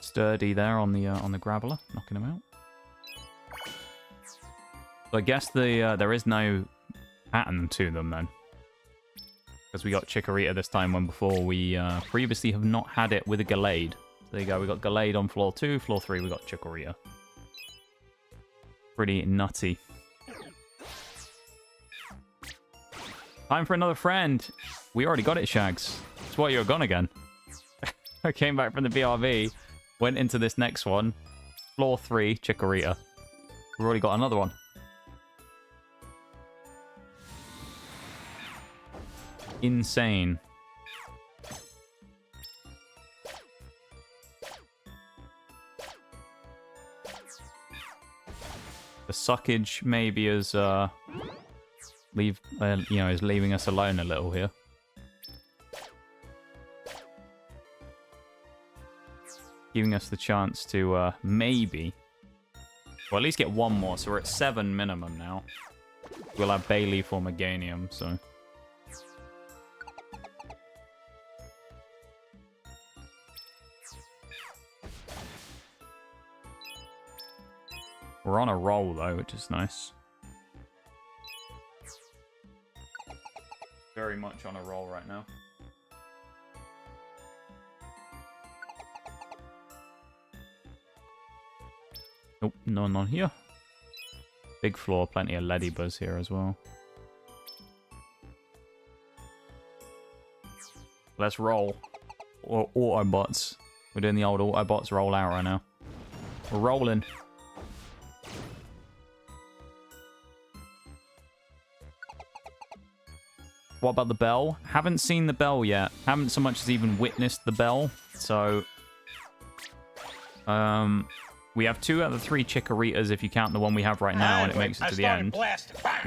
S3: sturdy there on the graveler, knocking him out. So I guess there is no pattern to them then, because we got Chikorita this time when before we previously have not had it with a Gallade. There you go, we got Gallade on floor 2, floor 3 we got Chikorita. Pretty nutty. Time for another friend. We already got it, Shags. That's why you're gone again. I came back from the BRV, went into this next one. Floor 3, Chikorita. We've already got another one. Insane. The suckage maybe is is leaving us alone a little here. Giving us the chance to maybe, well, at least get one more. So we're at 7 minimum now. We'll have Bayleaf or Meganium, so. We're on a roll, though, which is nice. Very much on a roll right now. Nope, none on here. Big floor, plenty of Ladybuzz here as well. Let's roll. Or Autobots. We're doing the old Autobots roll out right now. We're rolling. What about the bell? Haven't seen the bell yet. Haven't so much as even witnessed the bell. So, we have 2 out of the 3 Chikoritas if you count the one we have right now, and it makes it to the end.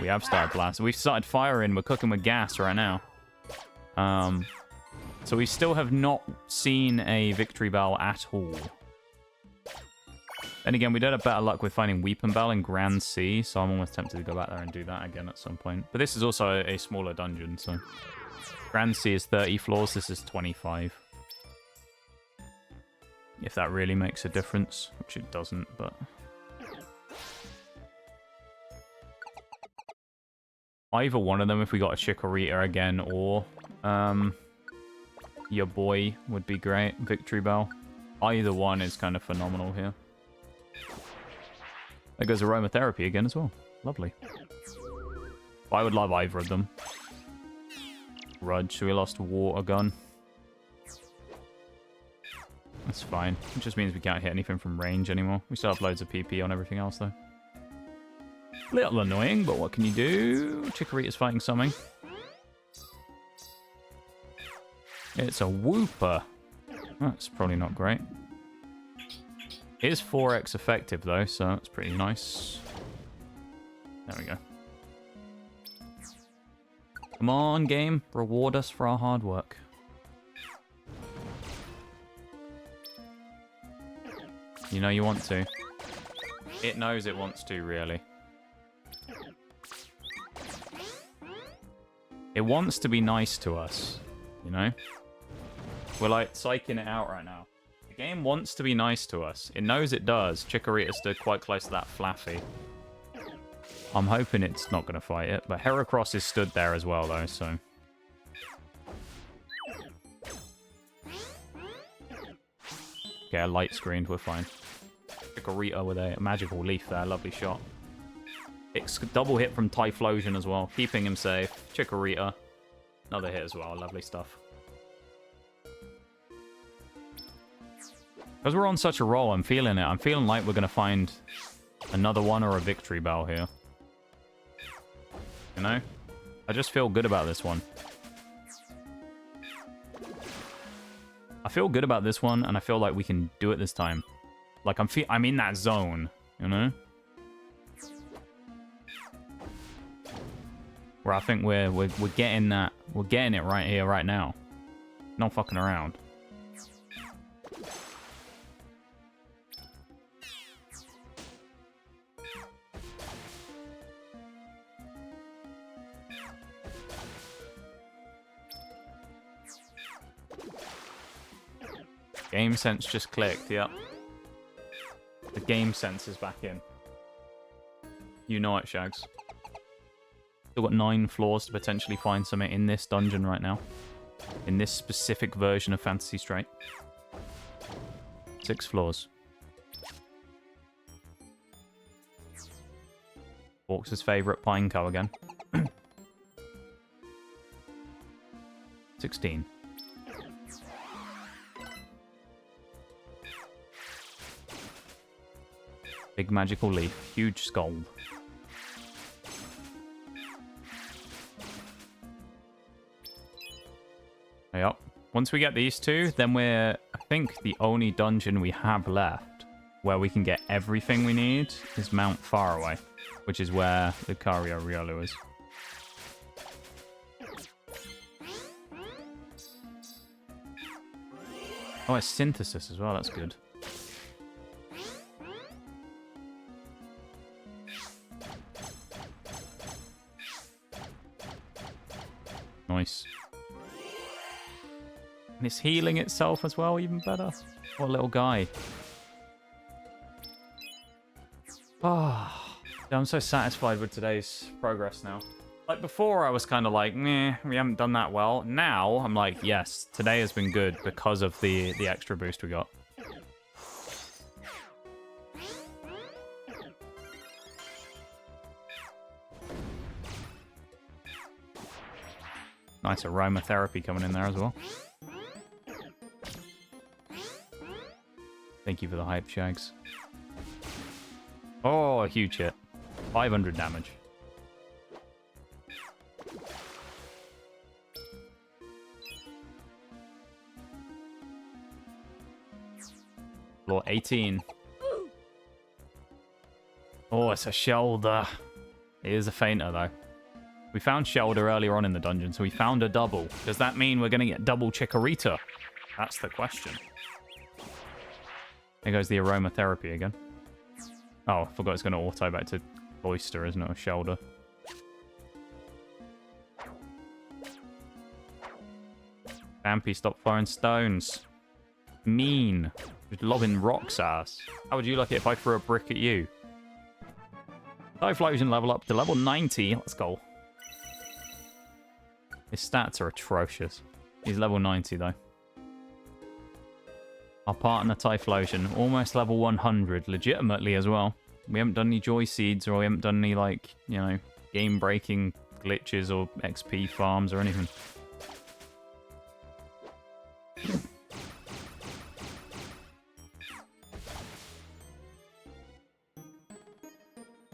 S3: We have started blasting. We've started firing. We're cooking with gas right now. So we still have not seen a victory bell at all. And again, we did have better luck with finding Weeping Bell in Grand Sea, so I'm almost tempted to go back there and do that again at some point. But this is also a smaller dungeon, so... Grand Sea is 30 floors, this is 25. If that really makes a difference, which it doesn't, but... Either one of them, if we got a Chikorita again, or... your boy would be great, Victory Bell. Either one is kind of phenomenal here. There goes aromatherapy again as well. Lovely. I would love either of them. Rudge, so we lost Water Gun. That's fine. It just means we can't hit anything from range anymore. We still have loads of PP on everything else, though. Little annoying, but what can you do? Chikorita's fighting something. It's a Wooper. That's probably not great. It is 4x effective, though, so that's pretty nice. There we go. Come on, game. Reward us for our hard work. You know you want to. It knows it wants to, really. It wants to be nice to us, you know? We're, like, psyching it out right now. The game wants to be nice to us. It knows it does. Chikorita stood quite close to that Flaffy. I'm hoping it's not going to fight it, but Heracross is stood there as well, though, so... Okay, light screened, we're fine. Chikorita with a magical leaf there, lovely shot. It's double hit from Typhlosion as well, keeping him safe. Chikorita, another hit as well, lovely stuff. Because we're on such a roll, I'm feeling it. I'm feeling like we're going to find another one or a Victory Bell here. You know? I just feel good about this one. I feel good about this one, and I feel like we can do it this time. Like, I'm in that zone, you know? Where I think we're getting that. We're getting it right here, right now. Not fucking around. Game sense just clicked, yep.
S1: game sense is back in. You know it, Shags. Still got 9 floors to potentially find something in this dungeon right now. In this specific version of Fantasy Strait. 6 floors. Hawks' favourite Pineco again. 16. Big magical leaf. Huge scold. Yep. Once we get these 2, then we're, I think, the only dungeon we have left where we can get everything we need is Mount Faraway, which is where the Cario Riolu is. Oh, it's synthesis as well. That's good. Nice. And it's healing itself as well, even better. What a little guy. Ah, I'm so satisfied with today's progress now. Like before, I was kind of like, meh, we haven't done that well. Now, I'm like, yes, today has been good because of the extra boost we got. Nice aromatherapy coming in there as well. Thank you for the hype, Shags. Oh, a huge hit. 500 damage. Floor 18. Oh, it's a shoulder. It is a fainter, though. We found Shelder earlier on in the dungeon, so we found a double. Does that mean we're going to get double Chikorita? That's the question. There goes the aromatherapy again. Oh, I forgot it's going to auto back to Cloyster, isn't it? Or Shelder. Vampy, stop throwing stones. Mean. Just lobbing rocks at us. How would you like it if I threw a brick at you? Typhlosion level up to level 90. Let's go. His stats are atrocious. He's level 90, though. Our partner Typhlosion, almost level 100, legitimately as well. We haven't done any Joy Seeds, or we haven't done any, like, you know, game-breaking glitches or XP farms or anything.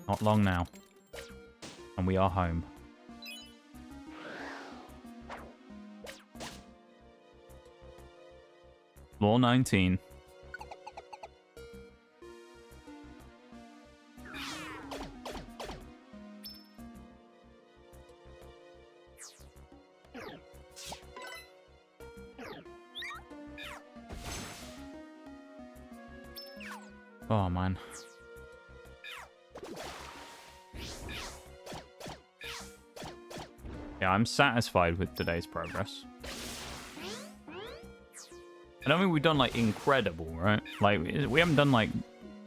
S1: Not long now. And we are home. Floor 19. Oh, man. Yeah, I'm satisfied with today's progress. I don't think we've done, like, incredible, right? Like, we haven't done, like,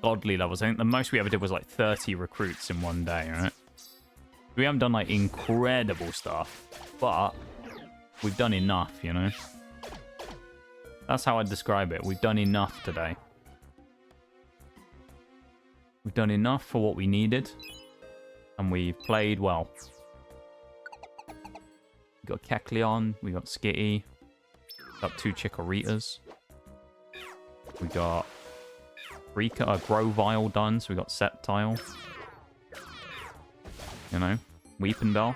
S1: godly levels. I think the most we ever did was, like, 30 recruits in one day, right? We haven't done, like, incredible stuff. But we've done enough, you know? That's how I'd describe it. We've done enough today. We've done enough for what we needed. And we've played well. We got Kecleon. We got Skitty. Got 2 Chikoritas. We got Grovyle done, so we got Sceptile. You know, Weepinbell.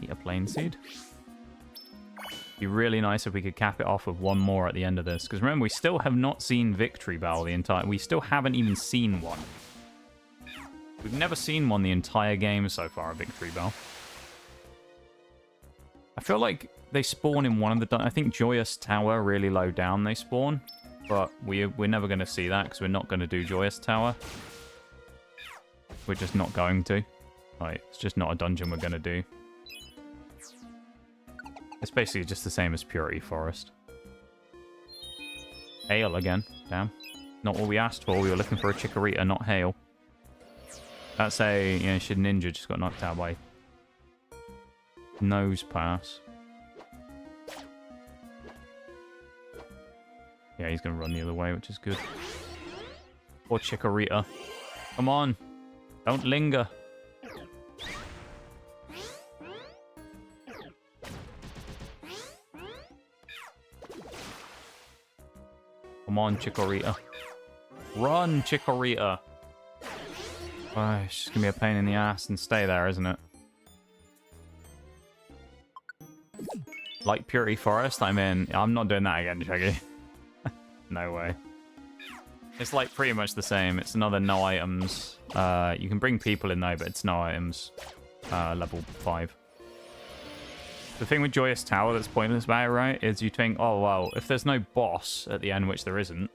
S1: Eat a Plain Seed. Be really nice if we could cap it off with one more at the end of this. Because remember, we still have not seen Victory Bell the entire... We still haven't even seen one. We've never seen one the entire game so far, a Victory Bell. I feel like they spawn in one of the... I think Joyous Tower, really low down they spawn. But we're never going to see that because we're not going to do Joyous Tower. We're just not going to. Like, it's just not a dungeon we're going to do. It's basically just the same as Purity Forest. Hail again. Damn. Not what we asked for. We were looking for a Chikorita, not hail. That's a, you know, Shedinja just got knocked out by Nose Pass. Yeah, he's going to run the other way, which is good. Or Chikorita. Come on. Don't linger. Come on, Chikorita. Run, Chikorita. Oh, it's just going to be a pain in the ass and stay there, isn't it? Like Purity Forest, I'm not doing that again, Shaggy. No way. It's like pretty much the same. It's another no items. You can bring people in though, but it's no items. Level 5. The thing with Joyous Tower that's pointless about it, right, is you think, oh, well, if there's no boss at the end, which there isn't,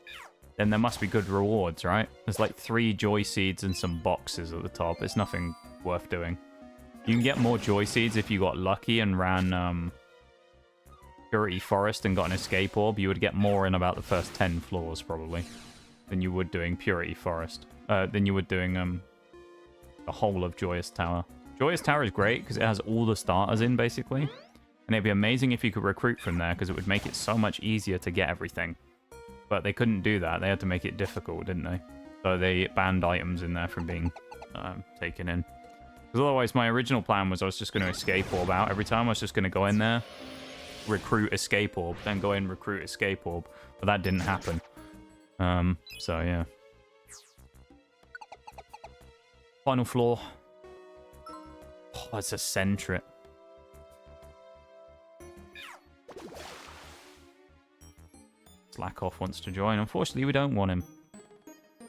S1: then there must be good rewards, right? There's like 3 Joy Seeds and some boxes at the top. It's nothing worth doing. You can get more Joy Seeds if you got lucky and ran Purity Forest and got an Escape Orb. You would get more in about the first 10 floors, probably, than you would doing Purity Forest. Than you would doing the whole of Joyous Tower. Joyous Tower is great because it has all the starters in, basically. And it'd be amazing if you could recruit from there because it would make it so much easier to get everything. But they couldn't do that. They had to make it difficult, didn't they? So they banned items in there from being taken in. Because otherwise, my original plan was I was just going to Escape Orb out every time. I was just going to go in there, recruit Escape Orb, then go in, recruit Escape Orb. But that didn't happen. So, yeah. Final floor. Oh, it's a Sentret. Slackoff wants to join. Unfortunately, we don't want him.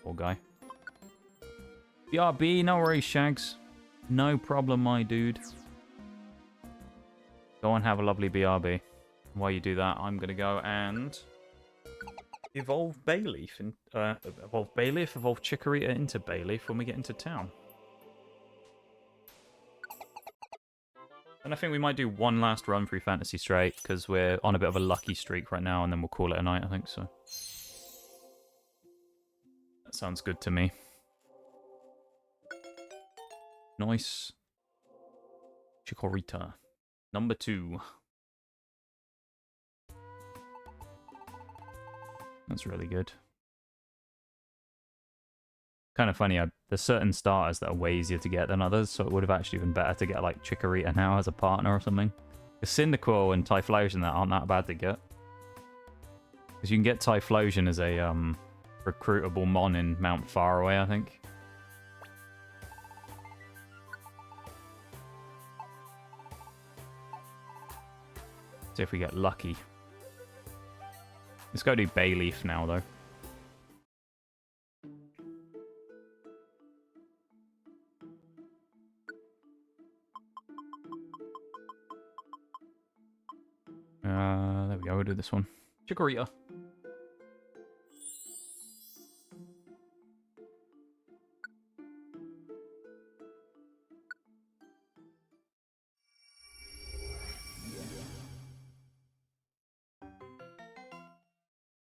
S1: Poor guy. BRB, no worries, Shags. No problem, my dude. Go and have a lovely BRB. While you do that, I'm going to go and evolve Bayleaf. Evolve Chikorita into Bayleaf when we get into town. And I think we might do one last run through Fantasy Strait, because we're on a bit of a lucky streak right now, and then we'll call it a night, I think, so. That sounds good to me. Nice. Chikorita. Number 2. That's really good. Kind of funny, there's certain starters that are way easier to get than others, so it would have actually been better to get like Chikorita now as a partner or something. The Cyndaquill and Typhlosion that aren't that bad to get. Because you can get Typhlosion as a recruitable mon in Mount Faraway, I think. See if we get lucky. Let's go do Bayleaf now, though. There we go, we'll do this one. Chikorita.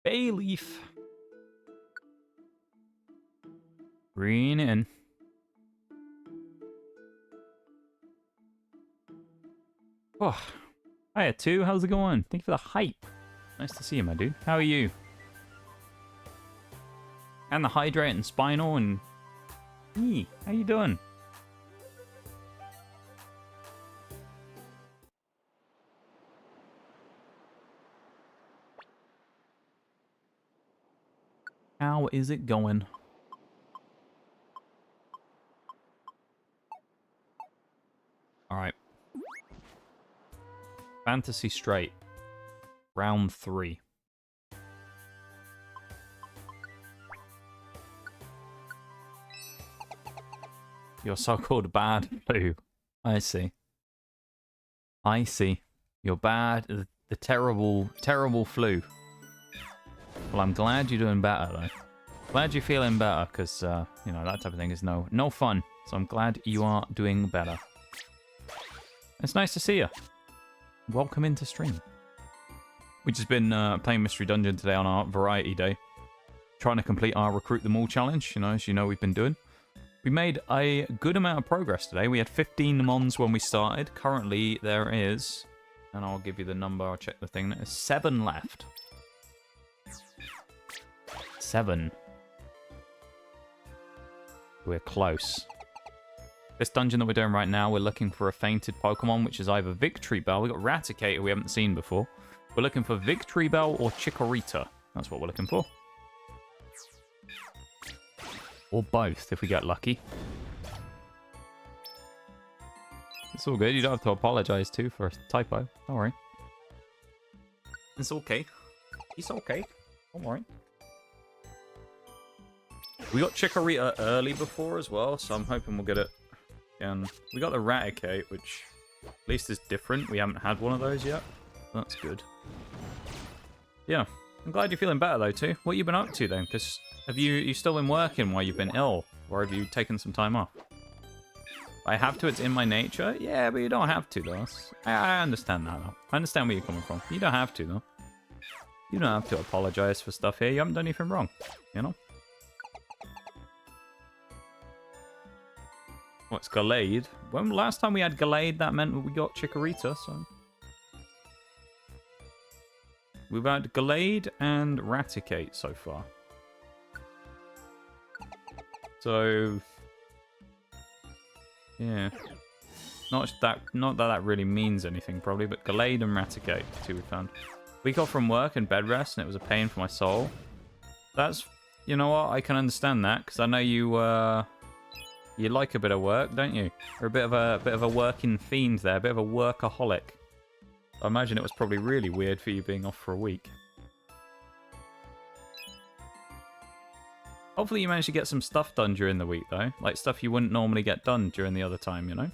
S1: Bayleaf. Green in. Oh. Hiya, 2. How's it going? Thank you for the hype. Nice to see you, my dude. How are you? And the Hydrate and Spinal and... Hey, how you doing? How is it going? Alright. Fantasy Strait. Round 3. You're so-called bad, Blue. I see. I see. You're bad. The terrible, terrible flu. Well, I'm glad you're doing better, though. Glad you're feeling better, because, you know, that type of thing is no fun. So I'm glad you are doing better. It's nice to see you. welcome into stream. We've just been playing Mystery Dungeon today on our variety day. Trying to complete our Recruit Them All challenge, as you know we've been doing. We made a good amount of progress today. We had 15 mons when we started. Currently, there is, and I'll give you the number, I'll check the thing, there's 7 left. 7. We're close. This dungeon that we're doing right now, we're looking for a fainted Pokemon, which is either Victory Bell. We got Raticate, who we haven't seen before. We're looking for Victory Bell or Chikorita. That's what we're looking for. Or both, if we get lucky. It's all good. You don't have to apologize, too, for a typo. Don't worry. It's okay. It's okay. Don't worry. We got Chikorita early before as well, so I'm hoping we'll get it again. We got the Raticate, which at least is different. We haven't had one of those yet. That's good. Yeah. I'm glad you're feeling better, though, too. What have you been up to, then? Because have you still been working while you've been ill? Or have you taken some time off? I have to, it's in my nature? Yeah, but you don't have to, though. I understand that, though. I understand where you're coming from. You don't have to, though. You don't have to apologize for stuff here. You haven't done anything wrong, you know? What's Gallade? When last time we had Gallade, that meant we got Chikorita, so... We've had Gallade and Raticate so far. So... yeah. Not that really means anything, probably, but Gallade and Raticate, two we found. We got from work and bed rest, and it was a pain for my soul. That's... you know what? I can understand that, because I know you, you like a bit of work, don't you? You're a bit of a working fiend there, a bit of a workaholic. I imagine it was probably really weird for you being off for a week. Hopefully you managed to get some stuff done during the week, though. Like stuff you wouldn't normally get done during the other time, you know?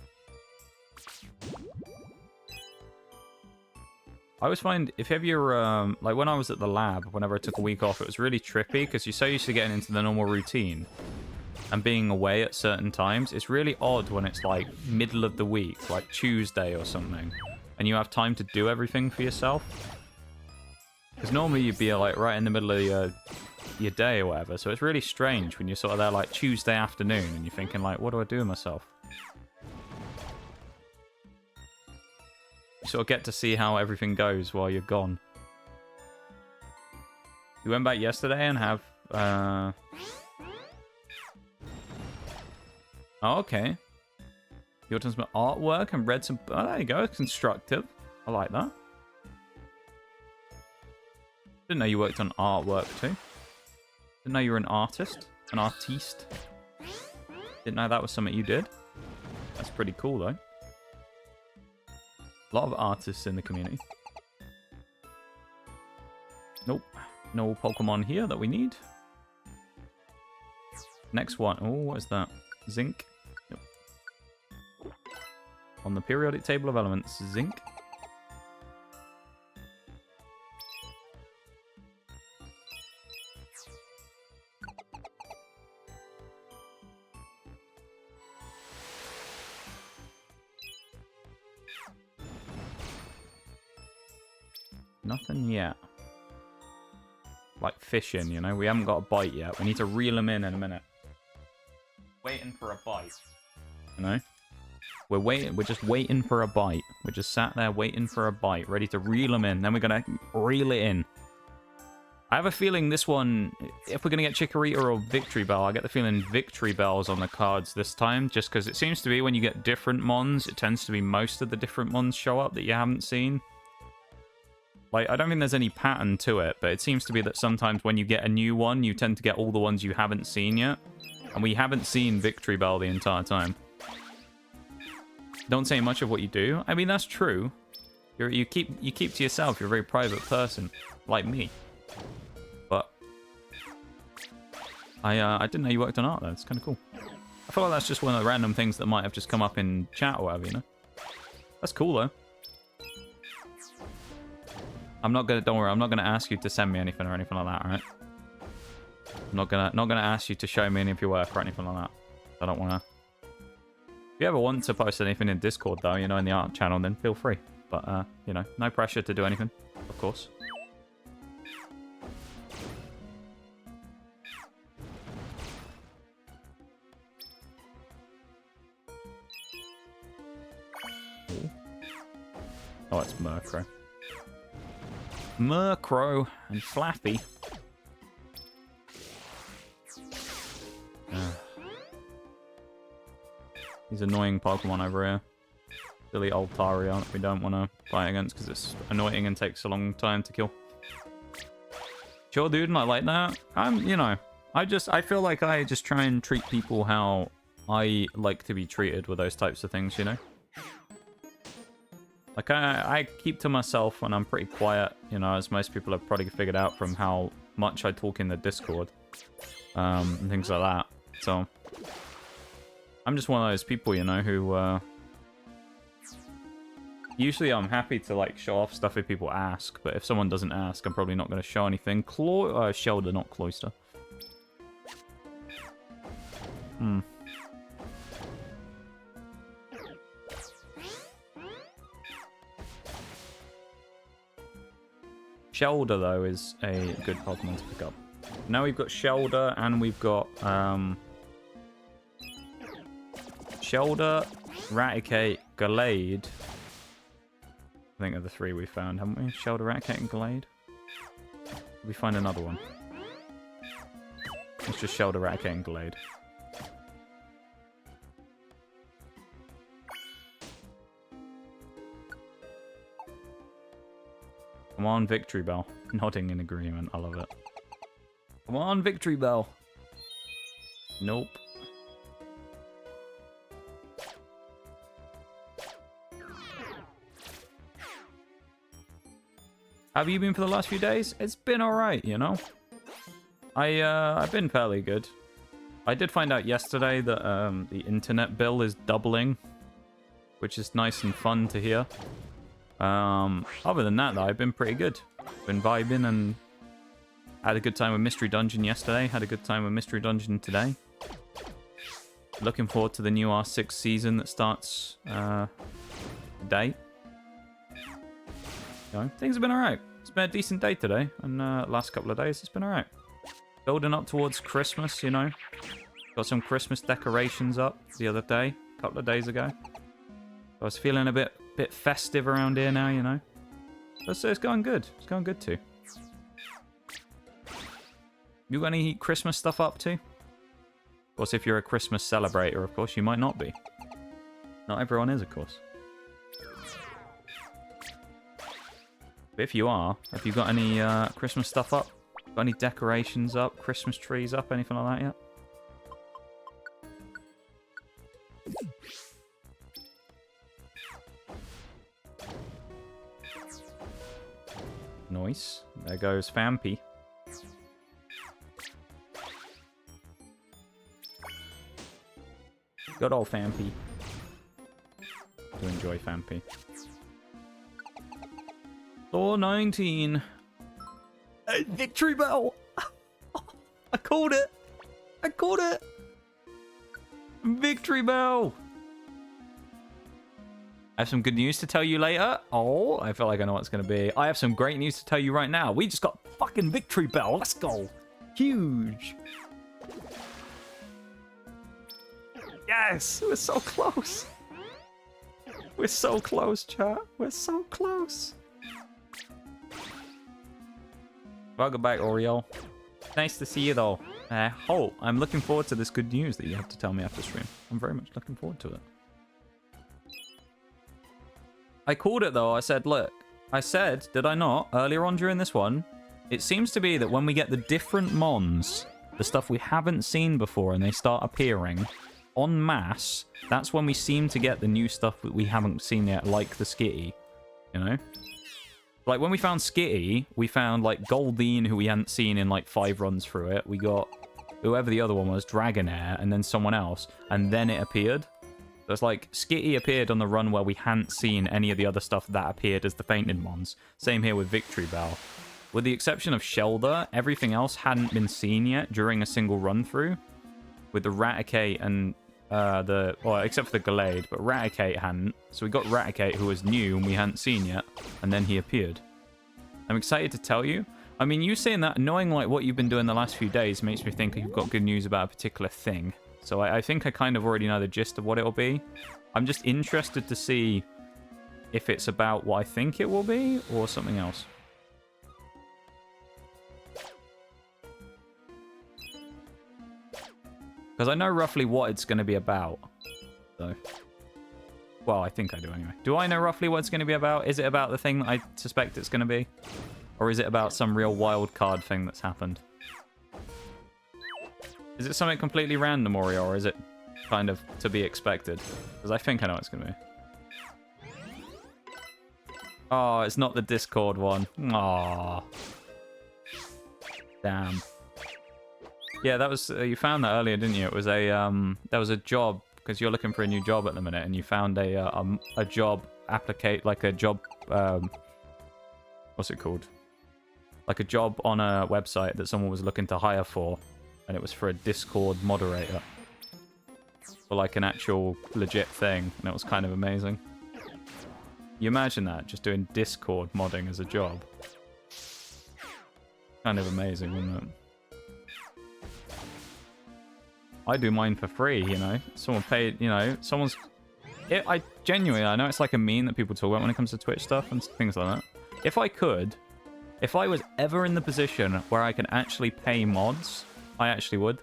S1: I always find, if you're, like when I was at the lab, whenever I took a week off, it was really trippy, because you're so used to getting into the normal routine and being away at certain times. It's really odd when it's like middle of the week, like Tuesday or something, and you have time to do everything for yourself. Because normally you'd be like right in the middle of your day or whatever, so it's really strange when you're sort of there like Tuesday afternoon and you're thinking like, what do I do with myself? You sort of get to see how everything goes while you're gone. You went back yesterday and have... oh, okay. You done some artwork and read some... oh, there you go. Constructive. I like that. Didn't know you worked on artwork too. Didn't know you were an artist. An artiste. Didn't know that was something you did. That's pretty cool though. A lot of artists in the community. Nope. No Pokemon here that we need. Next one. Oh, what is that? Zinc. Yep. On the periodic table of elements, zinc. Nothing yet. Like fishing, you know? We haven't got a bite yet. We need to reel them in a minute. Waiting for a bite. You know? We're just waiting for a bite. We're just sat there waiting for a bite, ready to reel them in. Then we're going to reel it in. I have a feeling this one, if we're going to get Chikorita or Victory Bell, I get the feeling Victory Bell's on the cards this time, just because it seems to be when you get different mons, it tends to be most of the different mons show up that you haven't seen. Like, I don't think there's any pattern to it, but it seems to be that sometimes when you get a new one, you tend to get all the ones you haven't seen yet. And we haven't seen Victory Bell the entire time. Don't say much of what you do. I mean, that's true. You keep to yourself. You're a very private person, like me. But I didn't know you worked on art, though. It's kind of cool. I feel like that's just one of the random things that might have just come up in chat or whatever, you know? That's cool, though. Don't worry, I'm not gonna ask you to send me anything or anything like that, alright? I'm not gonna ask you to show me any of your work or anything like that. I don't wanna. If you ever want to post anything in Discord though, you know, in the art channel, then feel free.
S3: But, you know, no pressure to do anything, of course. Oh, it's Murkrow. Murkrow and Flappy. These annoying Pokemon over here. Silly old Tarion that we don't want to fight against because it's annoying and takes a long time to kill. Sure, dude, not like that. You know, I feel like I just try and treat people how I like to be treated with those types of things, you know? Like, I keep to myself and I'm pretty quiet, you know, as most people have probably figured out from how much I talk in the Discord. And things like that. So, I'm just one of those people, you know, who, usually I'm happy to, like, show off stuff if people ask, but if someone doesn't ask, I'm probably not going to show anything. Shelter, not Cloyster. Shelter, though, is a good Pokemon to pick up. Now we've got Shelter, and we've got, Shelter, Raticate, Gallade. I think are the three we found, haven't we? Shelter, Raticate, and Gallade. Did we find another one? It's just Shelter, Raticate, and Gallade. Come on, Victory Bell. Nodding in agreement. I love it. Come on, Victory Bell. Nope. How have you been for the last few days? It's been alright, you know? I've been fairly good. I did find out yesterday that the internet bill is doubling, which is nice and fun to hear. Other than that, though, I've been pretty good. Been vibing and had a good time with Mystery Dungeon yesterday. Had a good time with Mystery Dungeon today. Looking forward to the new R6 season that starts today. You know, things have been alright. It's been a decent day today, and last couple of days it's been alright. Building up towards Christmas, you know. Got some Christmas decorations up the other day, a couple of days ago. I was feeling a bit festive around here now, you know. So it's going good. It's going good too. You got any Christmas stuff up too? Of course, if you're a Christmas celebrator, of course, you might not be. Not everyone is, of course. But if you are, have you got any Christmas stuff up? Got any decorations up? Christmas trees up? Anything like that yet? Nice. There goes Fampy. Good old Fampy. Do enjoy Fampy. Floor 19. Victory Bell! I called it! I called it! Victory Bell! I have some good news to tell you later. Oh, I feel like I know what it's going to be. I have some great news to tell you right now. We just got fucking Victory Bell. Let's go. Huge. Yes, we're so close. We're so close, chat. We're so close. Welcome back, Oriole. Nice to see you, though. I'm looking forward to this good news that you have to tell me after stream. I'm very much looking forward to it. I called it, though. I said, look. I said, did I not, earlier on during this one, it seems to be that when we get the different mons, the stuff we haven't seen before, and they start appearing en masse, that's when we seem to get the new stuff that we haven't seen yet, like the Skitty, you know? Like, when we found Skitty, we found, like, Goldeen, who we hadn't seen in, like, 5 runs through it. We got whoever the other one was, Dragonair, and then someone else, and then it appeared. So it's like, Skitty appeared on the run where we hadn't seen any of the other stuff that appeared as the Fainted Mons. Same here with Victory Bell. With the exception of Shelter, everything else hadn't been seen yet during a single run-through. With the Raticate and well, except for the Gallade, but Raticate hadn't. So we got Raticate, who was new and we hadn't seen yet, and then he appeared. I'm excited to tell you. I mean, you saying that, knowing like what you've been doing the last few days, makes me think you've got good news about a particular thing. So I think I kind of already know the gist of what it'll be. I'm just interested to see if it's about what I think it will be or something else. Because I know roughly what it's going to be about. So, well, I think I do anyway. Do I know roughly what it's going to be about? Is it about the thing that I suspect it's going to be? Or is it about some real wild card thing that's happened? Is it something completely random, Oreo, or is it kind of to be expected? Because I think I know what it's going to be. Oh, it's not the Discord one. Aww. Damn. Yeah, that was you found that earlier, didn't you? It was a that was a job because you're looking for a new job at the minute, and you found a job like a job what's it called? Like a job on a website that someone was looking to hire for, and it was for a Discord moderator for like an actual legit thing, and it was kind of amazing. You imagine that, just doing Discord modding as a job. Kind of amazing, wouldn't it? I do mine for free, you know. Someone paid, you know, someone's... I genuinely, I know it's like a meme that people talk about when it comes to Twitch stuff and things like that. If I was ever in the position where I can actually pay mods, I actually would.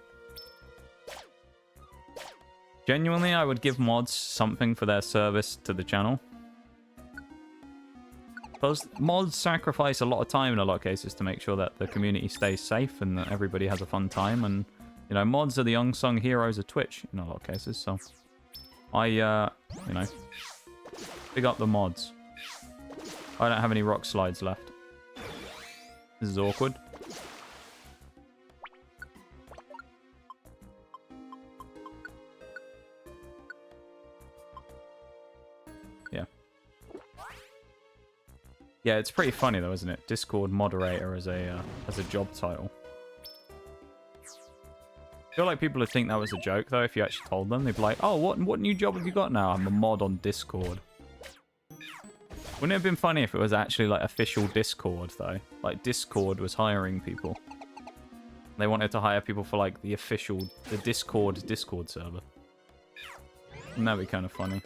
S3: Genuinely, I would give mods something for their service to the channel. Because mods sacrifice a lot of time in a lot of cases to make sure that the community stays safe and that everybody has a fun time, and you know, mods are the unsung heroes of Twitch in a lot of cases, so you know, big up the mods. I don't have any rock slides left. This is awkward. Yeah. Yeah, it's pretty funny though, isn't it? Discord moderator as a job title. I feel like people would think that was a joke, though, if you actually told them. They'd be like, oh, what new job have you got now? I'm a mod on Discord. Wouldn't it have been funny if it was actually, like, official Discord, though? Like, Discord was hiring people. They wanted to hire people for, like, the Discord server. Wouldn't that be kind of funny?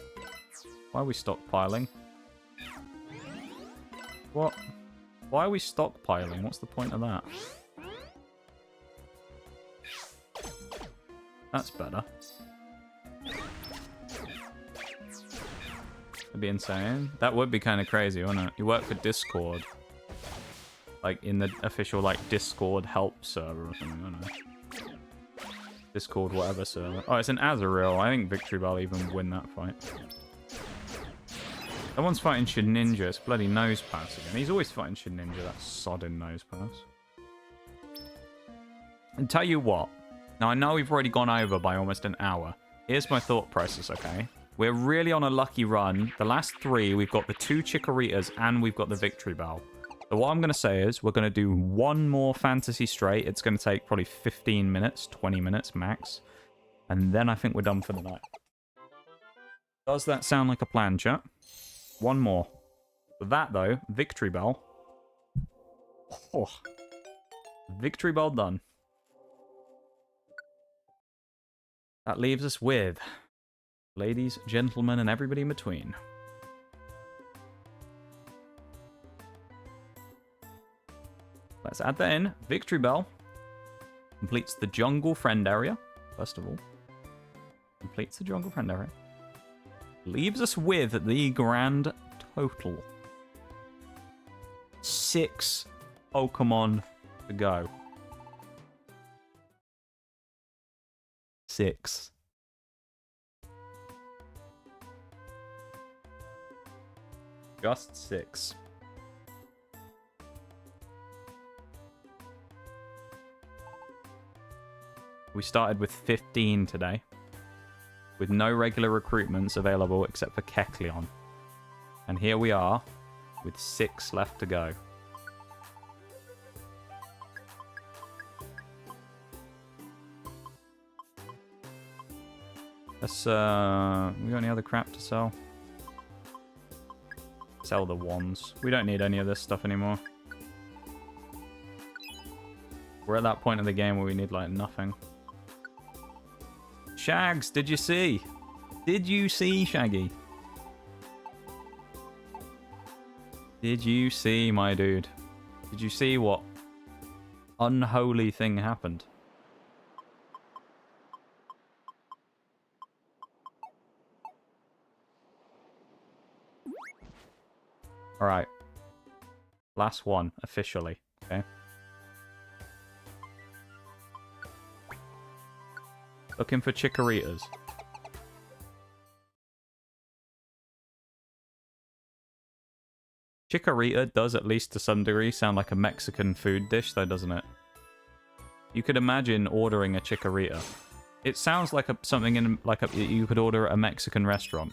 S3: Why are we stockpiling? What? Why are we stockpiling? What's the point of that? That's better. That'd be insane. That would be kind of crazy, wouldn't it? You work for Discord. Like, in the official, like, Discord help server or something, I don't know. Discord whatever server. Oh, it's an Azurill. I think Victory Bell even win that fight. Someone's fighting Shedinja. It's bloody Nose Pass again. He's always fighting Shedinja, that sodding Nose Pass. And tell you what. Now, I know we've already gone over by almost an hour. Here's my thought process, okay? We're really on a lucky run. The last three, we've got the 2 Chikoritas and we've got the Victory Bell. So what I'm going to say is we're going to do one more Fantasy Straight. It's going to take probably 15 minutes, 20 minutes max. And then I think we're done for the night. Does that sound like a plan, chat? One more. For that, though, Victory Bell. Oh. Victory Bell done. That leaves us with ladies, gentlemen, and everybody in between. Let's add that in. Victory Bell completes the jungle friend area, first of all. Completes the jungle friend area. Leaves us with the grand total. 6 Pokemon to go. 6. Just 6. We started with 15 today, with no regular recruitments available except for Kecleon. And here we are, with 6 left to go. Let's, we got any other crap to sell? Sell the wands. We don't need any of this stuff anymore. We're at that point of the game where we need, like, nothing. Shags, did you see? Did you see, Shaggy? Did you see, my dude? Did you see what unholy thing happened? Alright. Last one, officially. Okay. Looking for chikorritas. Chikorita does, at least to some degree, sound like a Mexican food dish, though, doesn't it? You could imagine ordering a chikorita. It sounds like something in you could order at a Mexican restaurant.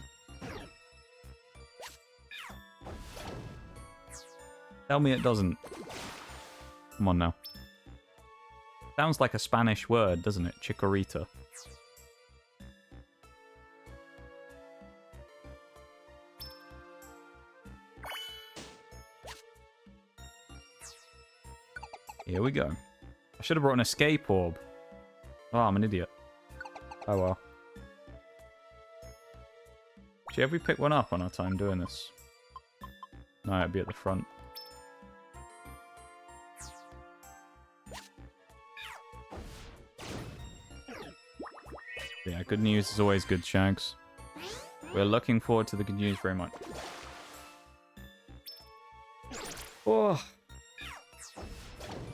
S3: Tell me it doesn't. Come on now. Sounds like a Spanish word, doesn't it? Chikorita. Here we go. I should have brought an escape orb. Oh, I'm an idiot. Oh well. Actually, have we picked one up on our time doing this? No, it'd be at the front. Yeah, good news is always good, Shags. We're looking forward to the good news very much. Oh.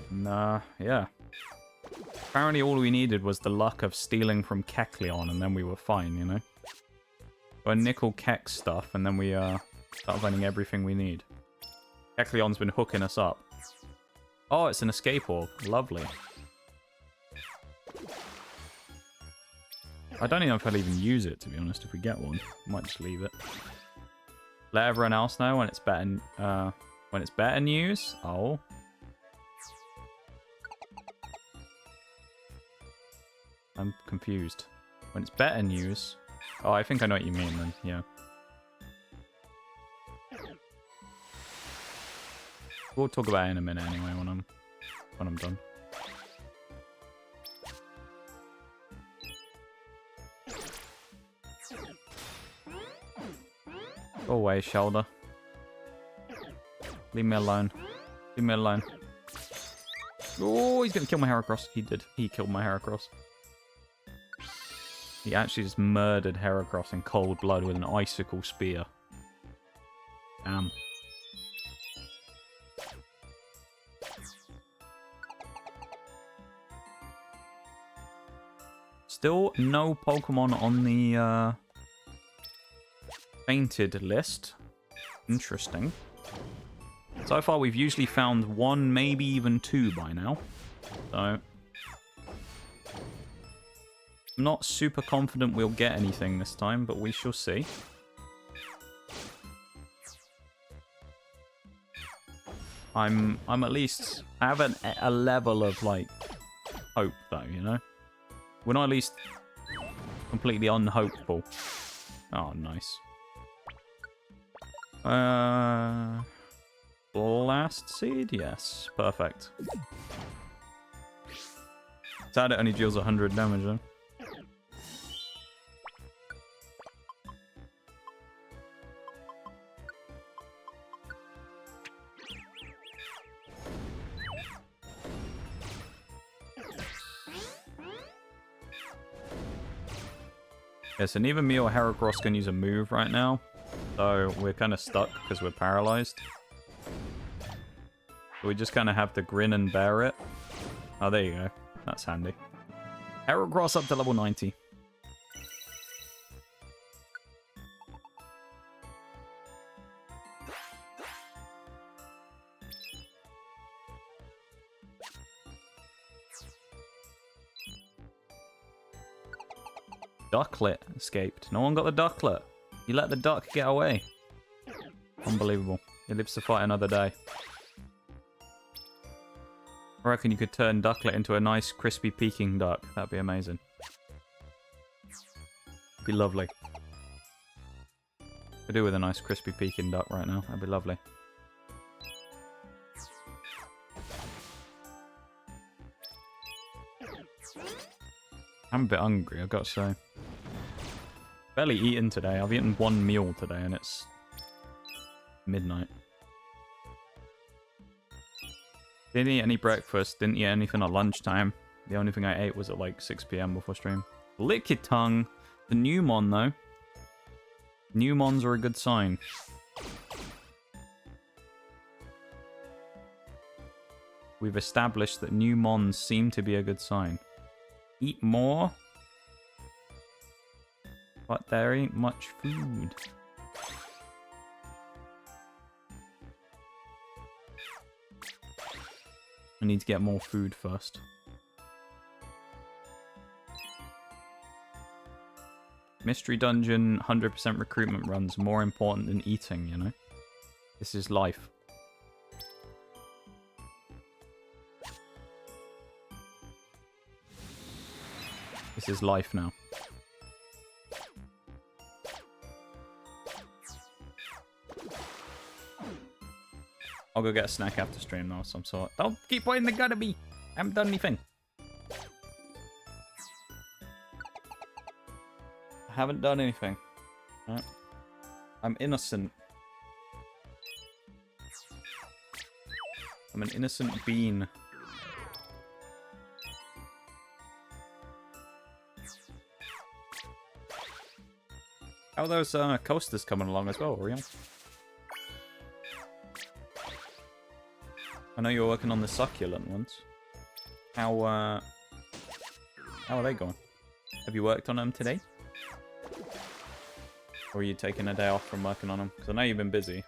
S3: Nah, yeah. Apparently all we needed was the luck of stealing from Kecleon, and then we were fine, you know? Got nickel Keck stuff, and then we start finding everything we need. Kecleon's been hooking us up. Oh, it's an escape orb. Lovely. I don't even know if I'll even use it, to be honest, if we get one. Might just leave it. Let everyone else know when it's better news. Oh. I'm confused. When it's better news... Oh, I think I know what you mean then, yeah. We'll talk about it in a minute anyway when I'm done. Go away, shoulder. Leave me alone. Leave me alone. Oh, he's gonna kill my Heracross. He did. He killed my Heracross. He actually just murdered Heracross in cold blood with an icicle spear. Damn. Still no Pokemon on the fainted list. Interesting. So far we've usually found one, maybe even two by now. So... I'm not super confident we'll get anything this time, but we shall see. I'm at least... I have a level of, like, hope, though, you know? We're not at least completely unhopeful. Oh, nice. Blast Seed? Yes. Perfect. Sad it only deals 100 damage, though. Yeah, so neither me or Heracross can use a move right now. So we're kind of stuck because we're paralyzed. So we just kind of have to grin and bear it. Oh, there you go. That's handy. Heracross up to level 90. Ducklet escaped. No one got the ducklet. You let the duck get away. Unbelievable. It lives to fight another day. I reckon you could turn Ducklet into a nice, crispy Peking duck. That'd be amazing. Be lovely. Could do with a nice crispy Peking duck right now. That'd be lovely. I'm a bit hungry, I've got to say. Barely eaten today. I've eaten one meal today and it's midnight. Didn't eat any breakfast, didn't eat anything at lunchtime. The only thing I ate was at like 6 PM before stream. Lick your tongue. The new mon though. New mons are a good sign. We've established that new mons seem to be a good sign. Eat more. But there ain't much food. I need to get more food first. Mystery dungeon, 100% recruitment runs more important than eating, you know? This is life. This is life now. I'll go get a snack after stream though of some sort. Don't keep pointing the gun at me! I haven't done anything. I haven't done anything. Right. I'm innocent. I'm an innocent bean. How are those coasters coming along as well, Orion? I know you're working on the succulent ones. How are they going? Have you worked on them today? Or are you taking a day off from working on them? Because I know you've been busy.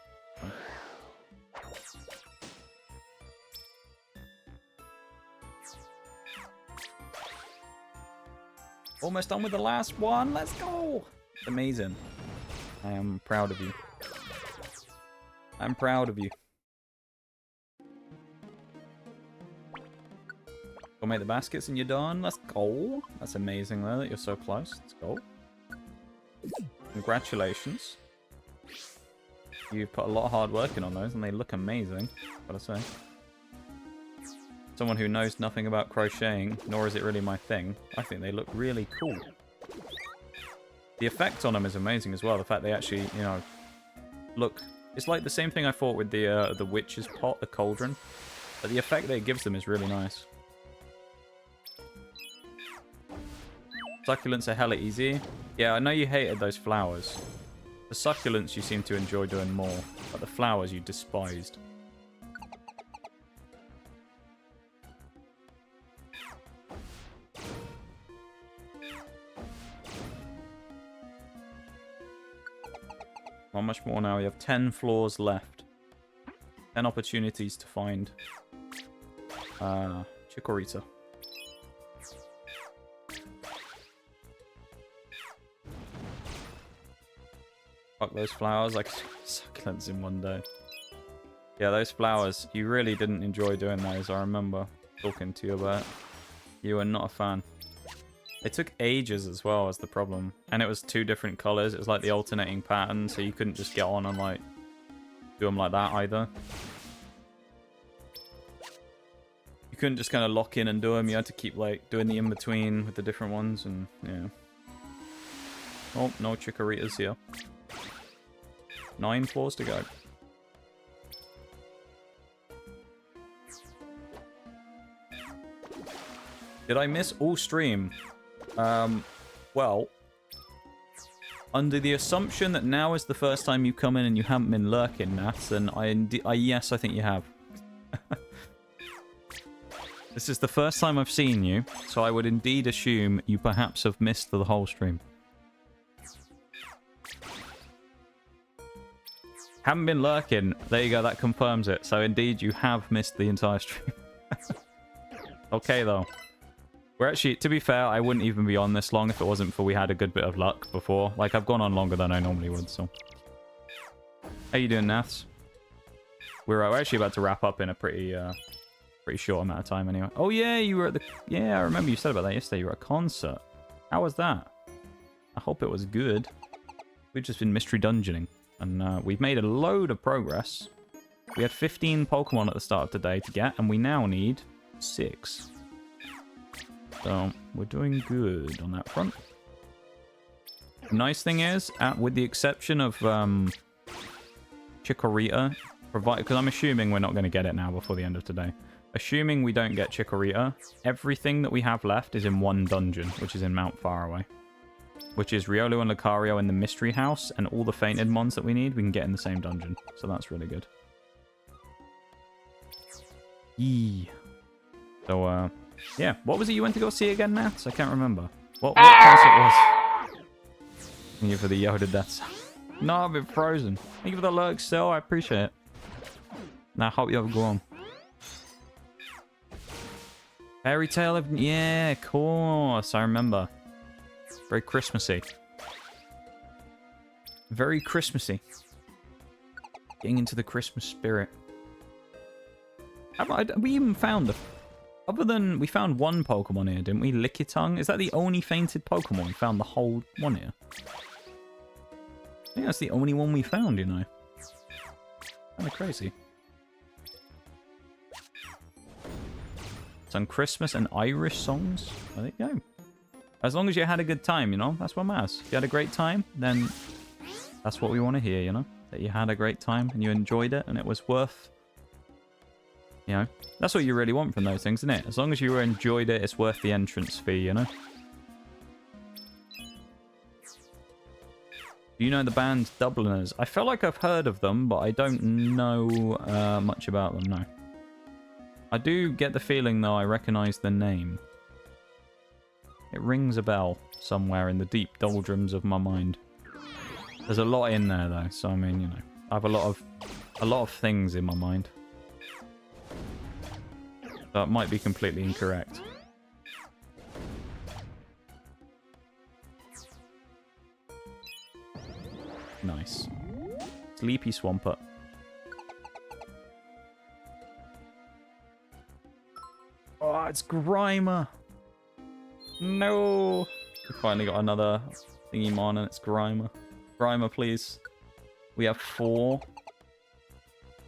S3: Almost done with the last one. Let's go! Amazing. I am proud of you. I'm proud of you. Go make the baskets and you're done. Let's go. That's amazing though that you're so close. Let's go. Congratulations. You've put a lot of hard work in on those and they look amazing, gotta say. Someone who knows nothing about crocheting, nor is it really my thing, I think they look really cool. The effect on them is amazing as well. The fact they actually, you know, look... It's like the same thing I thought with the witch's pot, the cauldron. But the effect that it gives them is really nice. Succulents are hella easy. Yeah, I know you hated those flowers. The succulents you seem to enjoy doing more, but the flowers you despised. How much more now? We have 10 floors left. 10 opportunities to find Chikorita. Fuck those flowers, like succulents in one day. Yeah, those flowers, you really didn't enjoy doing those. I remember talking to you about it. You were not a fan. It took ages as well as the problem. And it was 2 different colours. It was like the alternating pattern, so you couldn't just get on and like do them like that either. You couldn't just kind of lock in and do them. You had to keep like doing the in-between with the different ones and yeah. Oh, no Chikoritas here. 9 floors to go. Did I miss all stream? Well, under the assumption that now is the first time you come in and you haven't been lurking, Nats, then yes, I think you have. This is the first time I've seen you, so I would indeed assume you perhaps have missed the whole stream. Haven't been lurking. There you go, that confirms it. So indeed, you have missed the entire stream. Okay, though. We're actually, to be fair, I wouldn't even be on this long if it wasn't for we had a good bit of luck before. Like, I've gone on longer than I normally would, so. How you doing, Naths? We're actually about to wrap up in a pretty short amount of time anyway. Oh, yeah, you were at the... Yeah, I remember you said about that yesterday. You were at a concert. How was that? I hope it was good. We've just been mystery dungeoning. And we've made a load of progress. We had 15 Pokemon at the start of today to get, and we now need 6. So, we're doing good on that front. The nice thing is, with the exception of Chikorita, because I'm assuming we're not going to get it now before the end of today. Assuming we don't get Chikorita, everything that we have left is in one dungeon, which is in Mount Faraway. Which is Riolu and Lucario in the Mystery House, and all the fainted mons that we need, we can get in the same dungeon. So that's really good. Yee. So, yeah. What was it you went to go see again, Nats? I can't remember. What class it was? Thank you for the Yoda deaths. No, I've been frozen. Thank you for the lurk still. I appreciate it. Now, I hope you have a go on. Fairy Tale of... Yeah, of course. I remember. Very Christmassy. Very Christmassy. Getting into the Christmas spirit. We even found... Other than... We found one Pokemon here, didn't we? Lickitung? Is that the only fainted Pokemon we found the whole one here? I think that's the only one we found, you know. Kind of crazy. Some Christmas and Irish songs. There you go. As long as you had a good time, you know. That's what matters. If you had a great time, then that's what we want to hear, you know. That you had a great time and you enjoyed it and it was worth... You know. That's what you really want from those things, isn't it? As long as you enjoyed it, it's worth the entrance fee, you know. Do you know the band Dubliners? I feel like I've heard of them, but I don't know much about them, no. I do get the feeling, though, I recognise the name. It rings a bell somewhere in the deep doldrums of my mind. There's a lot in there, though, so I mean, you know, I have a lot of things in my mind. That might be completely incorrect. Nice. Sleepy Swampert. Oh, it's Grimer. No. We finally got another Thingimon and it's Grimer. Grimer, please. We have 4.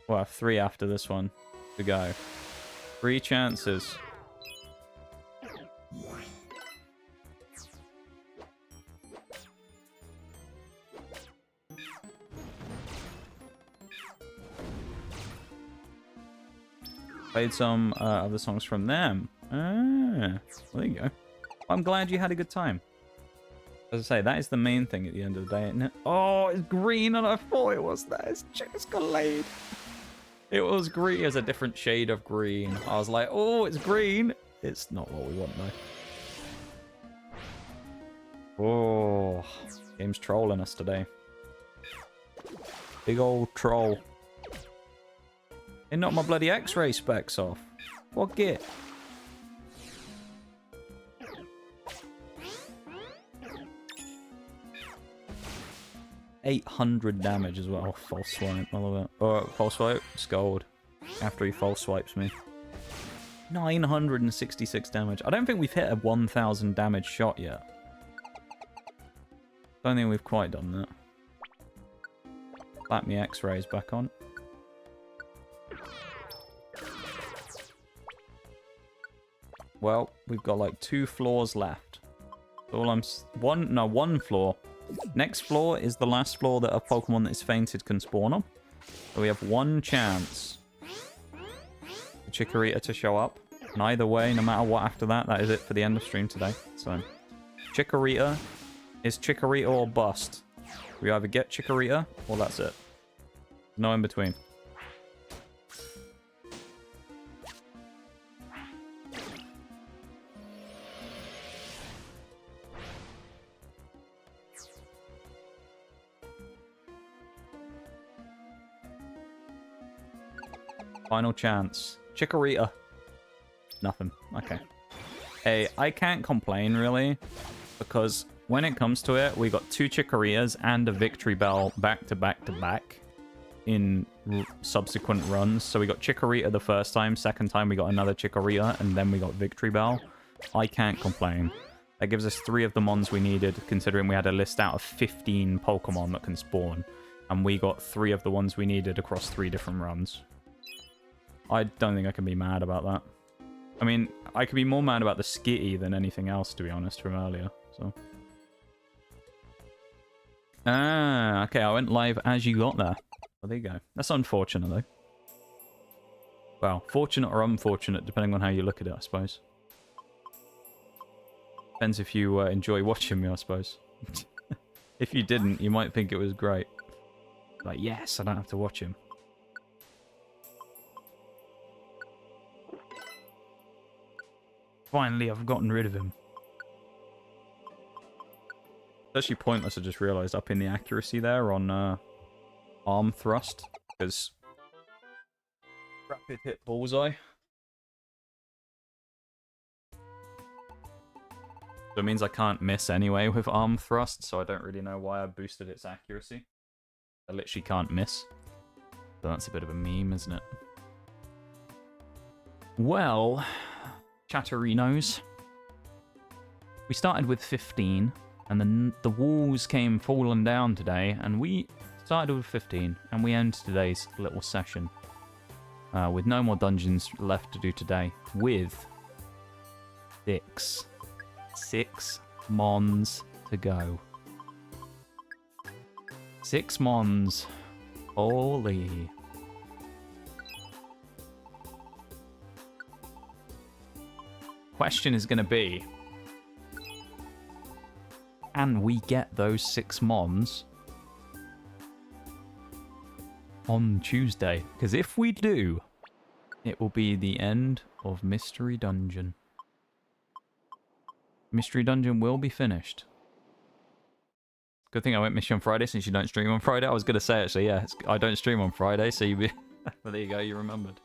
S3: We'll have 3 after this one to go. 3 chances. Played some other songs from them. Ah, well, there you go. I'm glad you had a good time. As I say, that is the main thing at the end of the day, isn't it? Oh, it's green and I thought it was that. It's just Gallade. It was green. It was a different shade of green. I was like, oh, it's green. It's not what we want, though. Oh, game's trolling us today. Big old troll. It knocked my bloody X-ray specs off. What git? $800 damage as well. False swipe, I love it. Or false swipe, Scold. After he false swipes me. 966 damage. I don't think we've hit a 1000 damage shot yet. Don't think we've quite done that. Slap me X-rays back on. Well, we've got like 2 floors left. All I'm... one floor. Next floor is the last floor that a Pokemon that is fainted can spawn on. So we have 1 chance for Chikorita to show up. And either way, no matter what after that, that is it for the end of stream today. So, Chikorita is Chikorita or bust. We either get Chikorita or that's it. No in between. Final chance. Chikorita. Nothing. Okay. Hey, I can't complain, really. Because when it comes to it, we got 2 Chikoritas and a Victory Bell back to back to back in subsequent runs. So we got Chikorita the first time. Second time, we got another Chikorita. And then we got Victory Bell. I can't complain. That gives us 3 of the mons we needed, considering we had a list out of 15 Pokemon that can spawn. And we got 3 of the ones we needed across 3 different runs. I don't think I can be mad about that. I mean, I could be more mad about the Skitty than anything else, to be honest, from earlier. So. Ah, okay, I went live as you got there. Well, there you go. That's unfortunate, though. Well, fortunate or unfortunate, depending on how you look at it, I suppose. Depends if you enjoy watching me, I suppose. If you didn't, you might think it was great. Like, yes, I don't have to watch him. Finally, I've gotten rid of him. It's actually pointless, I just realised, up in the accuracy there on arm thrust. Because rapid hit bullseye. So it means I can't miss anyway with arm thrust, so I don't really know why I boosted its accuracy. I literally can't miss. So that's a bit of a meme, isn't it? Well, Chatterinos. We started with 15, and then the walls came falling down today, and we started with 15, and we ended today's little session. With no more dungeons left to do today, with 6 mons to go. 6 mons. Holy. Question is going to be, can we get those 6 mons on Tuesday? Because if we do, it will be the end of Mystery Dungeon. Mystery Dungeon will be finished. Good thing I won't miss you on Friday since you don't stream on Friday. I was going to say, actually, yeah, I don't stream on Friday, so you be... Well, there you go, you remembered.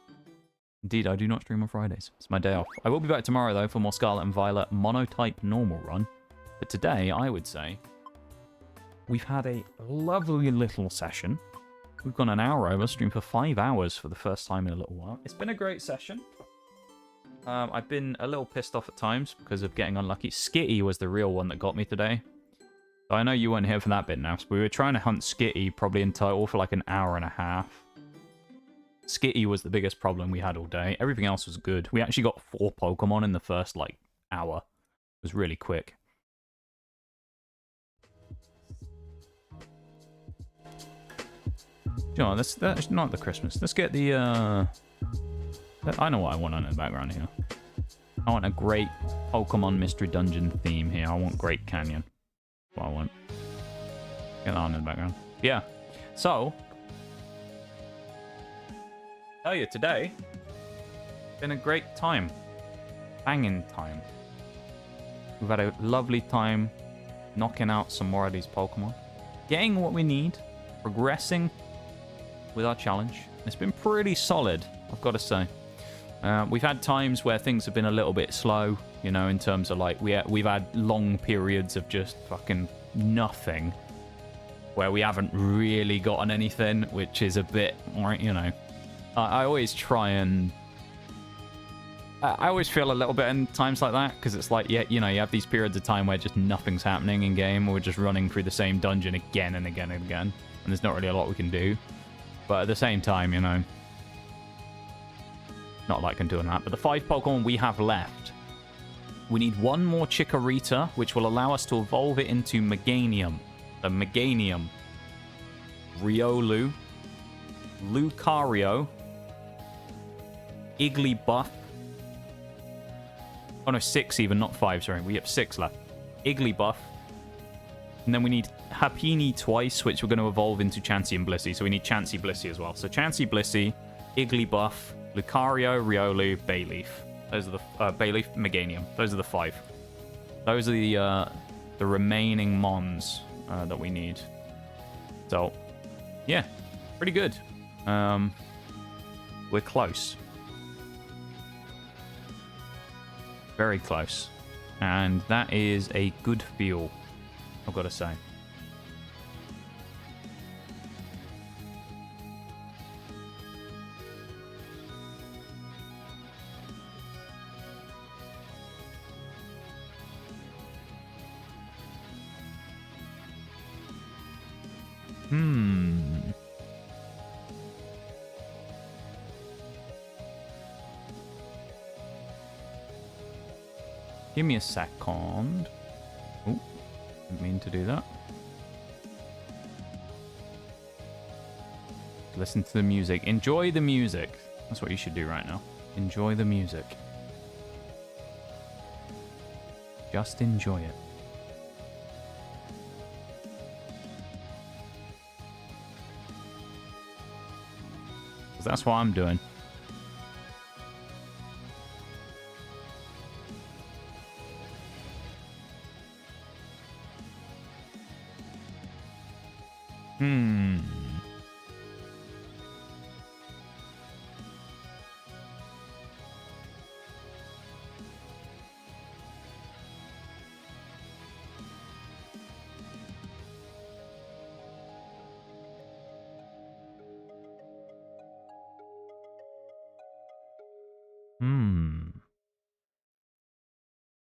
S3: Indeed, I do not stream on Fridays. It's my day off. I will be back tomorrow, though, for more Scarlet and Violet monotype normal run. But today, I would say, we've had a lovely little session. We've gone an hour over, streamed for 5 hours for the first time in a little while. It's been a great session. I've been a little pissed off at times because of getting unlucky. Skitty was the real one that got me today. So I know you weren't here for that bit, Nafs. We were trying to hunt Skitty probably in total for like an hour and a half. Skitty was the biggest problem we had all day. Everything else was good. We actually got 4 Pokemon in the first, like, hour. It was really quick. You know, that's not the Christmas. Let's get the, I know what I want on in the background here. I want a great Pokemon Mystery Dungeon theme here. I want Great Canyon. That's what I want. Get that on in the background. Yeah. So, tell you, today, been a great time. Banging time. We've had a lovely time knocking out some more of these Pokemon. Getting what we need. Progressing with our challenge. It's been pretty solid, I've got to say. We've had times where things have been a little bit slow, you know, in terms of, like, we've had long periods of just fucking nothing, where we haven't really gotten anything, which is a bit, you know, I always try and... I always feel a little bit in times like that, because it's like, yeah, you know, you have these periods of time where just nothing's happening in game, or we're just running through the same dungeon again and again and again, and there's not really a lot we can do. But at the same time, you know, not like I'm doing that. But the 5 Pokemon we have left, we need 1 more Chikorita, which will allow us to evolve it into Meganium. The Meganium, Riolu, Lucario, Igglybuff. Oh no, 6 even, not 5, sorry. We have 6 left. Igglybuff. And then we need Happiny twice, which we're going to evolve into Chansey and Blissey. So we need Chansey, Blissey as well. So Chansey, Blissey, Igglybuff, Lucario, Riolu, Bayleaf. Those are the... Bayleaf, Meganium. Those are the 5. Those are the remaining mons that we need. So, yeah. Pretty good. We're close. Very close. And that is a good feel, I've got to say. Give me a second. Oh, didn't mean to do that. Listen to the music. Enjoy the music. That's what you should do right now. Enjoy the music. Just enjoy it. 'Cause that's what I'm doing.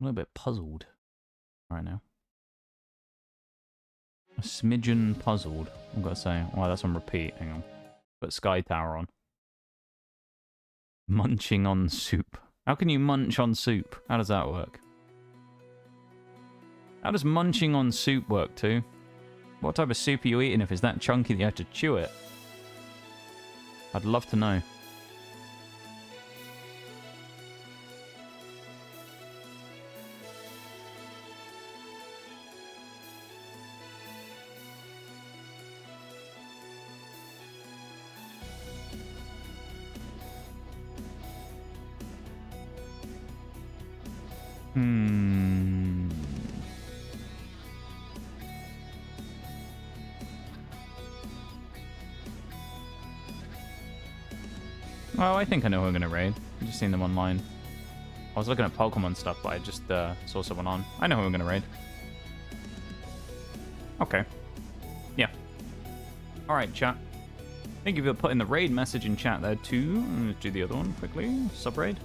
S3: I'm a little bit puzzled right now. A smidgen puzzled, I've got to say. Oh, that's on repeat. Hang on. Put Sky Tower on. Munching on soup. How can you munch on soup? How does that work? How does munching on soup work too? What type of soup are you eating if it's that chunky that you have to chew it? I'd love to know. Well, I think I know who I'm going to raid. I've just seen them online. I was looking at Pokemon stuff, but I just saw someone on. I know who I'm going to raid. Okay. Yeah. Alright, chat. Thank you for putting the raid message in chat there, too. Let's do the other one quickly. Sub-raid.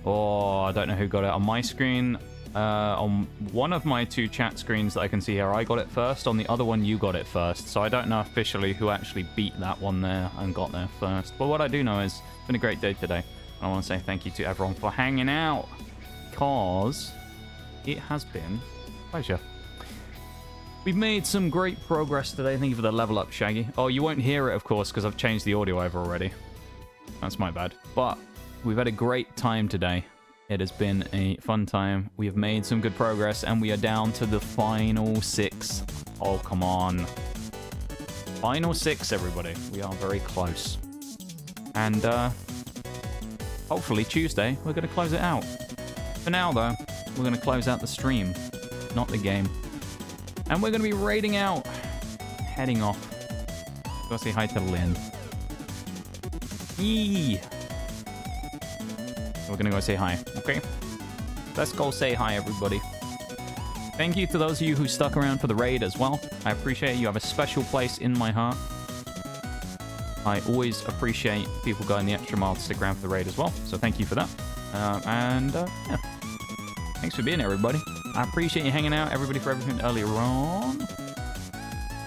S3: Oh, I don't know who got it. On my screen, on one of my two chat screens that I can see here, I got it first. On the other one, you got it first. So I don't know officially who actually beat that one there and got there first. But what I do know is it's been a great day today. And I want to say thank you to everyone for hanging out. Because it has been a pleasure. We've made some great progress today. Thank you for the level up, Shaggy. Oh, you won't hear it, of course, because I've changed the audio over already. That's my bad. But we've had a great time today. It has been a fun time. We have made some good progress, and we are down to the final 6. Oh, come on. Final 6, everybody. We are very close. And, hopefully Tuesday, we're going to close it out. For now, though, we're going to close out the stream, not the game. And we're going to be raiding out. Heading off. Go say hi to Lynn. Yee! We're gonna go say hi, okay? Let's go say hi, everybody. Thank you to those of you who stuck around for the raid as well. I appreciate it. You have a special place in my heart. I always appreciate people going the extra mile to stick around for the raid as well. So thank you for that. Yeah. Thanks for being here, everybody. I appreciate you hanging out, everybody, for everything earlier on.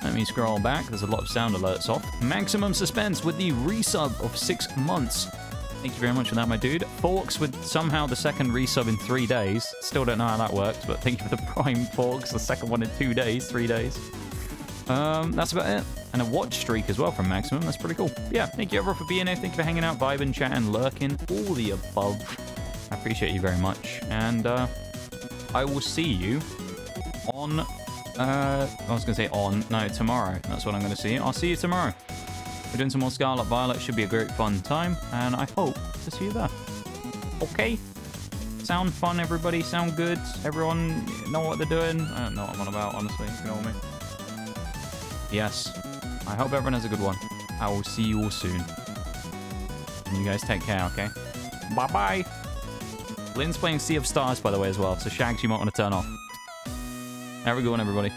S3: Let me scroll back. There's a lot of sound alerts off. Maximum Suspense with the resub of 6 months. Thank you very much for that, my dude. Forks with somehow the second resub in 3 days. Still don't know how that works, but thank you for the Prime Forks. The second one in 2 days, 3 days. That's about it. And a watch streak as well from Maximum. That's pretty cool. Yeah, thank you everyone for being here. Thank you for hanging out, vibing, chatting, lurking, all the above. I appreciate you very much. And I will see you on... I was going to say on. No, tomorrow. That's what I'm going to see you. I'll see you tomorrow. We're doing some more Scarlet Violet. Should be a great fun time. And I hope to see you there. Okay? Sound fun, everybody? Sound good? Everyone know what they're doing? I don't know what I'm on about, honestly. Ignore me. Yes. I hope everyone has a good one. I will see you all soon. And you guys take care, okay? Bye-bye! Lynn's playing Sea of Stars, by the way, as well. So Shags, you might want to turn off. Have a good one, everybody.